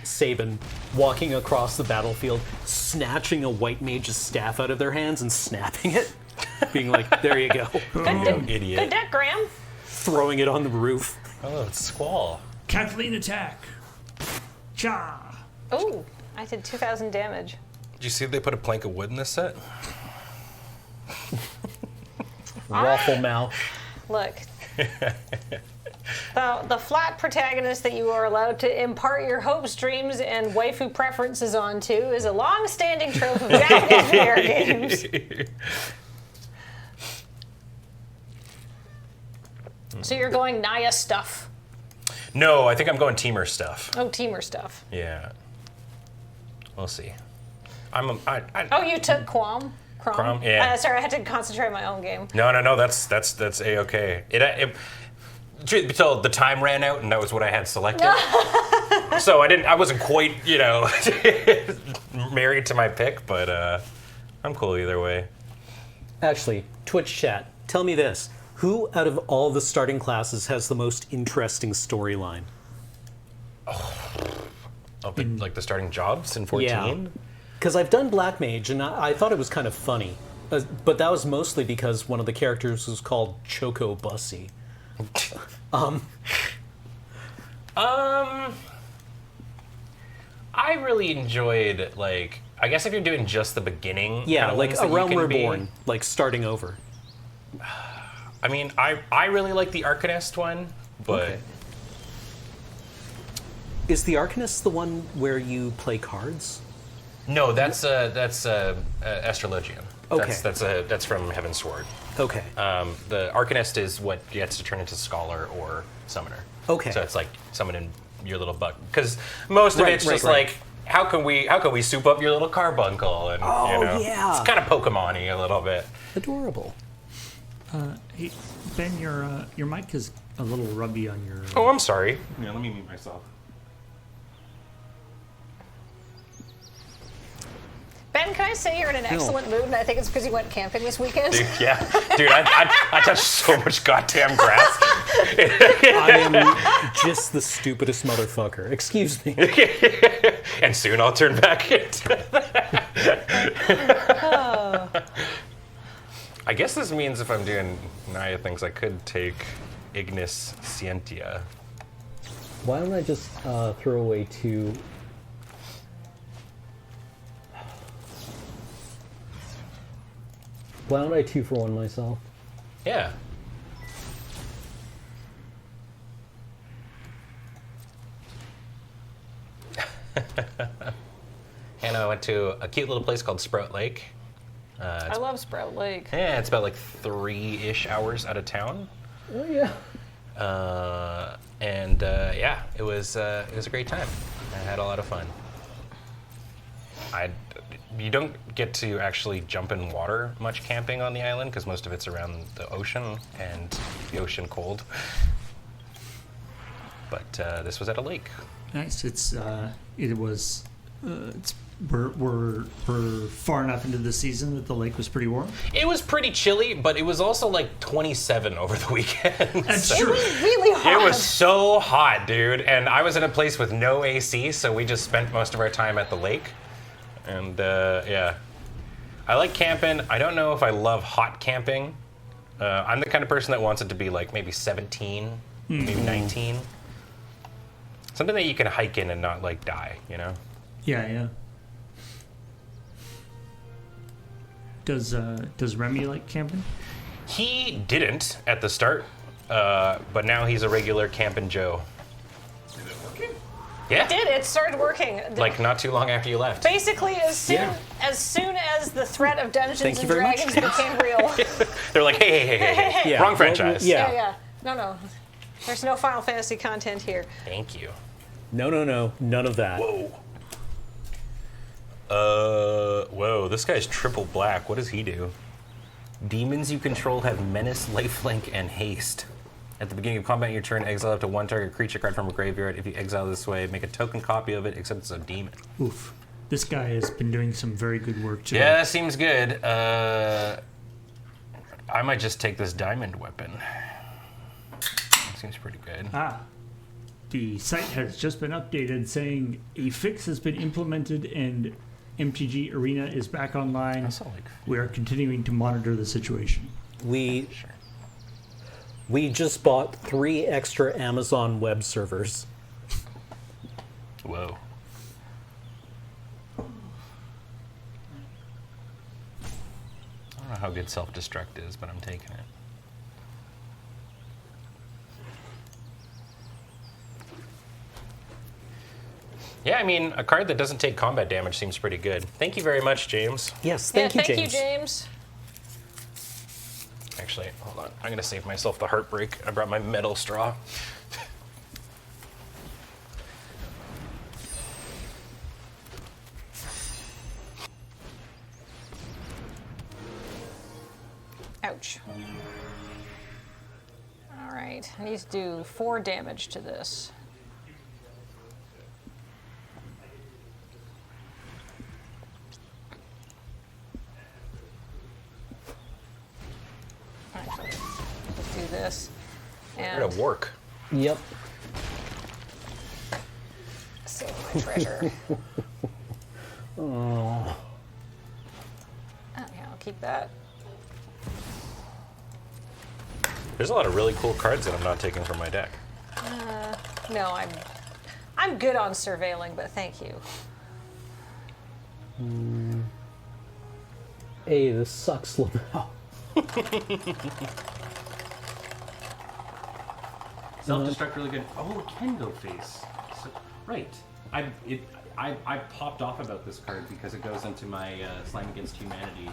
Sabin walking across the battlefield, snatching a white mage's staff out of their hands and snapping it, being like, "There you go," Idiot. Good deck, Graham. throwing it on the roof. Oh, it's Squall. Kathleen attack. Cha. Oh, I did 2,000 damage. Did you see they put a plank of wood in this set? Waffle mouth. Look. The flat protagonist that you are allowed to impart your hopes, dreams, and waifu preferences onto is a long-standing trope of Japanese VR games. So you're going Naya stuff. No, I think I'm going teamer stuff. Oh, teamer stuff. Yeah. We'll see. Oh, you took Quam? Crom? Yeah. Sorry, I had to concentrate on my own game. No, that's A-okay. Truth be told, the time ran out, and that was what I had selected. So I wasn't quite, married to my pick, but I'm cool either way. Actually, Twitch chat, tell me this. Who out of all the starting classes has the most interesting storyline? Like the starting jobs in 14? Yeah. Because I've done Black Mage, and I thought it was kind of funny. But that was mostly because one of the characters was called Choco Bussy. I really enjoyed, I guess if you're doing just the beginning. Yeah, kind of like ones A that you Realm can Reborn, be. like starting over. I mean, I really like the Arcanist one, but Okay. Is the Arcanist the one where you play cards? no, that's Astrologian. Okay. That's from Heaven's Sword. Okay. The Arcanist is what gets to turn into Scholar or Summoner. Okay. So it's like summoning your little buck, because most of Right, it's right, just right. like how can we soup up your little carbuncle, and yeah. it's kind of Pokemon-y a little bit. Adorable. Hey, Ben, your mic is a little rubby on your. Oh, I'm sorry. Yeah, let me mute myself. Ben, can I say you're in an excellent mood, and I think it's because you went camping this weekend? Yeah, dude, I touched so much goddamn grass. I am just the stupidest motherfucker. Excuse me. And soon I'll turn back into I guess this means if I'm doing Naya things, I could take Ignis Scientia. Why don't I just throw away 2? Why don't I 2-for-1 myself? Yeah. And I went to a cute little place called Sprout Lake. I love Sprout Lake. Yeah, it's about like 3-ish hours out of town. Oh yeah. Yeah, it was a great time. I had a lot of fun. You don't get to actually jump in water much camping on the island because most of it's around the ocean and the ocean cold. But this was at a lake. Nice. We're far enough into the season that the lake was pretty warm. It was pretty chilly, but it was also like 27 over the weekend. That's true. Really hot. It was so hot, dude. And I was in a place with no AC, so we just spent most of our time at the lake. And yeah, I like camping. I don't know if I love hot camping. I'm the kind of person that wants it to be like maybe 17, maybe 19. Something that you can hike in and not like die, you know? Yeah. Does Remy like camping? He didn't at the start, but now he's a regular Campin' Joe. Is it working? Yeah. It did. It started working. Like not too long after you left. Basically, as soon as the threat of Dungeons Thank you and very much. Dragons became real. They're like, hey. Yeah. Wrong franchise. Yeah. No. There's no Final Fantasy content here. Thank you. No. None of that. Whoa, this guy's triple black. What does he do? Demons you control have menace, lifelink, and haste. At the beginning of combat, your turn, exile up to 1 target creature card from a graveyard. If you exile this way, make a token copy of it, except it's a demon. Oof. This guy has been doing some very good work too. Yeah, that seems good. I might just take this diamond weapon. Seems pretty good. The site has just been updated saying a fix has been implemented and MTG Arena is back online. We are continuing to monitor the situation. We just bought 3 extra Amazon web servers. Whoa. I don't know how good self-destruct is, but I'm taking it. Yeah, I mean, a card that doesn't take combat damage seems pretty good. Thank you very much, James. Yes, thank you, James. Thank you, James. Actually, hold on. I'm going to save myself the heartbreak. I brought my metal straw. Ouch. All right, I need to do 4 damage to this. Actually, let's do this. We're And to work. Yep. save my treasure. Oh. Yeah, I'll keep that. There's a lot of really cool cards that I'm not taking from my deck. No, I'm good on surveilling, but thank you. Hey, this sucks, Lamau. Self-destruct really good. Oh, it can go face. So, right. I popped off about this card because it goes into my Slime Against Humanity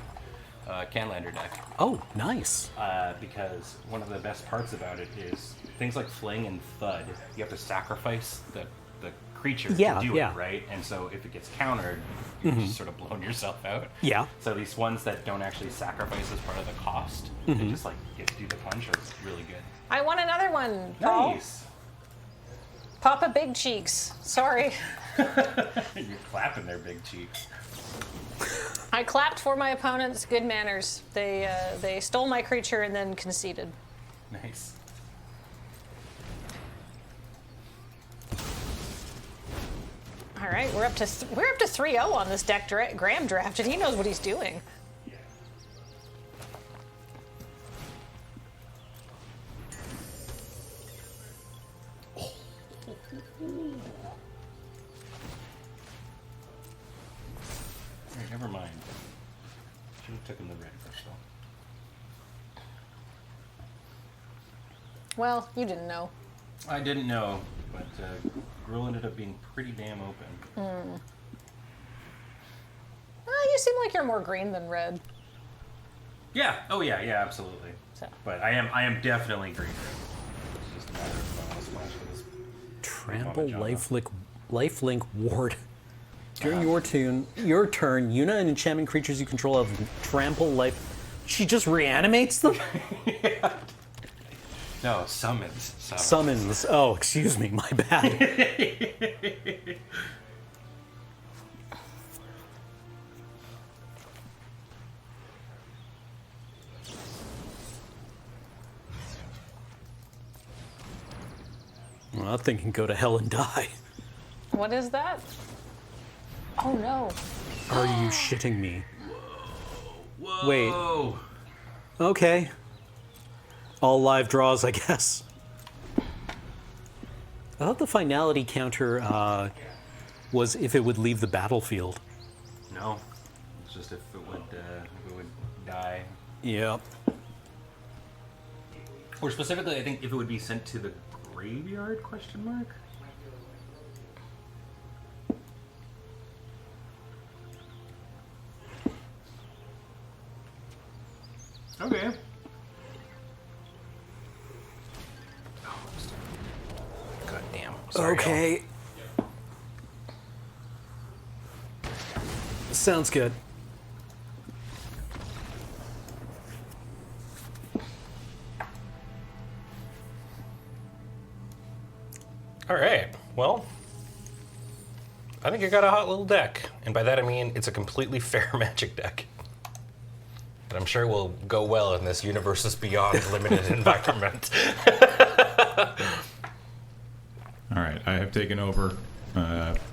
Canlander deck. Oh, nice. Because one of the best parts about it is things like Fling and Thud. You have to sacrifice the creature to do yeah. it, right? And so if it gets countered, you're just sort of blown yourself out. Yeah. So these ones that don't actually sacrifice as part of the cost, they just like get to do the punch, are really good. I want another one, Paul. Nice. Papa Big Cheeks. Sorry. You're clapping their big cheeks. I clapped for my opponents. Good manners. They stole my creature and then conceded. Nice. All All right, we're up to 3-0 on this deck. Graham drafted. He knows what he's doing. Alright, never mind. Should have taken the red first though. Well, you didn't know. I didn't know, but Grill ended up being pretty damn open. Well, you seem like you're more green than red. Yeah. Oh yeah. Yeah. Absolutely. So. But I am definitely greener. It's just a matter of splash for this. Trample lifelink ward. During your turn, Yuna and enchantment creatures you control have trample life. She just reanimates them? Yeah. No, summons. Summons. Oh, excuse me, my bad. Well, that thing can go to hell and die. What is that? Oh no. Are you shitting me? Whoa. Wait. Okay. All live draws, I guess. I thought the finality counter was if it would leave the battlefield. No. It's just if it would die. Yep. Or specifically, I think if it would be sent to the graveyard? Question mark. Okay. God damn. Sorry, Okay. Sounds good. All right. Well, I think I got a hot little deck, and by that I mean it's a completely fair Magic deck. But I'm sure it will go well in this Universes Beyond limited environment. All right, I have taken over.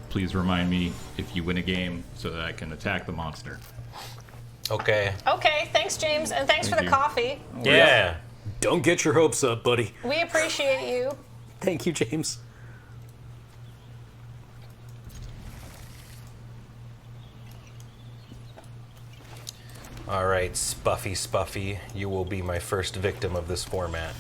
Please remind me if you win a game so that I can attack the monster. Okay. Okay, thanks, James, and thanks for the you. coffee. Yeah. Don't get your hopes up, buddy. We appreciate you. Thank you, James. All right, Spuffy, you will be my first victim of this format.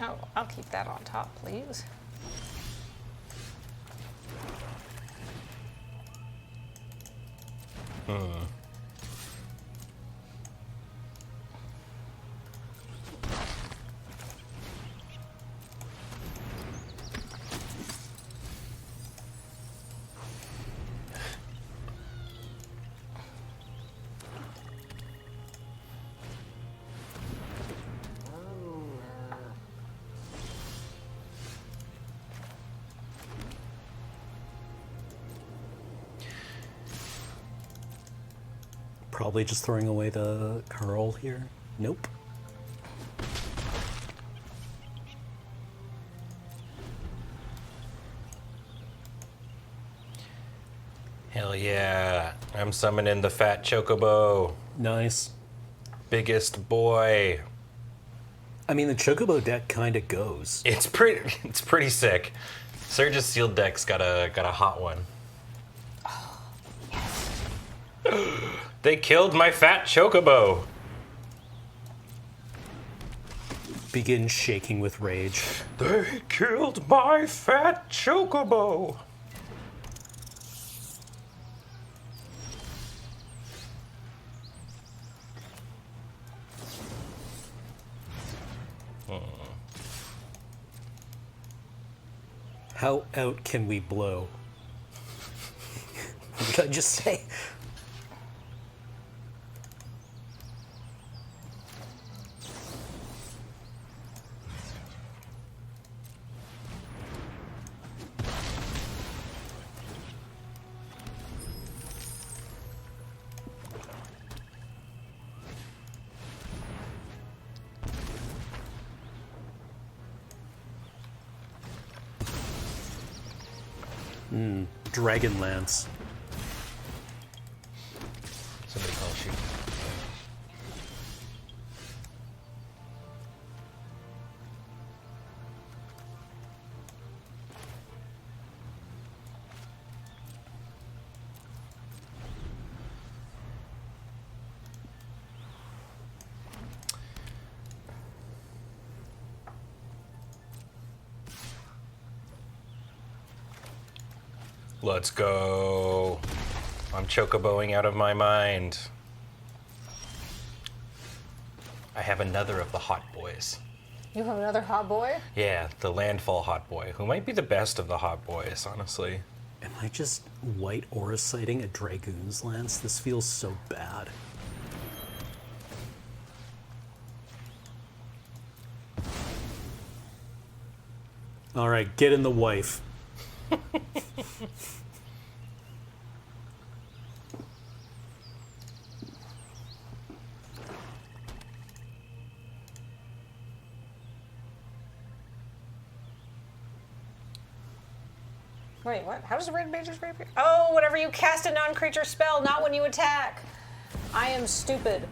Oh, I'll keep that on top, please. Probably just throwing away the curl here. Nope. Hell yeah. I'm summoning the fat chocobo. Nice. Biggest boy. I mean, the Chocobo deck kind of goes. It's pretty sick. Surge's sealed deck's got a hot one. They killed my fat chocobo. Begin shaking with rage. They killed my fat chocobo. How out can we blow? What did I just say? Dragonlance. Somebody call shoot. Let's go. I'm chocoboing out of my mind. I have another of the hot boys. You have another hot boy? Yeah, the landfall hot boy, who might be the best of the hot boys, honestly. Am I just white aura sighting a Dragoon's Lance? This feels so bad. All right, get in the wife. Wait, what? How does Red Mage's Rapier? Oh, whenever you cast a non-creature spell, not when you attack. I am stupid.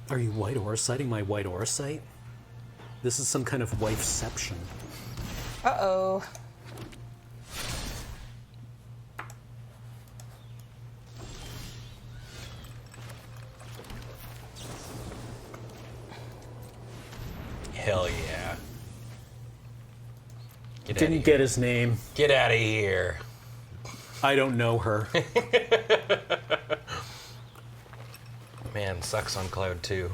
Are you white aura sighting my white aura sight? This is some kind of wifeception. Uh-oh. Hell yeah. Didn't get his name. Get out of here. I don't know her. Man, sucks on Cloud 2.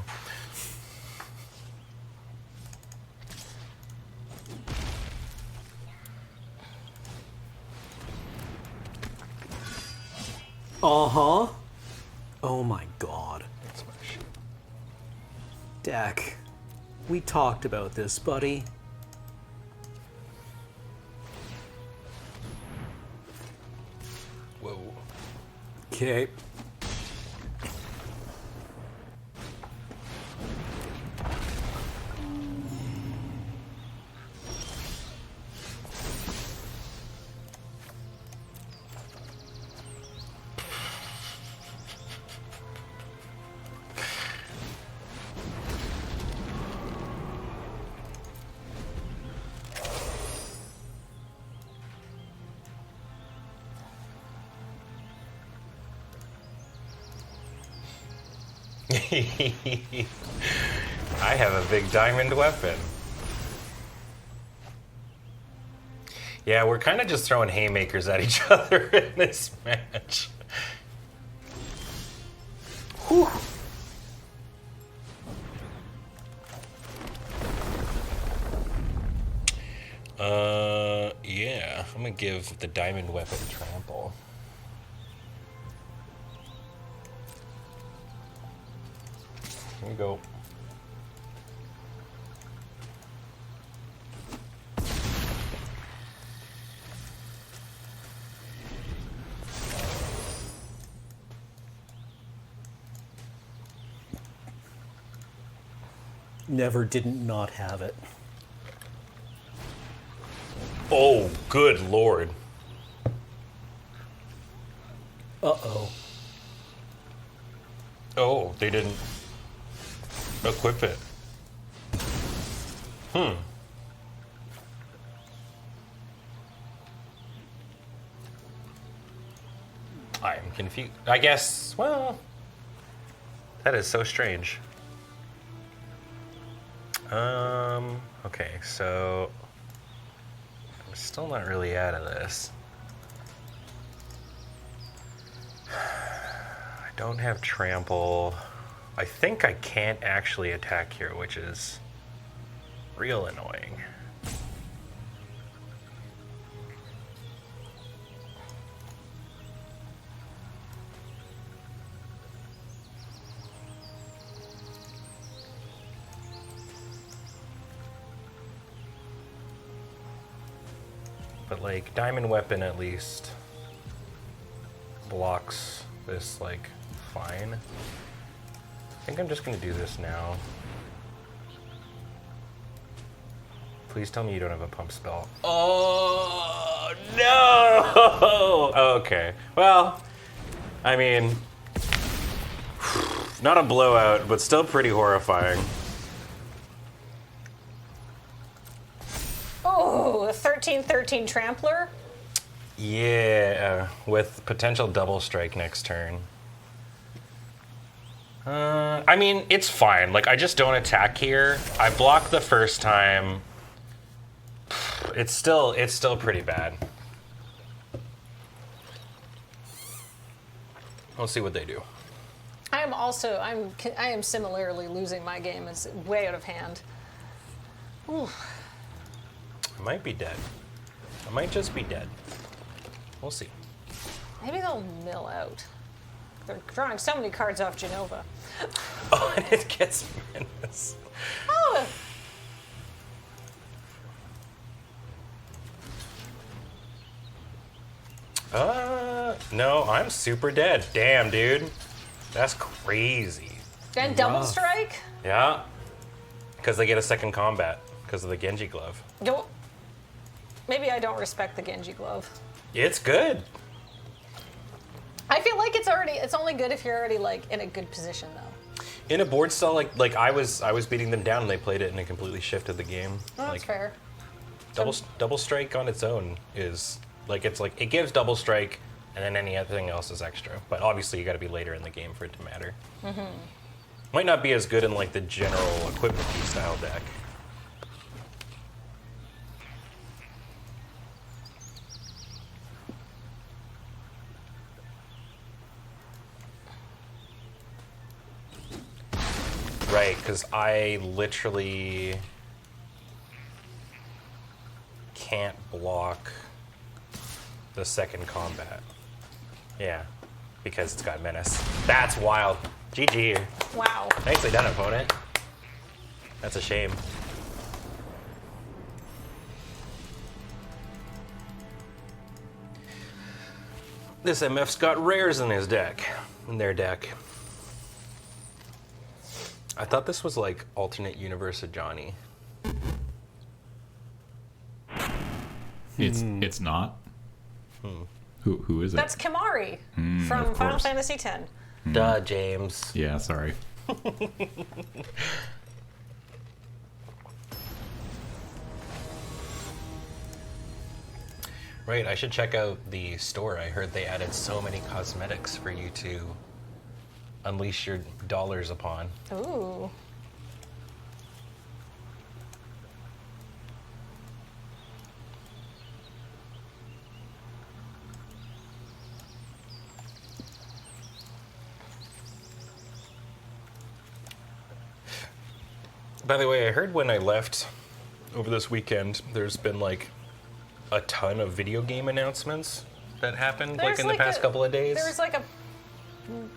Uh-huh. Oh my god. Dak, we talked about this, buddy. Whoa. Okay. I have a big diamond weapon. Yeah, we're kind of just throwing haymakers at each other in this match. Whew. Yeah, I'm gonna give the diamond weapon trample. Here we go. Never didn't not have it. Oh, good lord. Uh-oh. Oh, they didn't equip it. I'm confused. I guess, well, that is so strange. Okay, so I'm still not really out of this. I don't have trample. I think I can't actually attack here, which is real annoying. But like diamond weapon at least blocks this like fine. I think I'm just gonna do this now. Please tell me you don't have a pump spell. Oh no! Okay. Well, I mean, not a blowout, but still pretty horrifying. Oh, a 13/13 Trampler. Yeah, with potential double strike next turn. I mean, it's fine. Like, I just don't attack here. I blocked the first time. It's still pretty bad. We'll see what they do. I am similarly losing my game. It's way out of hand. Ooh. I might be dead. I might just be dead. We'll see. Maybe they'll mill out. They're drawing so many cards off Genova. Oh, and it gets menace. Oh. No, I'm super dead. Damn, dude. That's crazy. And double strike? Yeah. Because they get a second combat because of the Genji glove. Maybe I don't respect the Genji glove. It's good. I feel like it's only good if you're already like in a good position though. In a board style like I was beating them down and they played it and it completely shifted the game. Oh, that's like fair. double strike on its own is like it gives double strike and then anything else is extra. But obviously you got to be later in the game for it to matter. Mm-hmm. Might not be as good in like the general equipment style deck. Right, because I literally can't block the second combat. Yeah, because it's got menace. That's wild. GG. Wow. Nicely done, opponent. That's a shame. This MF's got rares in his deck, in their deck. I thought this was like alternate universe of Johnny. It's not. Who is it? That's Kimari from of Final course. Fantasy X. Duh, James. Yeah, sorry. Right, I should check out the store. I heard they added so many cosmetics for you to unleash your dollars upon. Ooh. By the way, I heard when I left over this weekend, there's been like a ton of video game announcements that happened like in the past couple of days. There was like a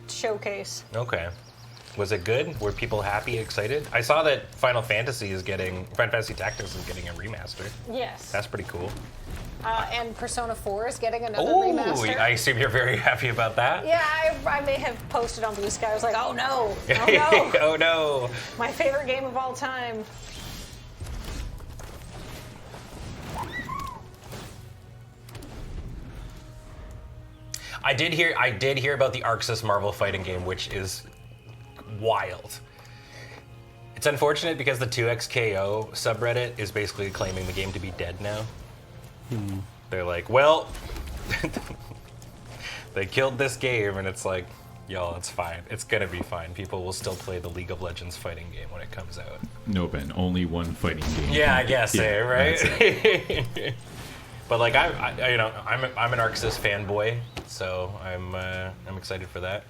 showcase. Okay. Was it good? Were people happy, excited? I saw that Final Fantasy Tactics is getting a remaster. Yes. That's pretty cool. And Persona 4 is getting another Oh, remaster. I assume you're very happy about that. Yeah, I may have posted on Blue Sky. I was like, oh no, oh no. Oh no. My favorite game of all time. I did hear about the Arxis Marvel fighting game, which is wild. It's unfortunate because the 2XKO subreddit is basically claiming the game to be dead now. They're like, well, they killed this game, and it's like, y'all, it's fine. It's gonna be fine. People will still play the League of Legends fighting game when it comes out. No, Ben, only one fighting game. Yeah, I guess, Yeah, right? that's it. But like, I'm an Arxis fanboy, so I'm excited for that.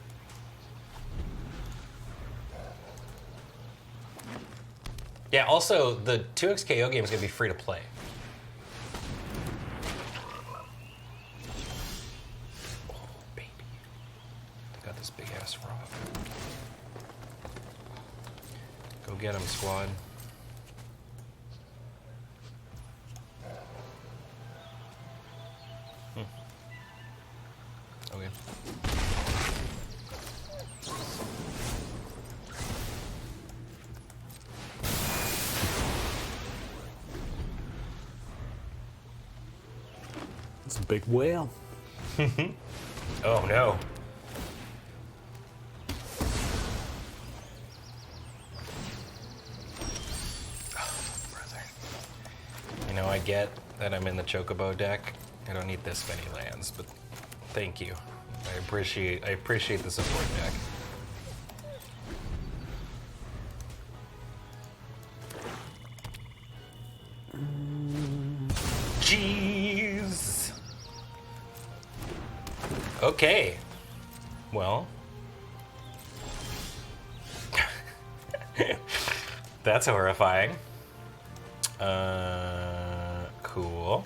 Yeah. Also, the 2XKO game is gonna be free to play. Oh, baby, they got this big ass frog. Go get him, squad. Okay. It's a big whale. Oh no. You know, I get that I'm in the Chocobo deck. I don't need this many lands, but thank you. I appreciate the support deck. Jeez. Okay. Well. That's horrifying. Cool.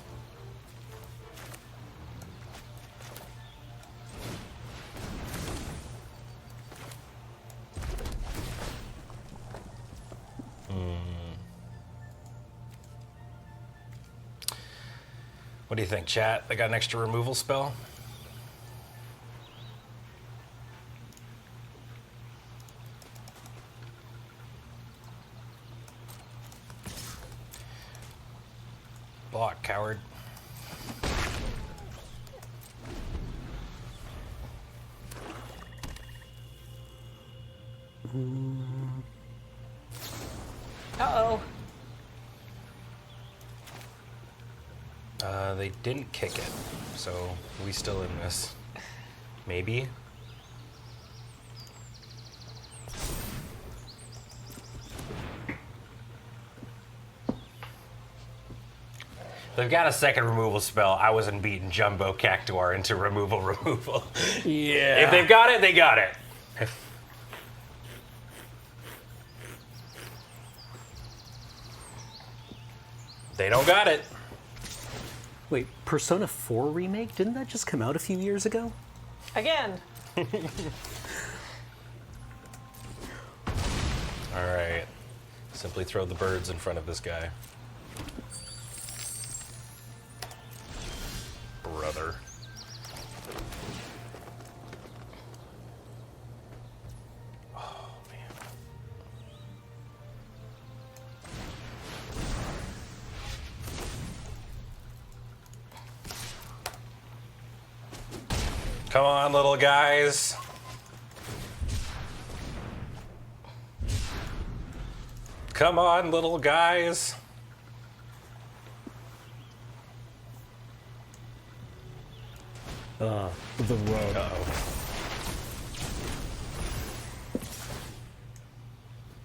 What do you think, chat? They got an extra removal spell? Block, coward. Uh-oh. They didn't kick it, so we still in this. Maybe? They've got a second removal spell. I wasn't beating Jumbo Cactuar into removal. Yeah. If they've got it, they got it. They don't got it. Wait, Persona 4 remake? Didn't that just come out a few years ago? Again. All right. Simply throw the birds in front of this guy. Brother. Oh, man. Come on, little guys. Come on, little guys. The road. Uh-oh.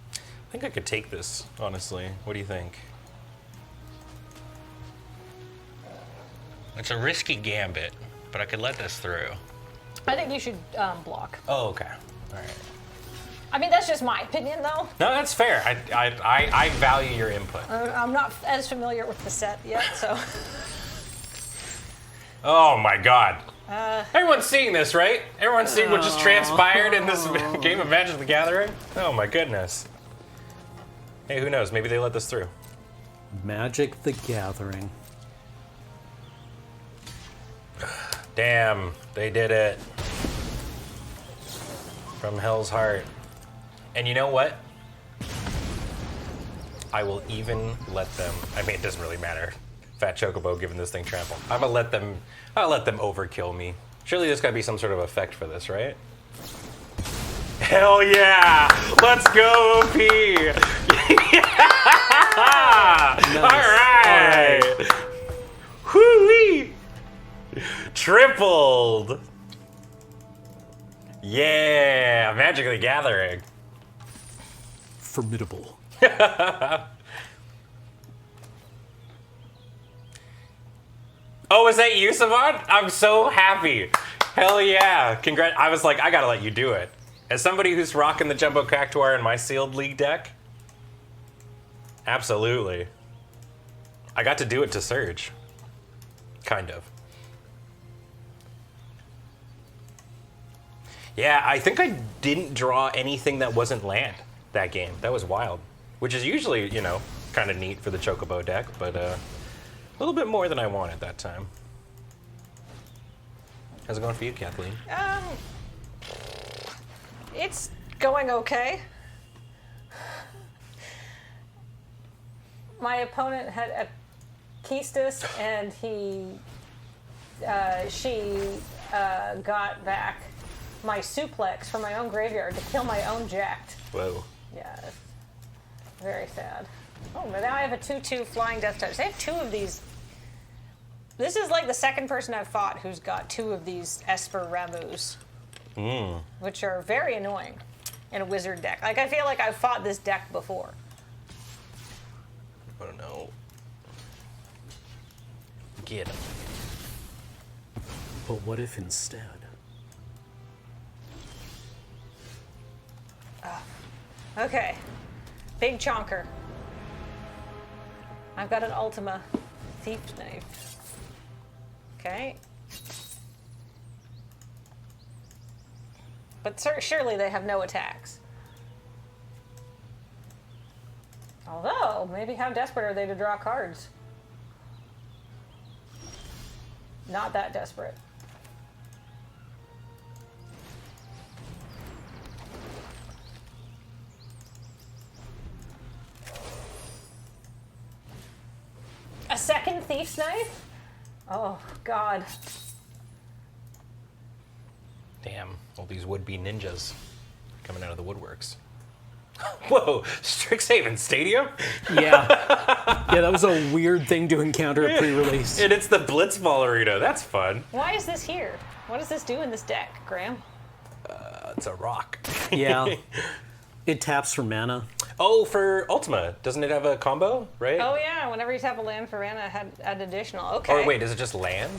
I think I could take this, honestly. What do you think? It's a risky gambit, but I could let this through. I think you should block. Oh, okay. All right. I mean, that's just my opinion, though. No, that's fair. I value your input. I'm not as familiar with the set yet, so. Oh my God. Everyone's seeing this, right? Everyone's seeing what just transpired in this game of Magic the Gathering? Oh my goodness. Hey, who knows? Maybe they let this through. Magic the Gathering. Damn, they did it. From Hell's Heart. And you know what? I will even let them, I mean, it doesn't really matter. Fat Chocobo giving this thing trample. I'll let them overkill me. Surely there's gotta be some sort of effect for this, right? Hell yeah! Let's go, OP! Yeah! Nice. All right! Whoo-wee! Tripled! Yeah! Magic the Gathering. Formidable. Oh, is that you, Savant? I'm so happy. Hell yeah. Congrats. I was like, I gotta let you do it. As somebody who's rocking the Jumbo Cactuar in my sealed league deck, absolutely. I got to do it to Surge. Kind of. Yeah, I think I didn't draw anything that wasn't land that game. That was wild. Which is usually, you know, kind of neat for the Chocobo deck, but a little bit more than I wanted that time. How's it going for you, Kathleen? It's going okay. My opponent had a Keistis, and she got back my suplex from my own graveyard to kill my own Jacked. Whoa. Yeah, it's very sad. Oh, but now I have a 2/2 flying death touch. I have 2 of these. This is like the second person I've fought who's got 2 of these Esper Ramus, which are very annoying in a wizard deck. Like, I feel like I've fought this deck before. I don't know. Get him. But what if instead? Okay, big chonker. I've got an Ultima Thief Knife. Okay. But surely they have no attacks. Although, maybe how desperate are they to draw cards? Not that desperate. A second Thief's Knife? Oh, God. Damn, all these would-be ninjas coming out of the woodworks. Whoa, Strixhaven Stadium? Yeah. Yeah, that was a weird thing to encounter at pre-release. And it's the Blitzball Arena. That's fun. Why is this here? What does this do in this deck, Graham? It's a rock. Yeah. It taps for mana. Oh, for Ultima. Doesn't it have a combo, right? Oh, yeah, whenever you tap a land for mana, it had an additional. Okay. Or wait, is it just land?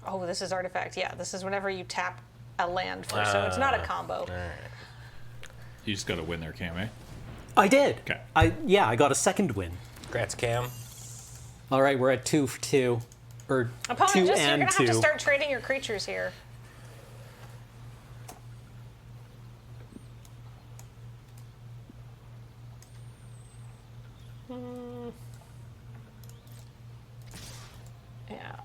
Oh, this is artifact. Yeah, this is whenever you tap a land first, so it's not a combo. You just got to win there, Cam, eh? I did. Okay. I got a second win. Congrats, Cam. All right, we're at 2 for 2. Or Opponent, 2 you're and gonna 2. have to start trading your creatures here. Yeah.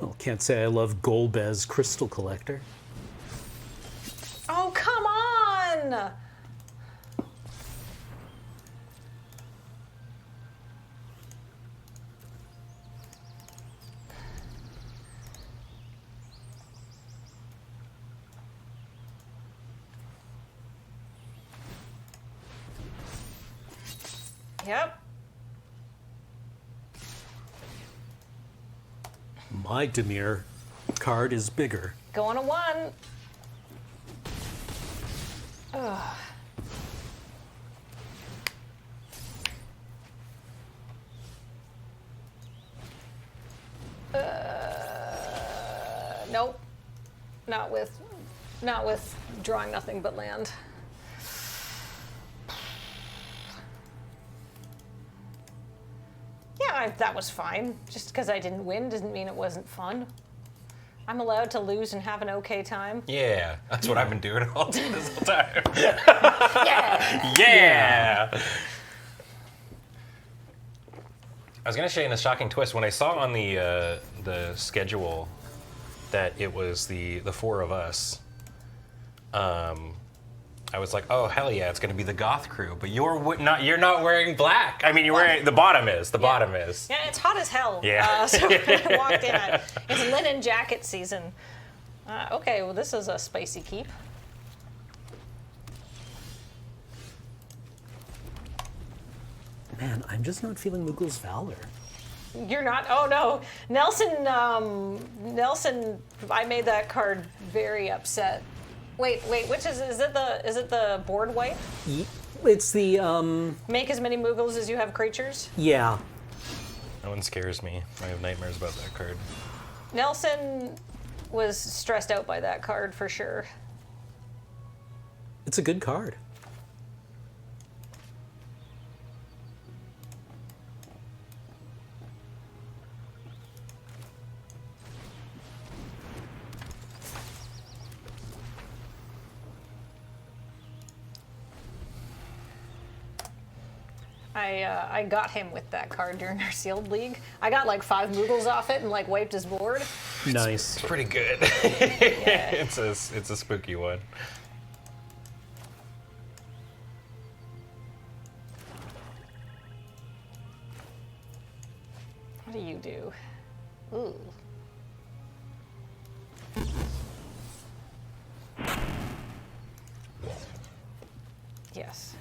Well, can't say I love Golbez Crystal Collector. Oh, come on! Yep. My Dimir card is bigger. Going to 1. Ugh. Nope. Not with drawing nothing but land. Yeah, that was fine. Just because I didn't win doesn't mean it wasn't fun. I'm allowed to lose and have an okay time. Yeah, that's what I've been doing all this whole time. Yeah! Yeah! I was gonna say in a shocking twist, when I saw on the schedule that it was the 4 of us, I was like, oh hell yeah, it's gonna be the goth crew. But you're not wearing black. I mean, you're wearing the bottom is. The bottom is. Yeah, it's hot as hell. Yeah. So I walked in. It's linen jacket season. Okay, well this is a spicy keep. Man, I'm just not feeling Mughal's Valor. You're not. Oh no, Nelson. I made that card very upset. Wait. Which is it the board wipe? It's the Make as many Mughals as you have creatures. yeah. That one scares me. I have nightmares about that card. Nelson was stressed out by that card for sure. It's a good card. I got him with that card during our sealed league. I got like 5 Moogles off it and like wiped his board. Nice. It's pretty good. Yeah. It's a spooky one. What do you do? Ooh. Yes.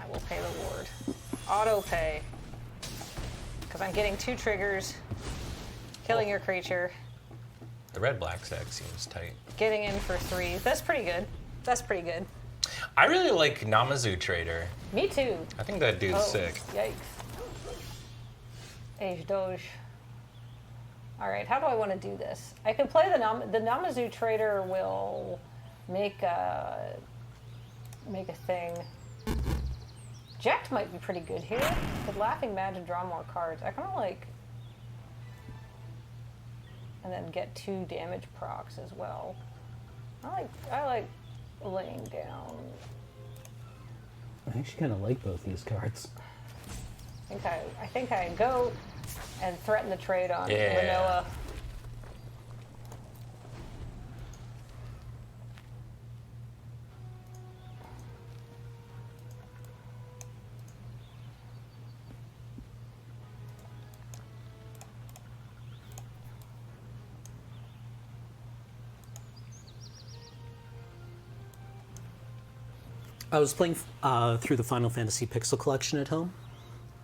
I will pay the ward. Auto pay. Because I'm getting 2 triggers, killing your creature, The red-black stack seems tight. getting in for 3. That's pretty good. That's pretty good. I really like Namazu Trader. Me too. I think that dude's sick. Yikes. Age Doge. All right, how do I want to do this? I can play the Namazu Trader will make a thing. Jacked might be pretty good here. Could Laughing Mad to draw more cards. I kind of like, and then get 2 damage procs as well. I like laying down. I actually kind of like both these cards. I think I go and threaten the trade on Yeah. Manoa. I was playing through the Final Fantasy Pixel Collection at home,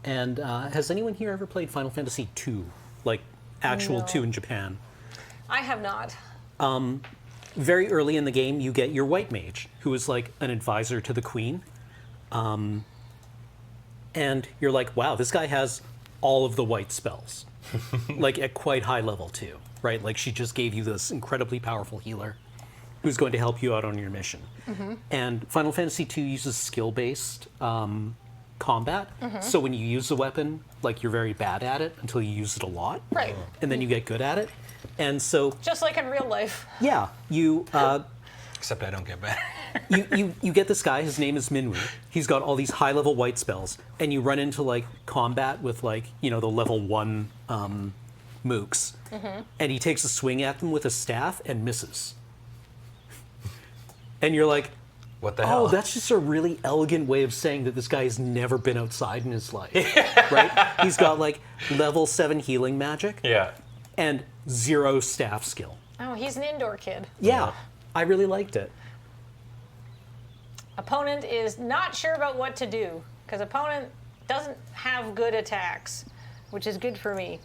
and has anyone here ever played Final Fantasy II, like actual No. 2 in Japan? I have not. Very early in the game, you get your white mage, who is like an advisor to the queen, and you're like, wow, this guy has all of the white spells, like at quite high level too, right? Like she just gave you this incredibly powerful healer who's going to help you out on your mission. And Final Fantasy II uses skill-based combat. So when you use a weapon, like you're very bad at it until you use it a lot. Right. And then you get good at it. And so, Just like in real life. yeah, you Except I don't get better. you get this guy, his name is Minwu. He's got all these high-level white spells, and you run into like combat with like, the level 1 mooks. And he takes a swing at them with a staff and misses. And you're like, What the hell? oh, that's just a really elegant way of saying that this guy has never been outside in his life, right? He's got like level 7 healing magic Yeah. and 0 staff skill. Oh, he's an indoor kid. Yeah, I really liked it. Opponent is not sure about what to do because opponent doesn't have good attacks, which is good for me.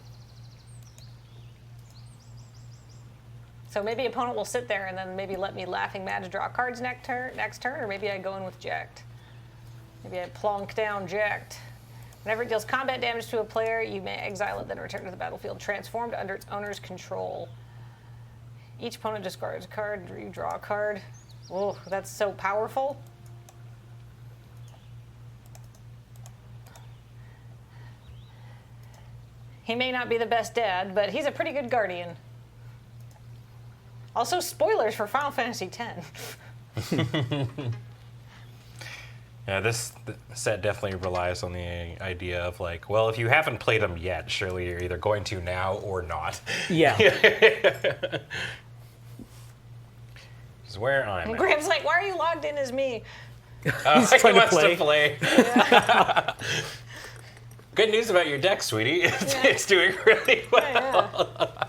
So maybe opponent will sit there and then maybe let me Laughing Mad to draw cards next turn, or maybe I go in with Jacked. Maybe I plonk down Jacked. Whenever it deals combat damage to a player, you may exile it, then return to the battlefield, transformed under its owner's control. Each opponent discards a card, you draw a card. Oh, that's so powerful. He may not be the best dad, but he's a pretty good guardian. Also, spoilers for Final Fantasy X. Yeah, this set definitely relies on the idea of like, well, if you haven't played them yet, surely you're either going to now or not. Yeah. Is where I'm And at. Graham's like, why are you logged in as me? He's He trying to wants play. to play. Good news about your deck, sweetie. It's doing really well. Yeah.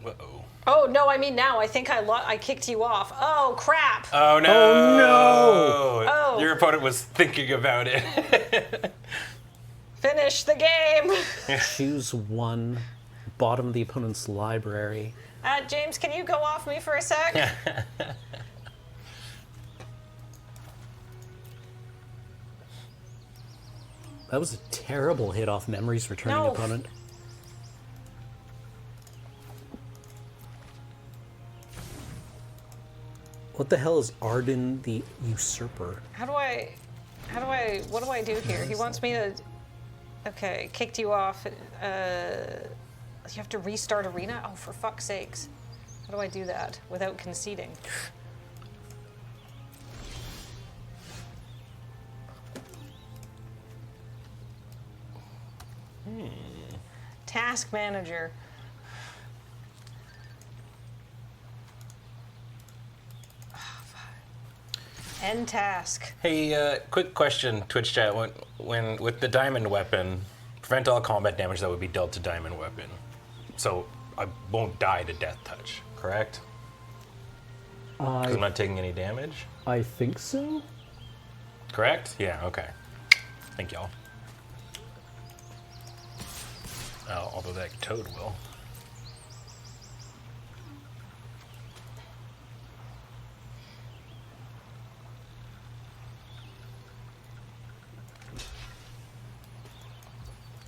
Uh-oh. Oh, no, I mean now. I think I kicked you off. Oh, crap. Oh no! Oh, no! Oh. Your opponent was thinking about it. Finish the game. Choose one, bottom of the opponent's library. James, can you go off me for a sec? That was a terrible hit off Memory's returning No. opponent. What the hell is Arden the Usurper? What do I do here? He wants me to, okay, kicked you off. You have to restart arena? Oh, for fuck's sakes. How do I do that without conceding? Task manager. End task. Hey, quick question, Twitch chat. When with the diamond weapon, prevent all combat damage that would be dealt to diamond weapon. So I won't die to death touch, correct? Because I'm not taking any damage. I think so. Correct? Yeah. Okay. Thank y'all. Oh, although that toad will.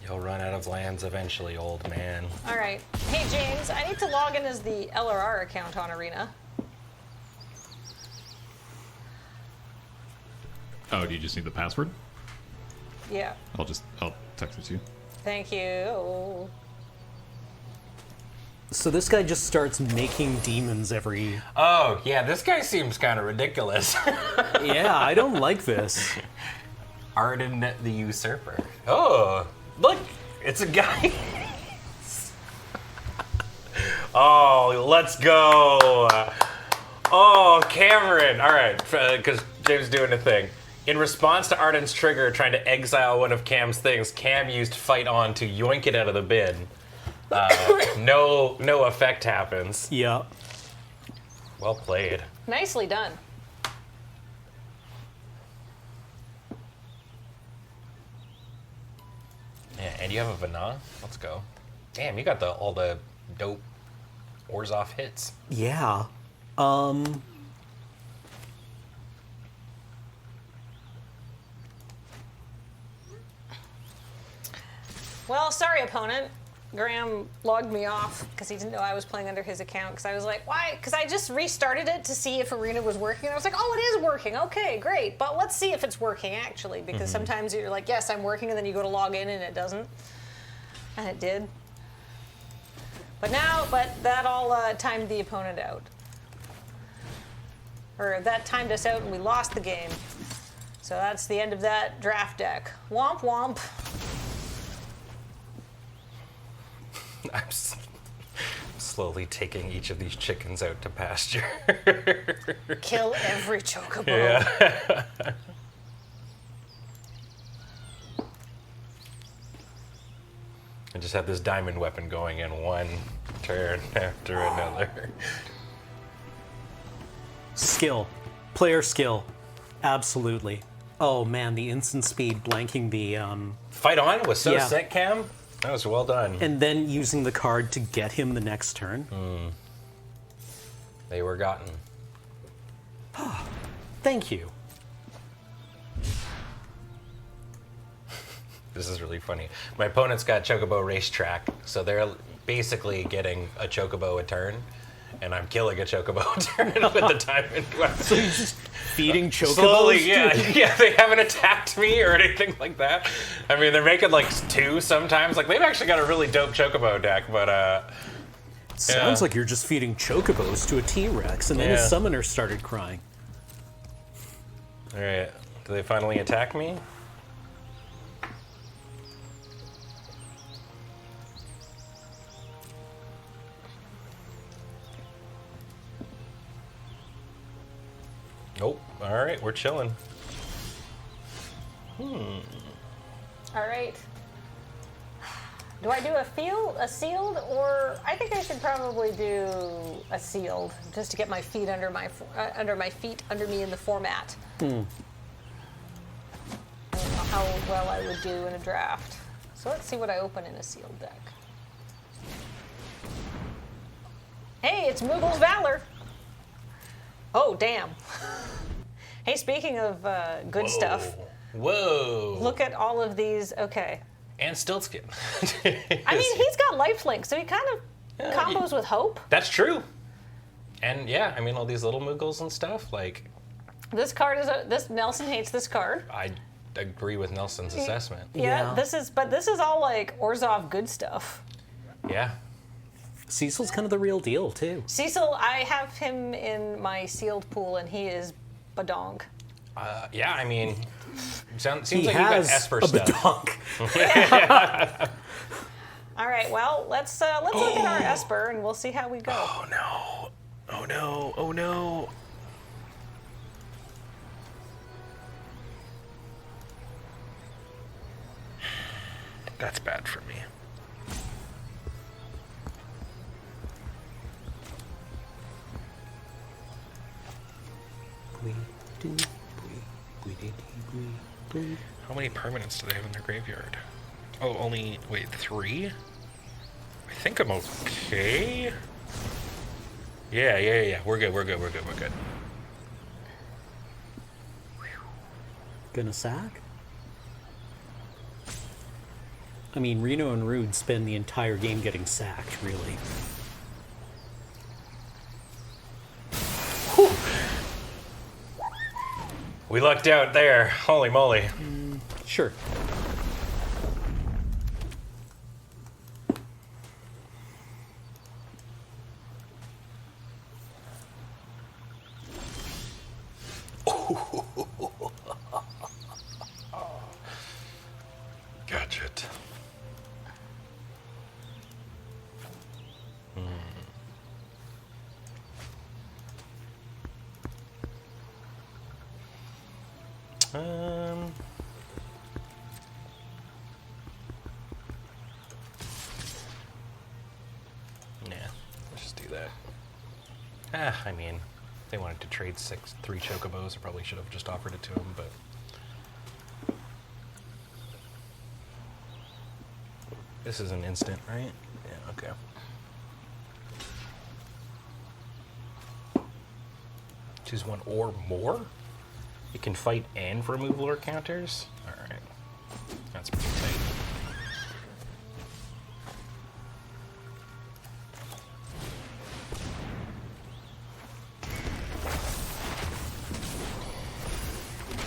You'll run out of lands eventually, old man. All right. Hey, James, I need to log in as the LRR account on Arena. Oh, do you just need the password? Yeah. I'll text it to you. Thank you. So this guy just starts making demons every... Oh, yeah, this guy seems kind of ridiculous. Yeah, I don't like this. Arden the Usurper. Oh, look, it's a guy. Oh, let's go. Oh, Cameron. All right, because James is doing a thing. In response to Arden's trigger trying to exile one of Cam's things, Cam used Fight On to yoink it out of the bin. No effect happens. Yeah. Well played. Nicely done. Yeah, and you have a Vana? Let's go. Damn, you got all the dope Orzhov hits. Yeah. Well, sorry, opponent. Graham logged me off because he didn't know I was playing under his account. Because I was like, why? Because I just restarted it to see if Arena was working. And I was like, oh, it is working. Okay, great. But let's see if it's working, actually. Because sometimes you're like, yes, I'm working. And then you go to log in and it doesn't. And it did. But that all timed the opponent out. Or that timed us out and we lost the game. So that's the end of that draft deck. Womp womp. I'm slowly taking each of these chickens out to pasture. Kill every chocobo. Yeah. I just have this diamond weapon going in one turn after another. Skill. Player skill. Absolutely. Oh man, the instant speed blanking the... Fight On was so Yeah. sick, Cam. That was well done. And then using the card to get him the next turn. They were gotten. Thank you. This is really funny. My opponent's got Chocobo Racetrack, so they're basically getting a Chocobo a turn, and I'm killing a Chocobo a turn with the diamond weapon. So you're just feeding chocobos? Slowly, yeah. Yeah, they haven't attacked me or anything like that. I mean, they're making like two sometimes. Like, they've actually got a really dope Chocobo deck, but, Sounds like you're just feeding chocobos to a T-Rex, and then his summoner started crying. All right. Do they finally attack me? Nope. All right, we're chilling. All right. Do I do a sealed, or I think I should probably do a sealed just to get my feet under me in the format. I don't know how well I would do in a draft. So let's see what I open in a sealed deck. Hey, it's Moogle's Valor. Oh, damn. Hey, speaking of good stuff. Whoa. Look at all of these. Okay. And Stiltskin. I mean, he's got lifelink, so he kind of combos with Hope. That's true. And yeah, I mean, all these little Moogles and stuff, like... This card is Nelson hates this card. I agree with Nelson's assessment. Yeah, this is all like Orzhov good stuff. Yeah. Cecil's kind of the real deal, too. Cecil, I have him in my sealed pool, and he is badonk. Yeah, I mean, seems He like you got has Esper a stuff. badonk. All right, well, let's look at our Esper, and we'll see how we go. Oh no! Oh no! Oh no! That's bad for me. How many permanents do they have in their graveyard? Oh, only, wait, 3? I think I'm okay. Yeah. We're good. Gonna sack? I mean, Reno and Rude spend the entire game getting sacked, really. Whew. We lucked out there. Holy moly. Sure. Gotcha. Nah, let's just do that. I mean, if they wanted to trade 3 chocobos, I probably should have just offered it to them, but. This is an instant, right? Yeah, okay. Choose 1 or more? It can fight and remove lure counters? Alright. That's pretty tight.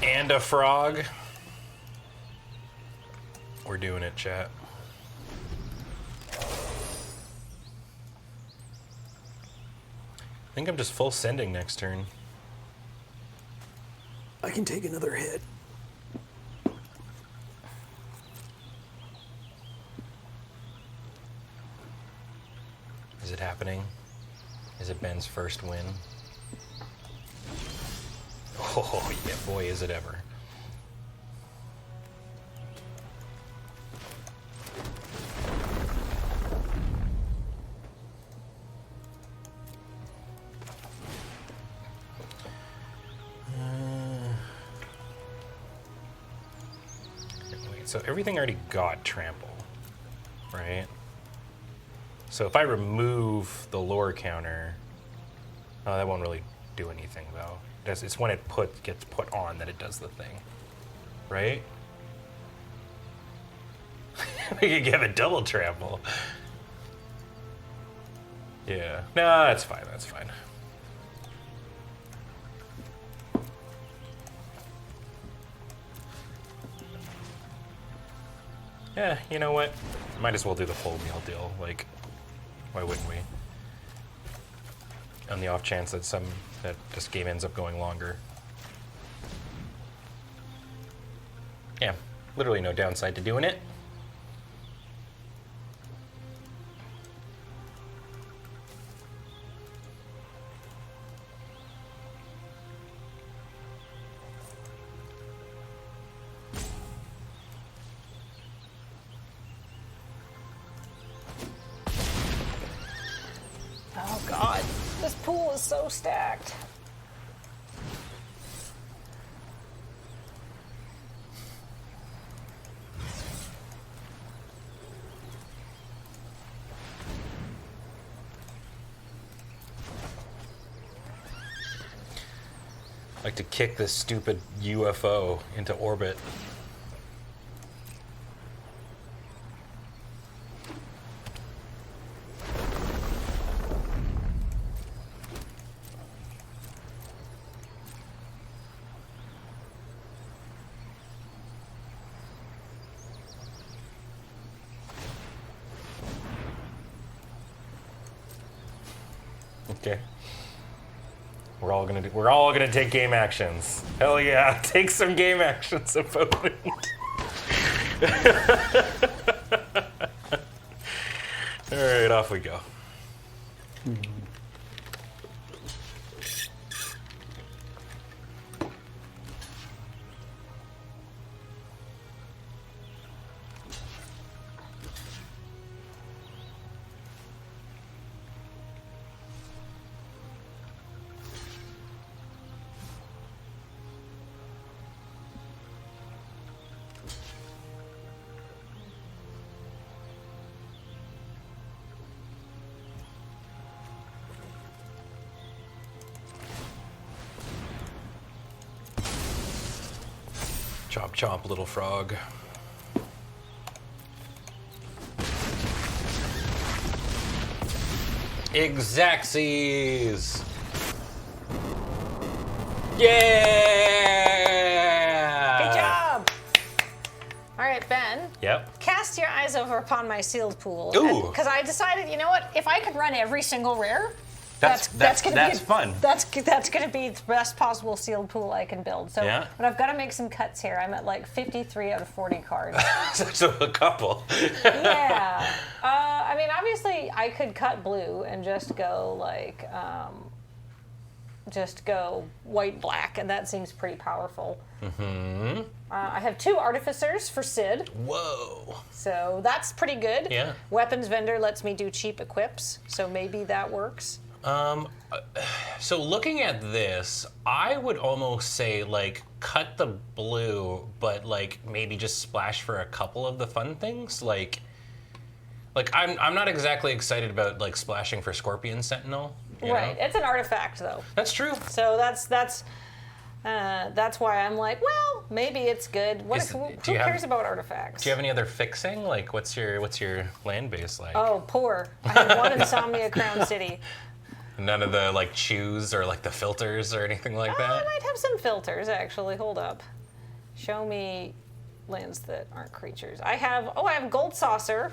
And a frog. We're doing it, chat. I think I'm just full sending next turn. I can take another hit. Is it happening? Is it Ben's first win? Oh, yeah, boy, is it ever. So everything already got trample, right? So if I remove the lore counter, oh, that won't really do anything though. It's when it gets put on that it does the thing, right? We could give it double trample. Yeah, no, that's fine. That's fine. Yeah, you know what? Might as well do the full meal deal. Like, why wouldn't we? On the off chance that this game ends up going longer. Yeah, literally no downside to doing it. Oh God, this pool is so stacked. I'd like to kick this stupid UFO into orbit. Okay. We're all gonna take game actions. We're all gonna take game actions. Hell yeah! Take some game actions, opponent. All right, off we go. Chomp chomp, little frog. Exactsies! Yeah! Good job. All right, Ben. Yep. Cast your eyes over upon my sealed pool. Ooh. Because I decided, you know what? If I could run every single rare, That's gonna be fun. That's gonna be the best possible sealed pool I can build. So, Yeah. but I've got to make some cuts here. I'm at like 53 out of 40 cards. So a couple. Yeah. I mean, obviously, I could cut blue and just go like, just go white black, and that seems pretty powerful. Mm-hmm. I have 2 artificers for Sid. Whoa. So that's pretty good. Yeah. Weapons vendor lets me do cheap equips, so maybe that works. So looking at this, I would almost say like cut the blue, but like maybe just splash for a couple of the fun things. Like I'm not exactly excited about like splashing for Scorpion Sentinel. You Right. know? It's an artifact though. That's true. So that's why I'm like, well, maybe it's good. Who cares about artifacts? Do you have any other fixing? Like what's your land base like? Oh, poor. I have 1 Insomnia Crown City. None of the like chews or like the filters or anything like that? I might have some filters actually. Hold up. Show me lands that aren't creatures. I have Gold Saucer.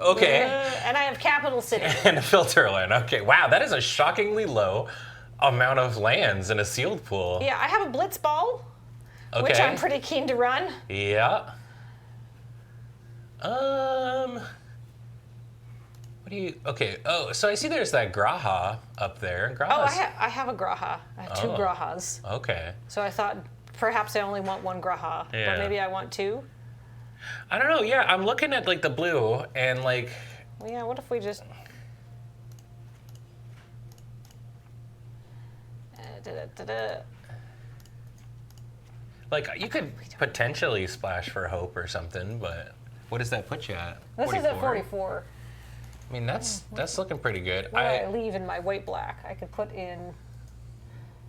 Okay. And I have Capital City. And a filter land. Okay. Wow, that is a shockingly low amount of lands in a sealed pool. Yeah, I have a Blitz Ball, which I'm pretty keen to run. Yeah. What do you? Okay. Oh, so I see there's that Graha up there. Graha's, I have a Graha. I have 2 Grahas. Okay. So I thought perhaps I only want 1 Graha, Yeah. but maybe I want 2. I don't know. Yeah, I'm looking at like the blue and like. Well, yeah. What if we just? Like you could potentially splash for Hope or something, but what does that put you at? This is at 44. I mean, that's looking pretty good. What do I leave in my white black? I could put in.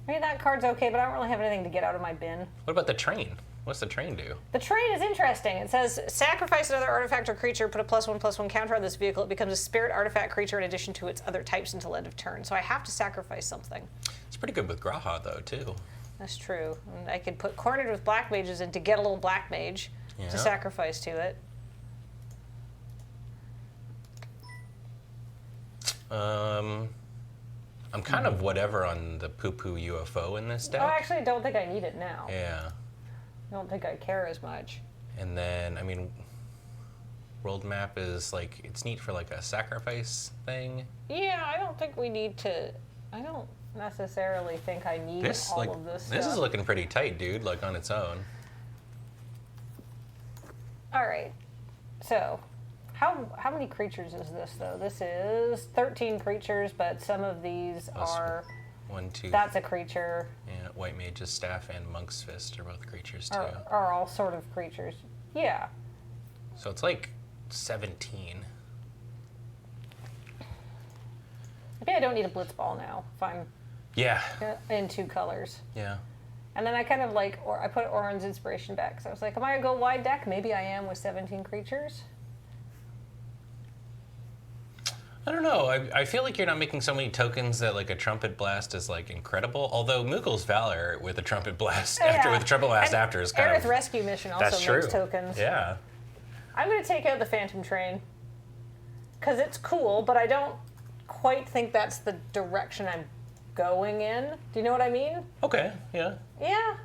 I mean, that card's okay, but I don't really have anything to get out of my bin. What about the train? What's the train do? The train is interesting. It says, sacrifice another artifact or creature, put a +1/+1 counter on this vehicle. It becomes a spirit artifact creature in addition to its other types until end of turn. So I have to sacrifice something. It's pretty good with Graha, though, too. That's true. And I could put Cornered with Black Mages in to get a little Black Mage to sacrifice to it. I'm kind of whatever on the poo-poo UFO in this deck. Oh, I actually don't think I need it now. Yeah. I don't think I care as much. And then, I mean, world map is like, it's neat for like a sacrifice thing. Yeah, I don't think we need to. I don't necessarily think I need all of this stuff. This is looking pretty tight, dude, like on its own. All right. So, how many creatures is this though? This is 13 creatures, but some of these are. 1, 2. That's a creature. Yeah, White Mage's Staff and Monk's Fist are both creatures too. Are all sort of creatures. Yeah. So it's like 17. Maybe I don't need a Blitz Ball now if I'm in 2 colors. Yeah. And then I kind of like, or I put Orin's Inspiration back. So I was like, am I gonna go wide deck? Maybe I am with 17 creatures. I don't know. I feel like you're not making so many tokens that like a Trumpet Blast is like incredible. Although Mughal's Valor with a Trumpet Blast after is kind Aerith of Rescue Mission also that's true. makes tokens. Yeah. I'm gonna take out the Phantom Train because it's cool, but I don't quite think that's the direction I'm going in. Do you know what I mean? Okay, yeah. Yeah.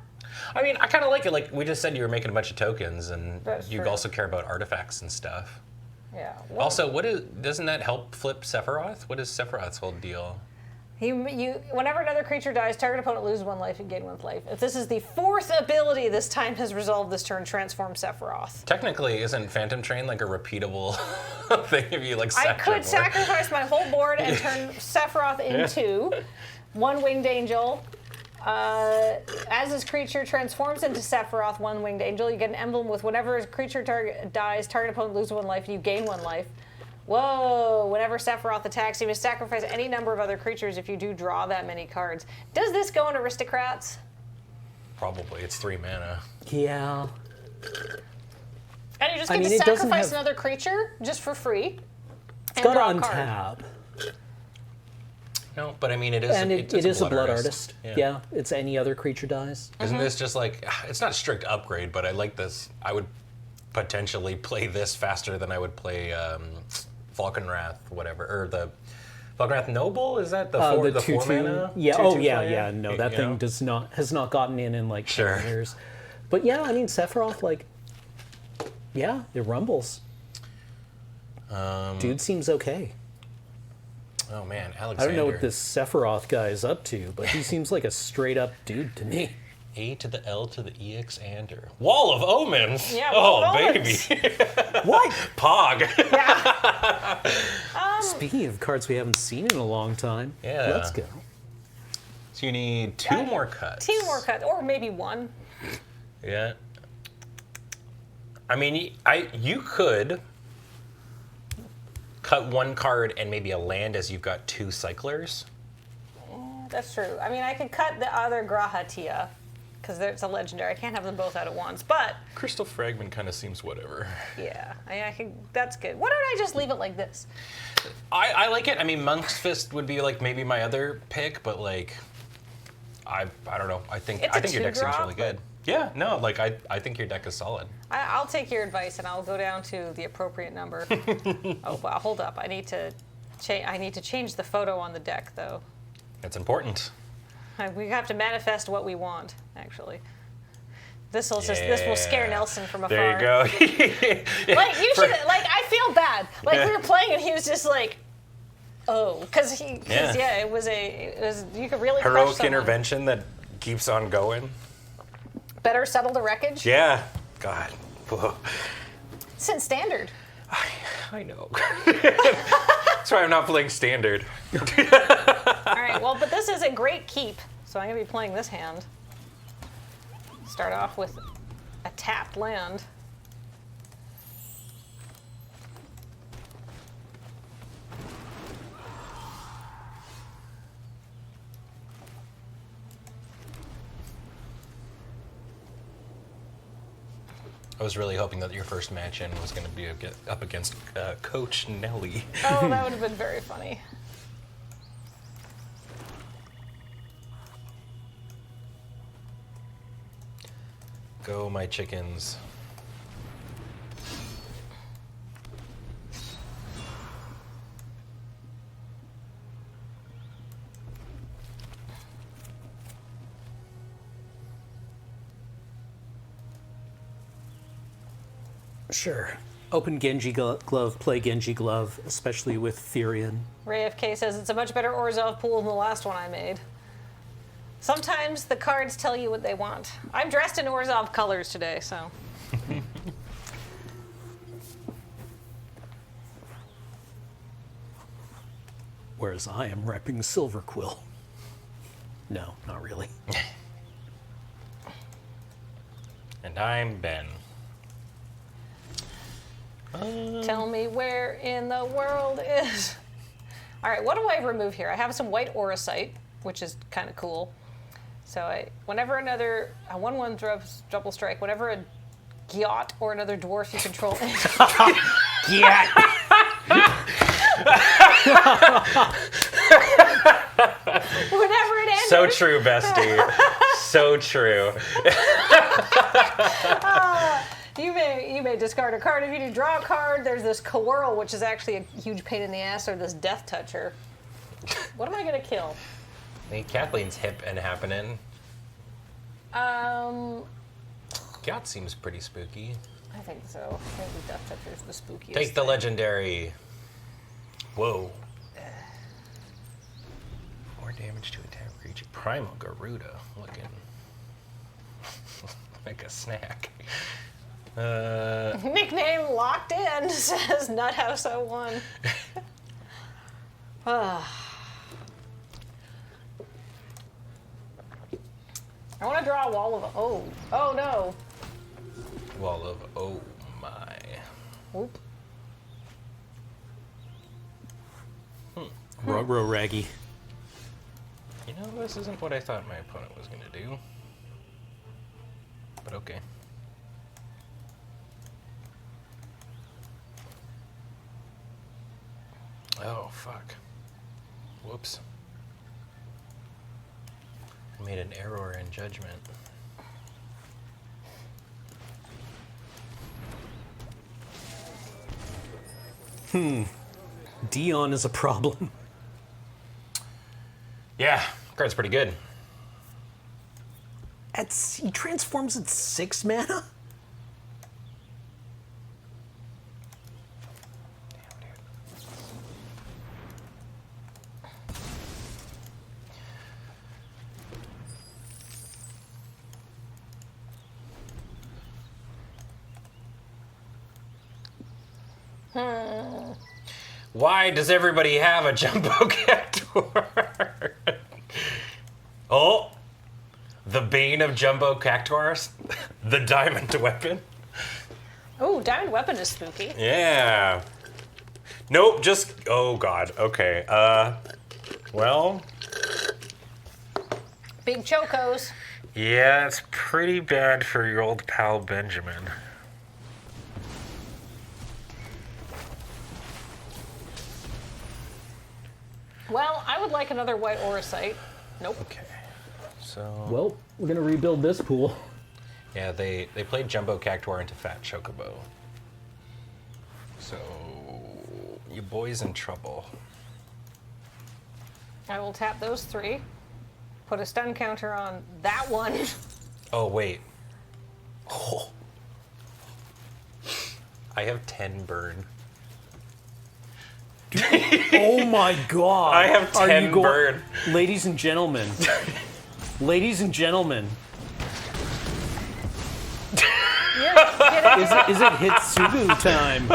I mean, I kind of like it. Like, we just said you were making a bunch of tokens, and That's you true. also care about artifacts and stuff. Yeah. Well, Also, doesn't that help flip Sephiroth? What is Sephiroth's whole deal? whenever another creature dies, target opponent loses 1 life and gain 1 life. If this is the 4th ability this time has resolved this turn, transform Sephiroth. Technically, isn't Phantom Train like a repeatable thing if you like I could sacrifice my whole board and turn Sephiroth into 1 winged angel. As this creature transforms into Sephiroth, 1 winged angel, you get an emblem with whenever creature dies, target opponent loses 1 life, and you gain 1 life. Whoa! Whenever Sephiroth attacks, you may sacrifice any number of other creatures if you do draw that many cards. Does this go in Aristocrats? Probably. It's 3 mana. Yeah. And you just get to it doesn't sacrifice have- another creature just for free. It's got to untap. No, but I mean, it is. And it is a blood artist. Yeah. Yeah, it's any other creature dies. Isn't this just like, it's not a strict upgrade, but I like this. I would potentially play this faster than I would play Falconwrath, whatever, or the Falconwrath Noble. Is that the 4 mana? Yeah. 2/2 Oh yeah, flyer? yeah. No, that thing has not gotten in like 10 years. But yeah, I mean Sephiroth, like, yeah, it rumbles. Dude seems okay. Oh man, Alexander. I don't know what this Sephiroth guy is up to, but he seems like a straight up dude to me. A to the L to the EX-ander. Wall of Omens. Yeah, oh Wall of Omens. baby. What? Pog. Speaking of cards we haven't seen in a long time, Yeah. let's go. So you need 2 more cuts. 2 more cuts, or maybe 1. Yeah. I mean, you could cut 1 card and maybe a land as you've got 2 cyclers. That's true. I mean, I could cut the other Grahatia, because it's a legendary. I can't have them both out at once, but Crystal Fragment kind of seems whatever. yeah, I can. That's good. Why don't I just leave it like this? I like it. I mean, Monk's Fist would be like maybe my other pick, but like, I don't know. I think It's a your deck seems 2-drop, really good. Yeah, no, like I think your deck is solid. I'll take your advice and I'll go down to the appropriate number. Oh, well, hold up. I need to change the photo on the deck, though. It's important. We have to manifest what we want, actually. This will scare Nelson from afar. There you go. Like you should. Like I feel bad. Like we were playing and he was just like, oh, because it was you could really crush Heroic someone. intervention that keeps on going. Better settle the wreckage. Yeah. God. Whoa. It's in standard. I know. That's why I'm not playing standard. All right. Well, but this is a great keep, so I'm gonna be playing this hand. Start off with a tapped land. I was really hoping that your first match in was going to be up against Coach Nelly. Oh, that would have been very funny. Go, my chickens. Sure. Open Genji Glove, play Genji Glove, especially with Therian. Ray FK says it's a much better Orzhov pool than the last one I made. Sometimes the cards tell you what they want. I'm dressed in Orzhov colors today, so. Whereas I am repping Silver Quill. No, not really. And I'm Ben. Tell me where in the world is. All right, what do I remove here? I have some white Auracite, which is kind of cool. So whenever a 1/1 double strike, whenever a Gyat or another dwarf you control. Yeah. Whenever it enters. So true, bestie. So true. You may discard a card. If you do draw a card, there's this Coerl, which is actually a huge pain in the ass, or this Death Toucher. What am I gonna kill? I think Kathleen's hip and happening. I Gat seems pretty spooky. think so. I think the Death Toucher's the spookiest. Take the thing. legendary. Whoa. More damage to attack creature. Primal Garuda looking like a snack. Nickname locked in, says Nuthouse01. I want to draw a wall of. Oh no. Wall of oh my. Oop. Ruh-roh Raggy. You know, this isn't what I thought my opponent was going to do. But okay. Oh, fuck. Whoops. I made an error in judgment. Dion is a problem. Yeah, card's pretty good. He transforms at 6 mana? Why does everybody have a Jumbo Cactuar? Oh, the bane of Jumbo Cactuars, the diamond weapon. Oh, diamond weapon is spooky. Yeah. Nope, just, oh god, okay. Well. Big chocos. Yeah, it's pretty bad for your old pal Benjamin. Well, I would like another white Auracite. Nope. Okay, so. Well, we're gonna rebuild this pool. Yeah, they played Jumbo Cactuar into Fat Chocobo. So, your boy's in trouble. I will tap those 3. Put a stun counter on that one. Oh, wait. Oh. I have 10 burn. Oh my god. I have 10 burn. Ladies and gentlemen. Ladies and gentlemen. Is it Hitsubu time?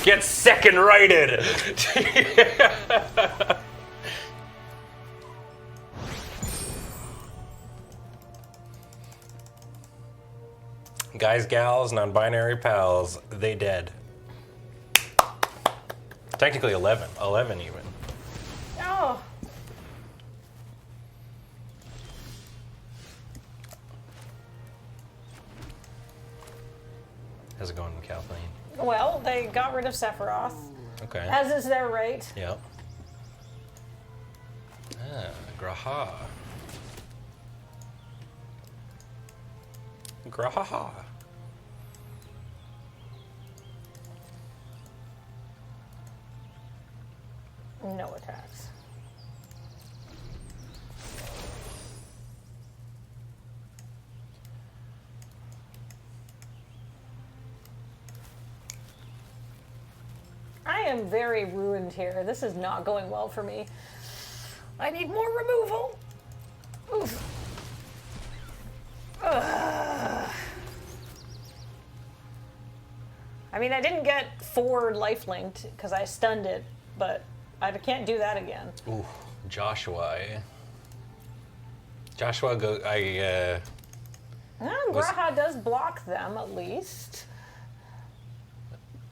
Get second righted. Guys, gals, non-binary pals, they dead. Technically 11. 11 even. Oh. How's it going, Kathleen? Well, they got rid of Sephiroth, Okay. as is their right. Yep. Ah, Graha. Graha. No attacks. I am very ruined here. This is not going well for me. I need more removal. Oof. Ugh. I mean, I didn't get 4 life linked because I stunned it, but I can't do that again. Ooh, Joshua. Joshua Graha does block them, at least.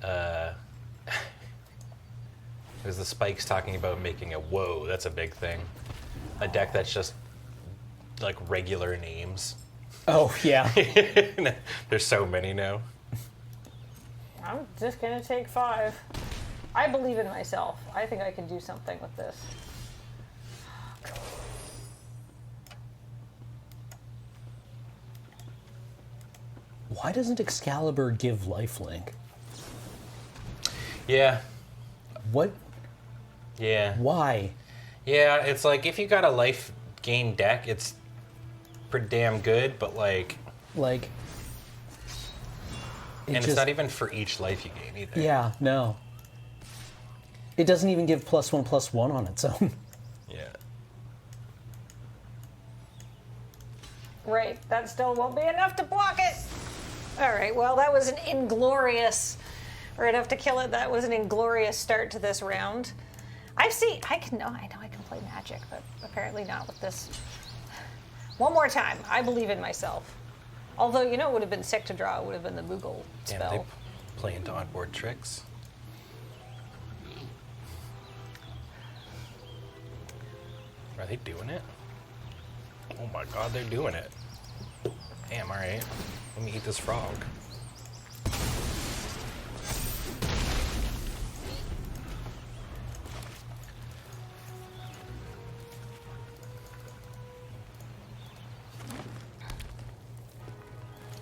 It was the Spikes talking about making a whoa, that's a big thing. A deck that's just like regular names. Oh, yeah. There's so many now. I'm just gonna take 5. I believe in myself. I think I can do something with this. Why doesn't Excalibur give lifelink? Yeah. What? Yeah. Why? Yeah, it's like if you got a life gain deck, it's pretty damn good, but like... Like... And it's not even for each life you gain either. Yeah, no. It doesn't even give +1/+1 on its own. Yeah. Right, that still won't be enough to block it. All right, well, that was an inglorious, or enough to kill it. That was an inglorious start to this round. I know I can play Magic, but apparently not with this. One more time, I believe in myself. Although, you know, it would have been sick to draw. It would have been the Moogle spell. Damn, they play into onboard tricks. Are they doing it? Oh my god, they're doing it. Damn, alright. Let me eat this frog.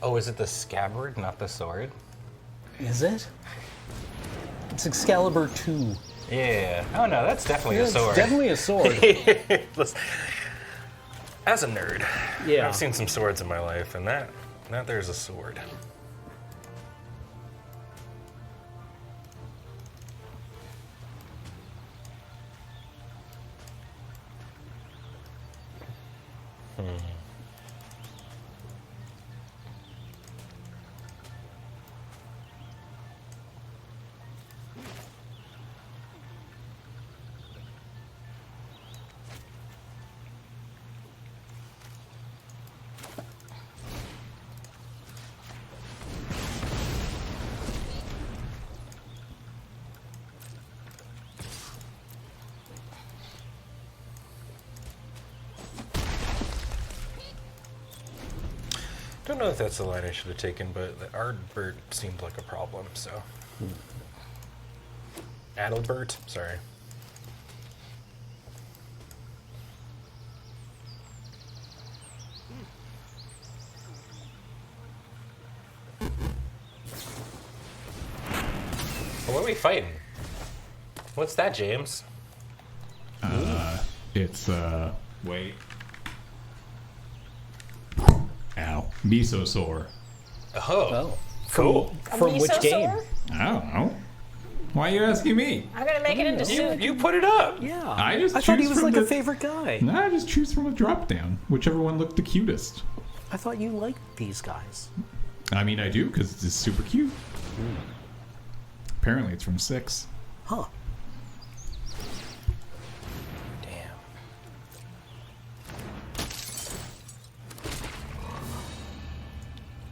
Oh, is it the scabbard, not the sword? Is it? It's Excalibur 2. Yeah. Oh no, that's definitely a sword. It's definitely a sword. As a nerd, Yeah. I've seen some swords in my life, and that there's a sword. Don't know if that's the line I should have taken, but the Ardbert seemed like a problem, so. Adalbert? Sorry. What are we fighting? What's that, James? It's, wait. Ow. Misosaur. Oh. Cool. From which game? Mesosaur? I don't know. Why are you asking me? I'm gonna make it into soup. You put it up. Yeah. I just I thought he choose was from like a the- favorite guy. No, I just choose from a drop down. Whichever one looked the cutest. I thought you liked these guys. I mean, I do, because it's super cute. Apparently, it's from 6. Huh. Damn.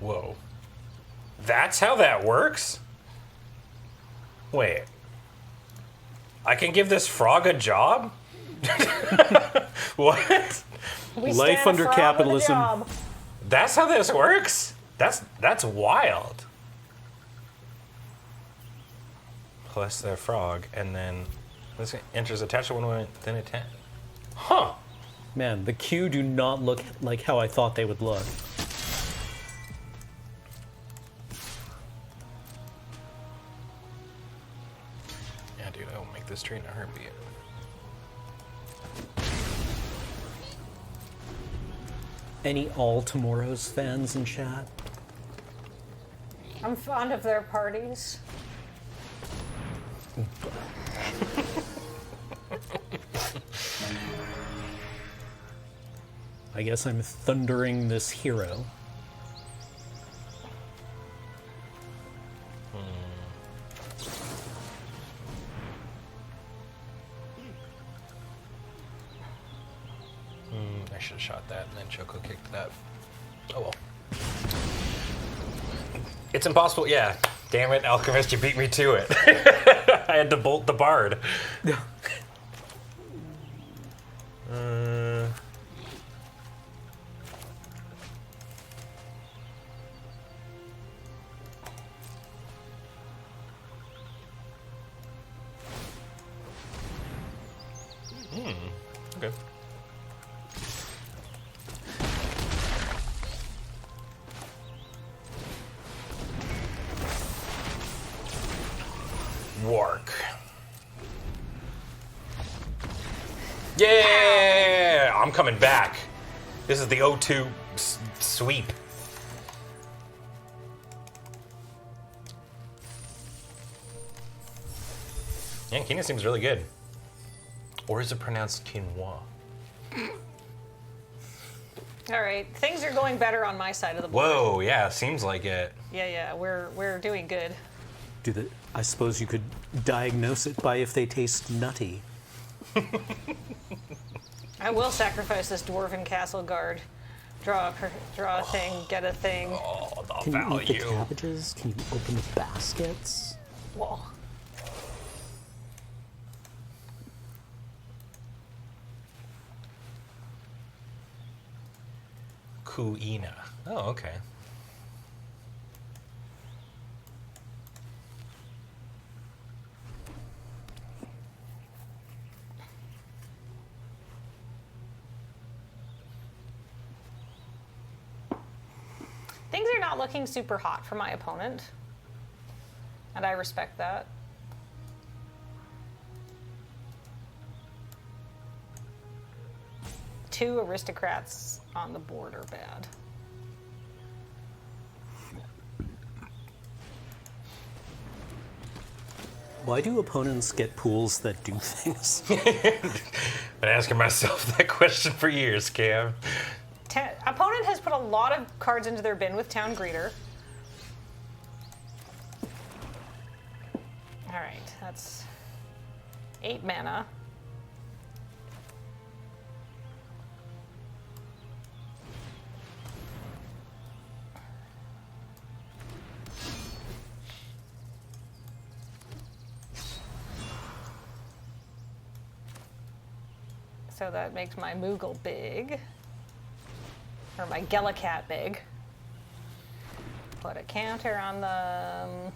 Whoa. That's how that works? Wait. I can give this frog a job? What? We Life stand under frog with a capitalism. job. That's how this works? That's wild. Plus the frog, and then this enters attached to one moment, then attack. Huh. Man, the Q do not look like how I thought they would look. Yeah, dude, I will make this tree in a heartbeat. Any All Tomorrow's fans in chat? I'm fond of their parties. I guess I'm thundering this hero. I should have shot that and then Choco kicked that. Oh well. It's impossible. Yeah. Damn it, Alchemist, you beat me to it. I had to bolt the bard. Okay. Wark. Yeah! I'm coming back. This is the O2 sweep. Yeah, quinoa seems really good. Or is it pronounced quinoa? All right, things are going better on my side of the board. Whoa, yeah, seems like it. Yeah, we're doing good. I suppose you could diagnose it by if they taste nutty. I will sacrifice this dwarven castle guard. Draw a thing, get a thing. Oh, the Can you eat the value. cabbages? Can you open the baskets? Whoa. Kuina. Oh, okay. Things are not looking super hot for my opponent, and I respect that. Two aristocrats on the board are bad. Why do opponents get pools that do things? Been asking myself that question for years, Cam. Opponent has put a lot of cards into their bin with Town Greeter. All right, that's 8 mana. So that makes my Moogle big. Or my Gellicat big. Put a counter on them.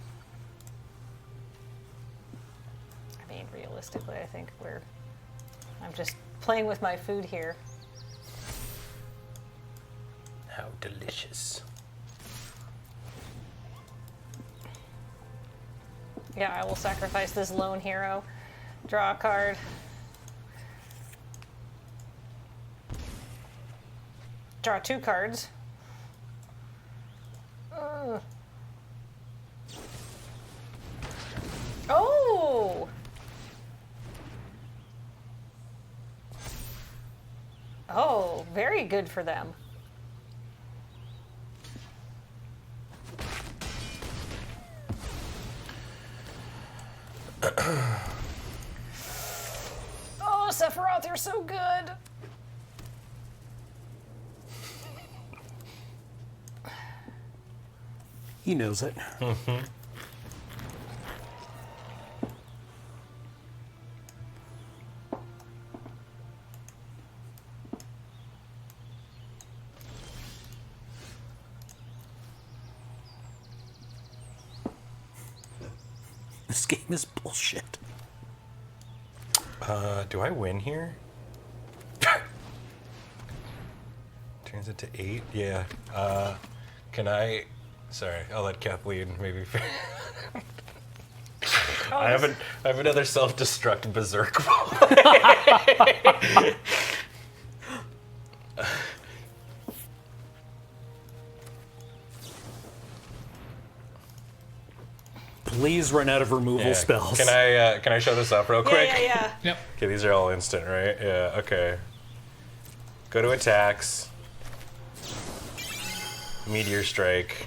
I mean, realistically, I think I'm just playing with my food here. How delicious. Yeah, I will sacrifice this lone hero. Draw a card. Draw 2 cards. Oh! Oh, very good for them. Oh, Sephiroth, you're so good. He knows it. Mm-hmm. This game is bullshit. Do I win here? Turns it to 8? Yeah. Can I... Sorry, I'll let Kathleen maybe... I have another self-destruct berserk roll. Please run out of removal spells. Can I show this up real quick? Yeah. Yep. Okay, these are all instant, right? Yeah, okay. Go to attacks. Meteor Strike.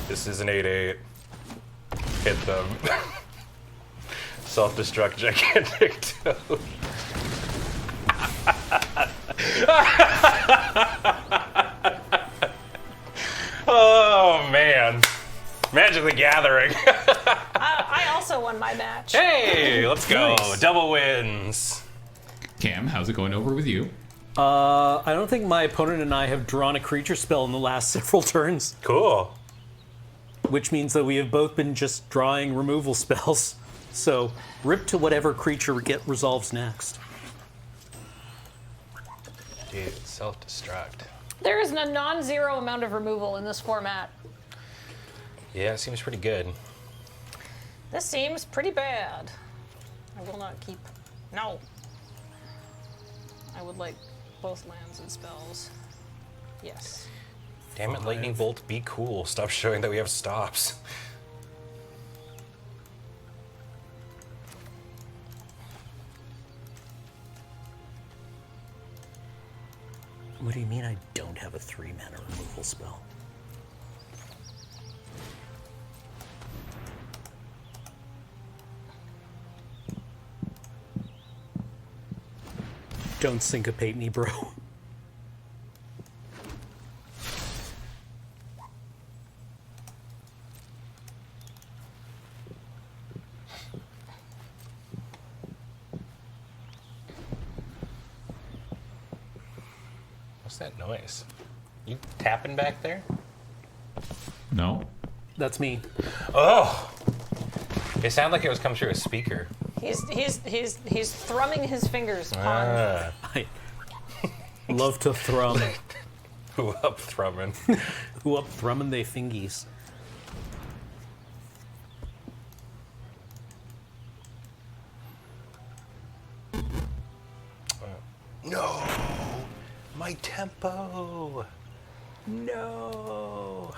This is an 8/8. Hit them. Self-destruct gigantic toad. Oh man. Magic the Gathering. I also won my match. Hey, let's go. Nice. Double wins. Cam, how's it going over with you? I don't think my opponent and I have drawn a creature spell in the last several turns, Cool. which means that we have both been just drawing removal spells. So, rip to whatever creature resolves next. Dude, self-destruct. There is a non-zero amount of removal in this format. Yeah, it seems pretty good. This seems pretty bad. I will not keep No. I would like both lands and spells. Yes. Damn it, Lightning Bolt, be cool. Stop showing that we have stops. What do you mean I don't have a 3-mana removal spell? Don't syncopate me, bro. What's that noise? You tapping back there? No. That's me. Oh! It sounded like it was coming through a speaker. He's thrumming his fingers on. I love to thrum. Who up thrumming? Who up thrumming they fingies? No! My tempo! No!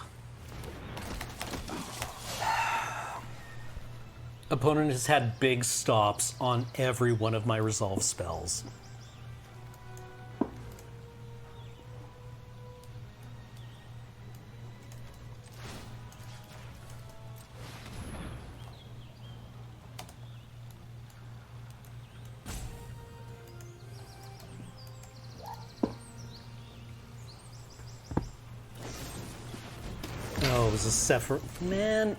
Opponent has had big stops on every one of my resolve spells. Oh, it was a Sephiroth. Man.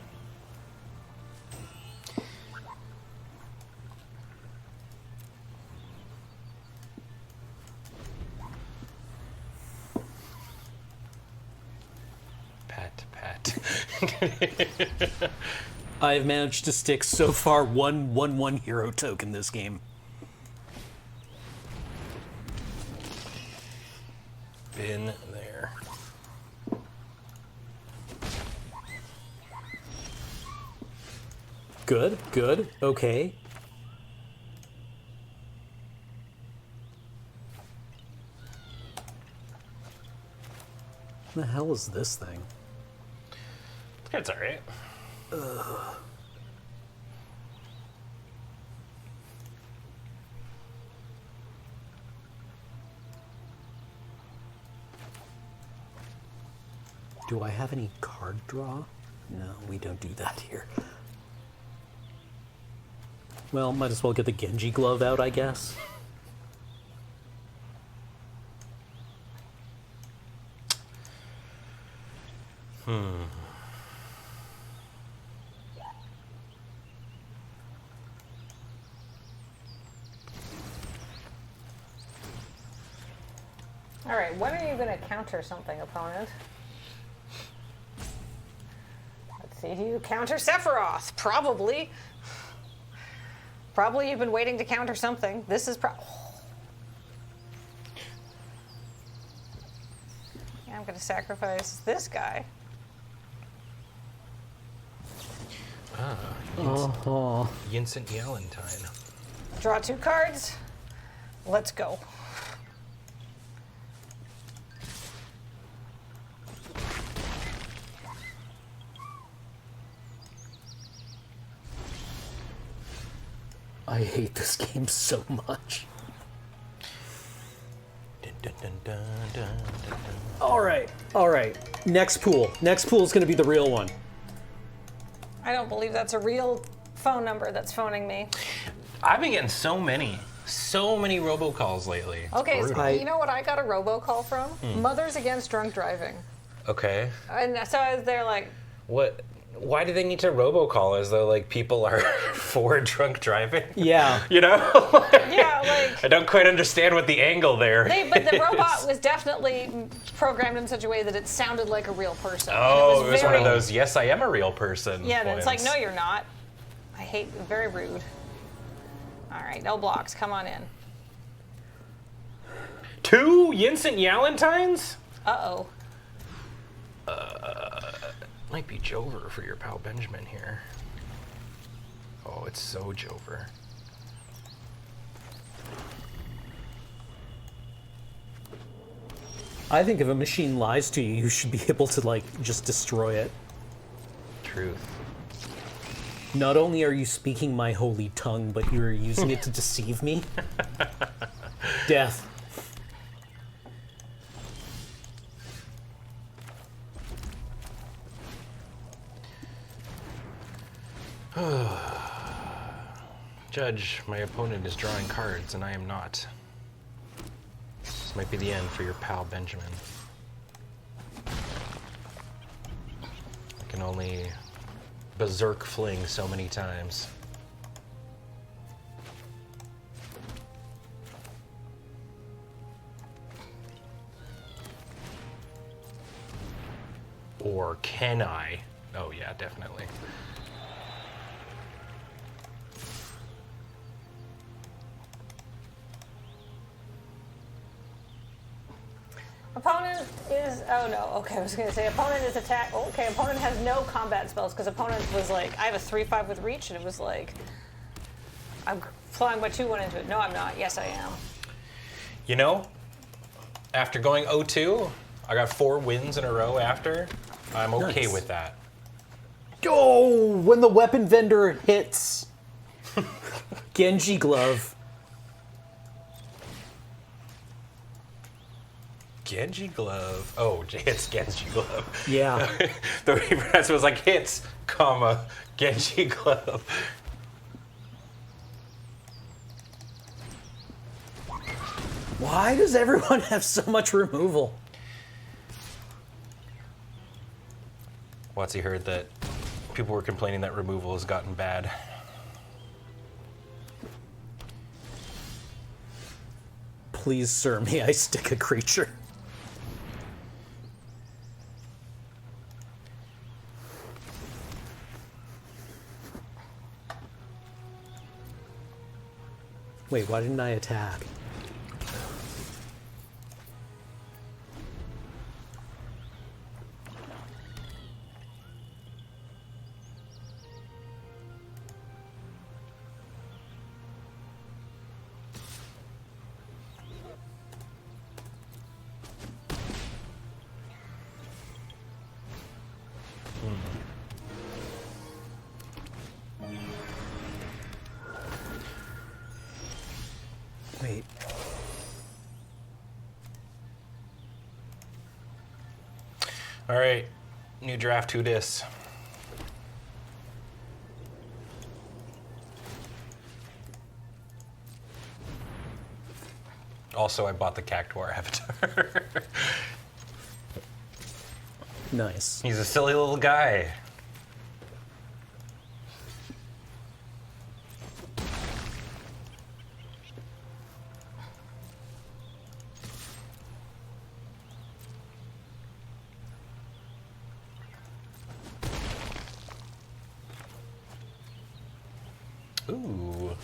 Pat. I've managed to stick so far one hero token this game. Been there. Good, okay. What the hell is this thing? It's alright. Do I have any card draw? No, we don't do that here. Well, might as well get the Genji glove out, I guess. All right, when are you going to counter something, opponent? Let's see. Do you counter Sephiroth? Probably. Probably you've been waiting to counter something. This is Yeah, I'm going to sacrifice this guy. Vincent Yellentine. Draw 2 cards. Let's go. I hate this game so much. All right. Next pool is going to be the real one. I don't believe that's a real phone number that's phoning me. I've been getting so many robocalls lately. It's Okay, brutal. so you know what I got a robocall from? Mothers Against Drunk Driving. Okay. And so they're like, What? Why do they need to robocall as though like people are for drunk driving? Yeah. You know? yeah, like. I don't quite understand what the angle there But the robot is. was definitely programmed in such a way that it sounded like a real person. Oh, And it was one of very- those, yes, I am a real person. Yeah, and it's like, points. no, you're not. I hate, very rude. All right, no blocks, come on in. 2 Vincent Yellentines? Uh-oh. Might be Jover for your pal Benjamin here. Oh, it's so Jover. I think if a machine lies to you, you should be able to, like, just destroy it. Truth. Not only are you speaking my holy tongue, but you're using it to deceive me. Death. Judge, my opponent is drawing cards and I am not. This might be the end for your pal Benjamin. I can only berserk fling so many times. Or can I? Oh yeah, definitely. Opponent is, oh no, okay, I was gonna say opponent is attack, okay, opponent has no combat spells, because opponent was like, I have a 3/5 with reach, and it was like, I'm flying my 2/1 into it. No, I'm not. Yes, I am. You know, after going 0-2, I got 4 wins in a row after. I'm okay Nice. with that. Oh, when the weapon vendor hits Genji Glove. Genji Glove. Oh, it's Genji Glove. Yeah. The reference was like hits, comma, Genji Glove. Why does everyone have so much removal? Watsy heard that people were complaining that removal has gotten bad. Please, sir, may I stick a creature? Wait, why didn't I attack? Wait. All right, new draft, who dis? Also, I bought the Cactuar avatar. Nice. He's a silly little guy. Ooh.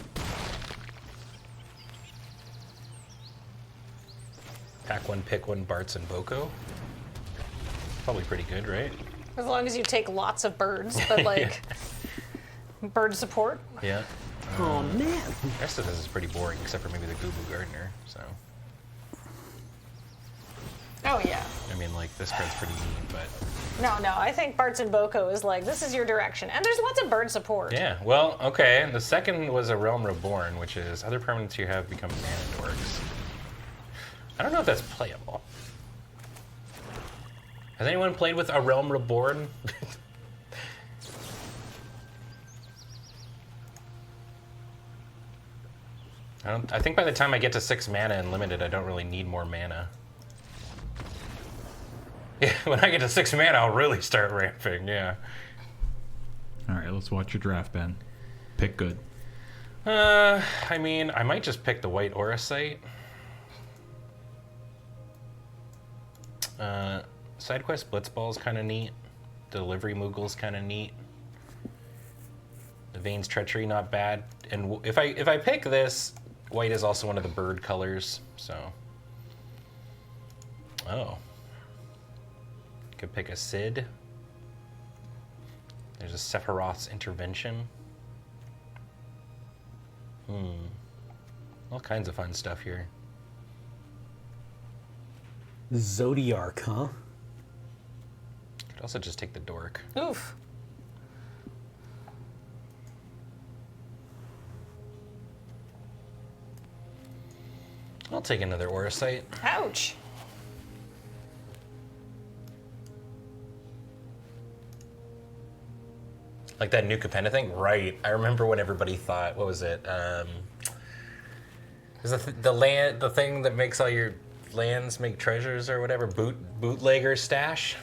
Pack one, pick one, Bartz and Boko. Probably pretty good, right? As long as you take lots of birds, but like, bird support. Yeah. Oh man. The rest of this is pretty boring, except for maybe the Gubu Gardener, so. Oh yeah. I mean, like, this card's pretty neat, but... No, I think Bartz and Boko is like, this is your direction. And there's lots of bird support. Yeah, well, okay. The second was a Realm Reborn, which is other permanents you have become mana dorks. I don't know if that's playable. Has anyone played with a Realm Reborn? I think by the time I get to 6 mana and limited, I don't really need more mana. Yeah, when I get to 6 mana, I'll really start ramping, yeah. All right, let's watch your draft, Ben. Pick good. I mean, I might just pick the White Aura Site. Side quest Blitzball's kind of neat. Delivery Moogle's kind of neat. The Vane's Treachery, not bad. And if I pick this, white is also one of the bird colors, so. Oh. Could pick a Sid. There's a Sephiroth's Intervention. All kinds of fun stuff here. Zodiark, huh? Could also just take the dork. Oof. I'll take another Aura Sight. Ouch. Like that new Capenna thing? Right. I remember when everybody thought, what was it? Is the thing that makes all your lands make treasures or whatever? Bootlegger stash?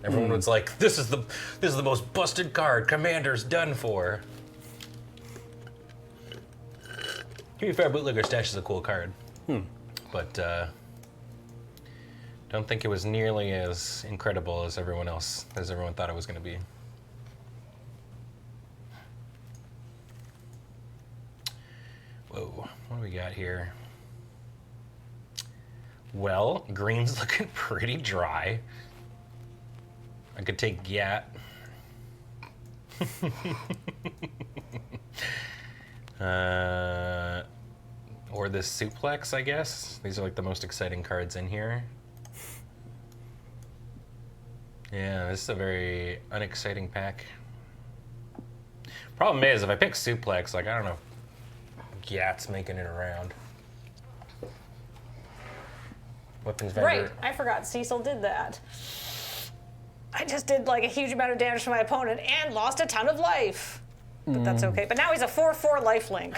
Everyone was like, this is the most busted card. Commander's done for. To be fair, Bootlegger Stash is a cool card. But don't think it was nearly as incredible as everyone thought it was going to be. Whoa, what do we got here? Well, green's looking pretty dry. I could take Gat. Or this Suplex, I guess. These are like the most exciting cards in here. Yeah, this is a very unexciting pack. Problem is, if I pick Suplex, like, I don't know if Gat's making it around. Weapons vendor. Right, I forgot Cecil did that. I just did like a huge amount of damage to my opponent and lost a ton of life. But that's okay. But now he's a 4/4 lifelink.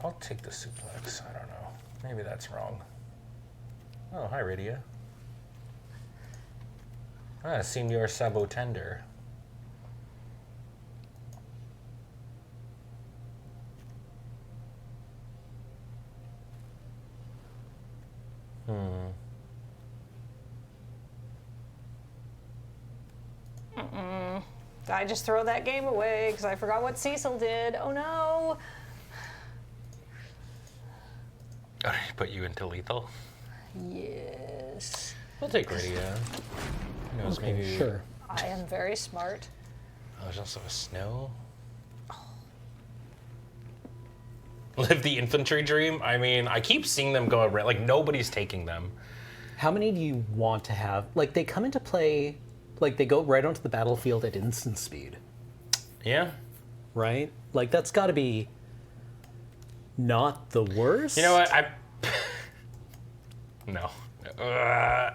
I'll take the Suplex. I don't know. Maybe that's wrong. Oh, hi, Radia. Ah, Senior Sabo Tender. Did I just throw that game away because I forgot what Cecil did? Oh no. Oh, he put you into lethal? Yes. We'll take Radia. Who knows, Okay, maybe. sure. I am very smart. Oh, there's also a snow. Live the infantry dream? I mean, I keep seeing them go around. Like, nobody's taking them. How many do you want to have? Like, they come into play, like, they go right onto the battlefield at instant speed, Yeah. right? Like, that's got to be not the worst. You know what? No.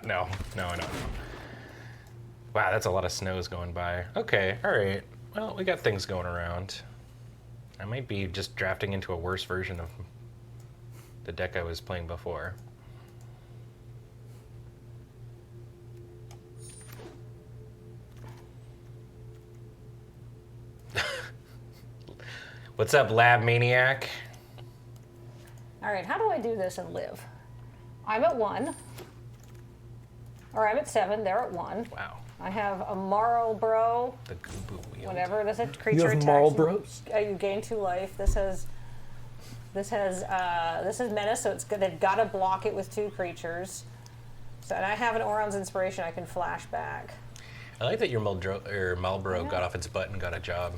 No. Wow, that's a lot of snows going by. Okay, all right. Well, we got things going around. I might be just drafting into a worse version of the deck I was playing before. What's up, Lab Maniac? All right, how do I do this and live? I'm at 1. Or I'm at 7, they're at 1. Wow. I have a Marlboro, The Goobo Wheel. whatever. This is a You creature have attacks. Marlboros? You gain 2 life. This is menace, so they've got to block it with 2 creatures. So, and I have an Oron's Inspiration I can flash back. I like that your Marlboro got off its butt and got a job.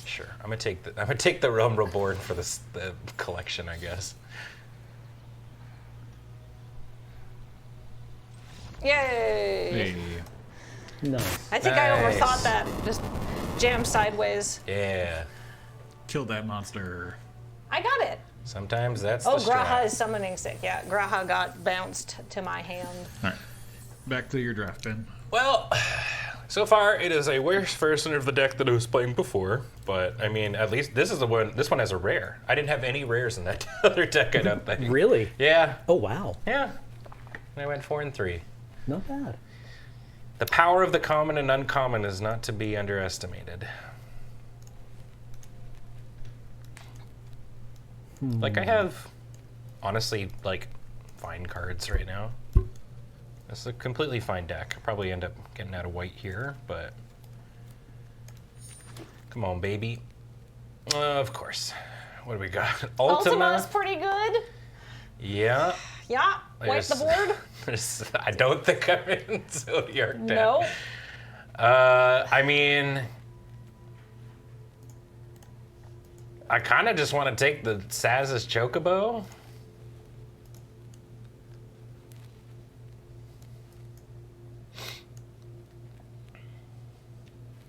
Sure, I'm gonna take the Realm Reborn for the collection, I guess. Yay! Hey. Nice. I think I Nice. overthought that. Just jam sideways. Yeah. Killed that monster. I got it. Sometimes that's Oh, the Graha strat. is summoning sick. Yeah, Graha got bounced to my hand. All right. Back to your draft, Ben. Well, so far it is a worse version of the deck that I was playing before, but I mean, at least this is the one. This one has a rare. I didn't have any rares in that other deck. I don't think. Really? Yeah. Oh, wow. Yeah. I went 4 and 3. Not bad. The power of the common and uncommon is not to be underestimated. Like, I have, honestly, like, fine cards right now. It's a completely fine deck. I'll probably end up getting out of white here, but... Come on, baby. Of course. What do we got? Ultima's pretty good. Yeah. Yeah, wipe the board. I don't think I'm in Zodiac deck. No. I mean, I kind of just want to take the Saz's Chocobo.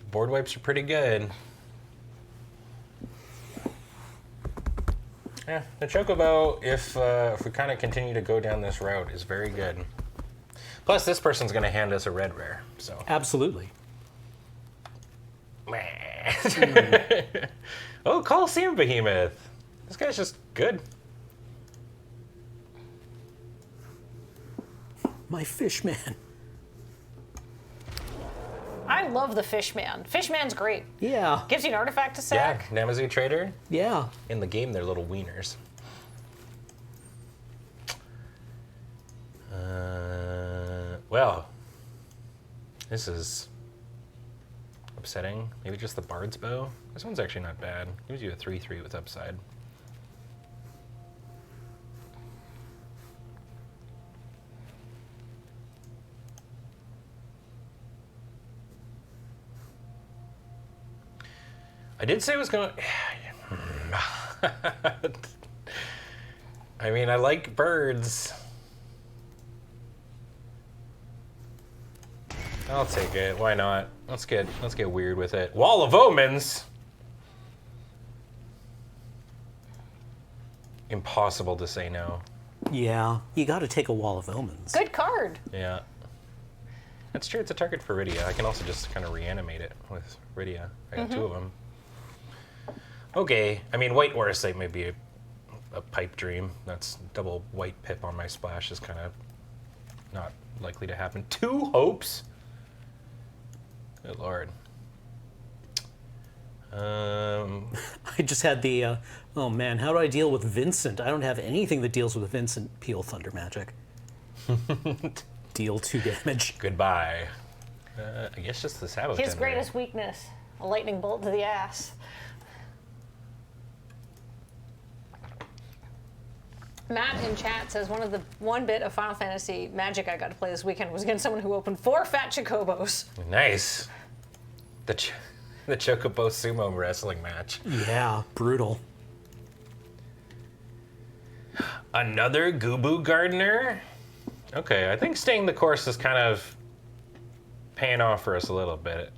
Board wipes are pretty good. Yeah, the Chocobo, if we kind of continue to go down this route, is very good. Plus, this person's going to hand us a red rare, so. Absolutely. Oh, Coliseum Behemoth. This guy's just good. My fish man. I love the Fishman. Fishman's great. Yeah. Gives you an artifact to Yeah, sack. Namazu Trader. Yeah. In the game, they're little wieners. Well, this is upsetting. Maybe just the Bard's Bow. This one's actually not bad. Gives you a 3/3 with upside. I did say it was going. I mean, I like birds. I'll take it. Why not? Let's get weird with it. Wall of Omens. Impossible to say no. Yeah. You got to take a Wall of Omens. Good card. Yeah. That's true. It's a target for Rydia. I can also just kind of reanimate it with Rydia. I got two of them. Okay. I mean, White Orisite may be a pipe dream. That's double white pip on my splash is kind of not likely to happen. 2 hopes? Good lord. I just had the, oh man, how do I deal with Vincent? I don't have anything that deals with Vincent. Peel Thunder Magic. Deal 2 damage. Goodbye. I guess just the Sabbath. His greatest weakness, a lightning bolt to the ass. Matt in chat says one bit of Final Fantasy Magic I got to play this weekend was against someone who opened 4 fat chocobos. Nice. The Chocobo sumo wrestling match. Yeah, brutal. Another Gubu Gardener? Okay, I think staying the course is kind of paying off for us a little bit.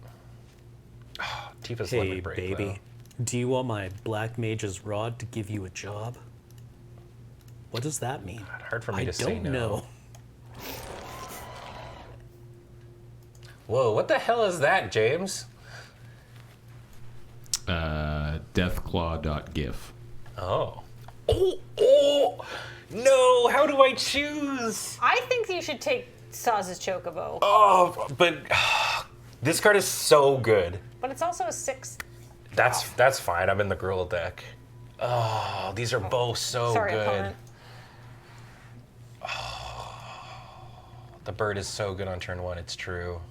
Oh, Tifa's Hey, limit break, baby. Do you want my Black Mage's Rod to give you a job? What does that mean? Hard for me I to say don't no. know. Whoa, what the hell is that, James? Deathclaw.gif. Oh. Oh! No, how do I choose? I think you should take Saz's Chocobo. Oh, but this card is so good. But it's also a 6. That's fine. I'm in the Gruul deck. Oh, these are both so Sorry, good. opponent. Oh, the bird is so good on turn 1. It's true.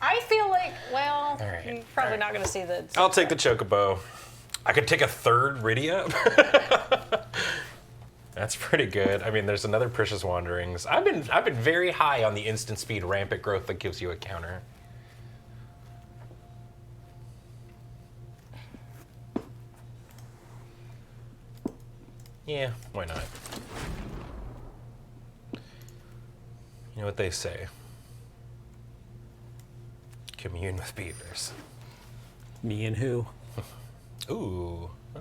I feel like, well, right, you're probably not going to see the. I'll take the Chocobo. I could take a 3rd Rydia. That's pretty good. I mean, there's another Precious Wanderings. I've been very high on the instant speed rampant growth that gives you a counter. Yeah, why not? You know what they say. Commune with beavers. Me and who? Ooh. I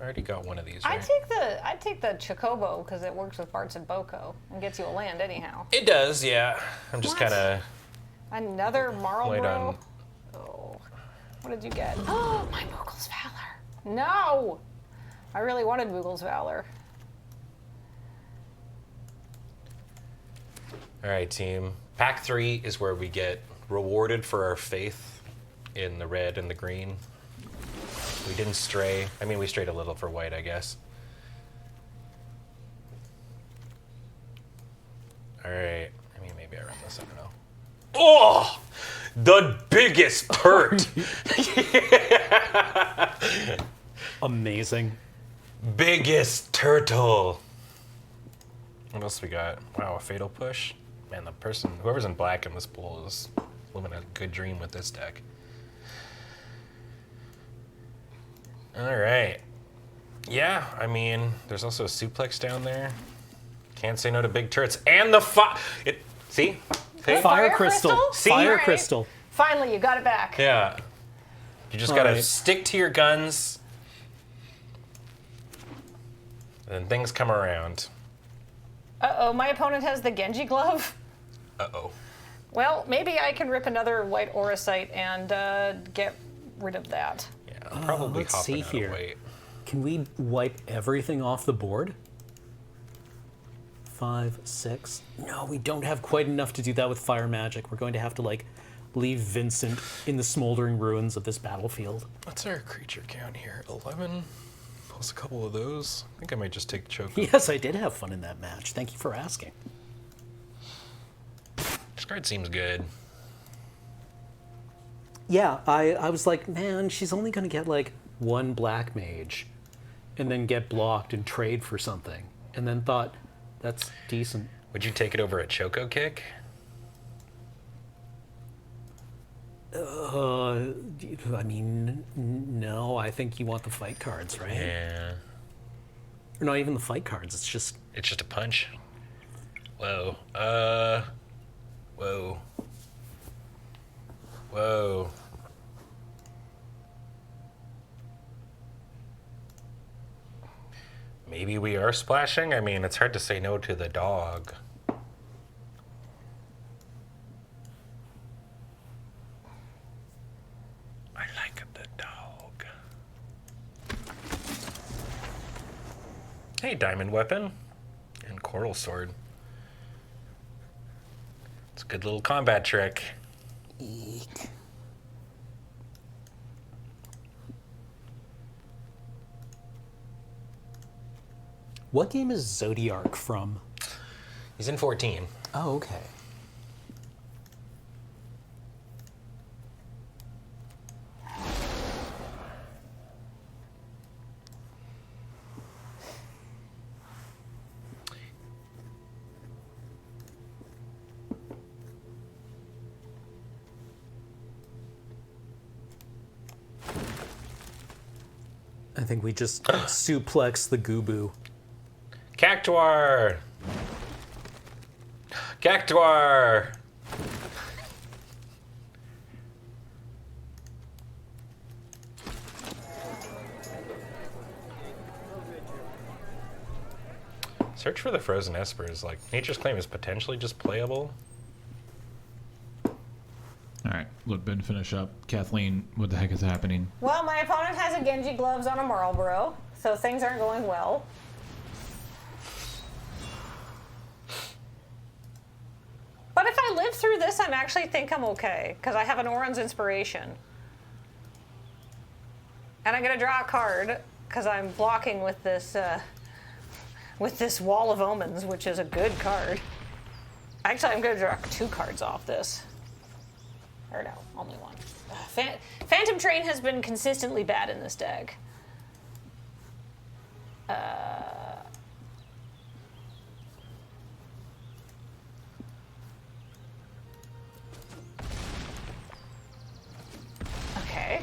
already got one of these, right? I'd take the Chocobo because it works with Bart's and Boko and gets you a land anyhow. It does, yeah. I'm just What? kind of Another Wait Marlboro. on. Oh, what did you get? Oh, my Moogle's Valor. No, I really wanted Moogle's Valor. All right, team. Pack 3 is where we get rewarded for our faith in the red and the green. We didn't stray. I mean, we strayed a little for white, I guess. All right. I mean, maybe I run this. I don't know. Oh, the biggest pert. Amazing. Biggest turtle. What else we got? Wow, a fatal push. Man, the person, whoever's in black in this pool is living a good dream with this deck. All right. Yeah, I mean, there's also a suplex down there. Can't say no to big turrets. And the see? Fire crystal. See? Fire Alright. crystal. Finally, you got it back. Yeah. You just gotta Alright. stick to your guns. And things come around. Uh-oh, my opponent has the Genji glove. Uh-oh. Well, maybe I can rip another white Auracite and get rid of that. Yeah, I'm probably let's hopping see out here. of weight. Can we wipe everything off the board? 5, 6. No, we don't have quite enough to do that with fire magic. We're going to have to like leave Vincent in the smoldering ruins of this battlefield. What's our creature count here? 11 plus a couple of those. I think I might just take Choco. Yes, I did have fun in that match. Thank you for asking. This card seems good. Yeah, I was like, man, she's only going to get like one black mage and then get blocked and trade for something. And then thought, that's decent. Would you take it over a Choco kick? I mean, no, I think you want the fight cards, right? Yeah. Or not even the fight cards, it's just... It's just a punch. Whoa. Whoa. Whoa. Maybe we are splashing? I mean, it's hard to say no to the dog. I like the dog. Hey, diamond weapon. And coral sword. It's a good little combat trick. Eek. What game is Zodiark from? He's in 14. Oh, okay. I think we just suplex the Goobu. Cactuar! Cactuar! Search for the Frozen Espers. Like, Nature's Claim is potentially just playable. All right, let Ben finish up. Kathleen, what the heck is happening? Well, my opponent has a Genji gloves on a Marlboro, so things aren't going well. But if I live through this, I actually think I'm okay, because I have an Oran's Inspiration. And I'm going to draw a card, because I'm blocking with this Wall of Omens, which is a good card. Actually, I'm going to draw 2 cards off this. Or no, only one. Phantom Train has been consistently bad in this deck. Okay.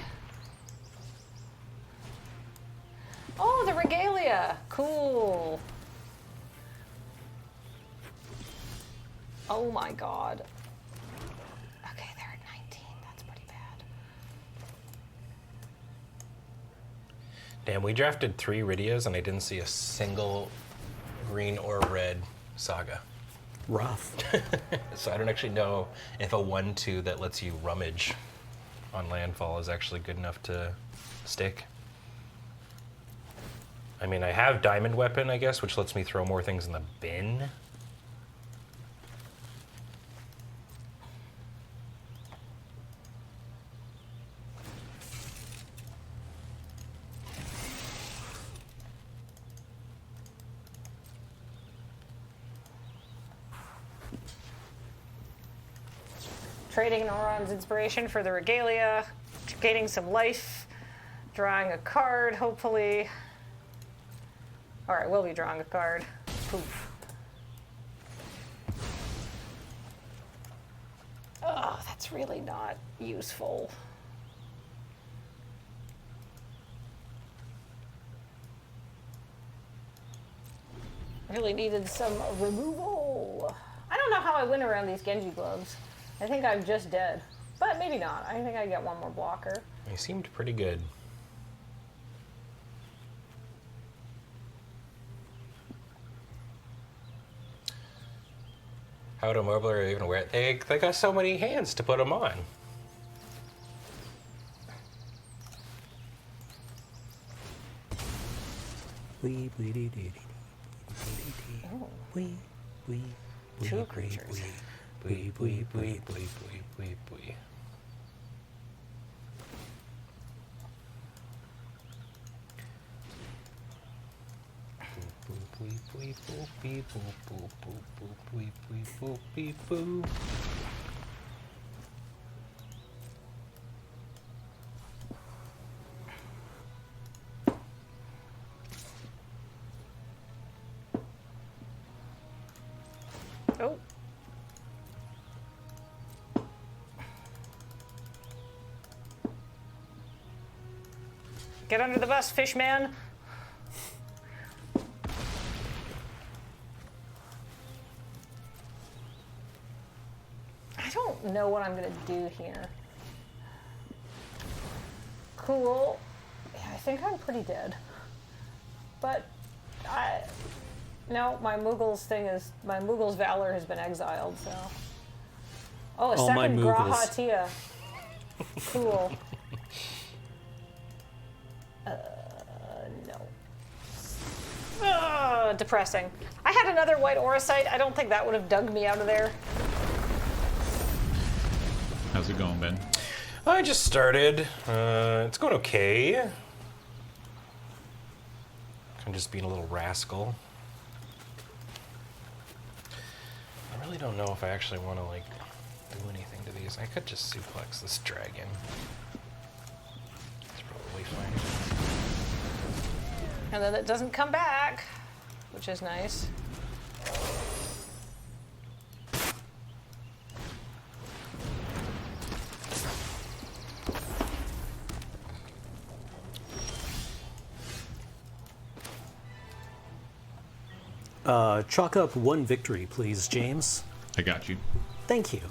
Oh, the Regalia. Cool. Oh my god. Okay, they're at 19. That's pretty bad. Damn, we drafted 3 Ridias and I didn't see a single green or red Saga. Rough. So I don't actually know if a 1/2 that lets you rummage on landfall is actually good enough to stick. I mean, I have Diamond Weapon, I guess, which lets me throw more things in the bin. Trading Noron's Inspiration for the Regalia, gaining some life, drawing a card, hopefully. Alright, we'll be drawing a card. Poof. Oh, That's really not useful. Really needed some removal. I don't know how I win around these Genji gloves. I think I'm just dead. But maybe not. I think I get one more blocker. They seemed pretty good. How do Mobler even wear it? They got so many hands to put them on. Two creatures. Oh. Get under the bus, fish man. I don't know what I'm gonna do here. Cool. Yeah, I think I'm pretty dead. But no, my Mughals valor has been exiled, so. Oh, a second Graha Tia. Cool. No. Depressing. I had another white Auracite. I don't think that would have dug me out of there. How's it going, Ben? I just started. It's going okay. I'm just being a little rascal. I really don't know if I actually want to, like, do anything to these. I could just suplex this dragon. It's probably fine. And then it doesn't come back, which is nice. Chalk up one victory, please, James. I got you. Thank you.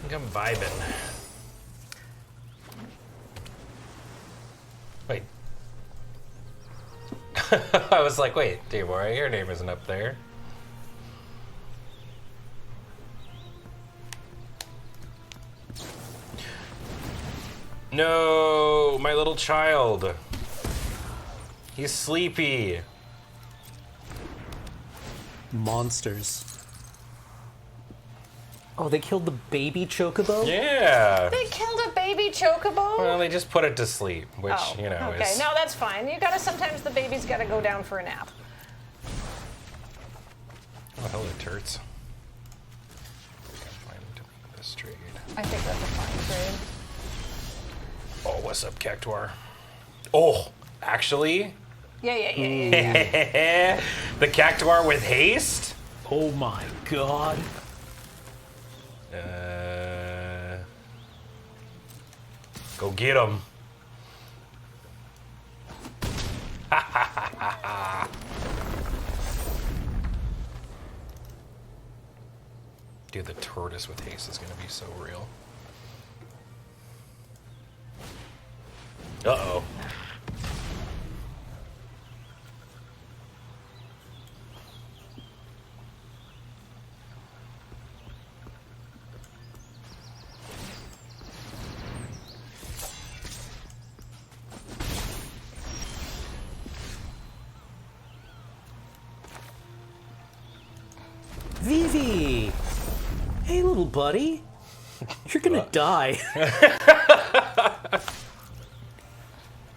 I think I'm vibing. Wait. I was like, wait, Deborah, your name isn't up there. No, my little child. He's sleepy. Monsters. Oh, they killed the baby chocobo? Yeah. They killed a baby chocobo? Well, they just put it to sleep, which, you know, okay. is... No, that's fine. You gotta, sometimes the baby's gotta go down for a nap. Oh, hello, turds. I'm fine to make this trade. I think that's a fine trade. Oh, what's up, Cactuar? Oh, actually? Yeah. The Cactuar with haste? Oh my god. Go get him. Dude, the tortoise with haste is gonna be so real. Uh-oh. Vivi! Hey, little buddy. You're gonna die.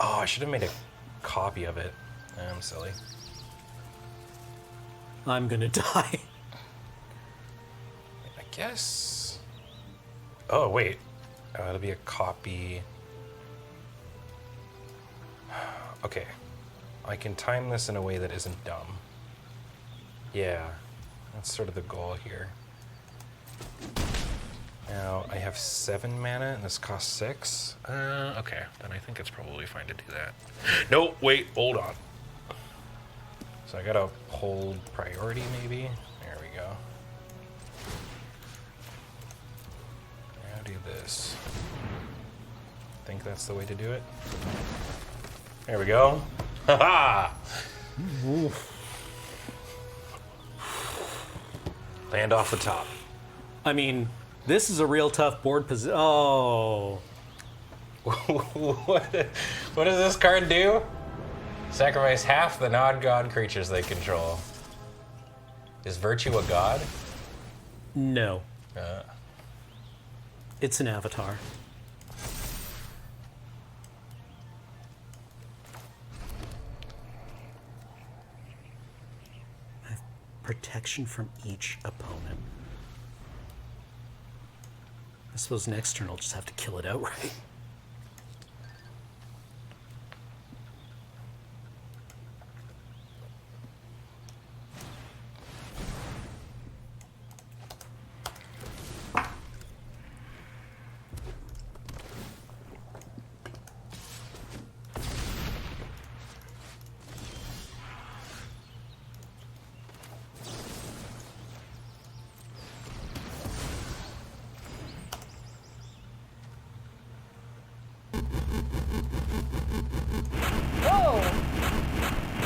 Oh, I should have made a copy of it. I'm silly. I'm gonna die. I guess. Oh, wait. It'll be a copy. Okay. I can time this in a way that isn't dumb. Yeah. That's sort of the goal here. Now, I have 7 mana, and this costs 6. Okay, then I think it's probably fine to do that. No, wait, hold on. So I gotta hold priority, maybe? There we go. Now do this. Think that's the way to do it? There we go. Ha-ha! Land off the top. I mean, this is a real tough board position. Oh. What does this card do? Sacrifice half the non-god creatures they control. Is Virtue a god? No. It's an avatar. I have protection from each opponent. I suppose next turn I'll just have to kill it outright.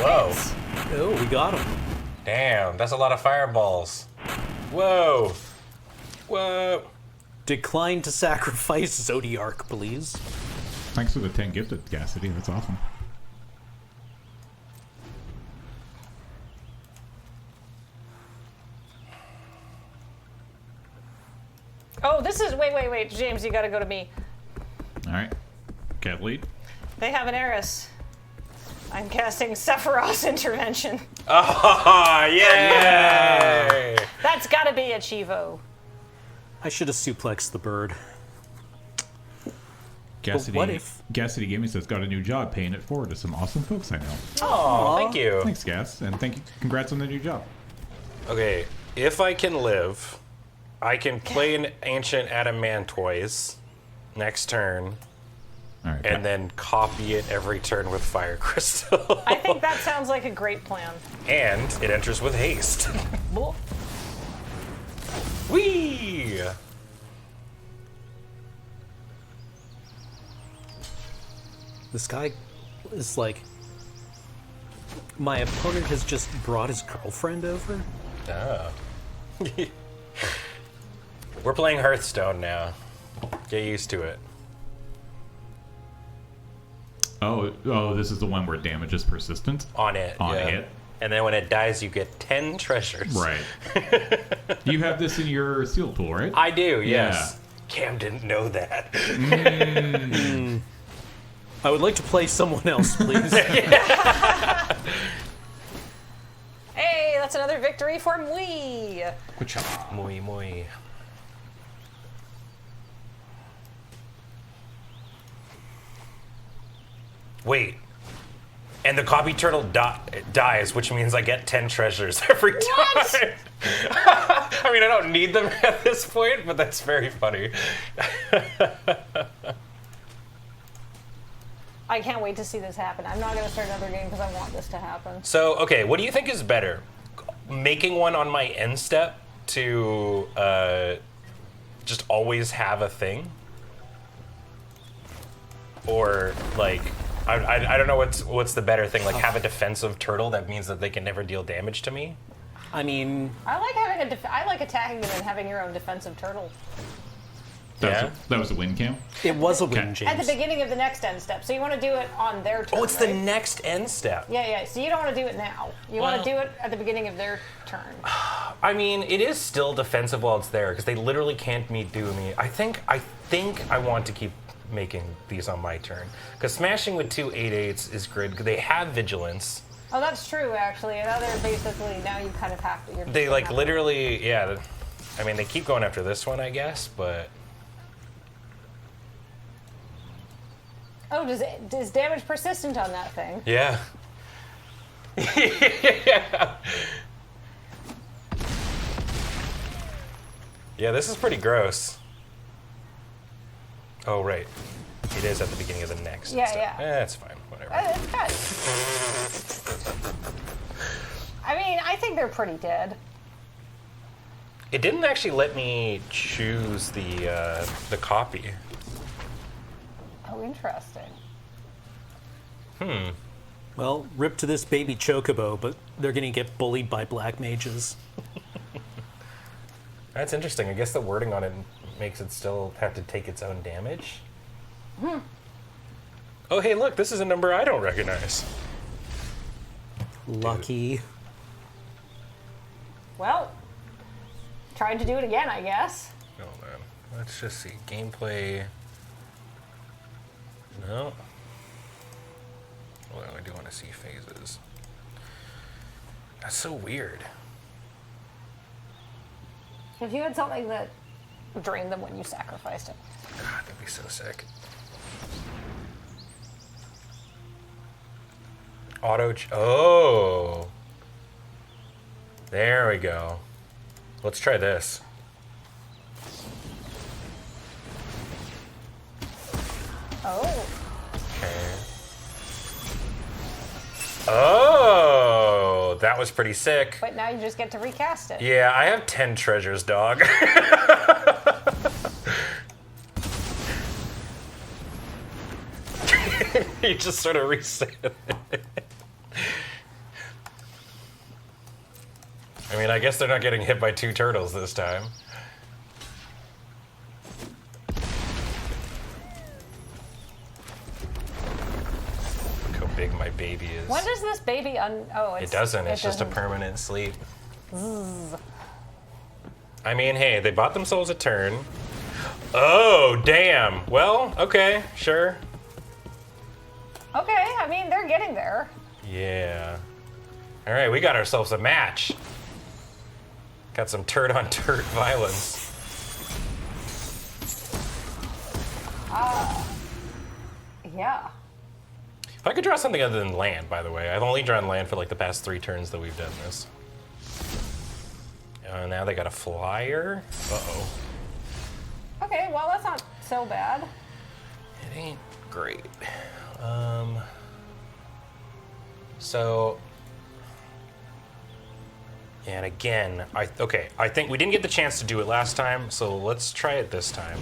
Whoa. Oh, we got him. Damn, that's a lot of fireballs. Whoa. Whoa. Decline to sacrifice Zodiark, please. Thanks for the 10 gifted, Cassidy. That's awesome. Oh, this is... Wait. James, you gotta go to me. All right. Cat lead. They have an Eris. I'm casting Sephiroth's Intervention. Oh, yay! That's gotta be a Chivo. I should have suplexed the bird. Cassidy, what if- Cassidy Gaming says got a new job, paying it forward to some awesome folks I know. Oh, thank you. Thanks, Cass, and thank you. Congrats on the new job. Okay, if I can live, I can play an Ancient Adamantoise next turn, All right. and then copy it every turn with Fire Crystal. I think that sounds like a great plan. And it enters with haste. Well, Whee! This guy is like... My opponent has just brought his girlfriend over? Oh. We're playing Hearthstone now. Get used to it. Oh, this is the one where damage is persistent? On it. On yeah. it. And then when it dies, you get 10 treasures. Right. You have this in your seal pool, right? I do, yes. Cam didn't know that. I would like to play someone else, please. hey, that's another victory for me. Muy, muy. Wait. And the copy turtle dies, which means I get 10 treasures every time. What? I mean, I don't need them at this point, but that's very funny. I can't wait to see this happen. I'm not going to start another game because I want this to happen. So, okay, what do you think is better? Making one on my end step to just always have a thing? Or, like, I don't know what's the better thing. Like, have a defensive turtle that means that they can never deal damage to me? I mean... I like having I like attacking them and having your own defensive turtle. Yeah. That was a win, Cam? It was a win, Okay. James. At the beginning of the next end step. So you want to do it on their turn, Oh, it's the right? next end step. Yeah. So you don't want to do it now. You want to do it at the beginning of their turn. I mean, it is still defensive while it's there because they literally can't do me. I think I want to keep making these on my turn because smashing with 2 8/8s is good. They have vigilance, Oh, that's true, actually. Now they're basically, now you kind of have to. They like literally, yeah. I mean, they keep going after this one, I guess, but. Oh, is damage persistent on that thing? Yeah. Yeah. Yeah, this is pretty gross. Oh, right. It is at the beginning of the next. Yeah, step. yeah. It's fine. Whatever. It's good. I mean, I think they're pretty dead. It didn't actually let me choose the copy. Oh, interesting. Well, rip to this baby chocobo, but they're going to get bullied by black mages. That's interesting. I guess the wording on it makes it still have to take its own damage. Oh, hey, look, this is a number I don't recognize. Lucky. Well, trying to do it again, I guess. Oh, man. Let's just see. Gameplay. No. Well, I do want to see phases. That's so weird. If you had something that drained them when you sacrificed it. God, that'd be so sick. Oh. There we go. Let's try this. Oh. Okay. Oh, that was pretty sick. But now you just get to recast it. Yeah, I have 10 treasures, dog. You just sort of reset it. I mean, I guess they're not getting hit by 2 turtles this time. Look how big my baby is. When does this baby It doesn't. It's just a permanent sleep. I mean, hey, they bought themselves a turn. Oh, damn. Well, okay, sure. Okay, I mean, they're getting there. Yeah. All right, we got ourselves a match. Got some turd-on-turd violence. Yeah. If I could draw something other than land, by the way. I've only drawn land for like the past 3 turns that we've done this. Now they got a flyer. Uh-oh. Okay, well, that's not so bad. It ain't great. So, and again, I think we didn't get the chance to do it last time, so let's try it this time.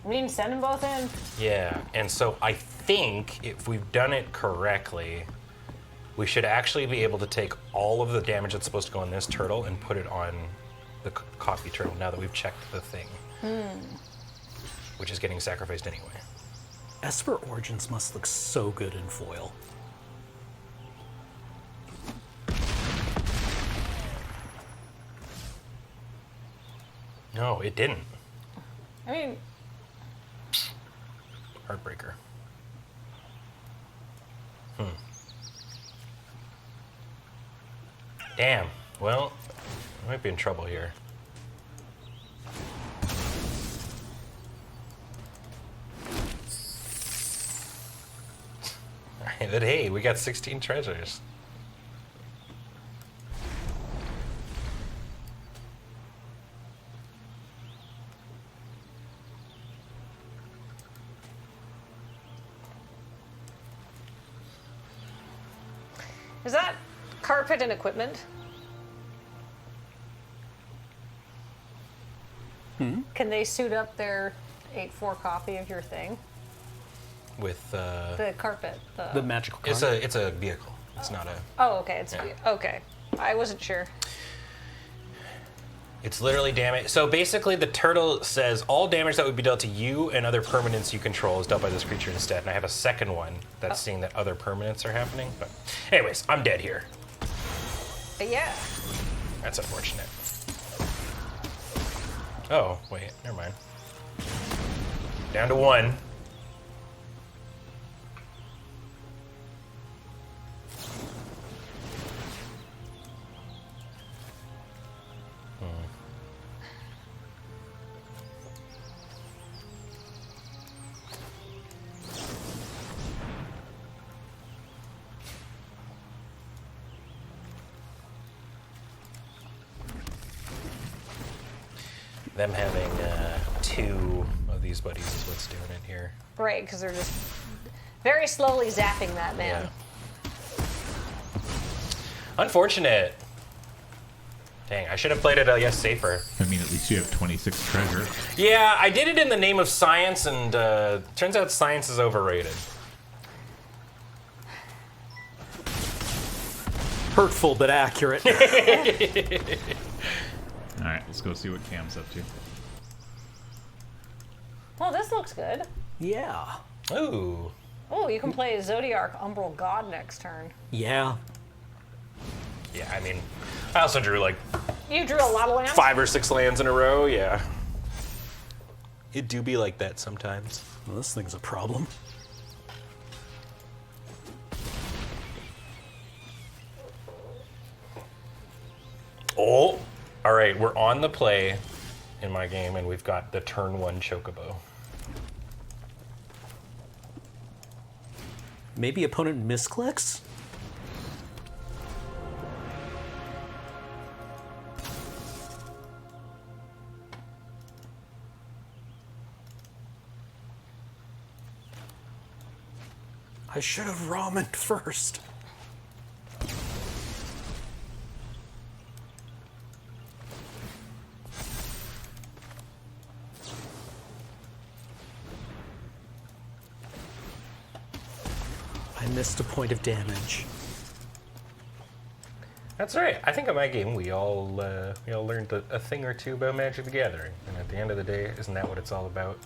We need to send them both in. Yeah, and so I think if we've done it correctly, we should actually be able to take all of the damage that's supposed to go on this turtle and put it on the coffee turtle now that we've checked the thing. Which is getting sacrificed anyway. Esper Origins must look so good in foil. No, it didn't. I mean, Heartbreaker. Damn. Well, I might be in trouble here. But hey, we got 16 treasures. is that carpet and equipment? Can they suit up their 8-4 copy of your thing? With The carpet. The magical card. it's a vehicle. It's not a. Oh, okay. It's Yeah. okay. I wasn't sure. It's literally damage. So basically, the turtle says all damage that would be dealt to you and other permanents you control is dealt by this creature instead. And I have a second one that's seeing that other permanents are happening. But, anyways, I'm dead here. Yeah. That's unfortunate. Oh, wait, never mind. Down to 1. Them having 2 of these buddies is what's doing it here. Right, because they're just very slowly zapping that man. Yeah. Unfortunate. Dang, I should have played it, I guess, safer. I mean, at least you have 26 treasure. Yeah, I did it in the name of science, and turns out science is overrated. Hurtful but accurate. All right, let's go see what Cam's up to. Well, this looks good. Yeah. Ooh. Oh, you can play Zodiac Umbral God next turn. Yeah. Yeah, I mean, I also drew like You drew a lot of lands? 5 or 6 lands in a row, yeah. It do be like that sometimes. Well, this thing's a problem. Oh, all right, we're on the play in my game, and we've got the turn 1 Chocobo. Maybe opponent misclicks? I should have ramened first. I missed a point of damage. That's right. I think in my game we all learned a thing or two about Magic the Gathering, and at the end of the day, isn't that what it's all about?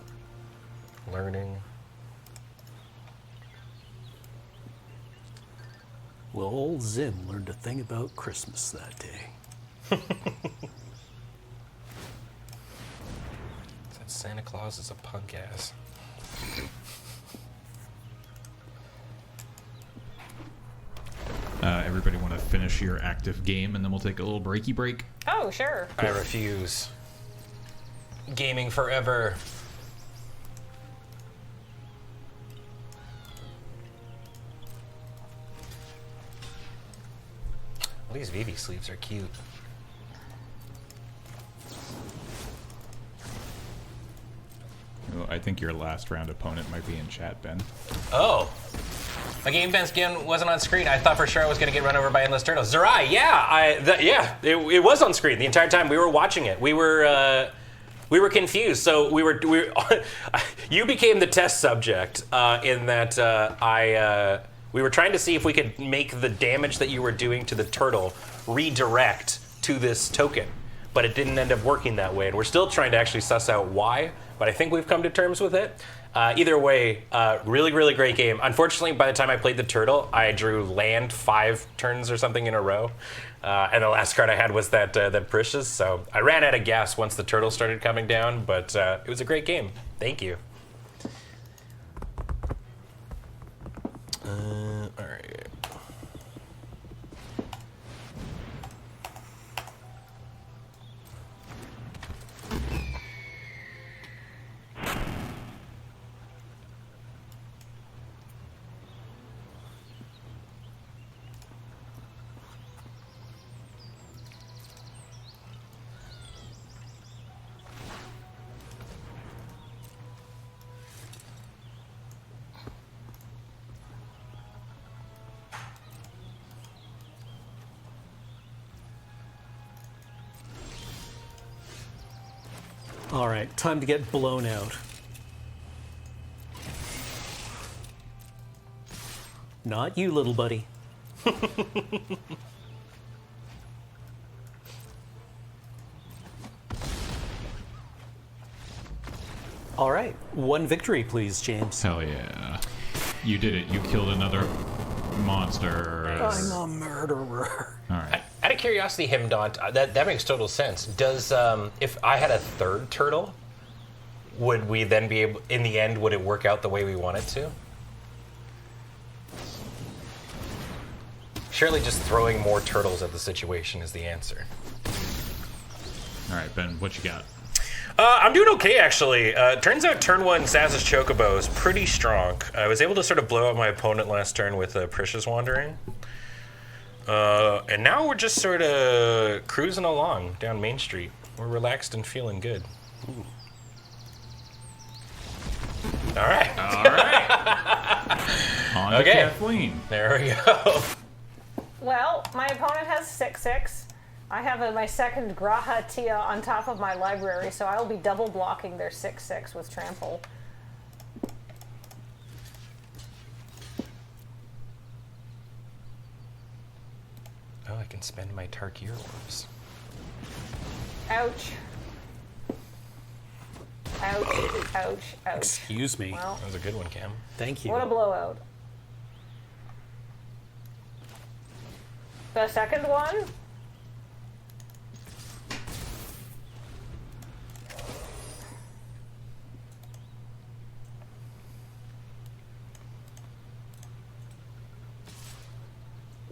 Learning. Well, old Zim learned a thing about Christmas that day. That Santa Claus is a punk ass. Everybody want to finish your active game, and then we'll take a little breaky break. Oh, sure. I refuse. Gaming forever. Well, these Vivi sleeves are cute. Oh, I think your last round opponent might be in chat, Ben. Oh. My game fence again wasn't on screen. I thought for sure I was going to get run over by endless turtles. Zerai, yeah, it was on screen the entire time we were watching it. We were confused. So we were you became the test subject in that we were trying to see if we could make the damage that you were doing to the turtle redirect to this token, but it didn't end up working that way, and we're still trying to actually suss out why. But I think we've come to terms with it. Either way, really, really great game. Unfortunately, by the time I played the turtle, I drew land 5 turns or something in a row. And the last card I had was that Precious. So I ran out of gas once the turtle started coming down, but it was a great game. Thank you. All right. All right, time to get blown out. Not you, little buddy. All right, 1 victory, please, James. Hell yeah. You did it. You killed another monster. I'm a murderer. All right. Out of curiosity, Himdont, that makes total sense. Does if I had a 3rd turtle, would we then be able, in the end, would it work out the way we want it to? Surely just throwing more turtles at the situation is the answer. All right, Ben, what you got? I'm doing okay, actually. Turns out turn 1 Saz's Chocobo is pretty strong. I was able to sort of blow out my opponent last turn with Prisha's Wandering. And now we're just sort of cruising along down Main Street. We're relaxed and feeling good. Ooh. All right. All right. On to Kathleen. There we go. Well, my opponent has 6/6. I have my second Graha Tia on top of my library, so I'll be double blocking their 6/6 with Trample. Oh, I can spend my Tarkir orbs. Ouch. Ouch, ouch, ouch. Excuse me. Well, That was a good one, Cam. Thank you. what a blowout. The second one?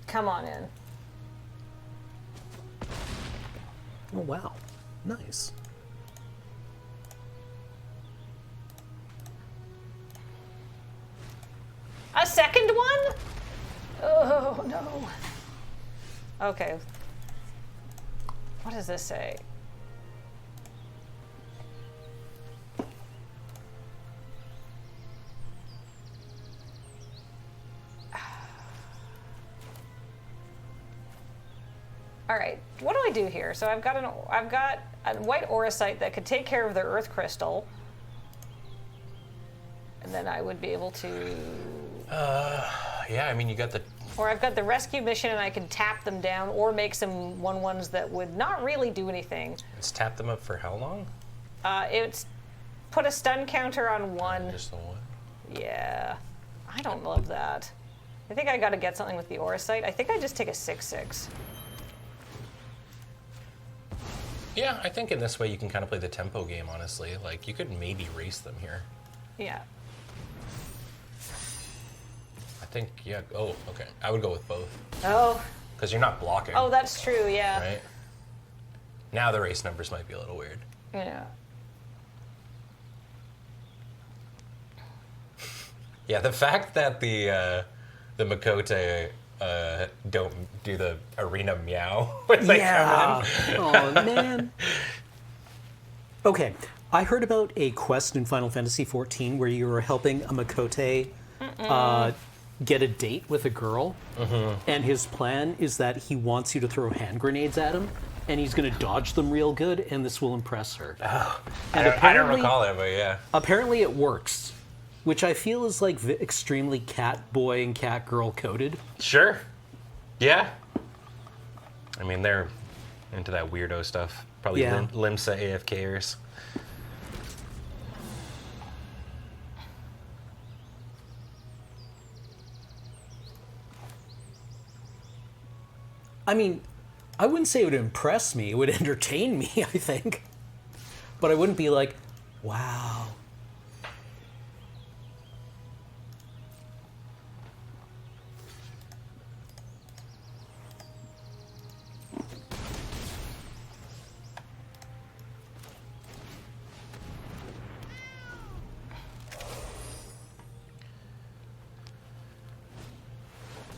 Come on in. Oh, wow. Nice. A second one? Oh, no. Okay. What does this say? All right, what do I do here? So I've got a white Auracite that could take care of the Earth Crystal, and then I would be able to. Yeah, I mean, you got the. Or I've got the rescue mission, and I can tap them down, or make some 1/1s that would not really do anything. Let's tap them up for how long? It's put a stun counter on one. Just the one. Yeah, I don't love that. I think I got to get something with the Auracite. I think I just take a 6/6. Yeah, I think in this way you can kind of play the tempo game, honestly. Like, you could maybe race them here. Yeah. I think, yeah, oh, okay. I would go with both. Oh. Because you're not blocking. Oh, that's true, yeah. Right? Now the race numbers might be a little weird. Yeah. Yeah, the fact that the Makote don't do the arena meow when they come in. Oh, man. Okay, I heard about a quest in Final Fantasy XIV where you were helping a Makote get a date with a girl, and his plan is that he wants you to throw hand grenades at him, and he's going to dodge them real good, and this will impress her. Oh, And I don't recall it, but yeah. Apparently it works, which I feel is like extremely cat boy and cat girl coded. Sure. Yeah. I mean, they're into that weirdo stuff. Probably Yeah. Limsa AFKers. I mean, I wouldn't say it would impress me. It would entertain me, I think. But I wouldn't be like, wow.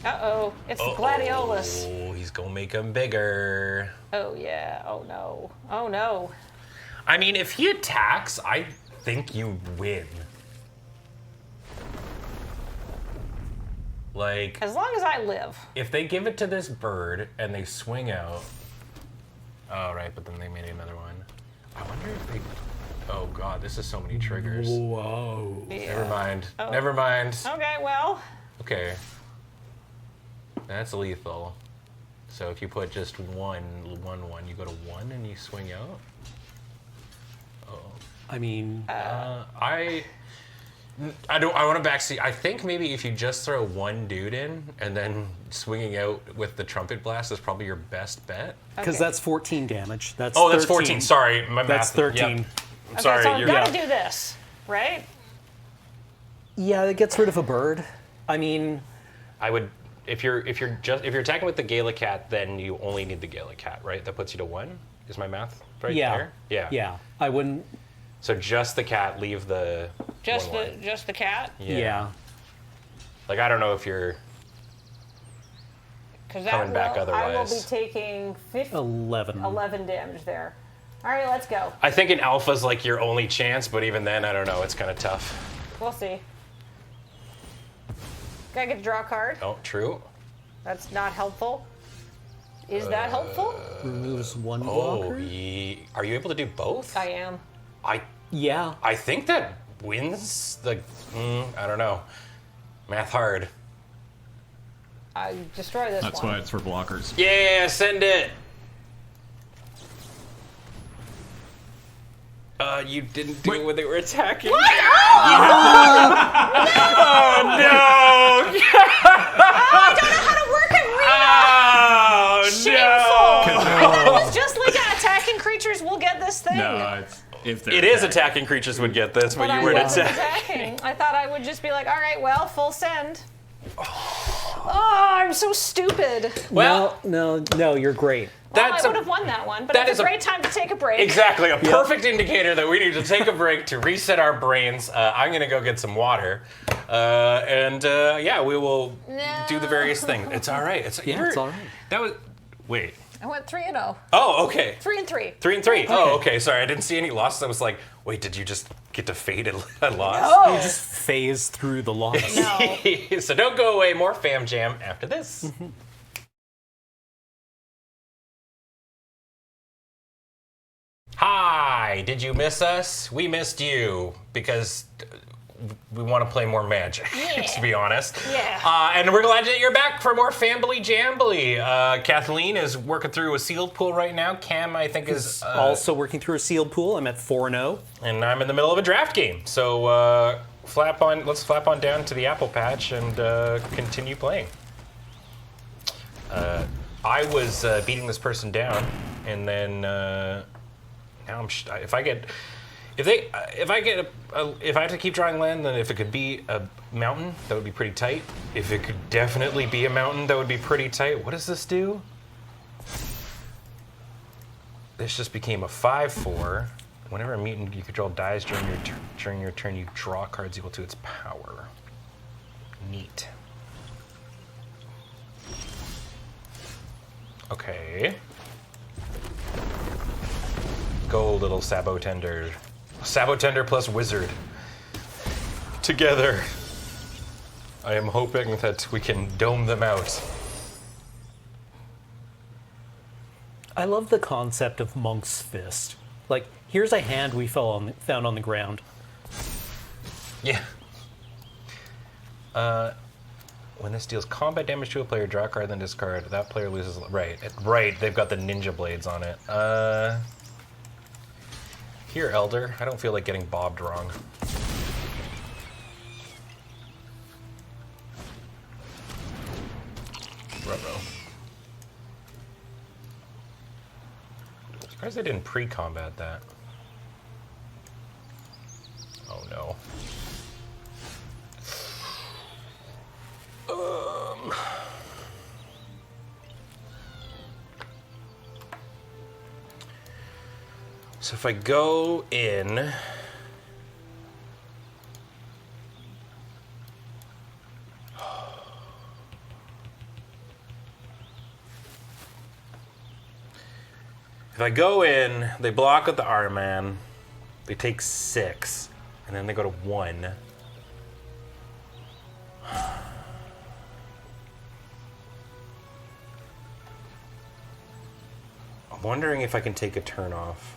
Uh-oh, it's the Gladiolus. Oh, he's gonna make him bigger. Oh, yeah. Oh, no. Oh, no. I mean, if he attacks, I think you win. Like, As long as I live. if they give it to this bird and they swing out. Oh, right, but then they made another one. I wonder if they. Oh, God, this is so many triggers. Whoa. Yeah. Never mind. Oh. Never mind. Okay, well. Okay. That's lethal. So if you put just one, you go to 1 and you swing out. Oh. I mean, I want to backseat. I think maybe if you just throw one dude in and then swinging out with the trumpet blast is probably your best bet. because Okay. that's 14 damage. That's Oh, that's 13. 14. Sorry, my math. That's 13. Yep. Okay, sorry, so I've you're- got to do this, right? Yeah, it gets rid of a bird. I mean, I would, if you're attacking with the Gala Cat, then you only need the Gala Cat, right? That puts you to 1. Is my math right there? Yeah. Yeah. I wouldn't. So just the cat, leave the Just 1/1. the cat? Yeah. Like I don't know if you're Because Coming back I will be otherwise. taking 11. 11 damage there. All right, let's go. I think an alpha's like your only chance, but even then, I don't know. It's kind of tough. We'll see. Gotta get to draw a card. Oh, true. That's not helpful. Is that helpful? Removes 1 Oh, blocker. are you able to do both? I am. Yeah. I think that wins the. I don't know. Math hard. I destroy this That's one. why it's for blockers. Yeah, send it. You didn't do it when they were attacking. What? Oh no! I don't know how to work Arena. Shameful. That was just like attacking creatures will get this thing. No, it's if they're It is attacking creatures would get this, but But you I weren't wasn't attacking. attacking. I thought I would just be like, all right, well, full send. Oh, I'm so stupid. Well, no, you're great. Well, That's I would have won that one, but that it's is a a- great time to take a break. Exactly, a perfect indicator that we need to take a break to reset our brains. I'm gonna go get some water, and yeah, we will do the various things. It's all right. It's all right. That was wait. I went 3-0. Oh, okay. 3-3. 3-3. Oh, okay. Sorry, I didn't see any losses. I was like, wait, did you just get to fade a loss? No. You just phase through the loss. No. So don't go away. More FamJam after this. Hi, did you miss us? We missed you because we want to play more Magic, to be honest. Yeah. And we're glad that you're back for more Fambly Jambly. Kathleen is working through a sealed pool right now. Cam, I think, is also working through a sealed pool. I'm at 4-0. and I'm in the middle of a draft game. So let's flap on down to the Apple Patch and continue playing. I was beating this person down, and then now if I have to keep drawing land, then if it could be a mountain, that would be pretty tight. If it could definitely be a mountain, that would be pretty tight. What does this do? This just became a 5/4. Whenever a mutant you control dies during your turn, you draw cards equal to its power. Neat. Okay. Go, little Sabotender. Sabotender plus Wizard. Together. I am hoping that we can dome them out. I love the concept of Monk's Fist. Like, here's a hand we found on the ground. Yeah. When this deals combat damage to a player, draw a card, then discard. That player loses. Right. They've got the ninja blades on it. Here, Elder. I don't feel like getting bobbed wrong. Rubbo. Surprised they didn't pre-combat that. Oh no. So if I go in, they block with the R-Man, they take 6, and then they go to 1. I'm wondering if I can take a turn off.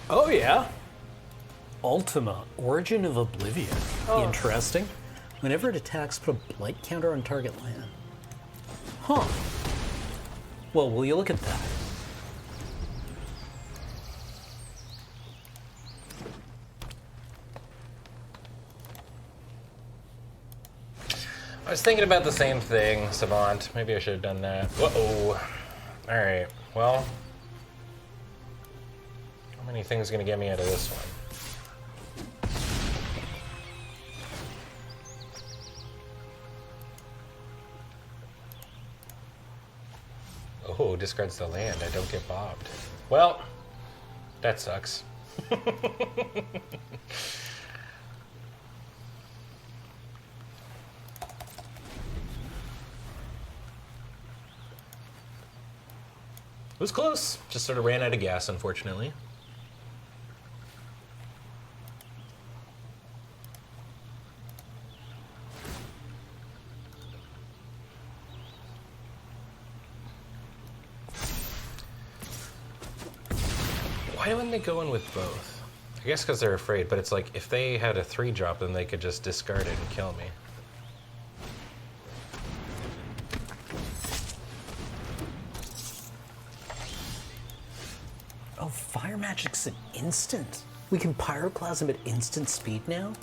Oh, yeah. Ultima, Origin of Oblivion. Interesting. Whenever it attacks, put a blight counter on target land. Huh. Well, will you look at that? I was thinking about the same thing, Savant. Maybe I should have done that. Uh-oh. All right. Well, how many things gonna get me out of this one? Oh, discards the land. I don't get bobbed. Well, that sucks. It was close. Just sort of ran out of gas, unfortunately. Why wouldn't they go in with both? I guess because they're afraid, but it's like if they had a 3-drop, then they could just discard it and kill me. Oh, fire magic's an instant. We can pyroclasm at instant speed now?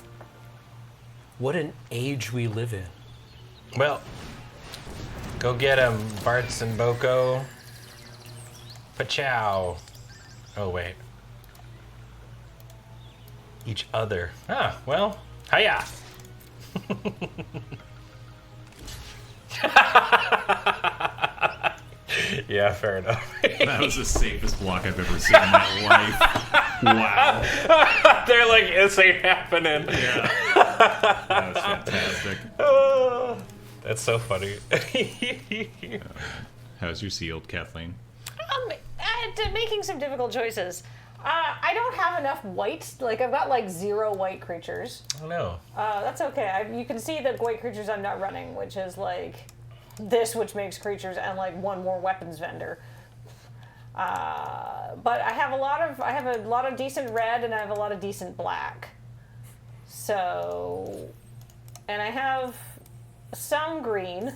What an age we live in. Well, go get him, Bartz and Boko. Pachow. Oh, wait. Each other. Ah, well, hiya. Yeah, fair enough. That was the safest block I've ever seen in my life. Wow. They're like, this ain't happening. Yeah. That was fantastic. That's so funny. How's your sealed, Kathleen? Making some difficult choices. I don't have enough white. Like, I've got like 0 white creatures. Oh no. That's okay. You can see the white creatures I'm not running, which is like this, which makes creatures, and like 1 more weapons vendor. But I have a lot of decent red, and I have a lot of decent black. So, and I have some green.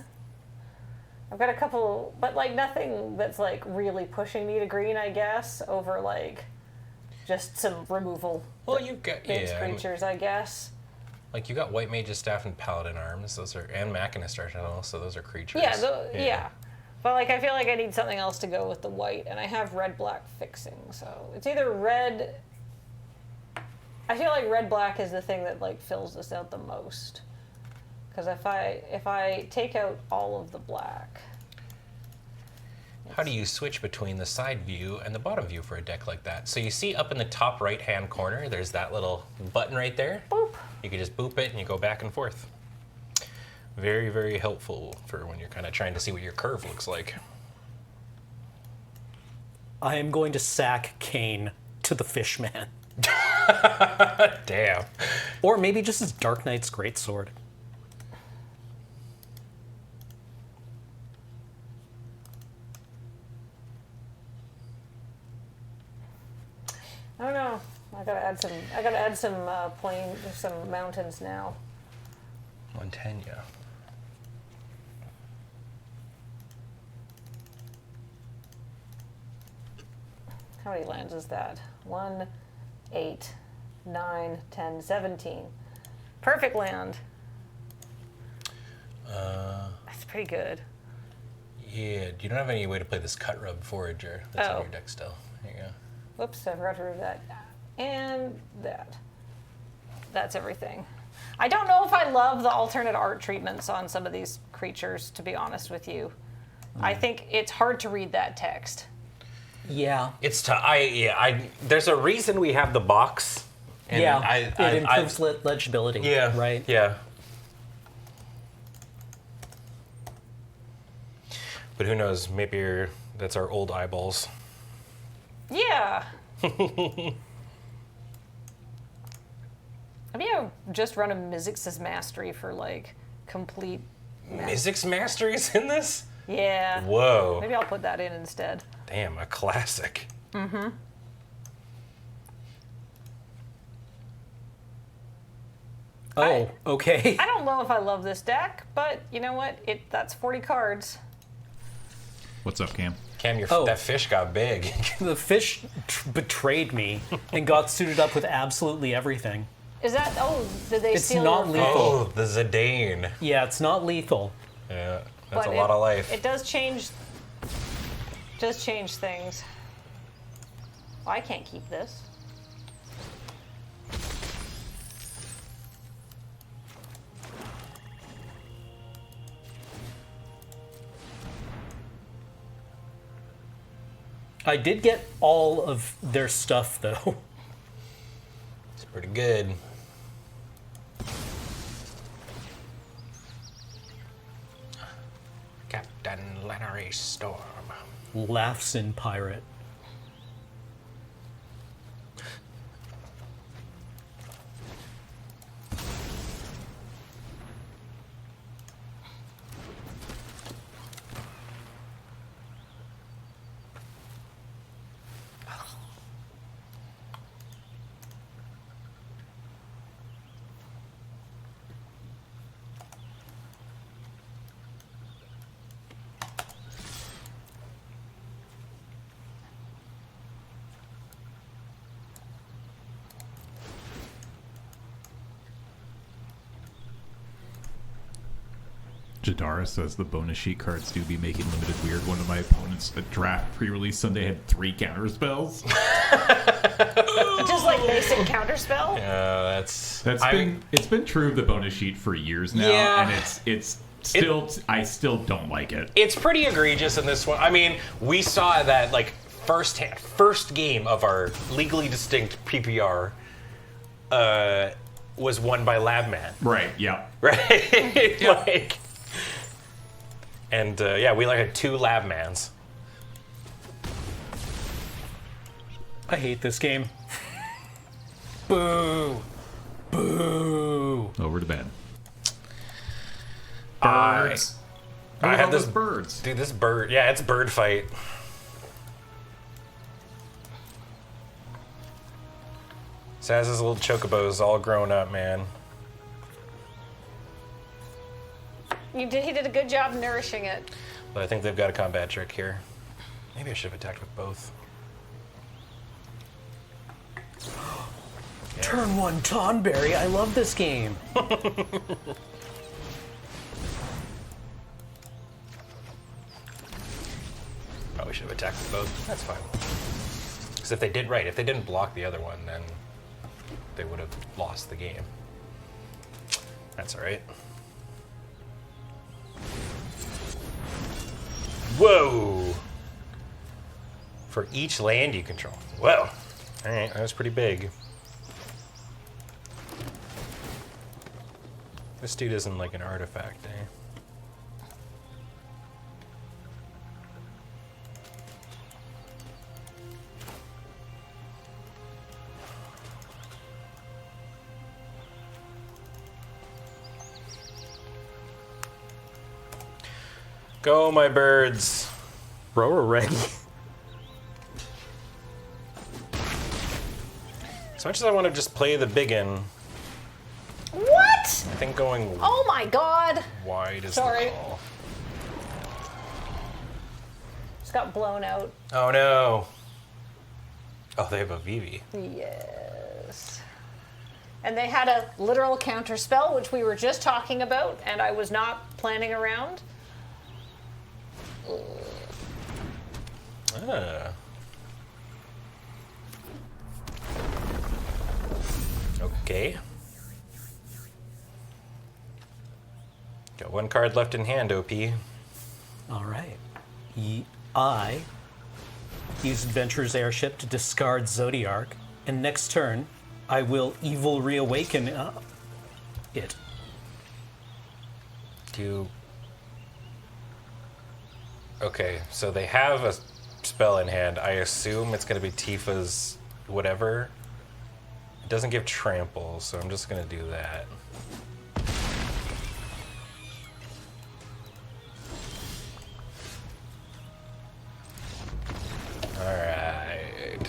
I've got a couple, but like nothing that's like really pushing me to green, I guess, over like just some removal. Well, you've got creatures, I guess. Like you got White Mage's Staff and Paladin Arms. Those are and Machinist Arsenal, so those are creatures. Yeah. But like I feel like I need something else to go with the white, and I have red-black fixing, so it's either red. I feel like red-black is the thing that like fills this out the most. Because if I take out all of the black. How do you switch between the side view and the bottom view for a deck like that? So you see up in the top right-hand corner, there's that little button right there. Boop. You can just boop it and you go back and forth. Very, very helpful for when you're kind of trying to see what your curve looks like. I am going to sack Kane to the Fishman. Damn. Or maybe just his Dark Knight's Greatsword. I don't know. I gotta add some some mountains now. Montaigne. How many lands is that? 1, 8, 9, 10, 17. Perfect land. That's pretty good. Yeah, you don't have any way to play this Cut Rub Forager that's on your deck still. There you go. Whoops, I forgot to remove that. And that. That's everything. I don't know if I love the alternate art treatments on some of these creatures, to be honest with you. I think it's hard to read that text. Yeah. It's there's a reason we have the box. And it improves legibility. Yeah. Right? Yeah. But who knows? Maybe that's our old eyeballs. Yeah. Maybe I'll just run a Mizzix's Mastery for like complete. Mizzix Mastery's in this? Yeah. Whoa. Maybe I'll put that in instead. Damn, a classic. Mm-hmm. Oh, okay. I don't know if I love this deck, but you know what? That's 40 cards. What's up, Cam? Cam, Oh. that fish got big. The fish betrayed me and got suited up with absolutely everything. Is that? Oh, did they It's steal not your lethal. fish? Oh, the Zidane. Yeah, it's not lethal. Yeah, that's But a lot of life. It does change. Does change things. Well, I can't keep this. I did get all of their stuff, though. It's pretty good. Captain Lennery Storm. Laughs in pirate. Jadara says the bonus sheet cards do be making limited weird. One of my opponents, a draft pre-release Sunday, had 3 counter spells. Just like basic counterspell. Yeah, It's been true of the bonus sheet for years now, Yeah. and it's still I still don't like it. It's pretty egregious in this one. I mean, we saw that like first game of our legally distinct PPR was won by Labman. Right? Yeah. Right? Like, and yeah, we like had 2 Labmans. I hate this game. Boo. Boo. Over to bed. I Birds. I What have about this those birds. Dude, this bird. Yeah, it's bird fight. Saz's little chocobos all grown up, man. He did a good job nourishing it. But I think they've got a combat trick here. Maybe I should have attacked with both. Turn 1 Tonberry. I love this game. Probably should have attacked with both. That's fine. Because if they didn't block the other one, then they would have lost the game. That's all right. Whoa! For each land you control. Whoa! All right, that was pretty big. This dude isn't like an artifact, eh? Go, my birds. Rower ready. As much as I want to just play the biggin, What? I think going Oh my god! wide is Sorry. the call. Just got blown out. Oh no. Oh, they have a Vivi. Yes. And they had a literal counter spell, which we were just talking about, and I was not planning around. Ah. Okay. Got 1 card left in hand, OP. All right. I use Adventurer's Airship to discard Zodiark, and next turn, I will Evil Reawaken it. Okay, so they have a spell in hand. I assume it's going to be Tifa's whatever. It doesn't give trample, so I'm just going to do that. Alright.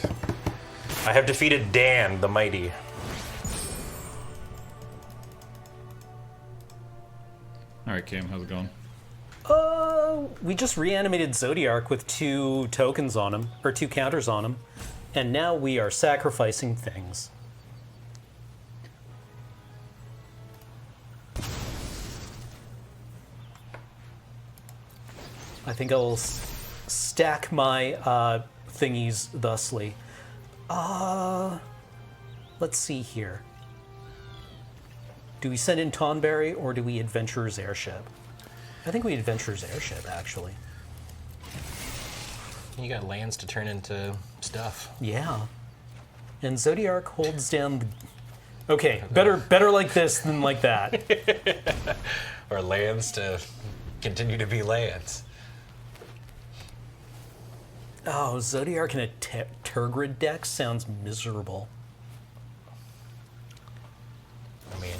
I have defeated Dan the Mighty. All right, Cam, how's it going? We just reanimated Zodiark with 2 tokens on him, or 2 counters on him, and now we are sacrificing things. I think I'll stack my thingies thusly. Let's see here. Do we send in Tonberry or do we Adventurer's Airship? I think we Adventurer's Airship, actually. You got lands to turn into stuff. Yeah. And Zodiark holds down the... Okay, better like this than like that. Or lands to continue to be lands. Oh, Zodiark in a Tergrid deck sounds miserable. I mean,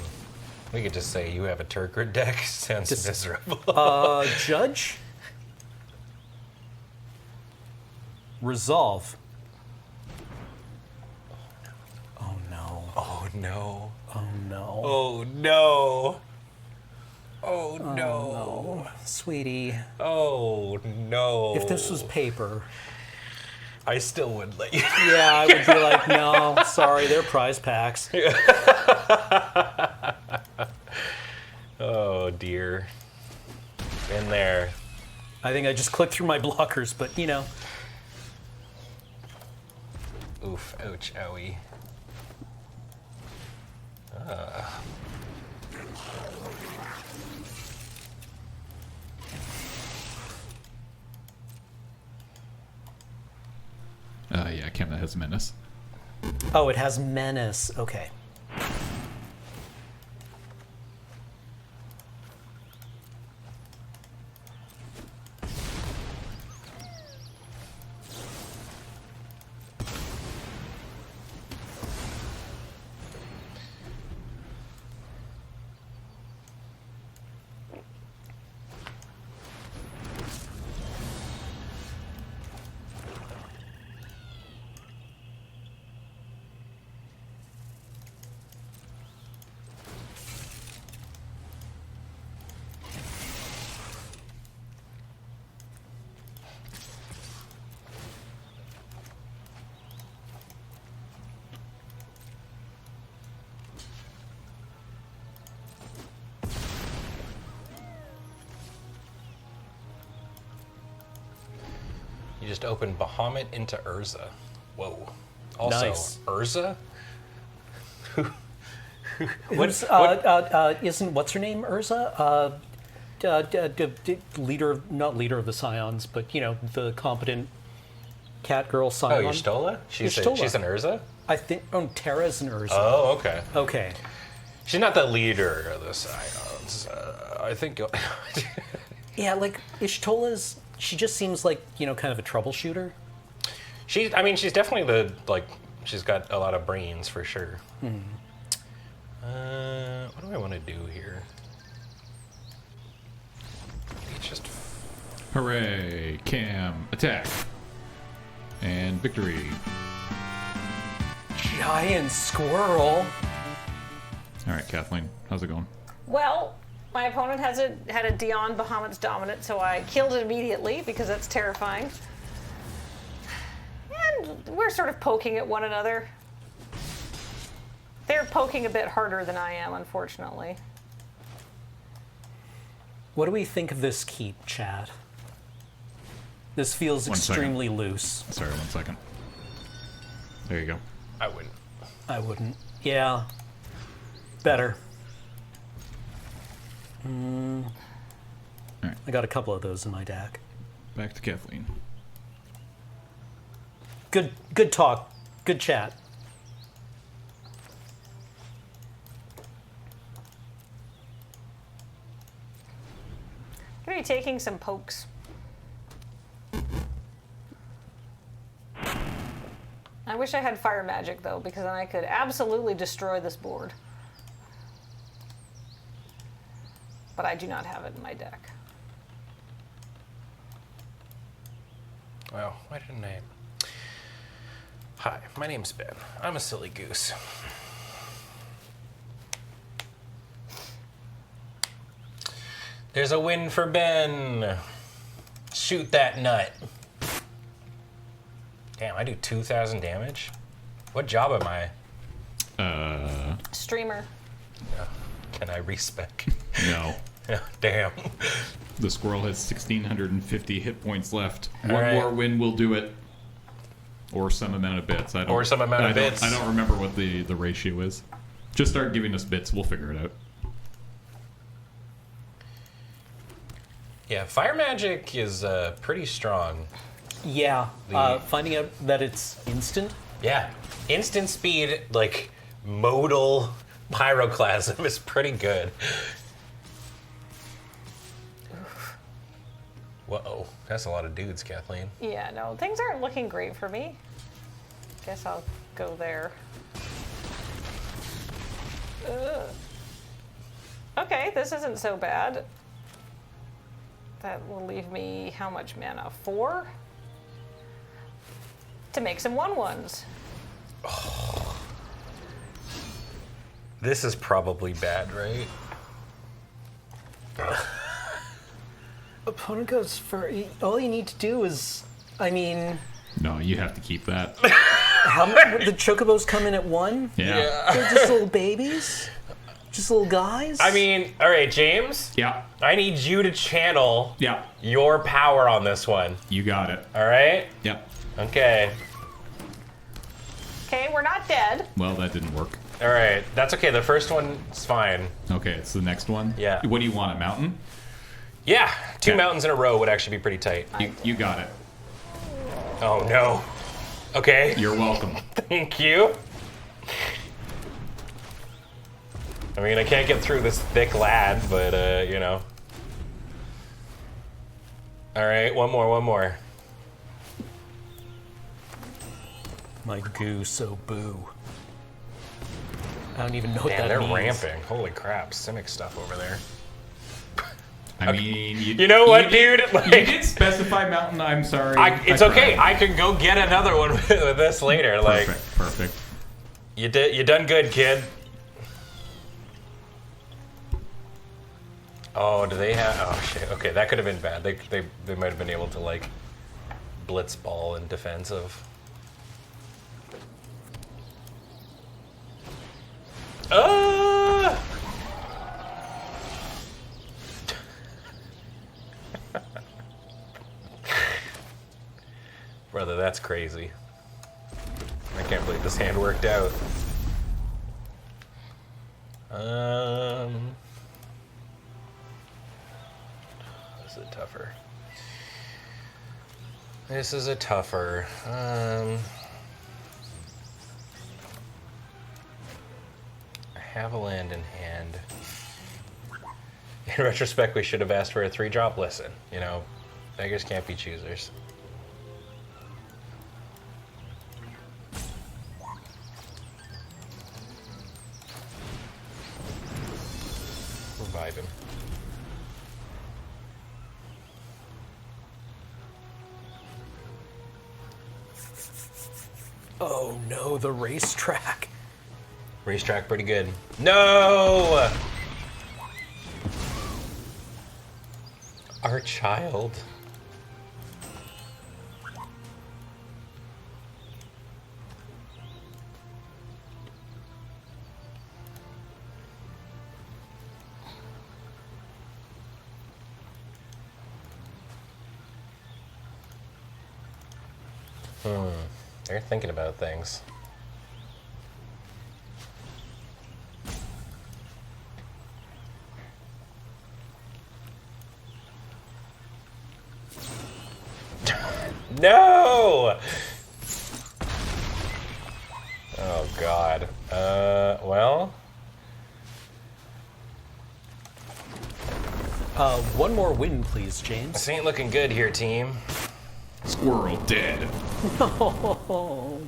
we could just say you have a Tergrid deck. Sounds miserable. Judge? Resolve. Oh no. Oh no. Oh no. Oh no. Oh no. No. Sweetie. Oh no. If this was paper. I still would let you. Yeah, I would be like, no, sorry, they're prize packs. Oh dear. In there. I think I just clicked through my blockers, but you know. Oof, ouch, owie. Yeah, Cam, that has Menace. Oh, it has Menace. Okay. You just opened Bahamut into Urza. Whoa. Also, Nice. Urza? Isn't what's her name Urza? Leader, not leader of the Scions, but you know the competent cat girl Oh, Scion. Y'shtola? She's Y'shtola. an Urza? I think. Oh, Terra's an Urza. Oh, okay. Okay. She's not the leader of the Scions. I think. Yeah, like Y'shtola's. She just seems like kind of a troubleshooter. I mean, she's definitely she's got a lot of brains for sure. What do I want to do here? It's just. Hooray! Cam, attack! And victory. Giant squirrel. All right, Kathleen, how's it going? Well, my opponent had a Dion Bahamut's Dominant, so I killed it immediately because that's terrifying. And we're sort of poking at one another. They're poking a bit harder than I am, unfortunately. What do we think of this keep, chat? This feels One second. extremely loose. Sorry, 1 second. There you go. I wouldn't. I wouldn't. Yeah. Better. Alright. I got a couple of those in my deck. Back to Kathleen. Good talk. Good chat. Gonna be taking some pokes. I wish I had fire magic though, because then I could absolutely destroy this board. But I do not have it in my deck. Well, why didn't I? Hi, my name's Ben. I'm a silly goose. There's a win for Ben. Shoot that nut. Damn, I do 2,000 damage? What job am I? Streamer. Can I respec? No. Damn. The squirrel has 1,650 hit points left. One right. more win will do it. Or some amount of bits. I don't, Or some amount of I don't- bits. I don't remember what the ratio is. Just start giving us bits. We'll figure it out. Yeah, fire magic is pretty strong. Yeah, finding out that it's instant. Yeah, instant speed, like modal pyroclasm is pretty good. Whoa, that's a lot of dudes, Kathleen. Yeah, no, things aren't looking great for me. Guess I'll go there. Ugh. Okay, this isn't so bad. That will leave me how much mana? 4? To make some 1/1s. This is probably bad, right? Opponent goes for. All you need to do is, I mean, No, you have to keep that. how much the chocobos come in at 1? Yeah. They're just little babies, just little guys. I mean, all right, James. Yeah. I need you to channel Yeah. your power on this one. You got it. All right? Yeah. Okay. Okay, we're not dead. Well, that didn't work. All right. That's okay. The first one's fine. Okay, it's the next one. Yeah. What do you want? A mountain? Yeah, 2 Okay. mountains in a row would actually be pretty tight. You got it. Oh, no. Okay. You're welcome. Thank you. I mean, I can't get through this thick lad, but, you know. All right, one more. My goo so boo. I don't even know what Damn, that they're means. ramping. Holy crap, Simic stuff over there. I mean, You know what, dude? You did specify mountain. I'm sorry. It's okay. I could go get another one with this later. Like, Perfect. you done good, kid. Oh, do they have? Oh shit. Okay, that could have been bad. They might have been able to like blitz ball in defense of. Brother, that's crazy. I can't believe this hand worked out. This is tougher. This is a tougher. I have a land in hand. In retrospect, we should have asked for a 3-drop. Listen, you know, beggars can't be choosers. Revive him. Oh no, the racetrack. Racetrack pretty good. No! Our child. They're thinking about things. No! Oh God. Well. One more win, please, James. This ain't looking good here, team. Squirrel dead. Oh.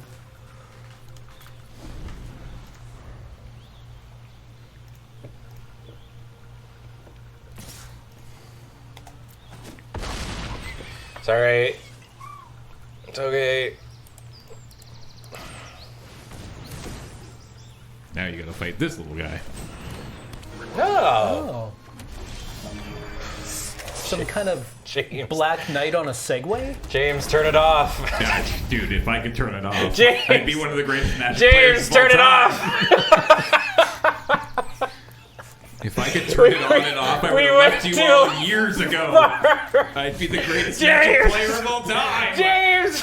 It's alright. It's okay. Now you gotta fight this little guy. No! some kind of James. Black Knight on a Segway? James, turn it off. God, dude, if I could turn it off, James. I'd be one of the greatest Magic players James, of all turn it time. off. If I could turn it on and off, I would have left you all years ago. I'd be the greatest Magic player of all time. James!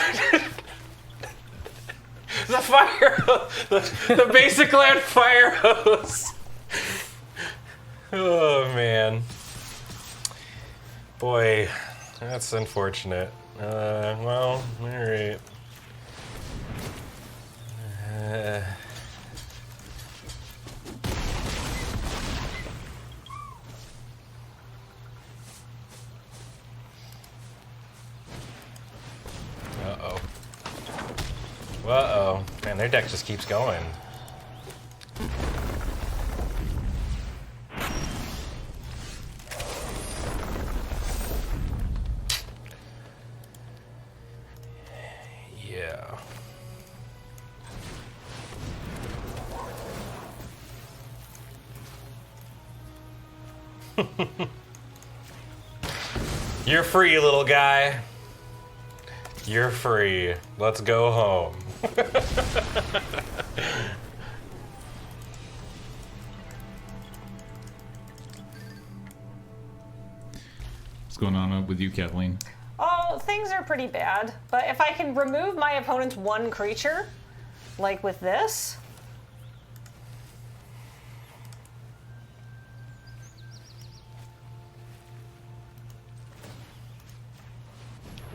The fire hose. The basic land fire hose. Oh, man. Boy, that's unfortunate. Well, alright. Uh-oh. Uh-oh. Man, their deck just keeps going. Yeah. You're free, little guy. You're free. Let's go home. What's going on with you, Kathleen? Oh, things are pretty bad. But if I can remove my opponent's one creature, like with this.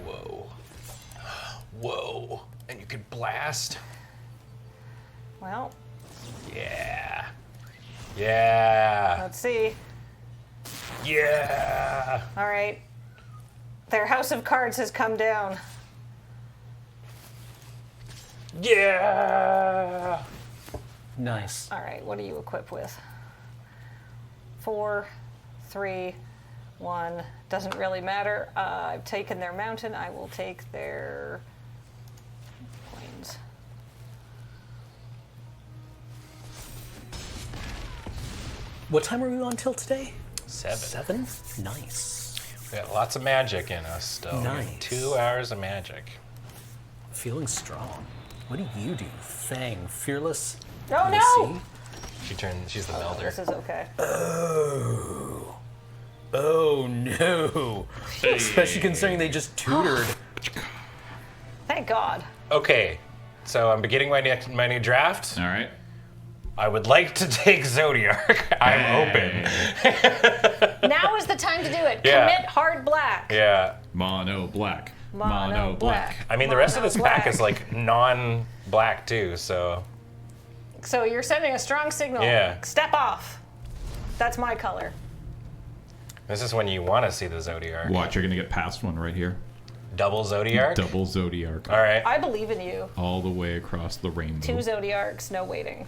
Whoa. Whoa. And you could blast? Well, Yeah. Yeah. let's see. Yeah. All right. Their house of cards has come down. Yeah. Nice. All right, what do you equip with? 4, 3, 1. Doesn't really matter. I've taken their mountain. I will take their plains. What time are we on till today? 7. 7? Nice. We got lots of magic in us still. We got Nice. 2 hours of magic. Feeling strong. What do you do? Fang, fearless. Oh no! She's the melder. This is okay. Oh. Oh no. Especially considering they just tutored. Thank God. Okay, so I'm beginning my new draft. All right. I would like to take Zodiac. I'm open. Now is the time to do it. Yeah. Commit hard black. Yeah. Mono black. Mono black. I mean, the rest of this pack Mono is like non-black too, so. So you're sending a strong signal. Yeah. Step off. That's my color. This is when you want to see the Zodiac. Watch, you're gonna get past one right here. Double Zodiac? Double Zodiac. All right. I believe in you. All the way across the rainbow. 2 Zodiacs, no waiting.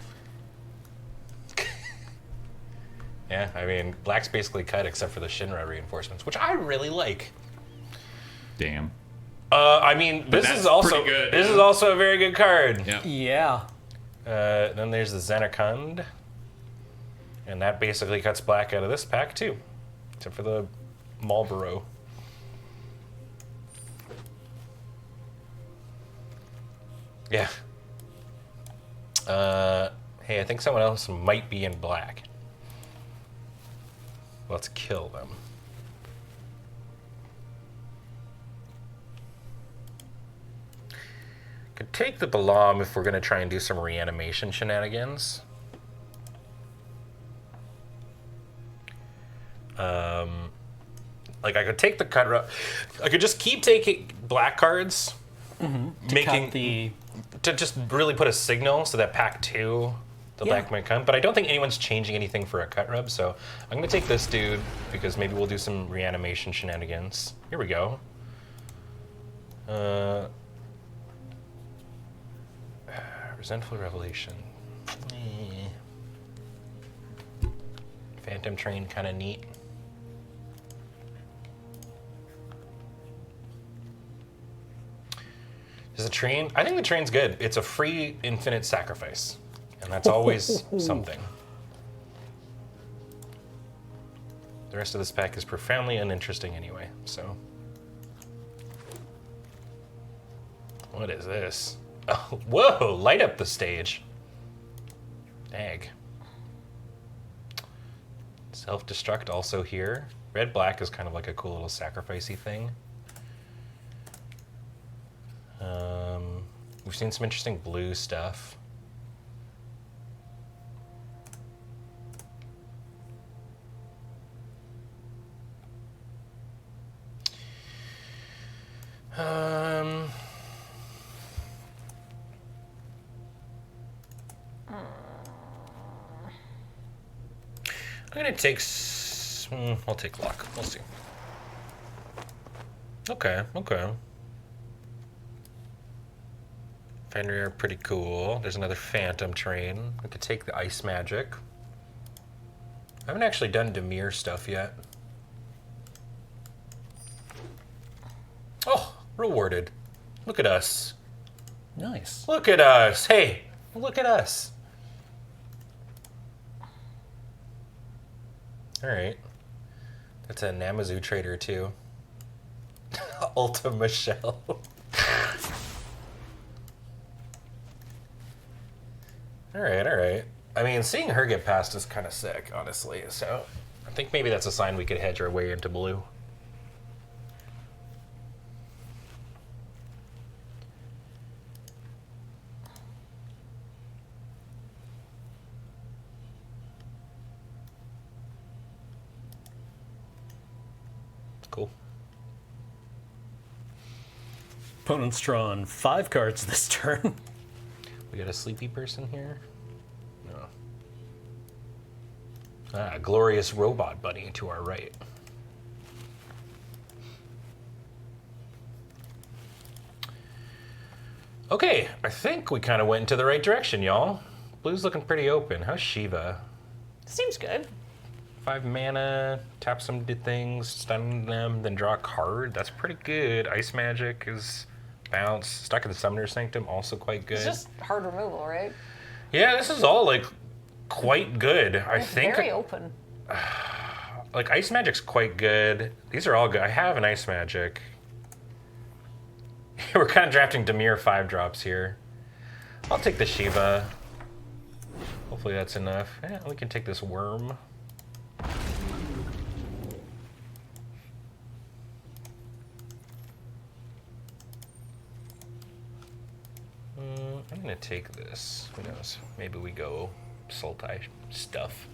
Yeah, I mean, black's basically cut except for the Shinra reinforcements, which I really like. Damn. I mean, this that's is also pretty good, this yeah. is also a very good card. Yeah. Yeah. Then there's the Xenakund, and that basically cuts black out of this pack too, except for the Marlboro. Yeah. Hey, I think someone else might be in black. Let's kill them. Could take the Balam if we're going to try and do some reanimation shenanigans. Like I could take the cut. I could just keep taking black cards, making to just really put a signal so that pack 2, the black might come. But I don't think anyone's changing anything for a cut rub, so I'm gonna take this dude because maybe we'll do some reanimation shenanigans. Here we go. Resentful Revelation. Phantom Train, kind of neat. Is the train? I think the train's good. It's a free infinite sacrifice, and that's always something. The rest of this pack is profoundly uninteresting anyway, so. What is this? Oh, whoa, light up the stage. Dang. Self-destruct also here. Red-black is kind of like a cool little sacrificey thing. We've seen some interesting blue stuff. I'm gonna take. I'll take luck. We'll see. Okay. Fenrir, pretty cool. There's another Phantom Train. I could take the Ice Magic. I haven't actually done Dimir stuff yet. Oh, rewarded. Look at us. Nice. Look at us. Hey, look at us. All right. That's a Namazu trader too. Ulta Michelle. All right. I mean, seeing her get past is kind of sick, honestly. So I think maybe that's a sign we could hedge our way into blue. Cool. Opponent's drawn 5 cards this turn. We got a sleepy person here? No. Ah, glorious robot bunny to our right. Okay, I think we kind of went into the right direction, y'all. Blue's looking pretty open. How's Shiva? Seems good. 5 mana, tap some things, stun them, then draw a card. That's pretty good. Ice Magic is bounce. Stuck in the Summoner's Sanctum, also quite good. It's just hard removal, right? Yeah, this is all like quite good. I It's think very open. like Ice Magic's quite good. These are all good. I have an Ice Magic. We're kind of drafting Dimir 5-drops here. I'll take the Shiva. Hopefully that's enough. Yeah, we can take this Worm. I'm gonna take this. Who knows? Maybe we go Sultai stuff.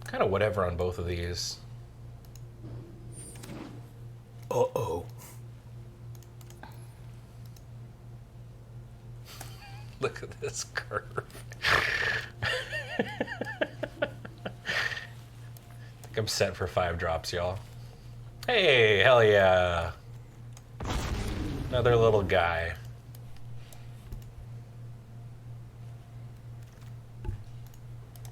Kind of whatever on both of these. Uh-oh. Look at this curve. I think I'm set for 5-drops, y'all. Hey, hell yeah. Another little guy.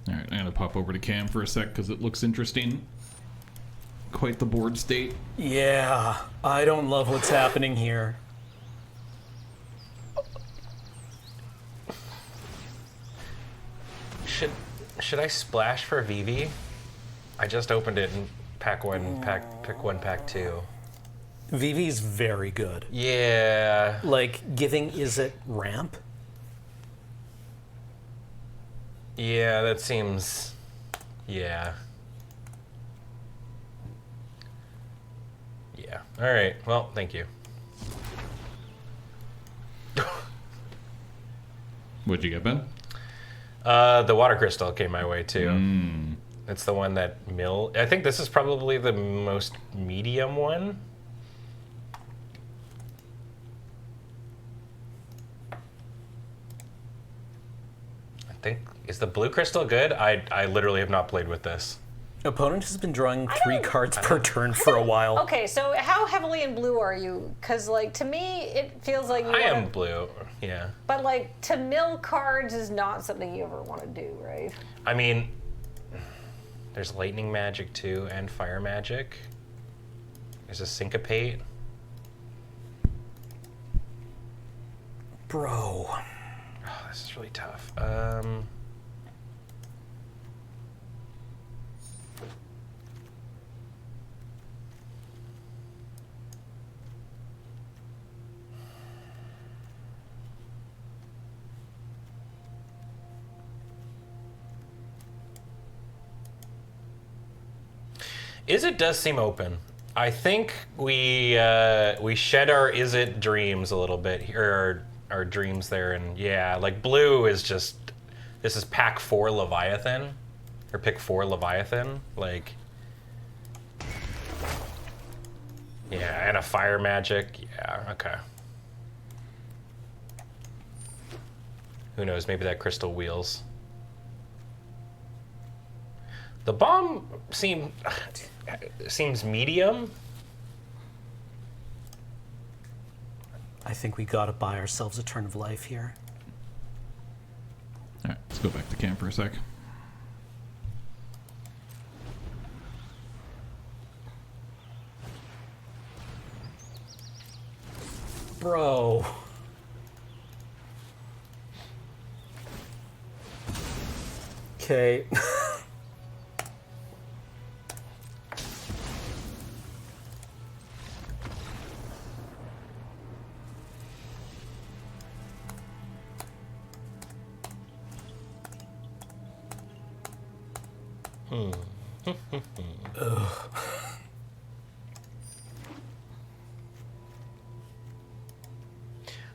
All right, I'm gonna pop over to Cam for a sec because it looks interesting. Quite the board state. Yeah, I don't love what's happening here. Should I splash for Vivi? I just opened it in pick one, pack 2. Vivi's very good. Yeah. Like, giving Izzet ramp? Yeah, that seems... Yeah. Yeah. All right. Well, thank you. What'd you get, Ben? The water crystal came my way too. It's the one that I think this is probably the most medium one. I think, is the blue crystal good? I literally have not played with this. Opponent has been drawing 3 cards per turn for a while. Okay, so how heavily in blue are you? Because, like, to me, it feels like you I wanna, am blue, yeah. But, like, to mill cards is not something you ever want to do, right? I mean, There's lightning magic too, and fire magic. There's a syncopate. Bro. Oh, this is really tough. Is it does seem open. I think we shed our is it dreams a little bit here, our dreams there, and yeah, like blue is just, this is pack 4 Leviathan, or pick 4 Leviathan, like, yeah, and a fire magic, yeah, okay. Who knows, maybe that crystal wheels. The bomb seems medium. I think we gotta buy ourselves a turn of life here. All right, let's go back to camp for a sec. Bro. Okay.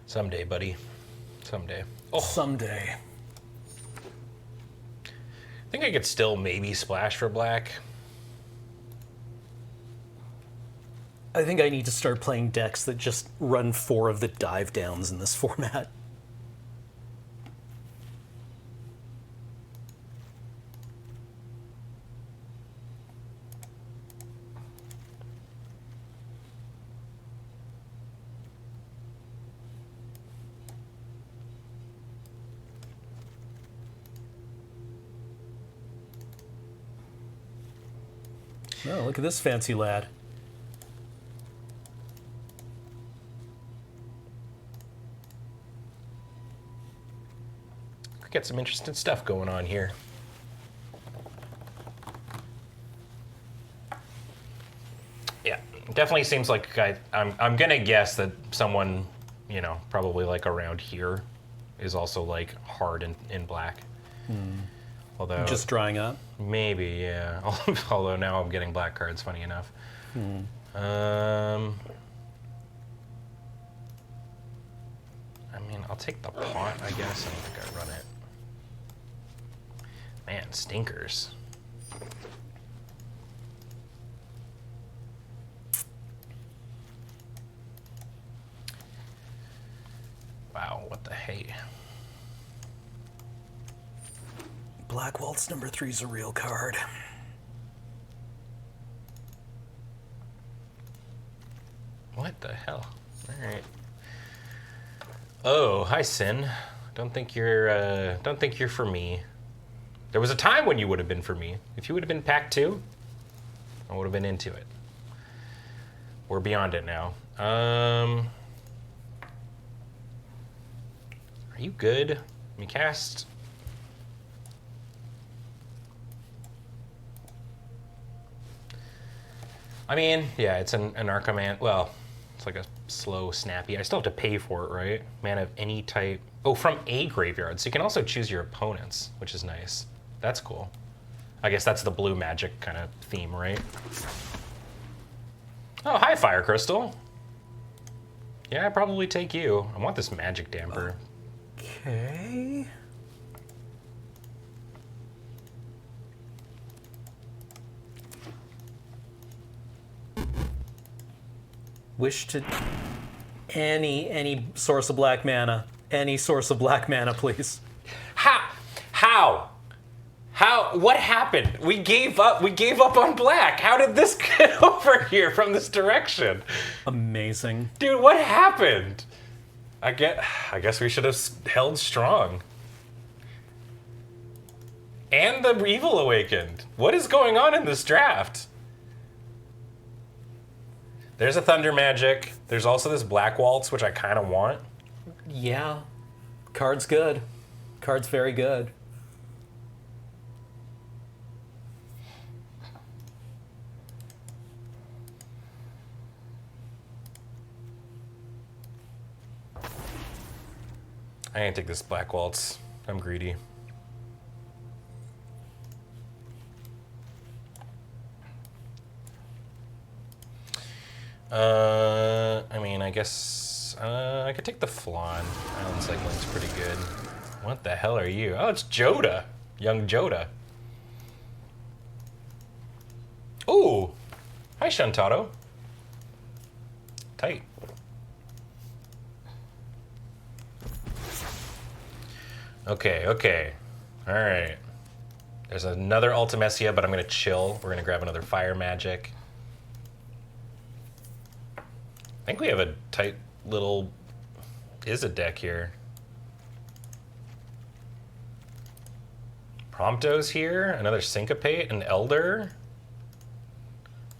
Someday, buddy. Someday. Oh, Someday. I think I could still maybe splash for black. I think I need to start playing decks that just run 4 of the dive downs in this format. Oh, look at this fancy lad. Get some interesting stuff going on here. Yeah, definitely seems like I'm gonna guess that someone, you know, probably like around here is also like hard in black. Although Just drying up. maybe, yeah. Although now I'm getting black cards, funny enough. I mean, I'll take the pawn, I guess. I don't think I run it. Man, stinkers. Wow, what the hey? Black Waltz number 3 is a real card. What the hell? All right. Oh, hi, Sin. Don't think you're for me. There was a time when you would have been for me. If you would have been pack 2, I would have been into it. We're beyond it now. Are you good? Let me cast. I mean, yeah, it's an Arcoman. Well, it's like a slow, snappy. I still have to pay for it, right? Mana of any type. Oh, from a graveyard. So you can also choose your opponents, which is nice. That's cool. I guess that's the blue magic kind of theme, right? Oh, hi, Fire Crystal. Yeah, I'd probably take you. I want this magic damper. Okay. Wish to any source of black mana. Any source of black mana, please. How? What happened? We gave up on black. How did this get over here from this direction? Amazing. Dude, what happened? I guess we should have held strong. And the Evil Awakened. What is going on in this draft? There's a Thunder Magic. There's also this Black Waltz, which I kind of want. Yeah. Card's good. Card's very good. I ain't take this Black Waltz. I'm greedy. I mean, I guess I could take the Flan. Island Cycling's pretty good. What the hell are you? Oh, it's Joda. Young Joda. Ooh. Hi, Shuntado. Tight. Okay, okay. All right. There's another Ultimecia, but I'm going to chill. We're going to grab another Fire Magic. I think we have a tight little Izzet deck here. Prompto's here, another Syncopate, an Elder.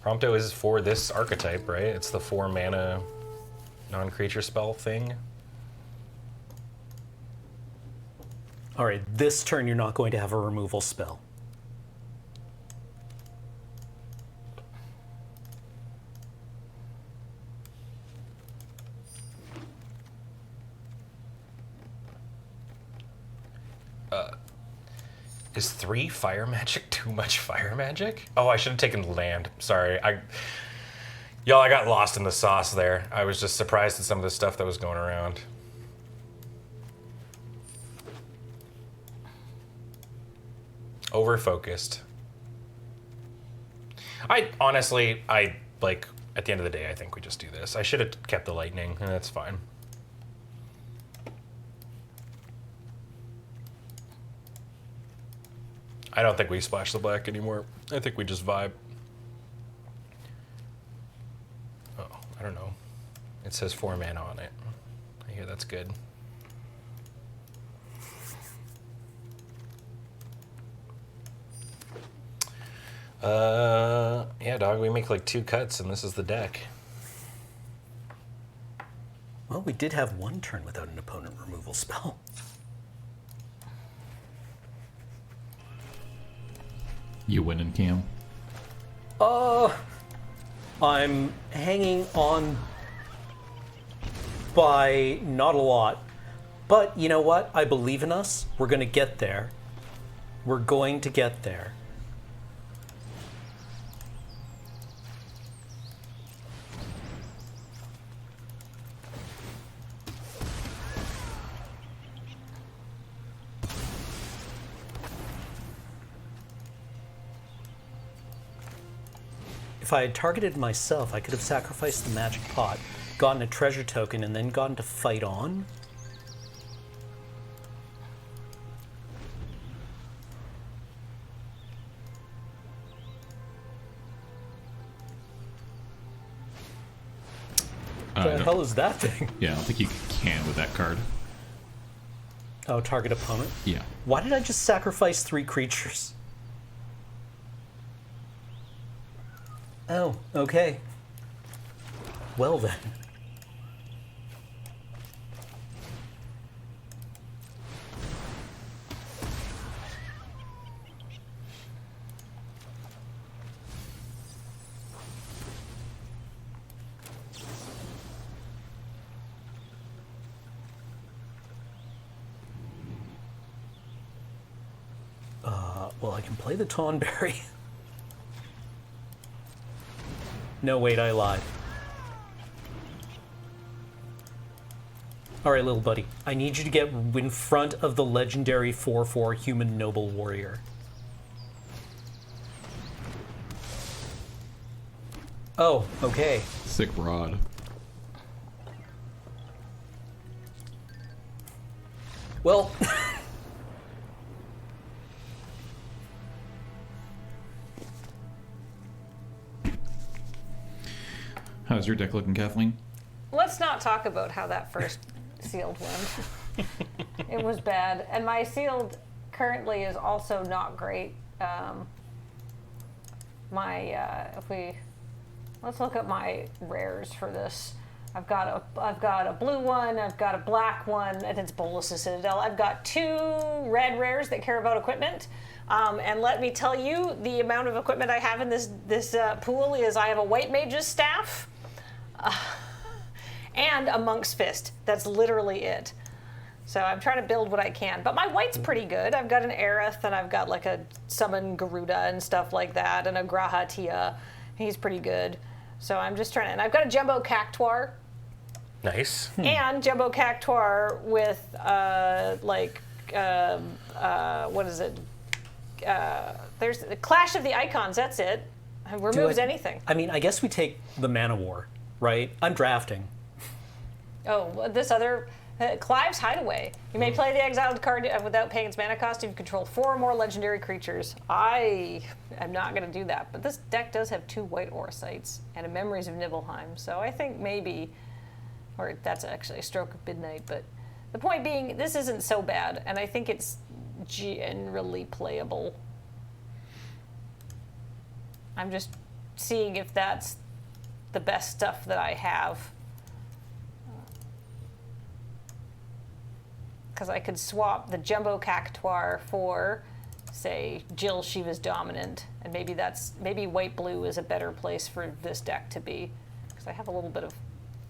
Prompto is for this archetype, right? It's the 4 mana non-creature spell thing. All right, this turn you're not going to have a removal spell. Is 3 Fire Magic too much Fire Magic? Oh, I should have taken land. Sorry. Y'all, I got lost in the sauce there. I was just surprised at some of the stuff that was going around. Over-focused. Honestly, like, at the end of the day, I think we just do this. I should have kept the lightning, and that's fine. I don't think we splash the black anymore. I think we just vibe. Oh, I don't know. It says 4 mana on it. I hear that's good. Yeah, dog, we make like 2 cuts and this is the deck. Well, we did have 1 turn without an opponent removal spell. You winning, Cam? I'm hanging on by not a lot. But you know what? I believe in us. We're going to get there. We're going to get there. If I had targeted myself, I could have sacrificed the magic pot, gotten a treasure token, and then gotten to fight on. What the hell is that thing? Yeah, I don't think you can with that card. Oh, target opponent? Yeah. Why did I just sacrifice 3 creatures? Oh, okay. Well then. Well, I can play the Tonberry. No, wait, I lied. All right, little buddy. I need you to get in front of the legendary 4/4 human noble warrior. Oh, okay. Sick rod. Well... How's your deck looking, Kathleen? Let's not talk about how that first sealed went. It was bad. And my sealed currently is also not great. Let's look at my rares for this. I've got a blue one, I've got a black one, and it's Bolus's Citadel. I've got 2 red rares that care about equipment. And let me tell you, the amount of equipment I have in this pool is I have a White Mage's Staff and a Monk's Fist. That's literally it. So I'm trying to build what I can. But my white's pretty good. I've got an Aerith, and I've got like a Summon Garuda and stuff like that, and a Graha Tia. He's pretty good. So I'm just trying to... And I've got a Jumbo Cactuar. Nice. And Jumbo Cactuar with, what is it? There's the Clash of the Icons, that's it. It removes anything. I mean, I guess we take the Mana War, right? I'm drafting. Oh, this other... Clive's Hideaway. You may play the exiled card without paying its mana cost if you control 4 or more legendary creatures. I am not going to do that, but this deck does have 2 white Aura Sites and a Memories of Nibelheim, so I think maybe... Or that's actually a Stroke of Midnight, but the point being, this isn't so bad, and I think it's generally playable. I'm just seeing if that's the best stuff that I have. Because I could swap the Jumbo Cactuar for, say, Jill Shiva's Dominant, and maybe white-blue is a better place for this deck to be, because I have a little bit of...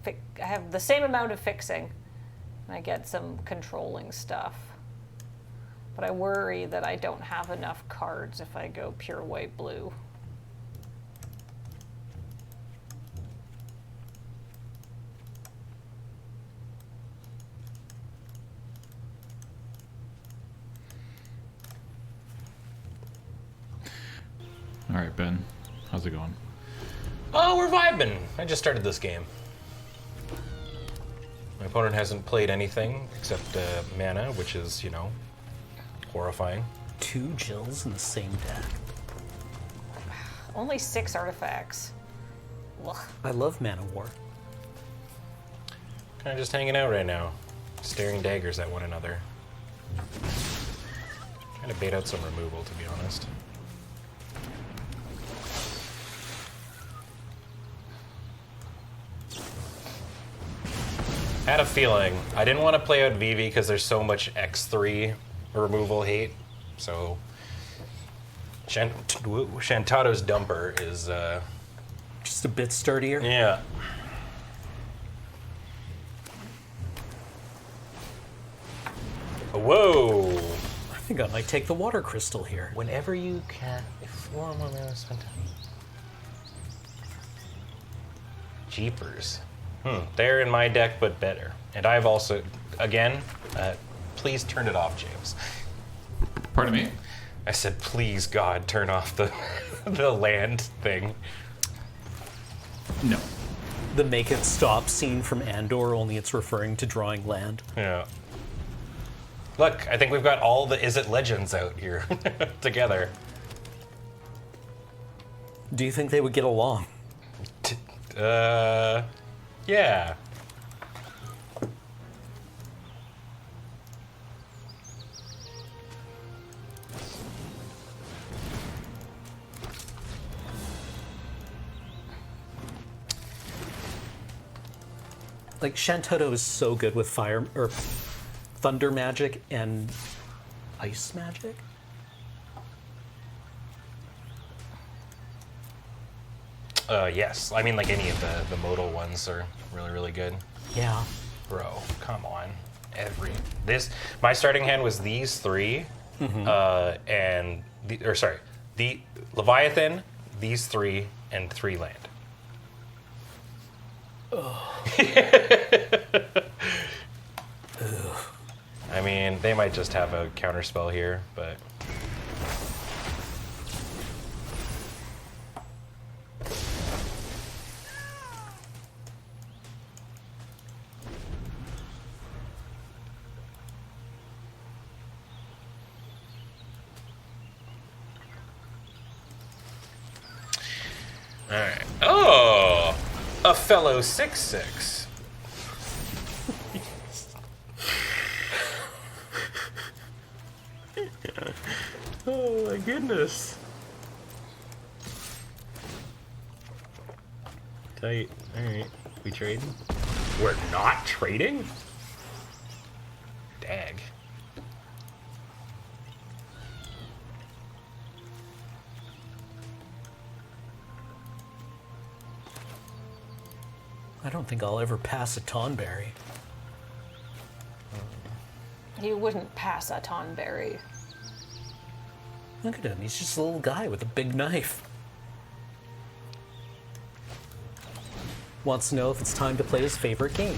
I have the same amount of fixing, and I get some controlling stuff. But I worry that I don't have enough cards if I go pure white-blue. All right, Ben, how's it going? Oh, we're vibing. I just started this game. My opponent hasn't played anything except mana, which is, horrifying. 2 Jills in the same deck. Only 6 artifacts. Ugh. I love Mana War. Kind of just hanging out right now, staring daggers at one another. Trying to bait out some removal, to be honest. Had a feeling. I didn't want to play out Vivi because there's so much X3 removal hate. So Shantato's Dumper is just a bit sturdier. Yeah. Whoa! I think I might take the Water Crystal here. Whenever you can, Jeepers. They're in my deck, but better. And I've also, again, please turn it off, James. Pardon me? I said, please, God, turn off the the land thing. No. The Make It Stop scene from Andor, only it's referring to drawing land. Yeah. Look, I think we've got all the Is It Legends out here together. Do you think they would get along? Yeah. Like, Shantotto is so good with fire or thunder magic and ice magic. Yes. I mean, like any of the modal ones are really, really good. Yeah. Bro, come on. My starting hand was these 3, the Leviathan, these 3, and 3 land. I mean, they might just have a counterspell here, but... Alright. Oh! A fellow 6/6. goodness. Tight. Alright. We trading? We're not trading? Dag. I don't think I'll ever pass a Tonberry. You wouldn't pass a Tonberry. Look at him. He's just a little guy with a big knife. Wants to know if it's time to play his favorite game.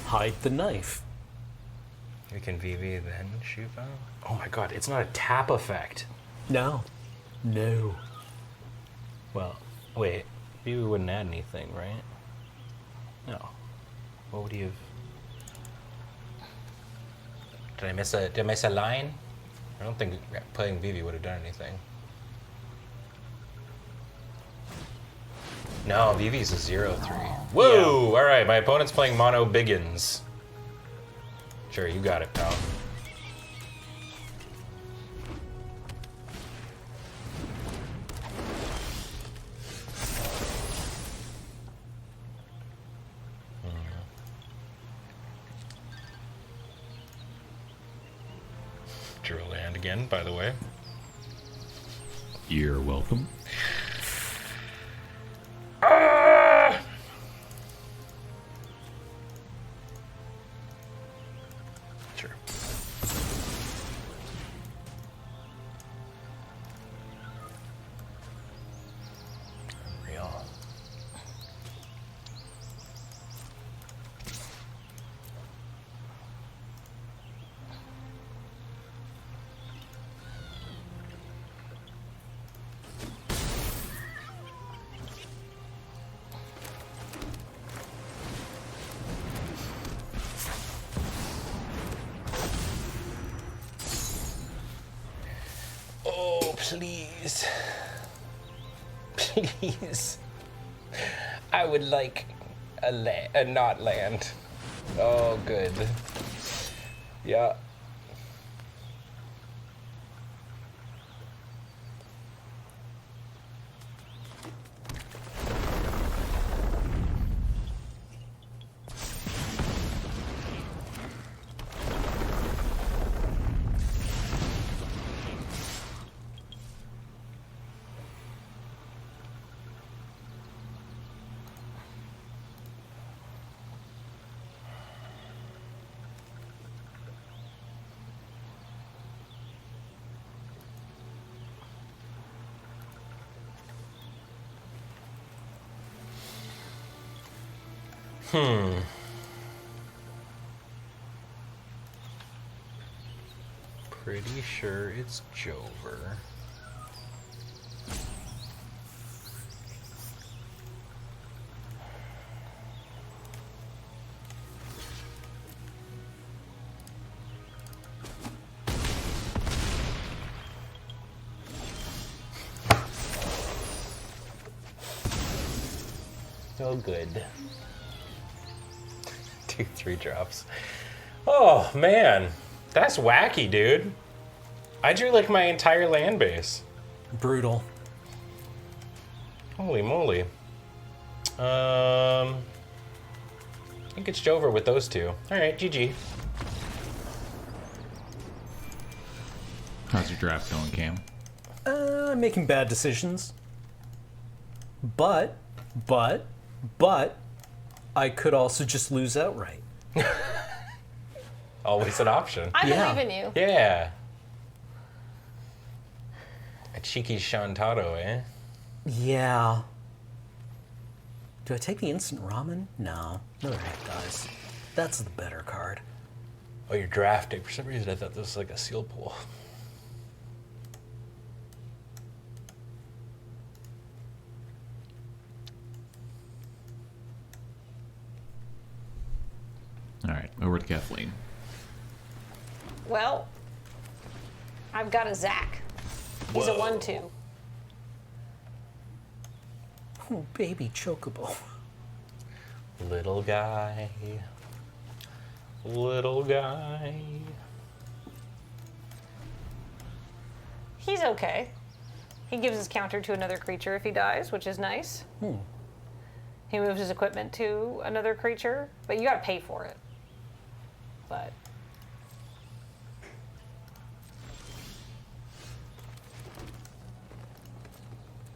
Hide the knife. We can VV then shoot out. Oh my god, it's not a tap effect. No. No. Well, wait. VV wouldn't add anything, right? No. What would he have? Did I miss a line? I don't think playing VV would have done anything. No, VV's a 0-3. Whoa! Yeah. Alright, my opponent's playing Mono Biggins. Sure, you got it, pal. Drew a land again, by the way. You're welcome. Sure. Unreal. Oh, please. Please. I would like a not land. Oh, good. Yeah. Pretty sure it's Jover. Oh, good. 2-3 drops. Oh, man. That's wacky, dude. I drew like my entire land base. Brutal. Holy moly. I think it's Jover with those two. Alright, GG. How's your draft going, Cam? I'm making bad decisions. But, I could also just lose outright. Always an option. I Yeah. believe in you. Yeah. A cheeky Shantaro, eh? Yeah. Do I take the instant ramen? No. Another head dies. That's the better card. Oh, you're drafting. For some reason, I thought this was like a seal pool. All right, over to Kathleen. Well, I've got a Zach. He's a 1/2. Oh, baby chocobo. Little guy. Little guy. He's okay. He gives his counter to another creature if he dies, which is nice. He moves his equipment to another creature, but you gotta pay for it. But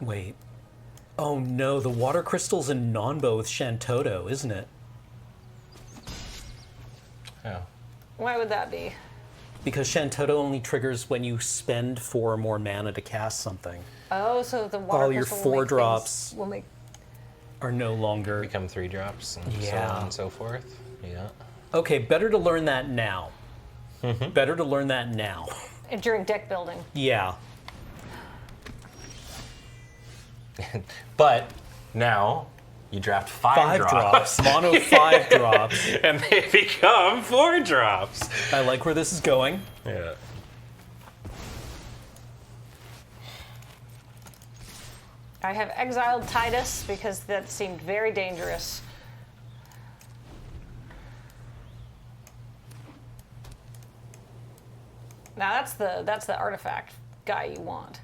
Wait. Oh no, the water crystal's in Nanbo with Shantoto, isn't it? Oh. why would that be? Because Shantoto only triggers when you spend 4 or more mana to cast something. Oh, so the water All your crystal 4 will make drops things- will make. are no longer... Become 3 drops and so Yeah. on and so forth. Yeah. Okay, better to learn that now. Better to learn that now. During deck building. Yeah. But now you draft 5 drops. Mono 5 drops. And they become 4 drops. I like where this is going. Yeah. I have exiled Titus because that seemed very dangerous. Now that's the artifact guy you want.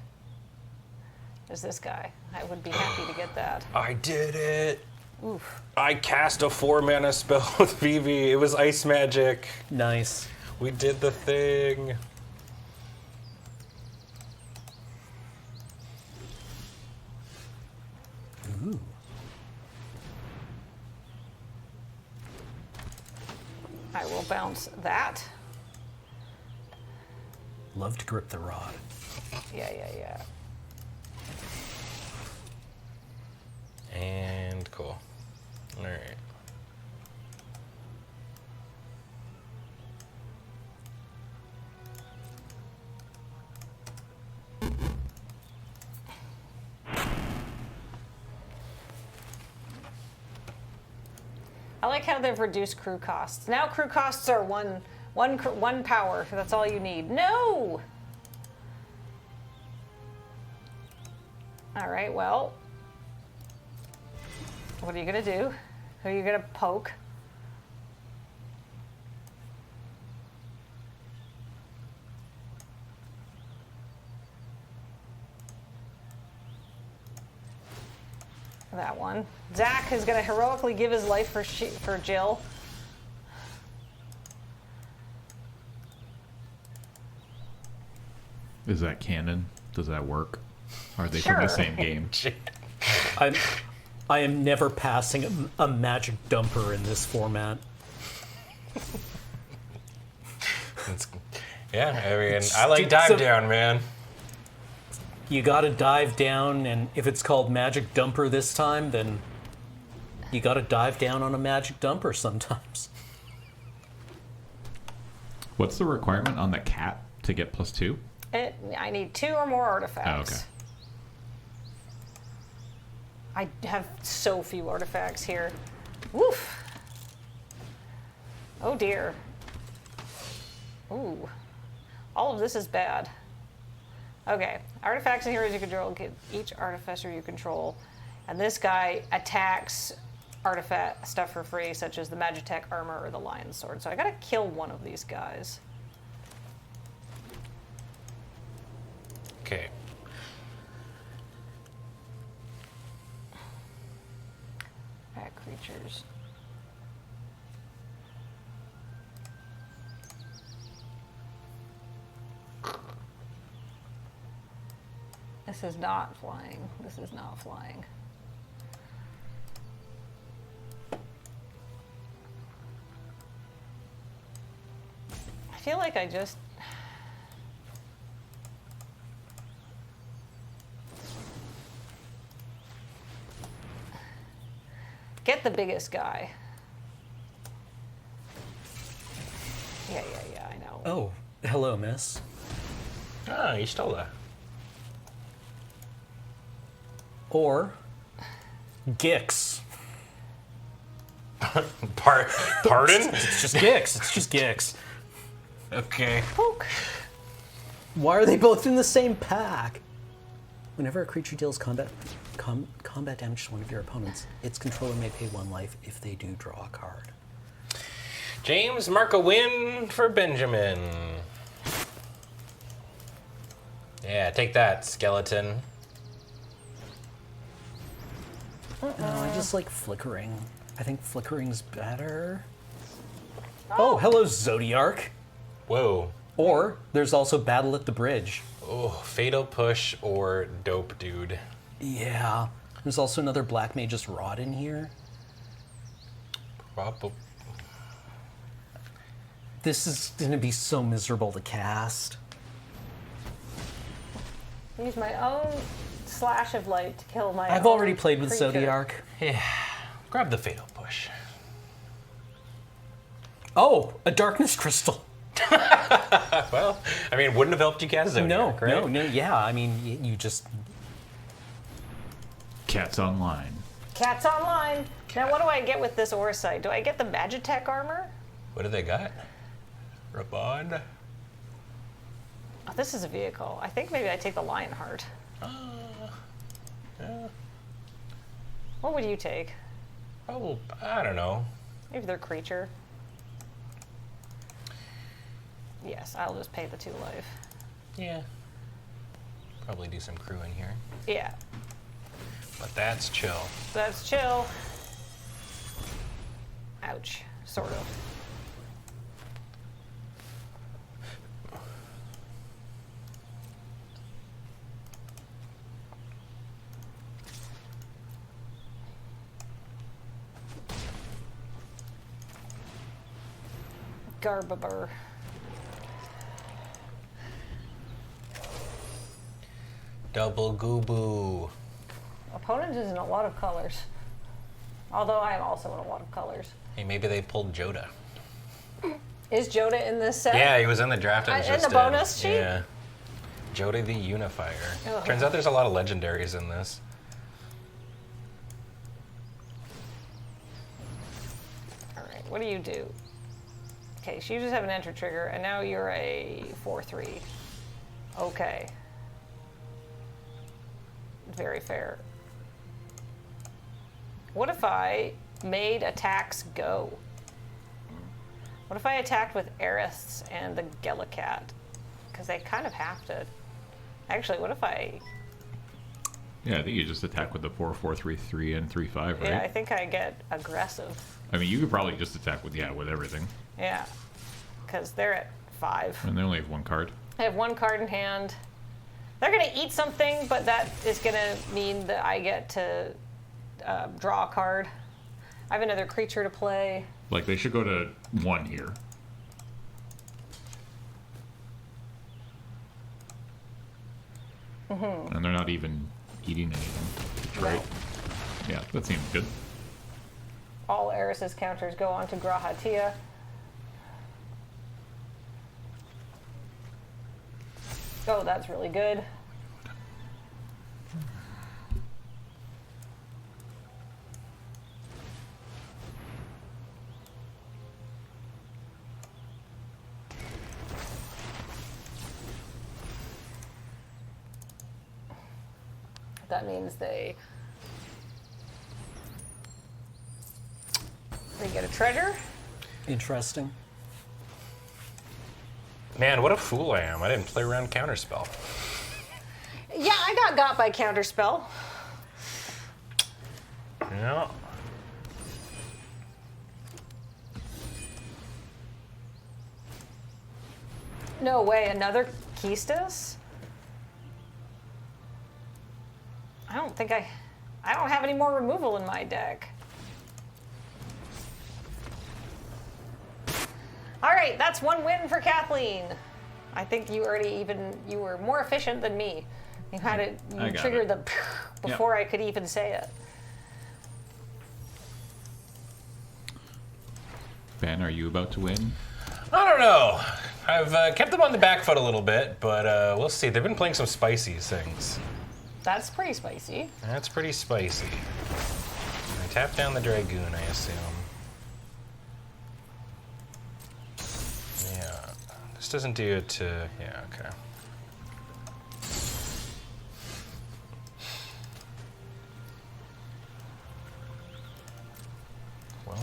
Is this guy? I would be happy to get that. I did it. Oof. I cast a 4 mana spell with Vivi. It was ice magic. Nice. We did the thing. Ooh. I will bounce that. Love to grip the rod. Yeah. And cool. All right. I like how they've reduced crew costs. Now crew costs are one power. That's all you need. No. All right. Well, what are you gonna do? Who are you gonna poke? That one. Zach is going to heroically give his life for Jill. Is that canon? Does that work? Are they Sure. from the same game? I am never passing a magic dumper in this format. Yeah, I mean, I like dive down, man. You gotta dive down, and if it's called magic dumper this time, then you gotta dive down on a magic dumper sometimes. What's the requirement on the cat to get +2? I need 2 or more artifacts. Oh, okay. I have so few artifacts here. Woof. Oh dear. Ooh. All of this is bad. Okay. Artifacts and heroes you control get each artificer you control. And this guy attacks artifact stuff for free, such as the Magitech armor or the Lion's Sword. So I gotta kill one of these guys. Okay. Alright, creatures. This is not flying. This is not flying. I feel like I just... Get the biggest guy. Yeah, I know. Oh, hello, miss. Ah, you stole that. Or Gix. Pardon? It's just Gix. It's just Gix. Okay. Poke. Why are they both in the same pack? Whenever a creature deals combat damage to one of your opponents, its controller may pay 1 life if they do draw a card. James, mark a win for Benjamin. Yeah, take that, skeleton. No, I just like flickering. I think flickering's better. Oh, hello, Zodiark. Whoa. Or there's also Battle at the Bridge. Oh, Fatal Push or Dope Dude. Yeah. There's also another Black Mage's Rod in here. Probably. This is going to be so miserable to cast. Use my own slash of light to kill my I've own already played with creature. Zodiark. Yeah. Grab the Fatal Push. Oh, a Darkness Crystal. Well, I mean, wouldn't have helped you cast Zodiac, right? No, yeah. I mean, you just... Cats Online. Cats online. Now, what do I get with this Orsite? Do I get the Magitech armor? What do they got? Rabon? Oh, this is a vehicle. I think maybe I take the Lionheart. Yeah. What would you take? Oh, I don't know. Maybe their creature. Yes, I'll just pay the 2 life. Yeah. Probably do some crew in here. Yeah, But that's chill. that's chill. Ouch. Sort of. Garbaber. Double Gooboo. Opponent is in a lot of colors. Although I am also in a lot of colors. Hey, maybe they pulled Joda. Is Joda in this set? Yeah, he was in the draft. I was In just the bonus sheet? Yeah. Joda the Unifier. Ugh. Turns out there's a lot of legendaries in this. Alright, what do you do? Okay, so you just have an enter trigger, and now you're a 4/3. Okay. Very fair. What if I made attacks go? What if I attacked with Aeriths and the Gellicat? Because they kind of have to. Actually, what if I... Yeah, I think you just attack with the 4, 4, 3, 3, and 3, 5, right? Yeah, I think I get aggressive. I mean, you could probably just attack with everything. Yeah. Because they're at 5. And they only have 1 card. I have 1 card in hand. They're going to eat something, but that is going to mean that I get to draw a card. I have another creature to play. Like, they should go to 1 here. Mm-hmm. And they're not even eating anything. Right? Yeah, that seems good. All Eris's counters go on to Grahatia. Oh, that's really good. That means they get a treasure. Interesting. Man, what a fool I am. I didn't play around Counterspell. Yeah, I got by Counterspell. Yeah. No way, another Keystas? I don't have any more removal in my deck. All right, that's 1 win for Kathleen. I think you were more efficient than me. You had it, you triggered the before I could even say it. Ben, are you about to win? I don't know. I've kept them on the back foot a little bit, but we'll see. They've been playing some spicy things. That's pretty spicy. That's pretty spicy. I tap down the Dragoon, I assume. Yeah. This doesn't do it to... Yeah, okay. Well...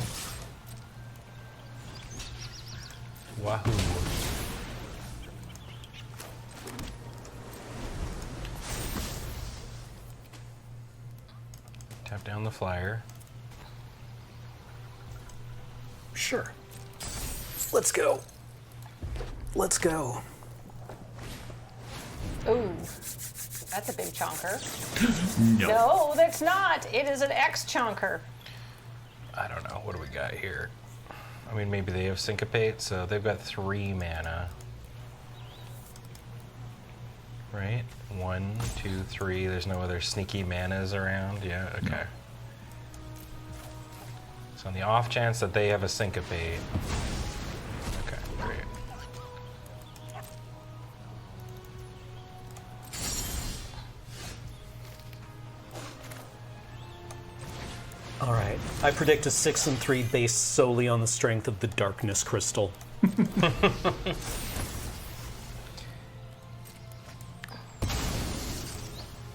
Wahoo. Tap down the flyer. Sure. Let's go. Let's go. Ooh, that's a big chonker. No. No, that's not. It is an X chonker. I don't know. What do we got here? I mean, maybe they have Syncopate, so they've got 3 mana. Right? 1, 2, 3. There's no other sneaky manas around. Yeah, okay. So on the off chance that they have a Syncopate. Okay, great. All right. I predict a 6 and 3 based solely on the strength of the Darkness Crystal.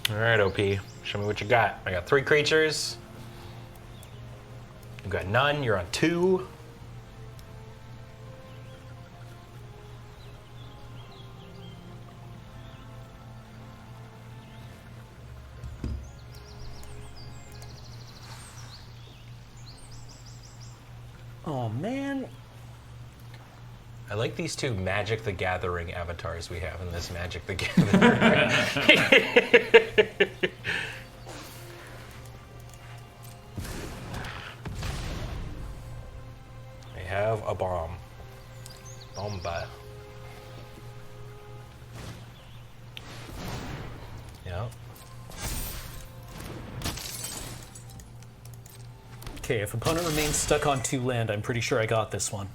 All right, OP. Show me what you got. I got 3 creatures. You got none. You're on 2. Oh, man. I like these 2 Magic the Gathering avatars we have in this Magic the Gathering. I have a bomb. Bomba. Yep. Okay, if opponent remains stuck on 2 land, I'm pretty sure I got this one.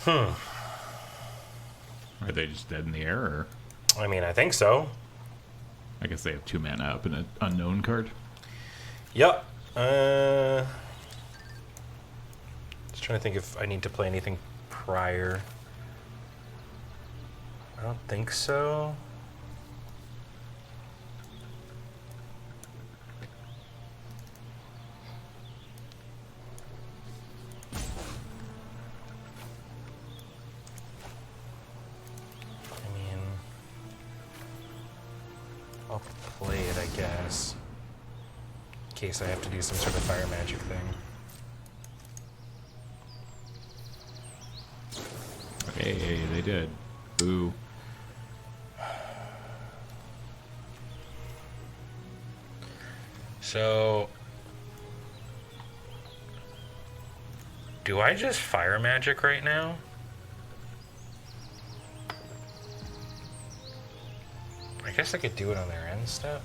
Are they just dead in the air, or? I mean, I think so. I guess they have 2 mana up and an unknown card. Yep. Just trying to think if I need to play anything prior. I don't think so. I mean, I'll play it, I guess, in case I have to do some sort of fire magic thing. Hey, they did. Boo. So, do I just fire magic right now? I guess I could do it on their end step.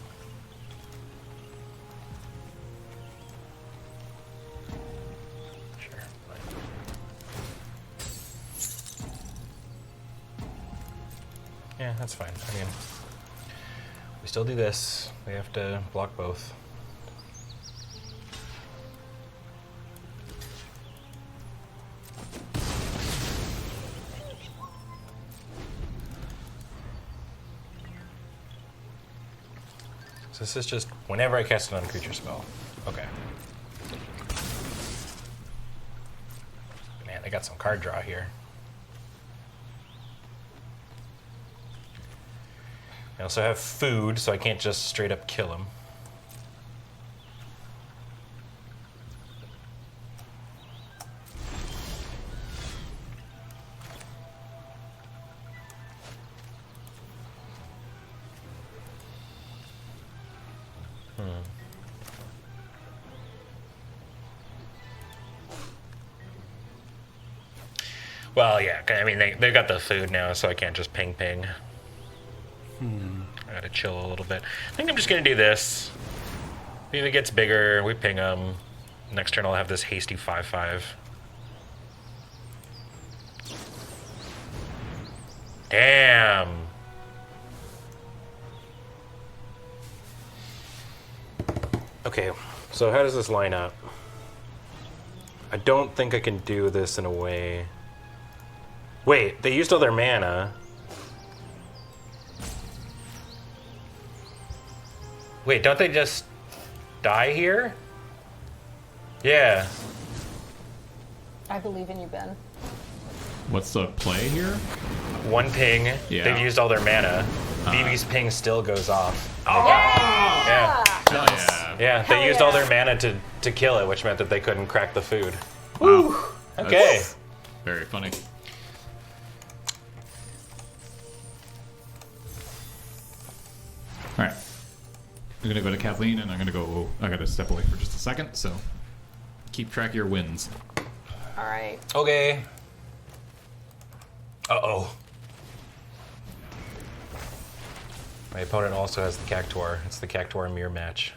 Sure. Fine. Yeah, that's fine. I mean, we still do this. We have to block both. So this is just whenever I cast a non-creature spell. Okay. Man, they got some card draw here. I also have food, so I can't just straight up kill him. Well, yeah, I mean, they got the food now, so I can't just ping. I gotta chill a little bit. I think I'm just gonna do this. If it gets bigger, we ping them. Next turn I'll have this hasty 5/5. Damn! Okay, so how does this line up? I don't think I can do this in a way... Wait, they used all their mana. Wait, don't they just die here? Yeah. I believe in you, Ben. What's the play here? One ping. Yeah. They've used all their mana. Vivi's ping still goes off. Oh, Yeah. hell yeah. Yeah, they Hell used all yeah. their mana to kill it, which meant that they couldn't crack the food. Wow. Okay. That's very funny. All right. I'm gonna go to Kathleen, and I gotta step away for just a second. So keep track of your wins. All right. Okay. Uh-oh. My opponent also has the Cactuar. It's the Cactuar mirror match.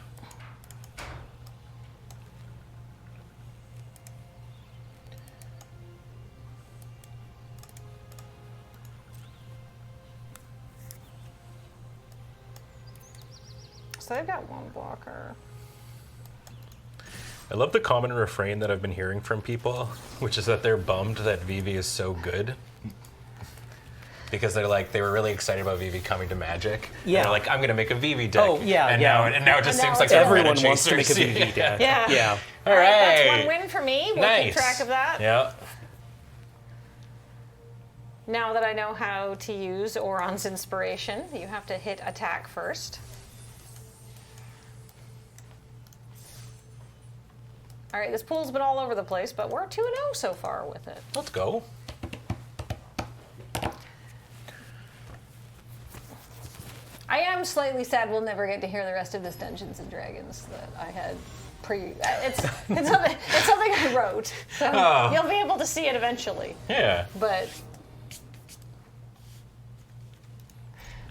So they've got one blocker. I love the common refrain that I've been hearing from people, which is that they're bummed that Vivi is so good. Because they were really excited about Vivi coming to Magic. Yeah. And they're like, I'm gonna make a Vivi deck. Oh, yeah, and yeah. Now it just And seems now like it's they're Everyone meta wants to make a chasers. VV deck. Yeah. Yeah. All All right, right. that's one win for me. We'll Nice. keep track of that. Yeah. Now that I know how to use Oron's Inspiration, you have to hit attack first. All right, this pool's been all over the place, but we're 2-0 so far with it. Let's go. I am slightly sad we'll never get to hear the rest of this Dungeons and Dragons that I had it's something I wrote, so you'll be able to see it eventually. Yeah. But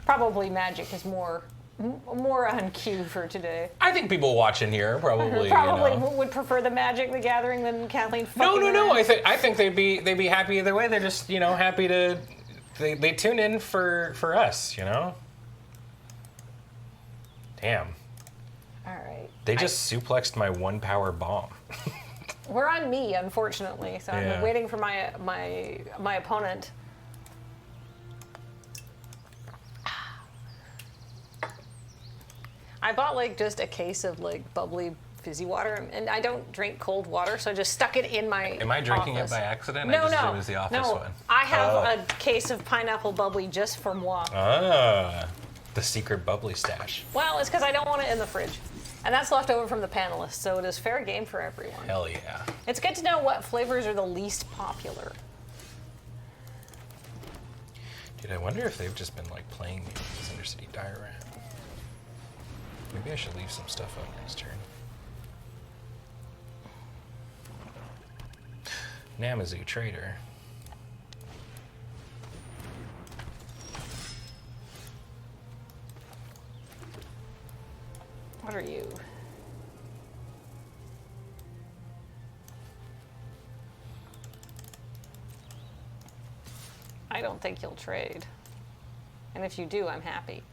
probably Magic is more on cue for today. I think people watching here probably Would prefer the Magic the Gathering than Kathleen. No. around. I think they'd be happy either way. They're just happy to they tune in for us. Damn. All right. They just suplexed my 1-power bomb. We're on me, unfortunately. So Yeah. I'm waiting for my opponent. I bought just a case of bubbly fizzy water, and I don't drink cold water, so I just stuck it in my. Am I drinking office. it by accident? No, I just no, It was the office no. one. I have a case of pineapple bubbly just for moi. The secret bubbly stash. Well, it's because I don't want it in the fridge. And that's left over from the panelists, so it is fair game for everyone. Hell yeah. It's good to know what flavors are the least popular. Dude, I wonder if they've just been playing this Undercity Diorama. Maybe I should leave some stuff out next turn. Namazu Trader. What are you? I don't think you'll trade. And if you do, I'm happy.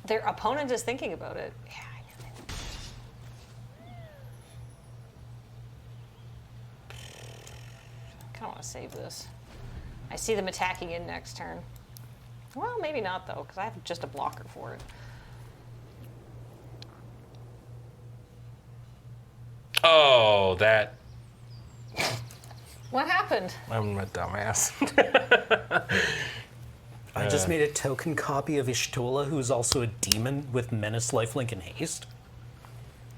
Their opponent is thinking about it. Yeah, I knew they would. I kind of want to save this. I see them attacking in next turn. Well, maybe not, though, because I have just a blocker for it. Oh, that. What happened? I'm a dumbass. I just made a token copy of Ishtola, who's also a demon with Menace, Lifelink, and Haste.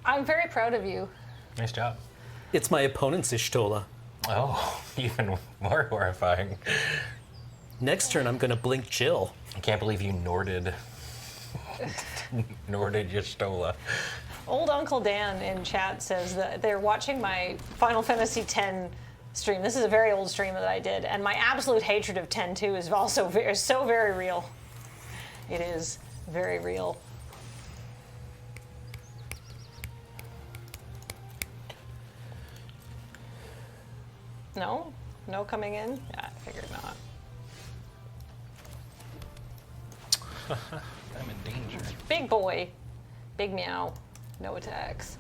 I'm very proud of you. Nice job. It's my opponent's Ishtola. Oh, even more horrifying. Next turn, I'm going to blink Jill. I can't believe you Norded Yastola. Old Uncle Dan in chat says that they're watching my Final Fantasy X stream. This is a very old stream that I did, and my absolute hatred of 10-2 is also so very real. It is very real. No? No coming in? Yeah, I figured not. I'm in danger. Big boy. Big meow. No attacks.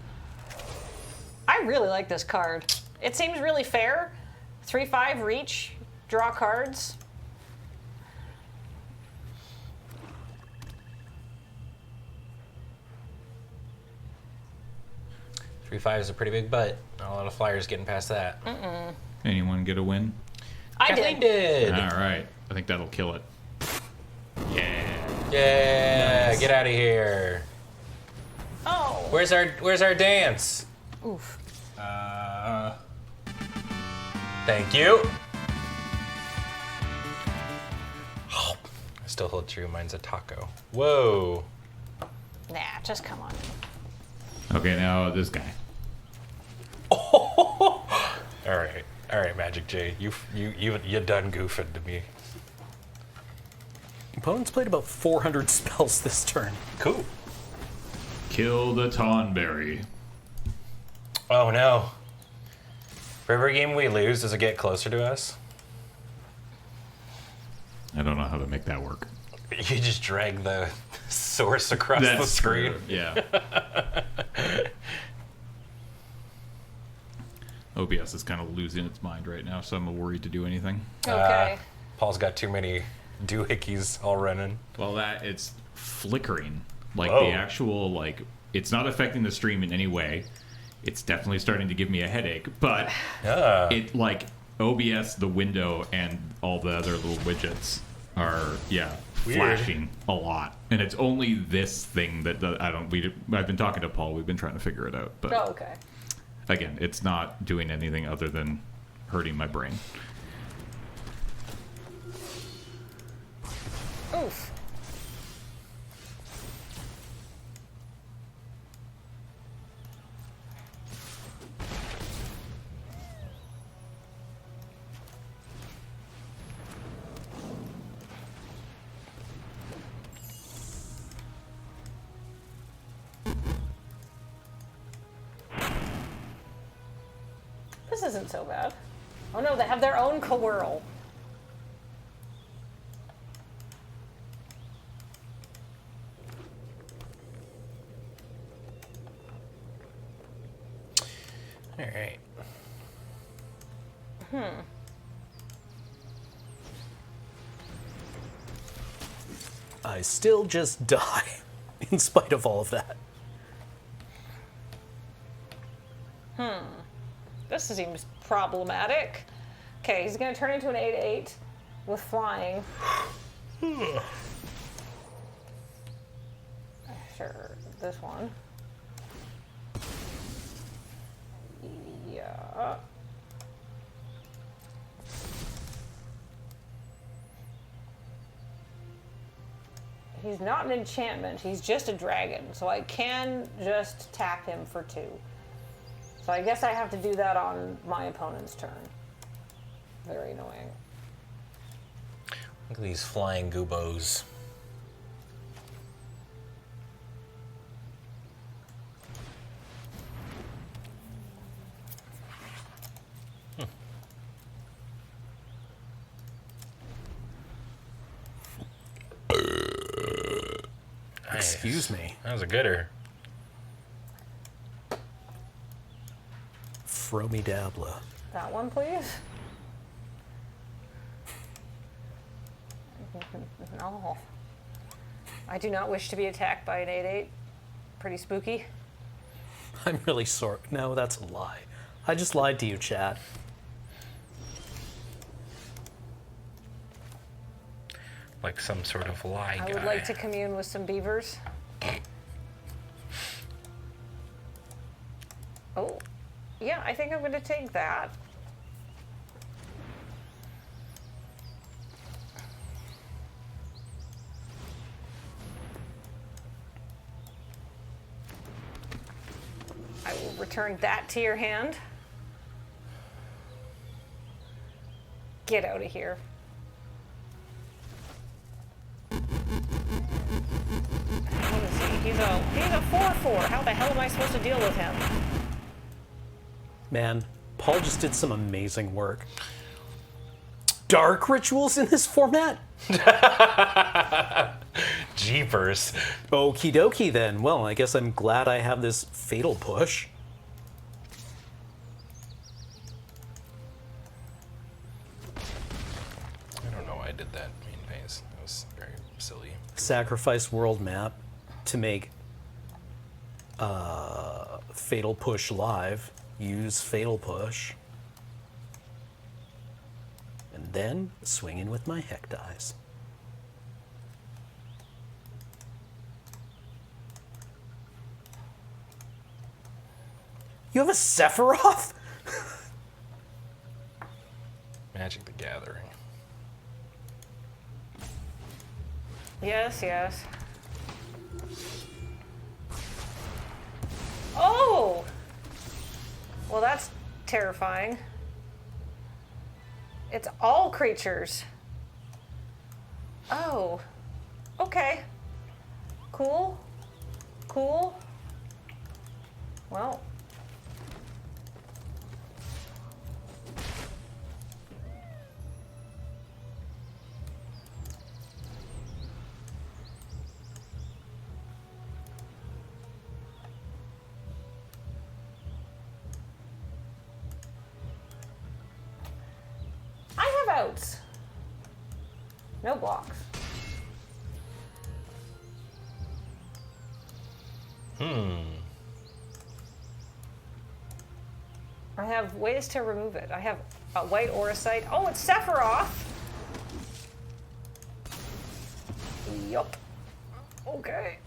I really like this card. It seems really fair. 3/5 reach, draw cards. 3-5 is a pretty big butt. Not a lot of flyers getting past that. Anyone get a win? I Kathleen did. did. All right. I think that'll kill it. Yeah. Yeah, get out of here. Oh. Where's our dance? Oof. Thank you. Oh, I still hold true. Mine's a taco. Whoa. Nah, just come on. Okay, now this guy. All right, Magic J. You done goofing to me. Opponents played about 400 spells this turn. Cool. Kill the Tonberry. Oh no. For every game we lose, does it get closer to us? I don't know how to make that work. You just drag the source across the screen. True. Yeah. OBS is kind of losing its mind right now, so I'm worried to do anything. Okay. Paul's got too many doohickeys all running. Well, it's flickering. Like Whoa. the actual, like, it's not affecting the stream in any way. It's definitely starting to give me a headache, but it, like, OBS, the window, and all the other little widgets are, flashing a lot. And it's only this thing that I've been talking to Paul, we've been trying to figure it out, but Oh, okay. again, it's not doing anything other than hurting my brain. Oof. This isn't so bad. Oh no, they have their own Quirrell. All right. I still just die, in spite of all of that. This seems problematic. Okay, he's gonna turn into an 8/8 with flying. Sure, this one. Yeah. He's not an enchantment, he's just a dragon, so I can just tap him for 2. So I guess I have to do that on my opponent's turn. Very annoying. Look at these flying goobos. Excuse me. That was a gooder. Fromy Dabla. That one, please. No. I do not wish to be attacked by an 8/8. Pretty spooky. I'm really sorry. No, that's a lie. I just lied to you, chat. Like some sort of lie guy. I would like to commune with some beavers. Oh, yeah, I think I'm going to take that. I will return that to your hand. Get out of here. What is he? He's a 4/4. How the hell am I supposed to deal with him? Man, Paul just did some amazing work. Dark rituals in this format? Jeepers. Okie dokie then. Well, I guess I'm glad I have this fatal push. I don't know why I did that. Main phase. That was very silly. Sacrifice world map to make Fatal Push live, use Fatal Push, and then swing in with my Heck dice. You have a Sephiroth? Magic the Gathering. Yes, yes. Oh! Well, that's terrifying. It's all creatures. Oh. Okay. Cool. Cool. Well. I have outs. No blocks. I have ways to remove it. I have a white Auracite. Oh, it's Sephiroth. Yup. Okay.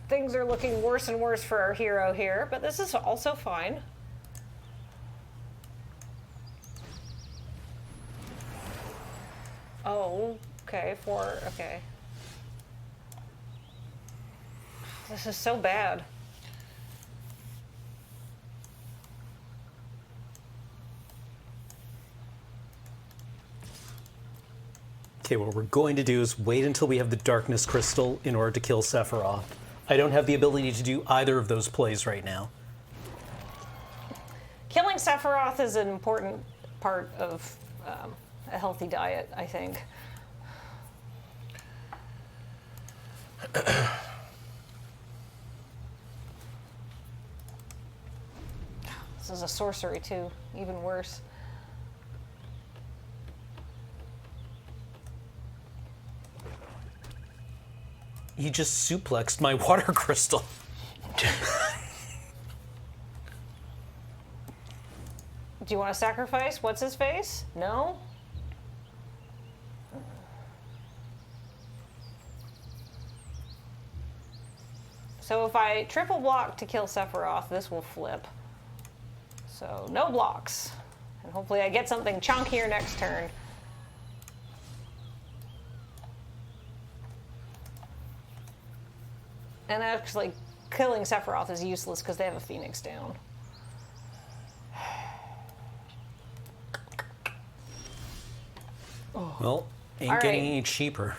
Things are looking worse and worse for our hero here, but this is also fine. Oh, okay, okay. This is so bad. Okay, what we're going to do is wait until we have the Darkness Crystal in order to kill Sephiroth. I don't have the ability to do either of those plays right now. Killing Sephiroth is an important part of a healthy diet, I think. This is a sorcery too, even worse. You just suplexed my water crystal. Do you want to sacrifice? What's his face? No? So if I triple block to kill Sephiroth, this will flip. So no blocks. And hopefully I get something chunkier next turn. And actually, killing Sephiroth is useless because they have a Phoenix down. Well, ain't All getting right. any cheaper.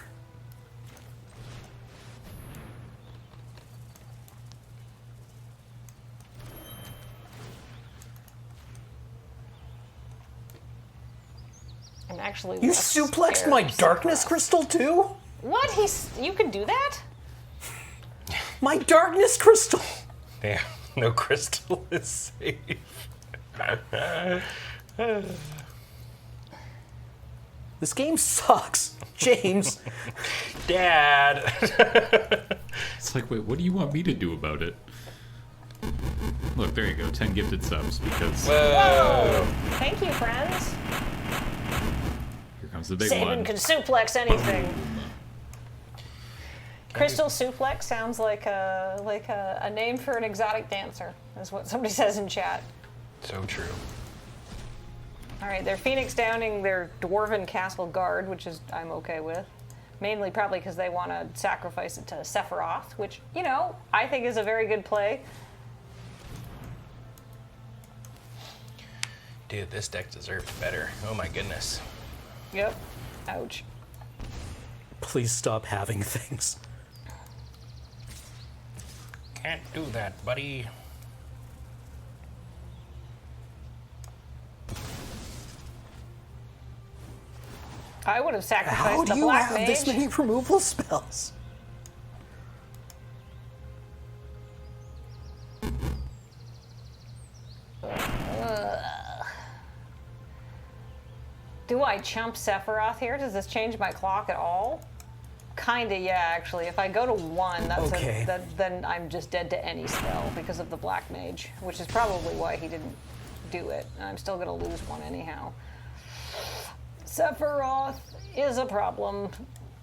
I'm actually You less suplexed scared my of Darkness Sephiroth. Crystal too? What? You can do that? My Darkness Crystal! Damn, no crystal is safe. This game sucks. James. Dad. It's like, wait, what do you want me to do about it? Look, there you go, 10 gifted subs because Whoa! Thank you, friends. here comes the big Saban one. can suplex anything. Crystal suplex sounds like a name for an exotic dancer, is what somebody says in chat. So true. All right, they're Phoenix downing their Dwarven Castle Guard, which is I'm okay with. Mainly probably because they want to sacrifice it to Sephiroth, which, you know, I think is a very good play. Dude, this deck deserves better. Oh my goodness. Yep. Ouch. Please stop having things. Can't do that, buddy. I would have How sacrificed do the you Black have Mage. this many removal spells? Do I chump Sephiroth here? Does this change my clock at all? Kinda, yeah, actually. If I go to 1, that's Okay. then I'm just dead to any spell because of the Black Mage, which is probably why he didn't do it. And I'm still gonna lose 1 anyhow. Sephiroth is a problem.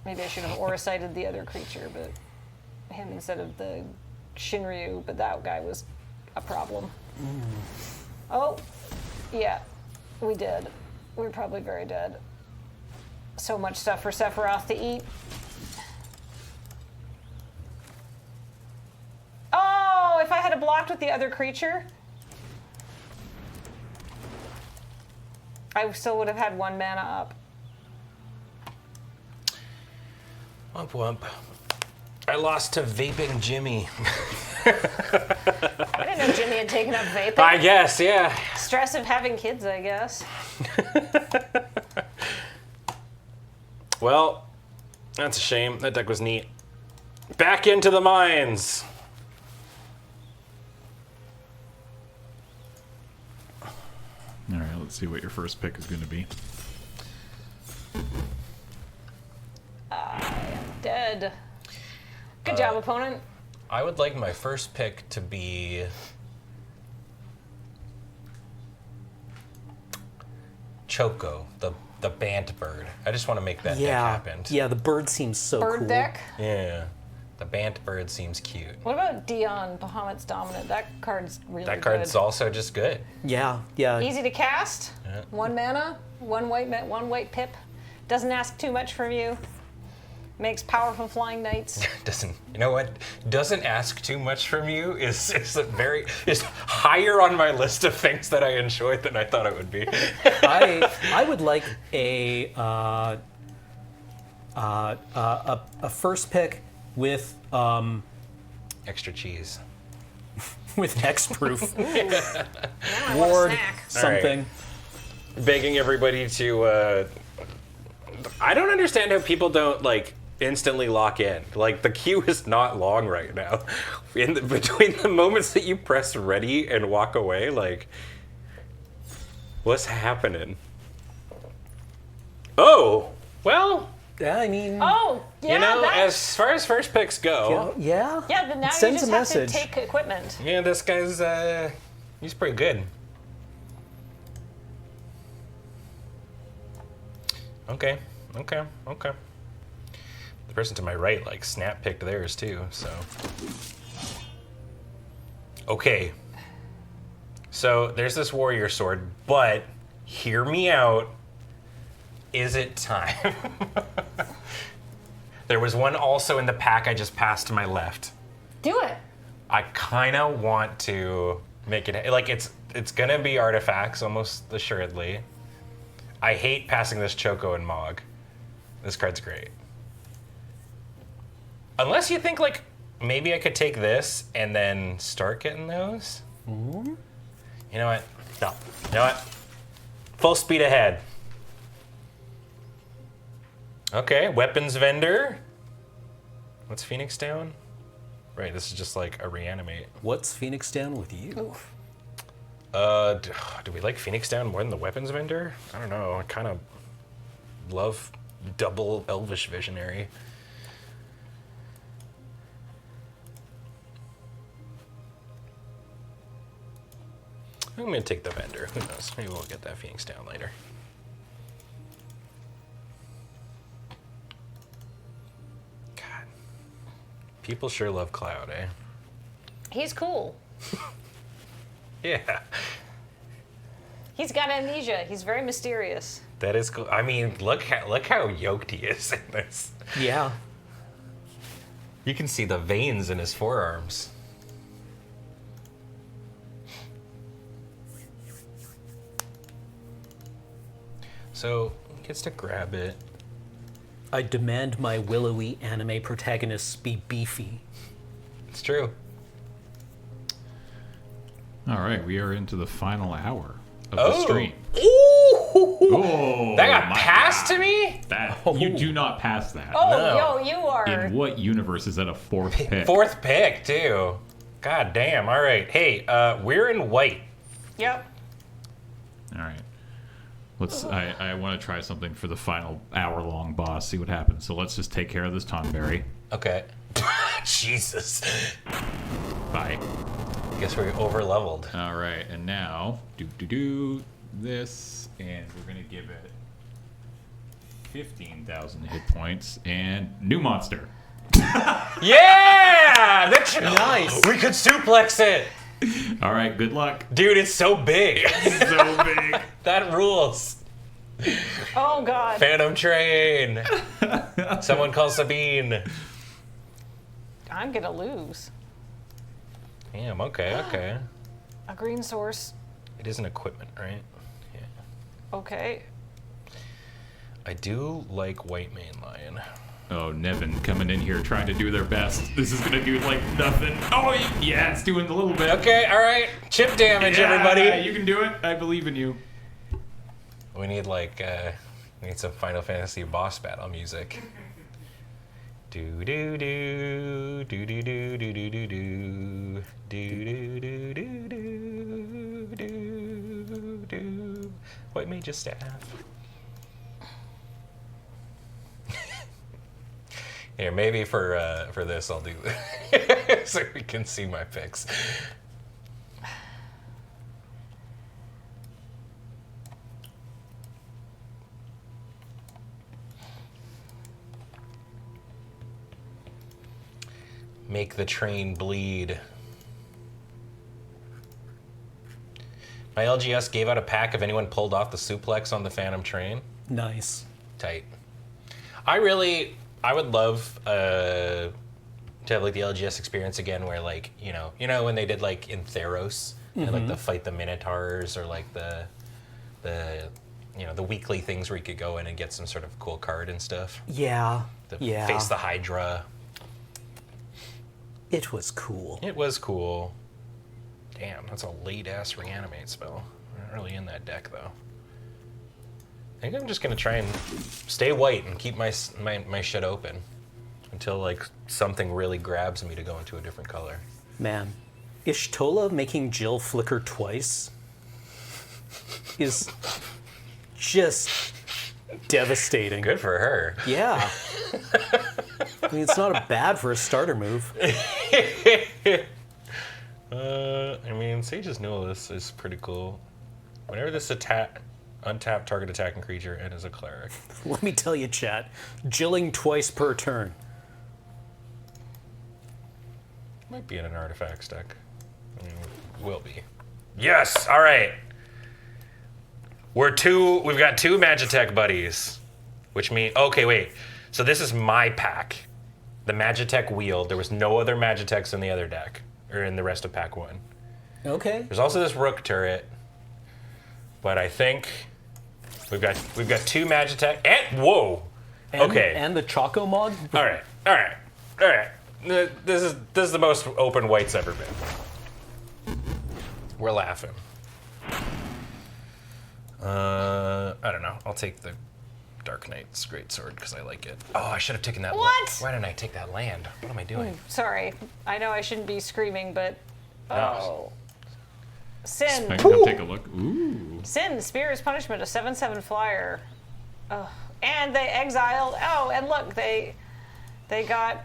Maybe I should have aura-sighted the other creature, but him instead of the Shinryu, but that guy was a problem. Oh, yeah, we did. We're probably very dead. So much stuff for Sephiroth to eat. Oh, if I had blocked with the other creature, I still would have had 1 mana up. Wump wump. I lost to Vaping Jimmy. I didn't know Jimmy had taken up vaping. I guess, yeah. Stress of having kids, I guess. Well, that's a shame. That deck was neat. Back into the mines. All right, let's see what your first pick is going to be. Dead. Good job, opponent. I would like my first pick to be Choco, the Bant Bird. I just want to make that deck happen. Yeah, the bird seems so Bird cool. deck. Yeah. The Bant Bird seems cute. What about Dion, Bahamut's Dominant? That card's really That good. card's also just good. Yeah, yeah. Easy to cast. Yeah. 1 mana, 1 white pip. Doesn't ask too much from you. Makes powerful flying knights. Doesn't, you know what? Doesn't ask too much from you is higher on my list of things that I enjoy than I thought it would be. I would like a first pick with Extra cheese. with hexproof Now I want a ward snack. something. Begging everybody to. I don't understand how people don't instantly lock in. The queue is not long right now. Between the moments that you press ready and walk away, what's happening? Oh, well, Yeah, I mean, Oh, yeah. as far as first picks go, yeah. Yeah, but now It you sends just a have message. to take equipment. yeah, this guy's he's pretty good. Okay. The person to my right snap picked theirs too, so. Okay. So there's this warrior sword, but hear me out. Is it time? There was one also in the pack I just passed to my left. Do it. I kind of want to make it it's gonna be artifacts almost assuredly. I hate passing this Choco and Mog. This card's great. Unless you think maybe I could take this and then start getting those. You know what? No. You know what? Full speed ahead. Okay, weapons vendor. What's Phoenix down? Right, this is just a reanimate. What's Phoenix down with you? Do we like Phoenix down more than the weapons vendor? I don't know. I kind of love double Elvish Visionary. I'm gonna take the vendor. Who knows? Maybe we'll get that Phoenix down later. God, people sure love Cloud, eh? He's cool. Yeah. He's got amnesia. He's very mysterious. That is cool. I mean, look how yoked he is in this. Yeah. You can see the veins in his forearms. So he gets to grab it. I demand my willowy anime protagonists be beefy. It's true. All right, we are into the final hour of the stream. Ooh! Oh, That got my passed God. to me? You do not pass that. Oh, No. yo, you are. In what universe is that a fourth pick? Fourth pick, too. God damn. All right. Hey, we're in white. Yep. All right. I want to try something for the final hour-long boss. See what happens. So let's just take care of this Tonberry. Okay. Jesus. Bye. Guess we're over leveled. All right, and now do this, and we're gonna give it 15,000 hit points and new monster. Yeah! That's Nice. We could suplex it. All right, good luck. Dude, it's so big. So big. That rules. Oh God. Phantom Train. Someone call Sabine. I'm gonna lose. Damn, okay. A green source. It is an equipment, right? Yeah. Okay. I do like White Mane Lion. Oh, Nevin coming in here trying to do their best. This is gonna do like nothing. Oh, yeah, it's doing a little bit. Okay, all right. Chip damage, everybody. You can do it. I believe in you. We need we need some Final Fantasy boss battle music. Do do do do do do do do do do do do do do do do. What made you staff? Here, maybe for this I'll do so we can see my picks. Make the train bleed. My LGS gave out a pack if anyone pulled off the suplex on the Phantom Train. Nice. Tight. I would love to have like the LGS experience again, where like you know when they did like in Theros, and, like the fight the Minotaurs, or like the weekly things where you could go in and get some sort of cool card and stuff. Yeah. Face the Hydra. It was cool. It was cool. Damn, that's a late-ass reanimate spell. We're not really in that deck, though. I think I'm just gonna try and stay white and keep my shit open until, like, something really grabs me to go into a different color. Man, Ishtola making Jill flicker twice is just devastating. Good for her. Yeah. I mean, it's not bad for a starter move. I mean, Sage's Nihilus is pretty cool. Whenever this untapped target attacking creature and is a cleric. Let me tell you, chat, jilling twice per turn. Might be in an artifacts deck. I mean, will be. Yes! All right. We've got two Magitech buddies, which means, okay, wait. So this is my pack. The Magitech wheel. There was no other Magitechs in the other deck, or in the rest of pack one. Okay. There's also this Rook turret, but I think we've got two Magitech, and whoa! Okay. And the Choco mod? All right. This is the most open white's ever been. We're laughing. I don't know. I'll take the Dark Knight's Greatsword because I like it. Oh, I should have taken that. What? Why didn't I take that land? What am I doing? Sorry. I know I shouldn't be screaming, but No. Sin. I can come take a look. Ooh. Sin, Spear is Punishment, a 7/7 flyer. Oh, and they exiled. Oh, and look, they got.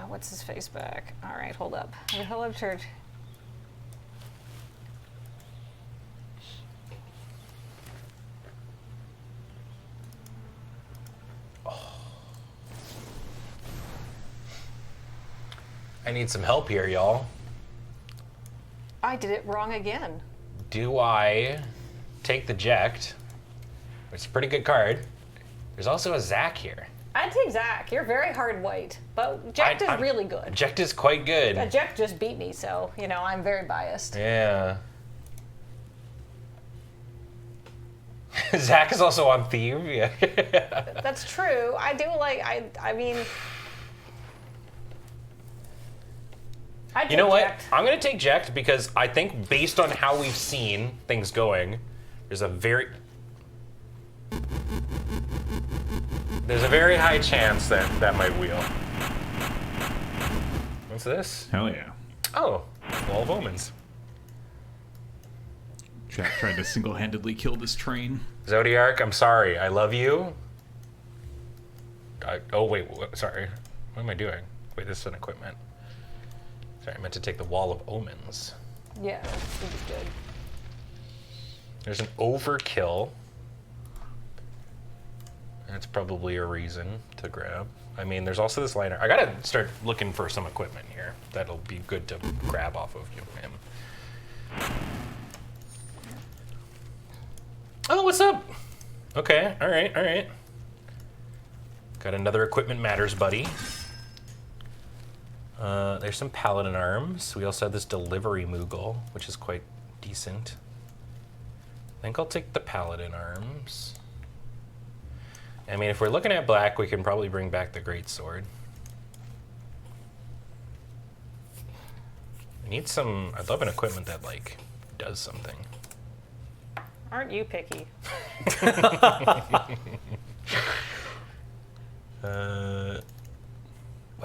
What's his face back? All right, hold up. He'll have turned. I need some help here, y'all. I did it wrong again. Do I take the Ject, which is a pretty good card? There's also a Zac here. I'd take Zach. You're very hard white, but Ject is really good. Ject is quite good. Ject just beat me, so, I'm very biased. Yeah. Zac is also on theme. Yeah. That's true. I do like, I mean... You know what? I'm going to take Ject because I think based on how we've seen things going, there's a very high chance that might wheel. What's this? Hell yeah. Oh, Wall of Omens. Jack tried to single-handedly kill this train. Zodiac, I'm sorry. I love you. Oh, wait. Sorry. What am I doing? Wait, this is an equipment. Sorry, I meant to take the Wall of Omens. Yeah, would be good. There's an overkill. That's probably a reason to grab. I mean, there's also this liner. I gotta start looking for some equipment here. That'll be good to grab off of him. Oh, what's up? Okay, all right. Got another Equipment Matters buddy. There's some Paladin arms. We also have this Delivery Moogle, which is quite decent. I think I'll take the Paladin arms. I mean, if we're looking at black, we can probably bring back the Greatsword. I need some... I'd love an equipment that, like, does something. Aren't you picky? Wow,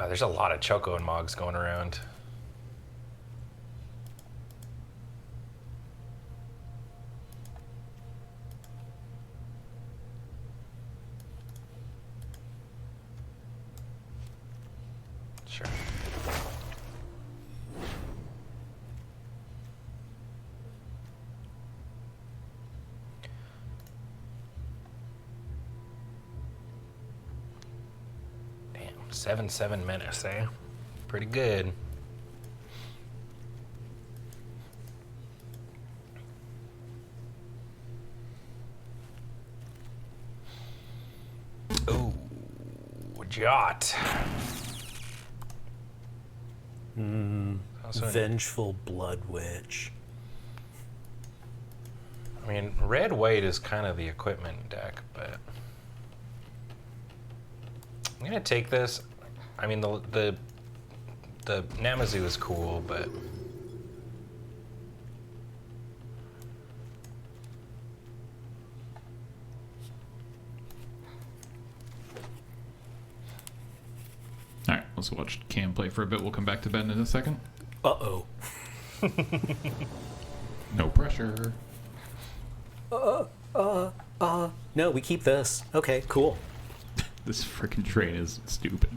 there's a lot of Choco and Mogs going around. Sure. Damn, 7/7 menace, eh? Pretty good. Ooh, Jot. Vengeful Blood Witch. I mean, red-white is kind of the equipment deck, but I'm gonna take this. I mean, the Namazu is cool, but All right, let's watch Cam play for a bit. We'll come back to Ben in a second. Uh-oh. No pressure. No, we keep this. Okay, cool. This freaking train is stupid.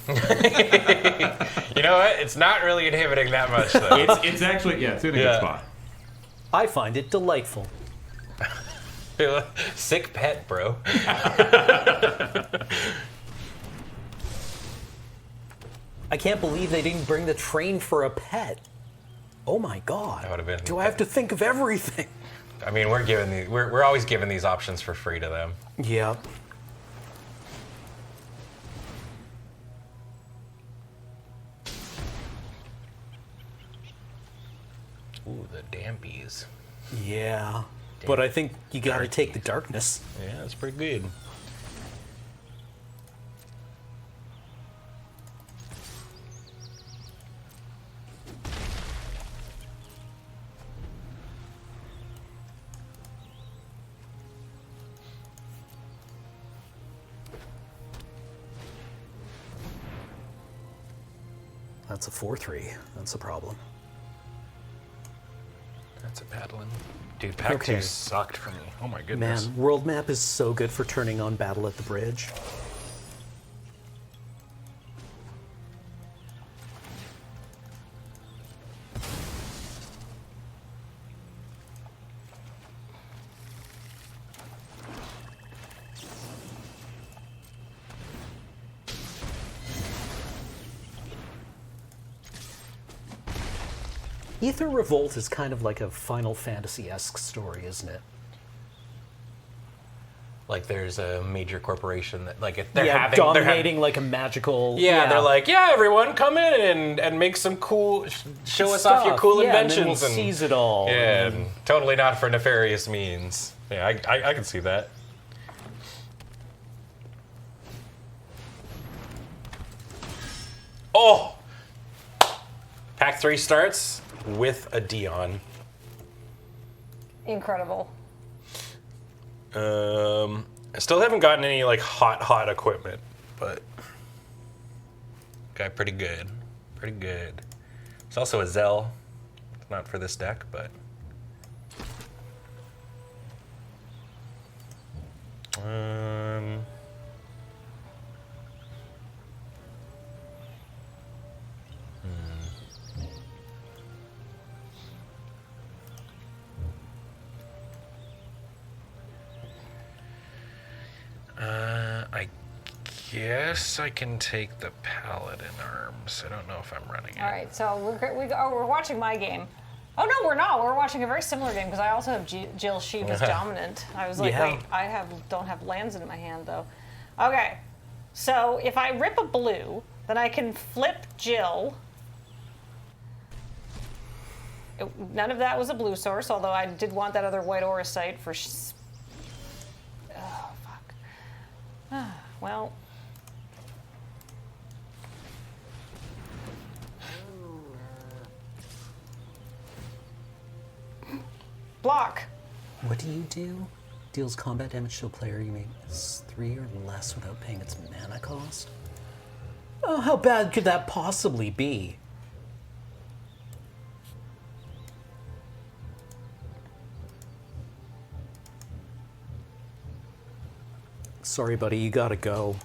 you know what? It's not really inhibiting that much, though. It's actually, yeah, it's in a good spot. I find it delightful. Sick pet, bro. I can't believe they didn't bring the train for a pet. Oh my god. That would have been. Do I have to think of everything? I mean, we're always giving these options for free to them. Yep. Ooh, the dampies. Yeah. But I think you gotta take the darkness. Yeah, that's pretty good. That's a 4-3. That's a problem. That's a paddling. Dude, Pack 2 sucked for me. Oh my goodness. Man, World Map is so good for turning on Battle at the Bridge. Ether Revolt is kind of like a Final Fantasy-esque story, isn't it? Like there's a major corporation that dominating like a magical. Yeah, they're like, yeah, everyone, come in and make some cool, show us off your cool inventions, and then we'll seize it all. Yeah, and totally not for nefarious means. Yeah, I can see that. Oh, Pack 3 starts with a Dion. Incredible. I still haven't gotten any like hot equipment, but okay, pretty good. Pretty good. It's also a Zell. It's not for this deck, but I guess I can take the Paladin arms. I don't know if I'm running it. All right, so we're watching my game. Oh no, we're not. We're watching a very similar game because I also have Jill Sheev as dominant. I was like, wait, don't have lands in my hand though. Okay, so if I rip a blue, then I can flip Jill. None of that was a blue source, although I did want that other white aura site for. Oh fuck. Well. Block. What do you do? Deals combat damage to a player you make 3 or less without paying its mana cost? Oh, how bad could that possibly be? Sorry, buddy, you gotta go.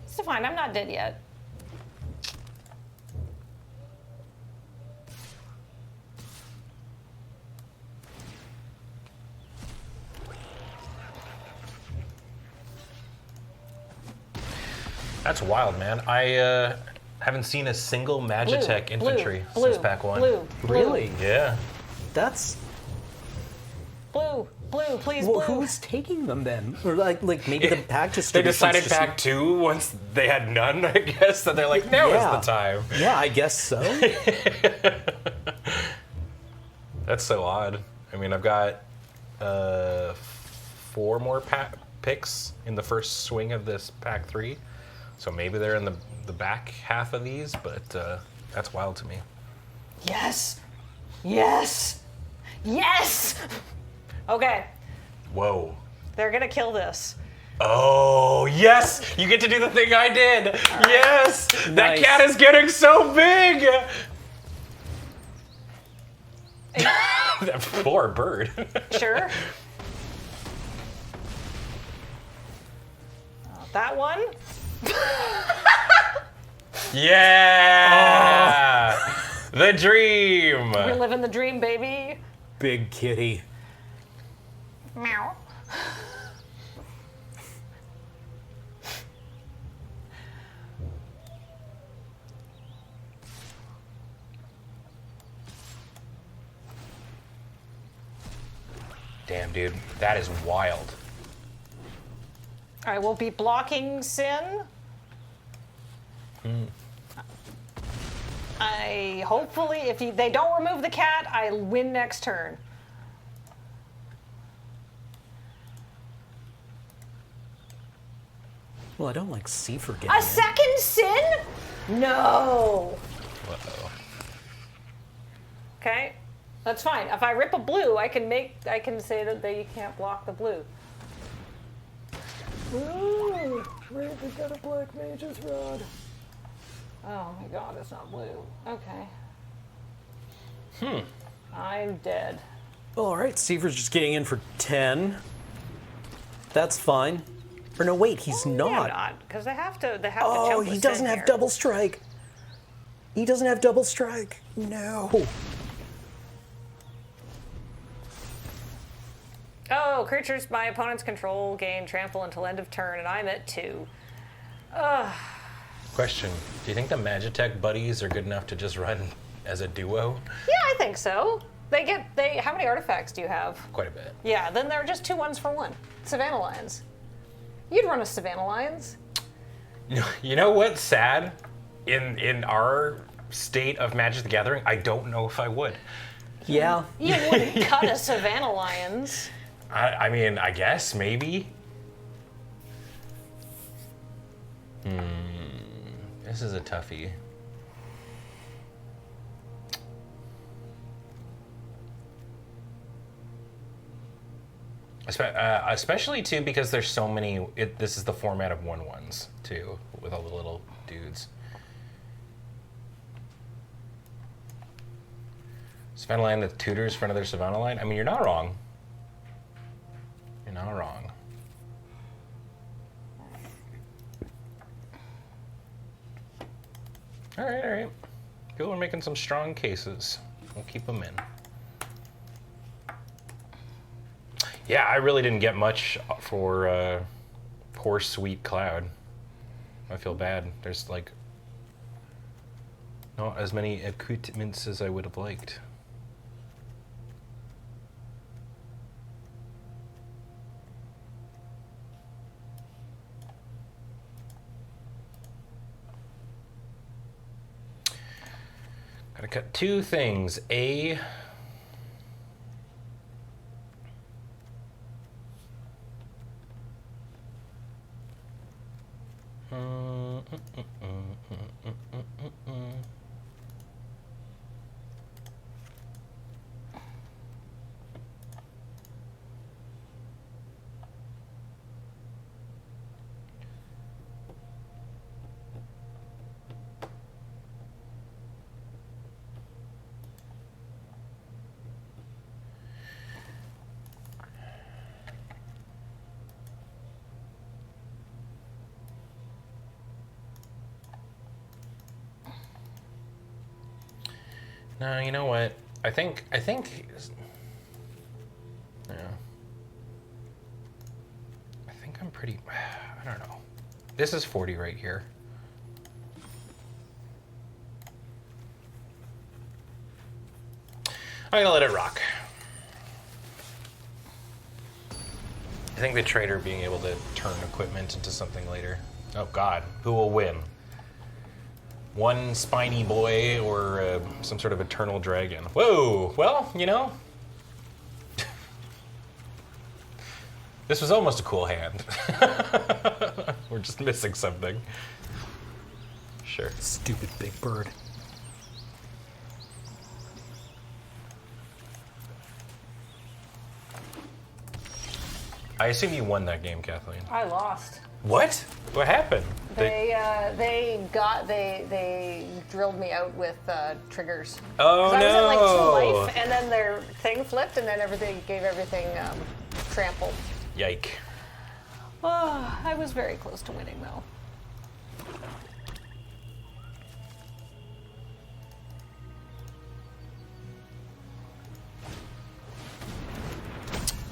It's fine, I'm not dead yet. That's wild, man. I haven't seen a single Magitech infantry since pack 1. Blue. Really? Yeah. That's... Blue, please, Well, blue. who's taking them then? Or like maybe the pack They distribution's decided just... pack 2 once they had none, I guess, that they're like, now is the time. Yeah, I guess so. That's so odd. I mean, I've got 4 more picks in the first swing of this pack 3. So maybe they're in the back half of these, but that's wild to me. Yes! Yes! Yes! Okay, Whoa. they're gonna kill this. Oh, yes! You get to do the thing I did! Right. Yes! That Nice. cat is getting so big! That poor bird. Sure. That one? Yeah! The dream! We're living the dream, baby. Big kitty. Meow. Damn, dude. That is wild. I will be blocking Sin. I hopefully, if they don't remove the cat, I win next turn. Well, I don't like Seifer getting A it. second Sin? No. Uh-oh. Okay, that's fine. If I rip a blue, I can say that you can't block the blue. Ooh, Rick, we got a black mage's rod. Oh my god, it's not blue. Okay. I'm dead. All right, Seifer's just getting in for 10. That's fine. Or no, wait, he's not. Because they have to. Oh, jump he us doesn't in have here. double strike. He doesn't have double strike. No. Oh, creatures my opponent's control gain trample until end of turn, and I'm at 2. Question. Do you think the Magitech buddies are good enough to just run as a duo? Yeah, I think so. How many artifacts do you have? Quite a bit. Yeah, then they're just 2 ones for 1. Savannah Lions. You'd run a Savannah Lions. You know what's sad? In our state of Magic the Gathering, I don't know if I would. Yeah. You wouldn't cut a Savannah Lions. I mean, I guess, maybe. This is a toughie. Especially, too, because there's so many... this is the format of 1/1s, too, with all the little dudes. Savannah line that tutors for another Savannah line? I mean, you're not wrong. You're not wrong. All right. People are making some strong cases. We'll keep them in. Yeah, I really didn't get much for poor Sweet Cloud. I feel bad. There's like not as many accoutrements as I would have liked. Gotta cut two things. No, you know what? I think. Yeah. I think I'm pretty. I don't know. This is 40 right here. I'm gonna let it rock. I think the trader being able to turn equipment into something later. Oh God, who will win? One spiny boy or some sort of eternal dragon? Whoa, well, you know. This was almost a cool hand. We're just missing something. Sure. Stupid big bird. I assume you won that game, Kathleen. I lost. What? What happened? They drilled me out with triggers. Oh, 'Cause I was at like no. 2 life, and then their thing flipped, and then gave everything trampled. Yike. Oh, I was very close to winning though.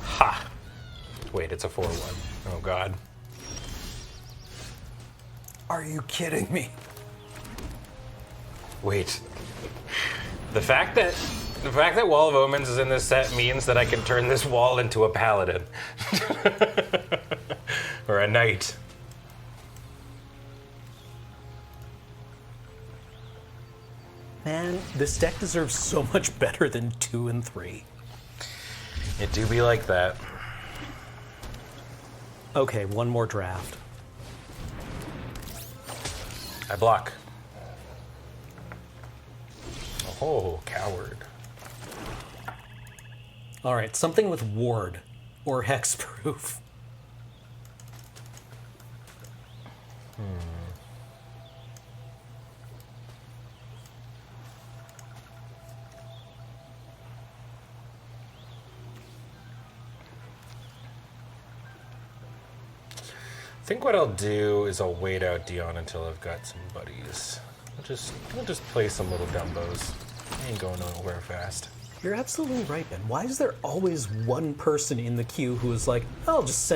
Ha! Wait, it's a 4-1. Oh God. Are you kidding me? Wait. The fact that Wall of Omens is in this set means that I can turn this wall into a paladin. Or a knight. Man, this deck deserves so much better than 2 and 3. It do be like that. Okay, one more draft. I block. Oh, coward. All right, something with ward or hexproof. I think what I'll do is I'll wait out Dion until I've got some buddies. I'll just play some little dumbos. I ain't going nowhere fast. You're absolutely right, Ben. Why is there always one person in the queue who is like, I'll just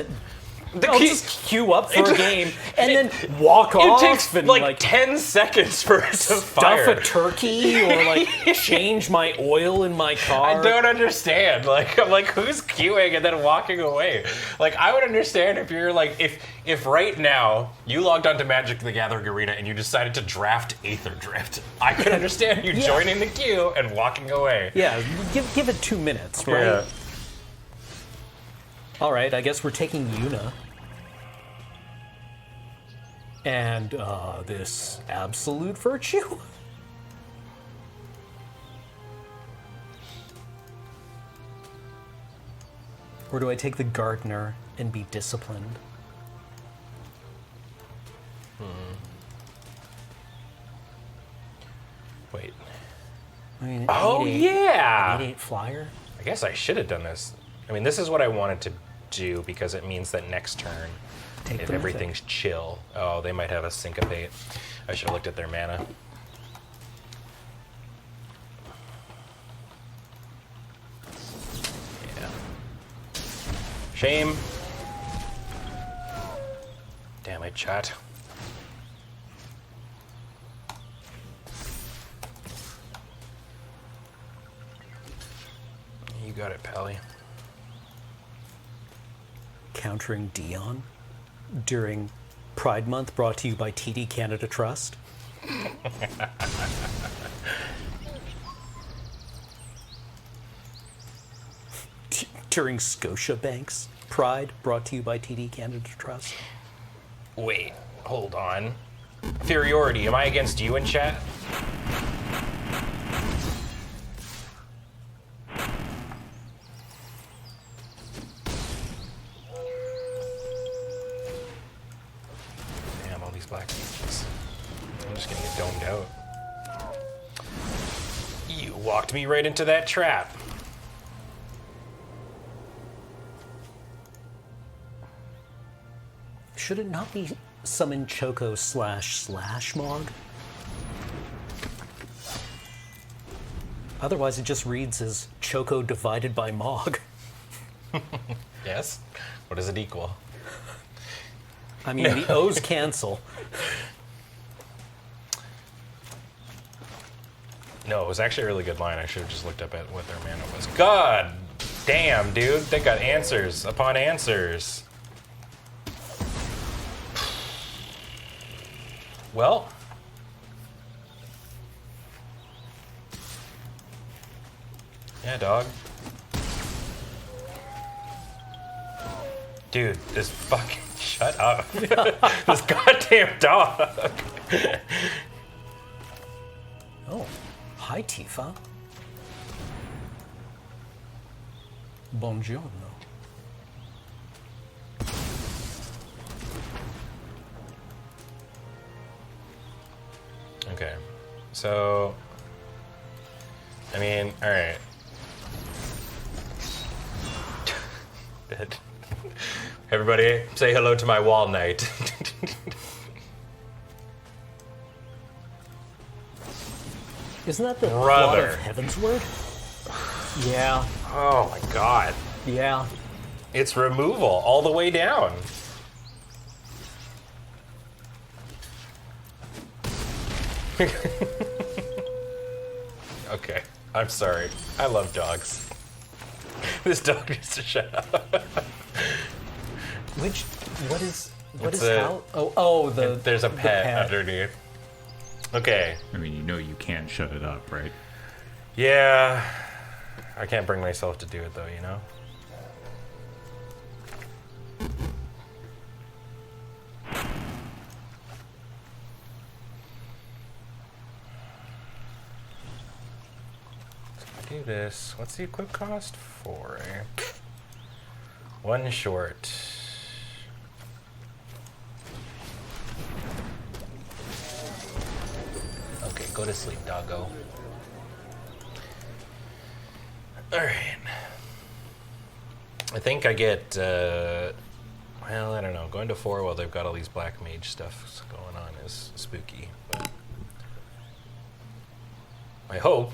just queue up for a game and then walk off? It takes and like 10 seconds for it to fire. Stuff a turkey or like change my oil in my car. I don't understand. Like, I'm like, who's queuing and then walking away? Like, I would understand if you're like, if right now you logged onto Magic the Gathering Arena and you decided to draft Aether Drift, I could understand you joining the queue and walking away. Yeah, give it 2 minutes, right? Yeah. All right, I guess we're taking Yuna. And this absolute virtue. Or do I take the gardener and be disciplined? Wait. I mean, Oh, 8/8 yeah! 8/8 flyer. I guess I should have done this. I mean, this is what I wanted to do because it means that next turn, Take if the everything's chill, oh, they might have a syncopate. I should have looked at their mana. Yeah. Shame. Damn it, chat. You got it, Pally. Countering Dion during Pride Month, brought to you by TD Canada Trust. During Scotiabank's Pride, brought to you by TD Canada Trust. Wait, hold on. Inferiority, am I against you in chat? Damn, all these black mages. I'm just gonna get domed out. You walked me right into that trap. Should it not be summon Choco / Mog? Otherwise, it just reads as Choco divided by Mog. Yes? What does it equal? I mean, the O's cancel. No, it was actually a really good line. I should have just looked up at what their mana was. God damn, dude. They got answers upon answers. Well. Yeah, dog. Dude, this fucking... Shut up. This goddamn dog. Oh, hi, Tifa. Buongiorno. Okay, so... I mean, alright. Everybody, say hello to my wall knight. Isn't that the Brother. plot of Heaven's Word? Yeah, Oh my god. yeah. It's removal all the way down. Okay, I'm sorry. I love dogs. This dog needs to shut up. What is It's a- how? Oh, There's a the pet underneath. Okay. I mean, you know you can shut it up, right? Yeah. I can't bring myself to do it though, you know? Do this. What's the equip cost? 4. One short. Okay, go to sleep, doggo. Alright. I think I get, well, I don't know. Going to 4 while they've got all these black mage stuff going on is spooky. But I hope.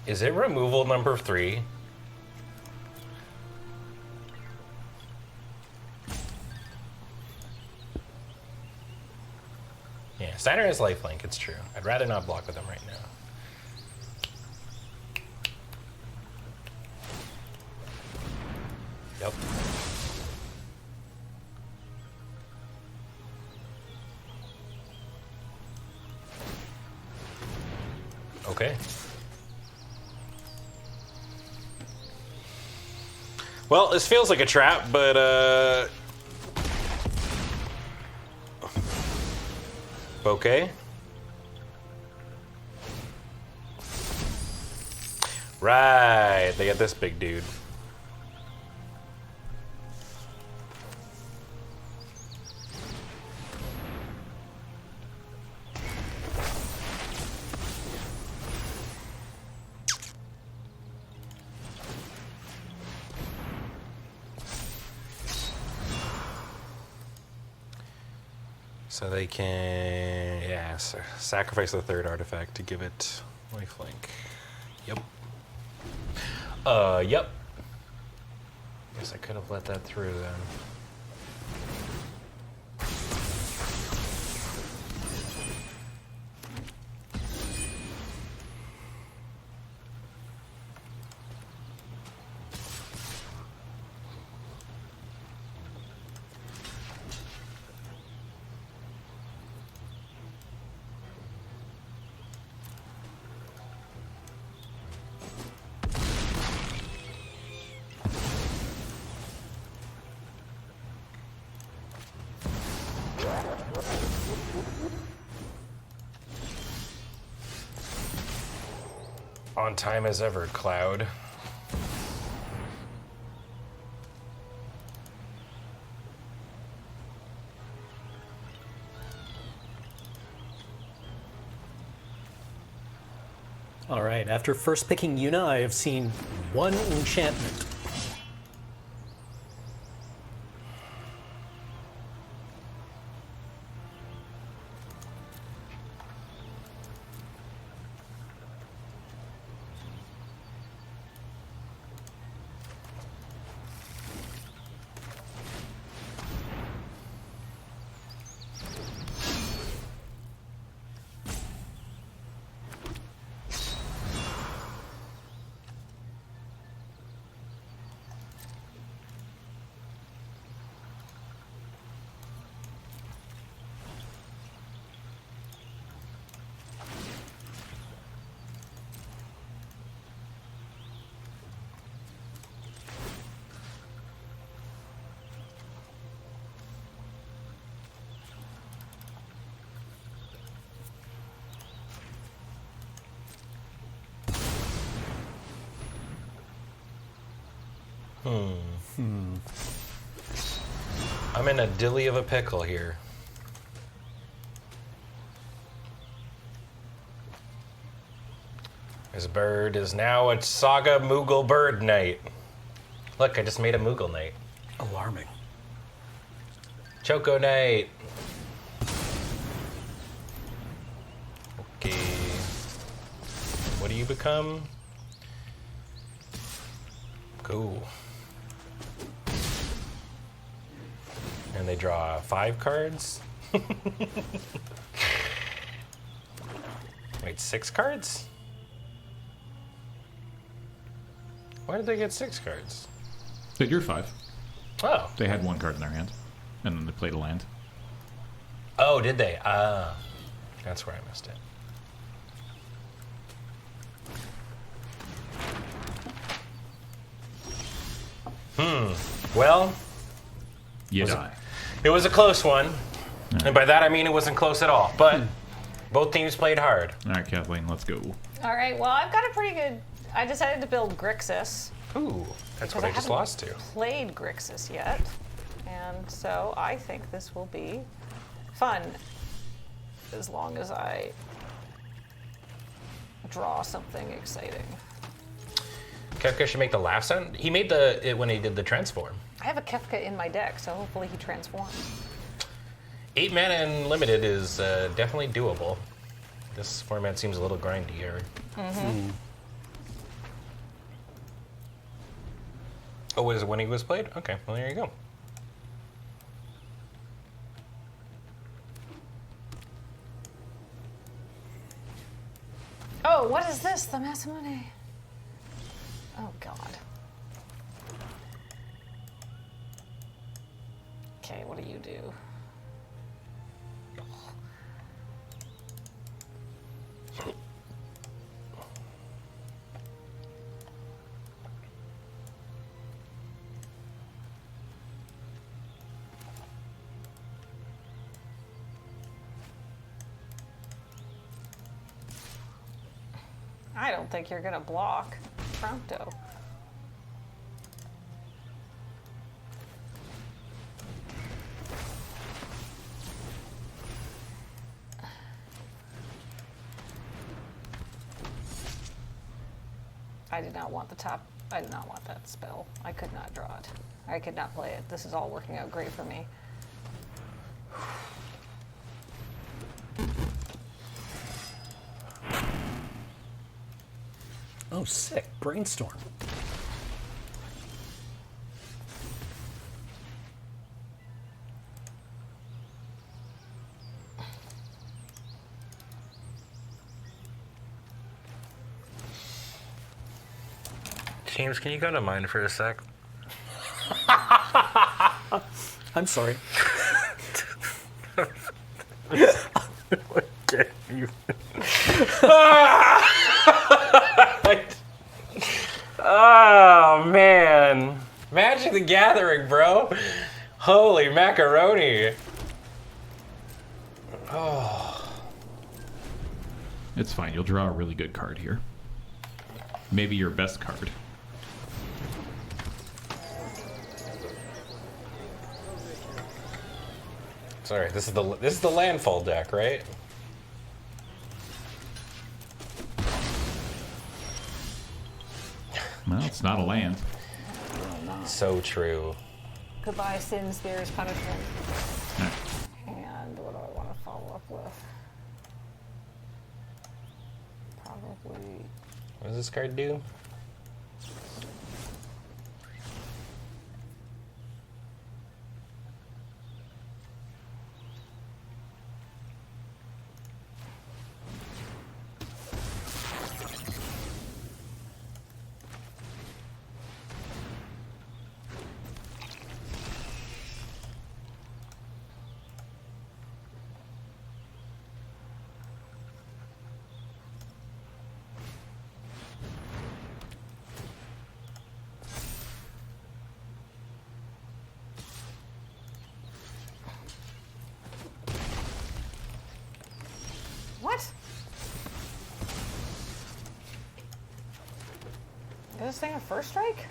Is it removal number 3? Yeah, Steiner has lifelink, it's true. I'd rather not block with him right now. Yep. Okay. Well, this feels like a trap, but okay. Right, they got this big dude. So they can, sacrifice the third artifact to give it lifelink. Yep. Yep. Guess I could have let that through then. On time as ever, Cloud. All right, after first picking Yuna, I have seen one enchantment. I'm in a dilly of a pickle here. This bird is now a Saga Moogle Bird Knight. Look, I just made a Moogle Knight. Alarming. Choco Knight. Okay. What do you become? Cool. And they draw 5 cards? Wait, 6 cards? Why did they get 6 cards? They drew 5. Oh. They had 1 card in their hand, and then they played a land. Oh, did they? That's where I missed it. Well, You die. it was a close one. And by that I mean it wasn't close at all. But both teams played hard. All right, Kathleen, let's go. All right, well, I've got a pretty good... I decided to build Grixis. Ooh, that's because what I just haven't lost to. played Grixis yet. And so I think this will be fun. As long as I draw something exciting. Kefka should make the laugh sound. He made it when he did the transform. I have a Kefka in my deck, so hopefully he transforms. 8 mana and limited is definitely doable. This format seems a little grindier. Oh, was it when he was played? Okay, well there you go. Oh, what is this? The Masamune. Oh, God. Okay, what do you do? I don't think you're gonna block Prompto. I did not want the top. I did not want that spell. I could not draw it. I could not play it. This is all working out great for me. Oh, sick. Brainstorm. James, can you go to mine for a sec? I'm sorry. Okay, you. Oh man, Magic the Gathering, bro! Holy macaroni! Oh, It's fine. You'll draw a really good card here. Maybe your best card. sorry. This is the landfall deck, right? Well, it's not a land. So true. Goodbye, Sin Spear's Punishment. Alright. And what do I want to follow up with? Probably. What does this card do? What? Is this thing a first strike?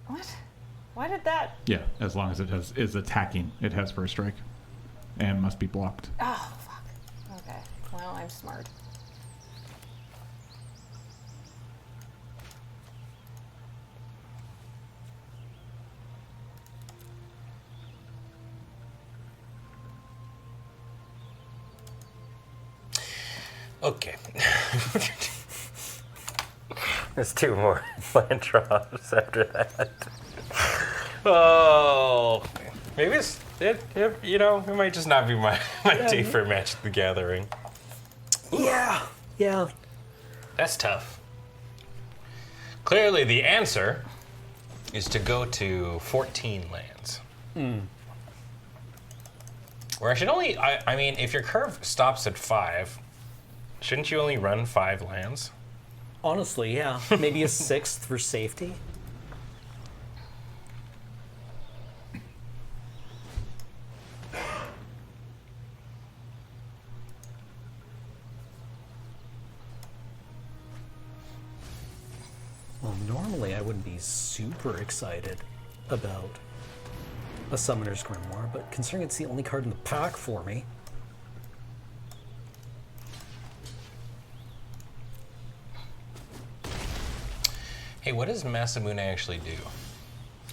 What? Why did that? Yeah, as long as it is attacking, it has first strike, and must be blocked. Oh, fuck. Okay. Well, I'm smart. Okay. There's two more land drops after that. Oh, maybe you know, it might just not be my day for Magic the Gathering. Yeah. Yeah. That's tough. Clearly, the answer is to go to 14 lands. Where I should only, I mean, if your curve stops at 5, shouldn't you only run 5 lands? Honestly, yeah. Maybe a sixth for safety. Well, normally I wouldn't be super excited about a Summoner's Grimoire, but considering it's the only card in the pack for me, Hey, what does Masamune actually do?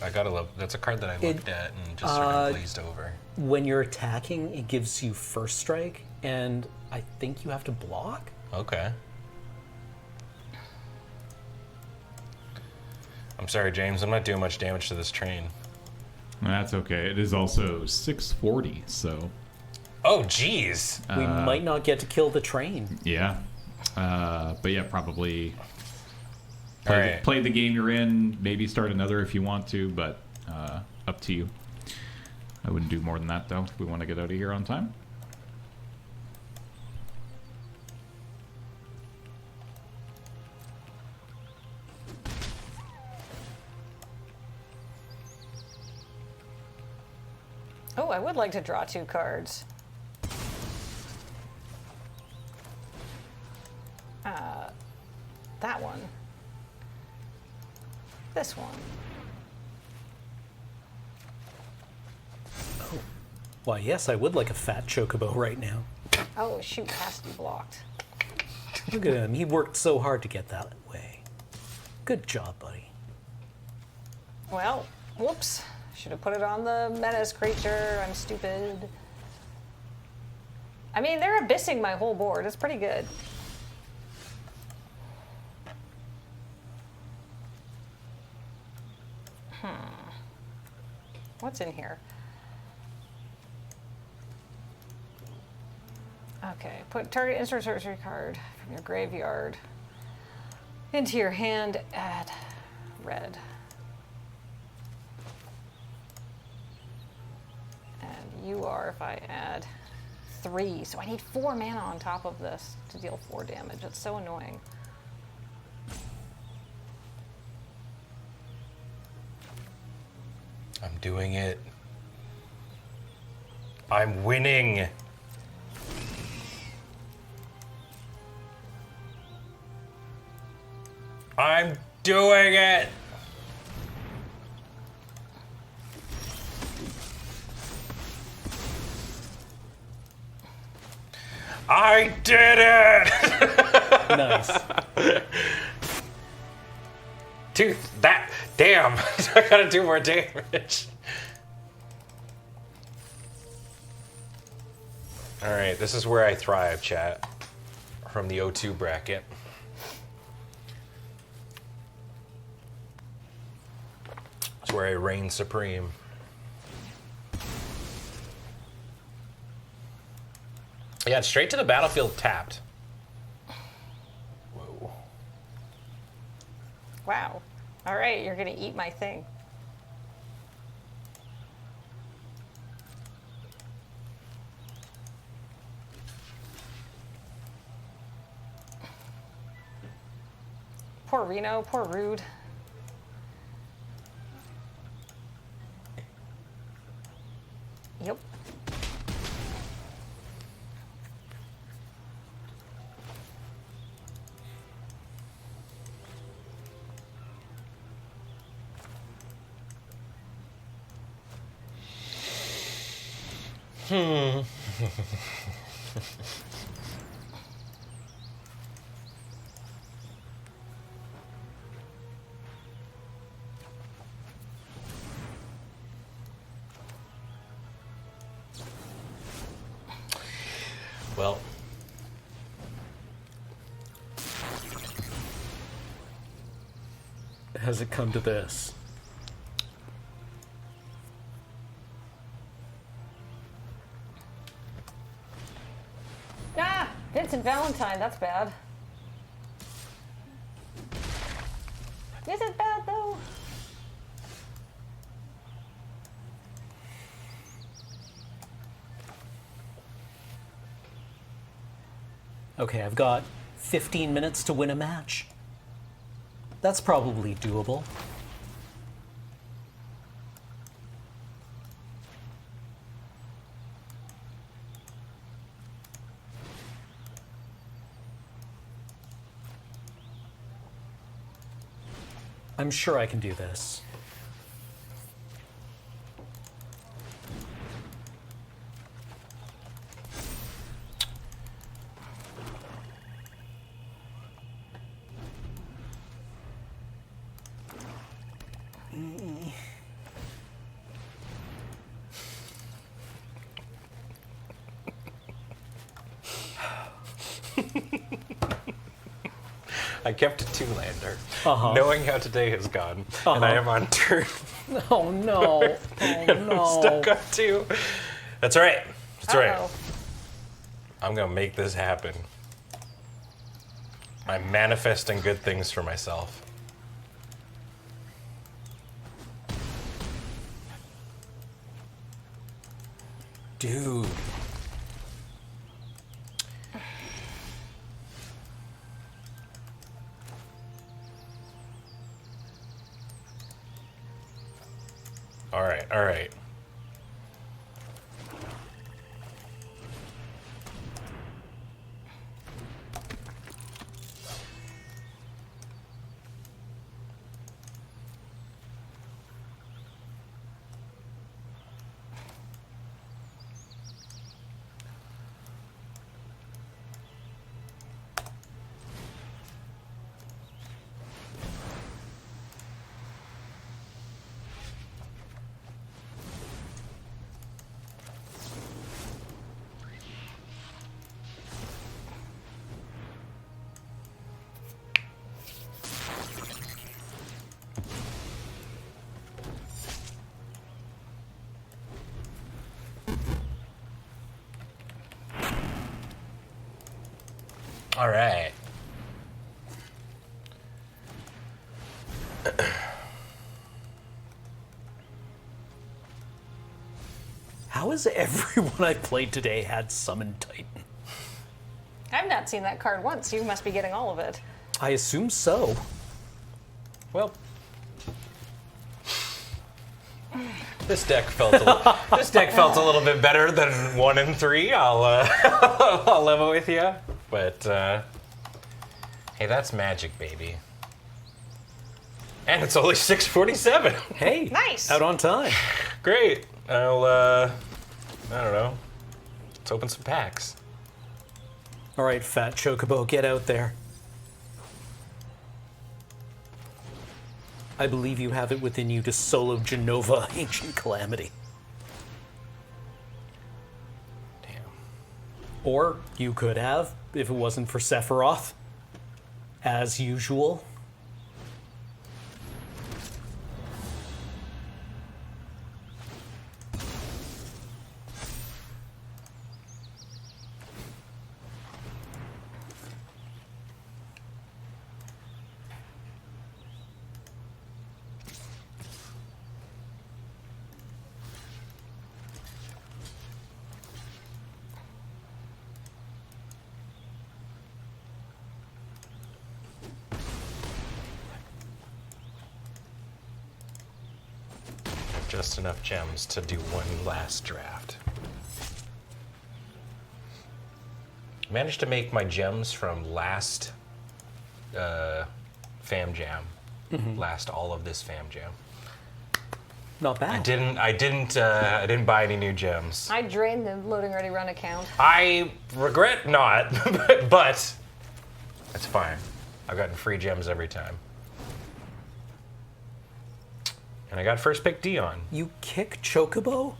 I gotta love, that's a card that I looked at and just sort of glazed over. when you're attacking, it gives you first strike, and I think you have to block? Okay. I'm sorry, James, I'm not doing much damage to this train. That's okay. It is also 640, so Oh, jeez. We might not get to kill the train. yeah. But yeah, probably All right. play the game you're in. Maybe start another if you want to, but up to you. I wouldn't do more than that though. If we want to get out of here on time. Oh, I would like to draw 2 cards. That one. This one. Why, yes, I would like a fat chocobo right now. Oh, shoot, it has to be blocked. Look at him. He worked so hard to get that way. Good job, buddy. Well, whoops. Should have put it on the menace creature. I'm stupid. I mean, they're abyssing my whole board. It's pretty good. What's in here? Okay, put target insert sorcery card from your graveyard into your hand, add red. And you are, if I add 3, so I need 4 mana on top of this to deal 4 damage. It's so annoying. I'm doing it. I'm winning. I'm doing it. I did it. Nice. Dude, that damn. I gotta do more damage. All right, this is where I thrive, chat. From the O2 bracket. It's where I reign supreme. Yeah, it's straight to the battlefield tapped. Whoa. Wow. All right, you're gonna eat my thing. Poor Reno, poor Rude. Yep. Well, Has it come to this? Ah, Vincent Valentine, that's bad. Is it bad though? Okay, I've got 15 minutes to win a match. That's probably doable. I'm sure I can do this. I kept a 2-lander, knowing how today has gone, and I am on turn. Oh no! Oh no! Stuck on 2. That's all right. That's all right. Uh-oh. I'm gonna make this happen. I'm manifesting good things for myself. Dude. All right, all right. All right. How has everyone I played today had Summon Titan? I've not seen that card once. You must be getting all of it. I assume so. Well, this deck felt a little bit better than 1 and 3. I'll level with you, but hey, that's Magic, baby. And it's only 6:47. Hey, Nice. out on time. Great. I don't know. Let's open some packs. All right, Fat Chocobo, get out there. I believe you have it within you to solo Genova Ancient Calamity. Damn. Or you could have, if it wasn't for Sephiroth. As usual. Just enough gems to do one last draft. Managed to make my gems from last FamJam last all of this FamJam. Not bad. I didn't buy any new gems. I drained the Loading Ready Run account. I regret not, but that's fine. I've gotten free gems every time. And I got first pick Dion. You kick Chocobo?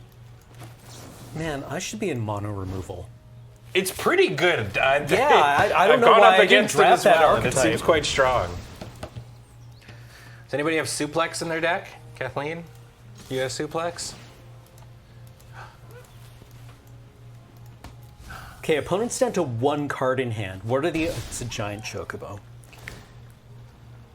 Man, I should be in mono removal. It's pretty good. I don't I've know gone why up I against didn't it as draft that well, and it archetype. seems quite strong. Does anybody have Suplex in their deck? Kathleen? You have Suplex? Okay, opponent's down to 1 card in hand. What are the... It's a giant Chocobo.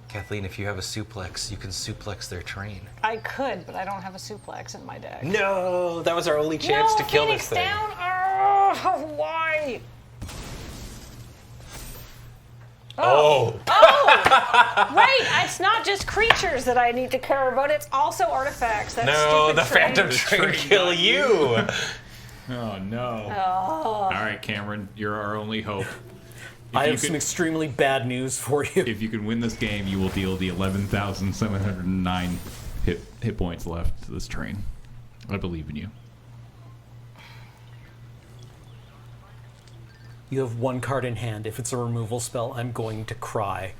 Kathleen, if you have a Suplex, you can suplex their train. I could, but I don't have a suplex in my deck. No, that was our only chance to kill Phoenix this thing. down. Oh, why? Oh. Wait, it's not just creatures that I need to care about. It's also artifacts. That No, stupid the train. Phantom Train kill you. Oh no! All right, Cameron, you're our only hope. I have some extremely bad news for you. If you can win this game, you will deal the 11,709 hit points left to this train. I believe in you. You have 1 card in hand. If it's a removal spell, I'm going to cry.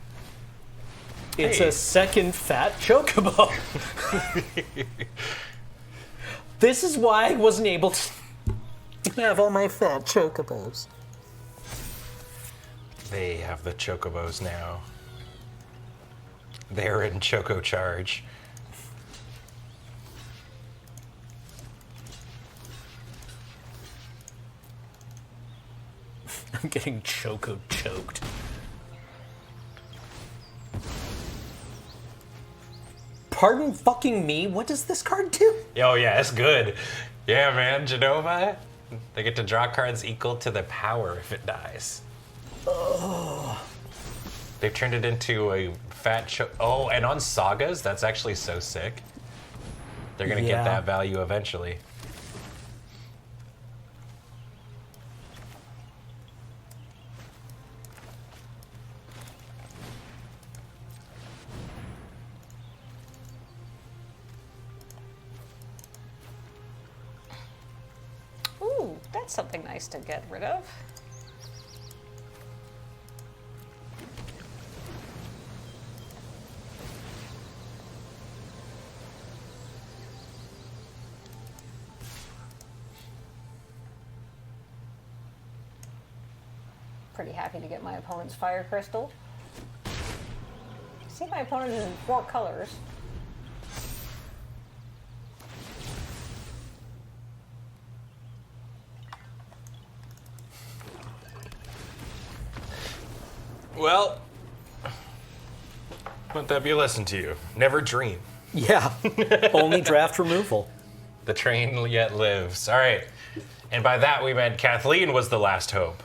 It's a second Fat Chocobo. This is why I wasn't able to have all my Fat Chocobos. They have the Chocobos now. They're in Choco Charge. I'm getting Choco choked. Pardon fucking me? What does this card do? Oh yeah, it's good. Yeah, man, Genova. They get to draw cards equal to the power if it dies. Oh. They've turned it into a fat Oh, and on Sagas, that's actually so sick. They're gonna get that value eventually. Ooh, that's something nice to get rid of. Pretty happy to get my opponent's fire crystal. See, my opponent is in 4 colors. Well, let that be a lesson to you. Never dream. Yeah. Only draft removal. The train yet lives. All right. And by that we meant Kathleen was the last hope.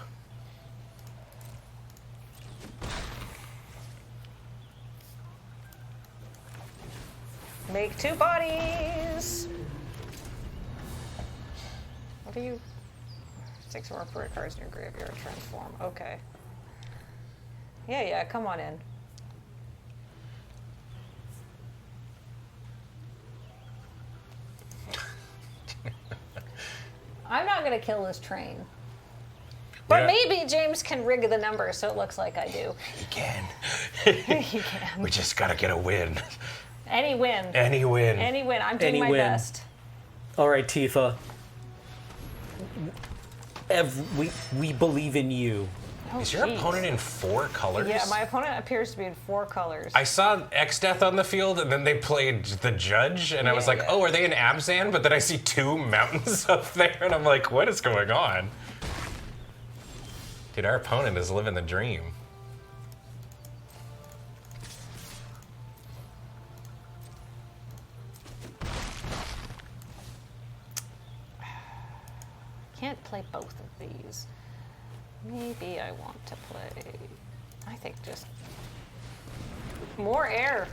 Make 2 bodies. What do you? 6 more cards in your graveyard. Transform. Okay. Yeah. Come on in. I'm not gonna kill this train. But maybe James can rig the number so it looks like I do. He can. He can. We just gotta get a win. Any win. Any win. Any win. I'm doing Any my win. best. All right, Tifa. We believe in you. Oh, Is your geez. opponent in 4 colors? Yeah, my opponent appears to be in 4 colors. I saw X-Death on the field, and then they played the Judge, and I was like, oh, are they in Abzan? But then I see 2 mountains up there, and I'm like, what is going on? Dude, our opponent is living the dream. Can't play both of these. Maybe I want to play, I think just more air.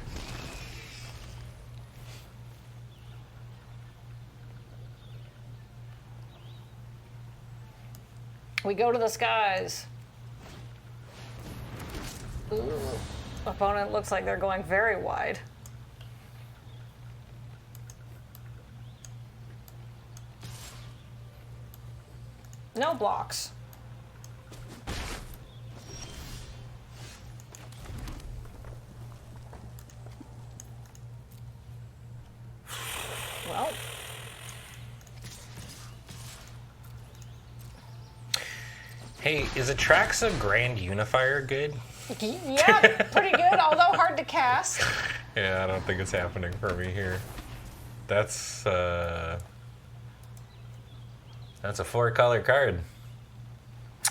We go to the skies. Ooh, opponent looks like they're going very wide. No blocks. Well. Hey, is Atraxa Grand Unifier good? Yeah, pretty good, although hard to cast. Yeah, I don't think it's happening for me here. That's a 4-color card. I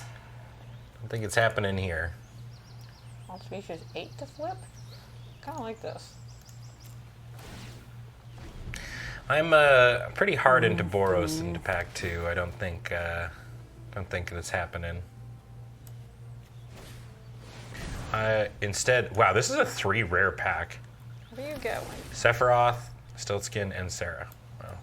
don't think it's happening here. Ultimate 8 to flip? Kind of like this. I'm pretty hard into Boros into pack 2. I don't think it's happening. Instead, wow, this is a 3 rare pack. What are you going? Sephiroth, Stiltskin, and Sarah. Wow.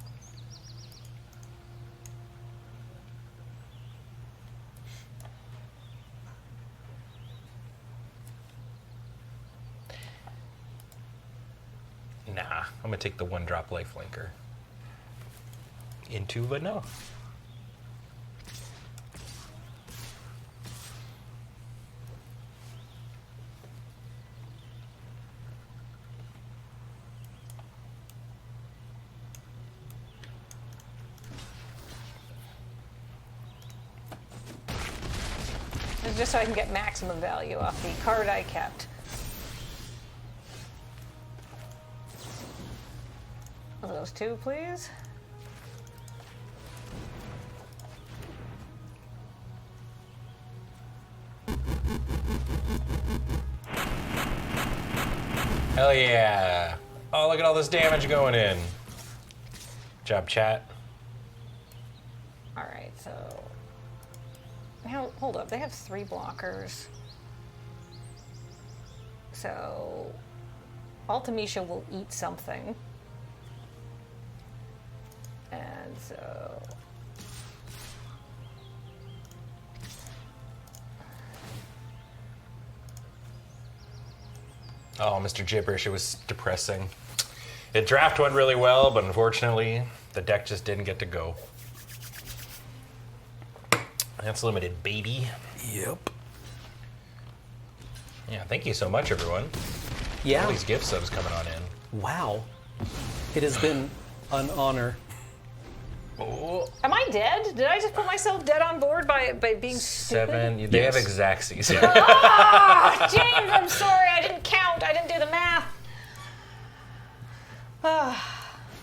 Nah, I'm gonna take the 1-drop lifelinker. Into the no. It's just so I can get maximum value off the card I kept. Those 2, please. Hell yeah. Oh, look at all this damage going in. Good job, chat. All right, so now hold up. They have 3 blockers. So Ultimisha will eat something. And so Oh, Mr. Gibberish, it was depressing. The draft went really well, but unfortunately, the deck just didn't get to go. That's limited, baby. Yep. Yeah, thank you so much, everyone. Yeah. All these gift subs coming on in. Wow. It has been an honor. Oh. am I dead? Did I just put myself dead on board by being 7. stupid? They have Exacxies. Ah, James, I'm sorry. I didn't count. I didn't do the math.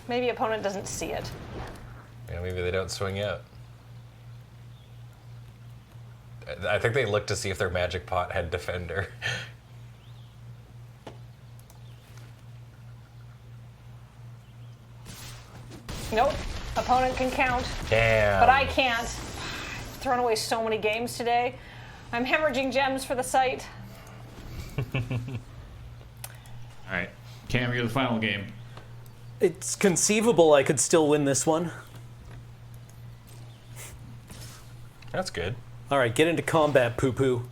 Maybe opponent doesn't see it. Yeah, maybe they don't swing out. I think they looked to see if their magic pot had defender. Nope. Opponent can count. Damn. But I can't. Thrown away so many games today. I'm hemorrhaging gems for the site. All right, Cam, you're the final game. It's conceivable I could still win this one. That's good. All right, get into combat, poo-poo.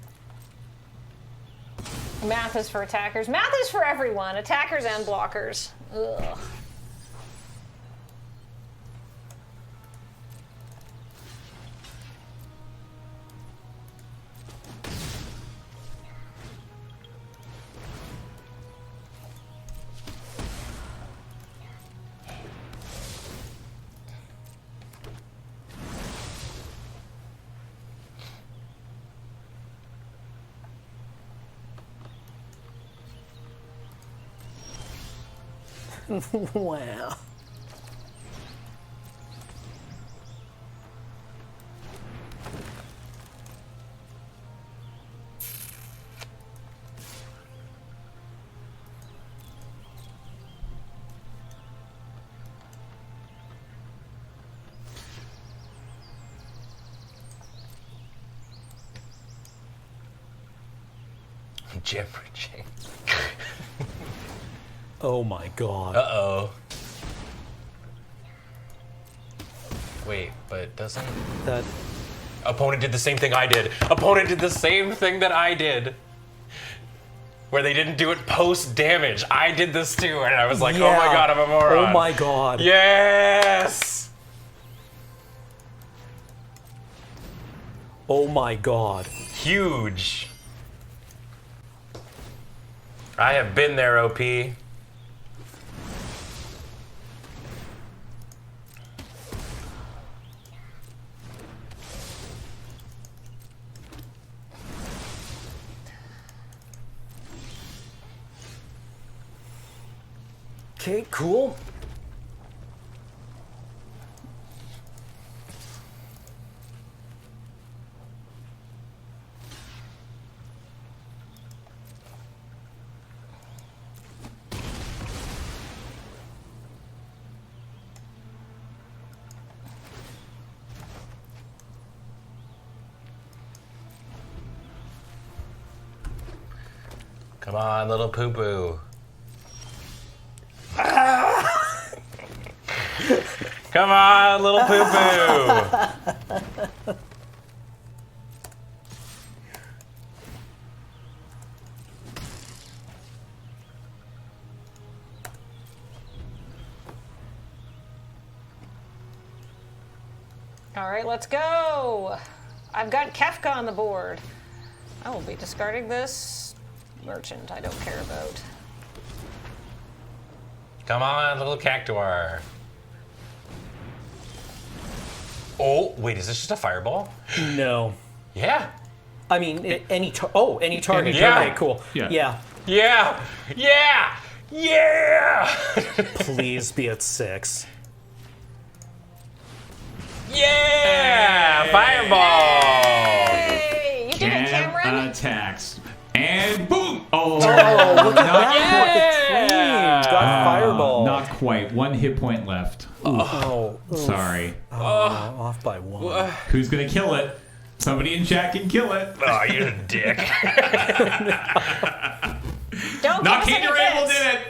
Math is for attackers. Math is for everyone, attackers and blockers. Ugh. Wow. Hemorrhaging. Oh my god. Uh-oh. Wait, but doesn't... That... Opponent did the same thing I did. Opponent did the same thing that I did. Where they didn't do it post-damage. I did this too, and I was like, oh my god, I'm a moron. Oh my god. Yes! Oh my god. Huge. I have been there, OP. Okay, cool. Come on, little poo-poo. Come on, little poo-poo. All right, let's go. I've got Kefka on the board. I will be discarding this merchant I don't care about. Come on, little cactuar. Oh, wait, is this just a fireball? No. Yeah. I mean, any target. Yeah. Okay, cool. Yeah. Yeah. Yeah. Yeah. Yeah. Please be at 6. Yeah. Fireball. Hey, you did it, Cam Cameron. attacks. And boom! Oh, Look at that. Yeah. Got fireball. not quite. 1 hit point left. Oh, Sorry. off by 1. Who's gonna kill it? Somebody in chat can kill it. Oh, you're a dick. Don't Not give us King any Durable hits. did it.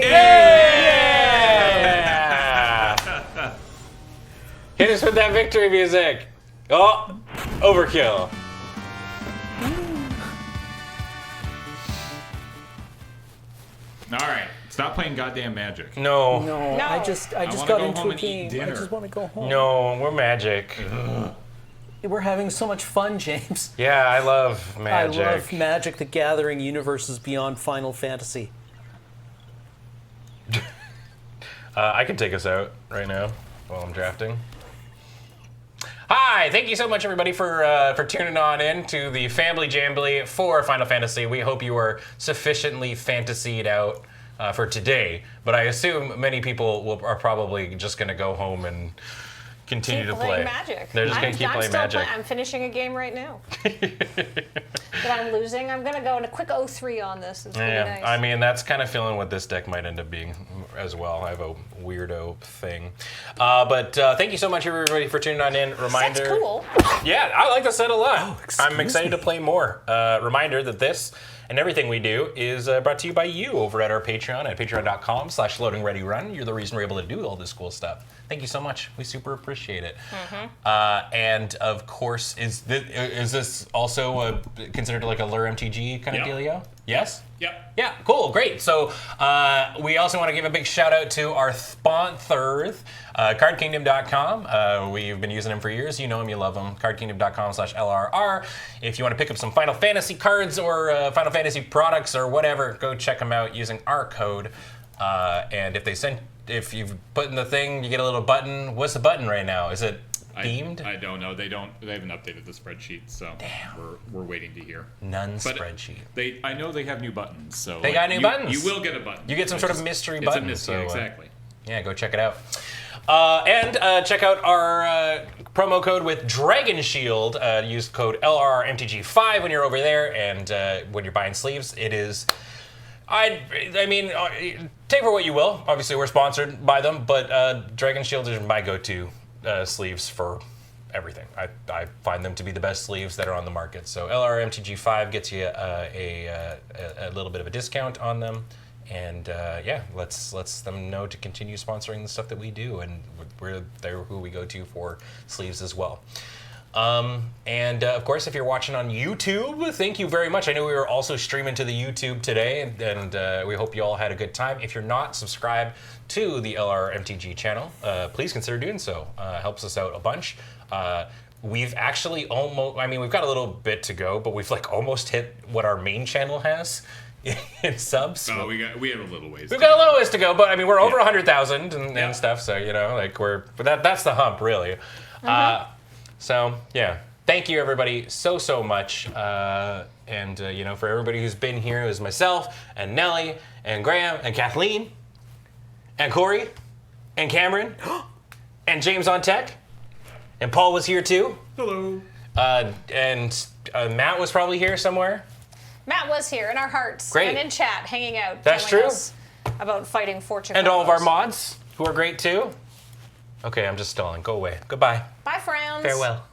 Yeah. Hit us with that victory music. Oh, overkill. All right. Stop playing goddamn Magic. No. No, No. I just wanna got go into home a and eat game. I dinner. just want to go home. No, we're Magic. We're having so much fun, James. Yeah, I love Magic. I love Magic the Gathering universes beyond Final Fantasy. I can take us out right now while I'm drafting. Hi, thank you so much, everybody, for tuning on in to the Family Jambly for Final Fantasy. We hope you are sufficiently fantasied out for today, but I assume many people are probably just going to go home and continue keep to playing play. Magic. They're just going to keep playing Magic. I'm finishing a game right now. But I'm losing. I'm going to go in a quick 0-3 on this. It's really nice. I mean, that's kind of feeling what this deck might end up being as well. I have a weirdo thing. But thank you so much, everybody, for tuning on in. Reminder. That's cool. Yeah, I like the set a lot. Oh, I'm excited to play more. Reminder that this and everything we do is brought to you by you over at our Patreon at patreon.com/LoadingReadyRun. You're the reason we're able to do all this cool stuff. Thank you so much. We super appreciate it. And of course, is this also considered like a LRRMTG kind of dealio? Yes? Yep. Yeah, cool, great. So we also want to give a big shout out to our sponsors, CardKingdom.com. We've been using them for years. You know them, you love them. CardKingdom.com/LRR. If you want to pick up some Final Fantasy cards or Final Fantasy products or whatever, go check them out using our code. And if you've put in the thing, you get a little button. What's the button right now? Is it themed? I don't know. They haven't updated the spreadsheet, so we're waiting to hear. Spreadsheet. I know they have new buttons, so they got new buttons. You will get a button. You get some sort of mystery button. It's a mystery, exactly. Yeah, go check it out. And check out our promo code with Dragon Shield. Use code LRRMTG5 when you're over there, and when you're buying sleeves, it is. I mean, take for what you will. Obviously, we're sponsored by them, but Dragon Shield is my go-to sleeves for everything. I find them to be the best sleeves that are on the market. So LRRMTG5 gets you a little bit of a discount on them, and lets them know to continue sponsoring the stuff that we do, and they're who we go to for sleeves as well. And of course, if you're watching on YouTube, thank you very much. I know we were also streaming to the YouTube today, and we hope you all had a good time. If you're not subscribed to the LRRMTG channel, please consider doing so. Helps us out a bunch. We've actually we've got a little bit to go, but we've almost hit what our main channel has in subs. Oh, we have a little ways. We've got a little ways to go, but I mean, we're over 100,000 and stuff, so that's the hump, really. So, yeah, thank you, everybody, so much. And for everybody who's been here, it was myself, and Nellie, and Graham, and Kathleen, and Corey, and Cameron, and James on tech, and Paul was here, too. Hello. And Matt was probably here somewhere. Matt was here in our hearts. Great. And in chat, hanging out. That's telling true. us about fighting fortune. And all of our combos. mods, who are great, too. Okay, I'm just stalling. Go away. Goodbye. Bye, friends. Farewell.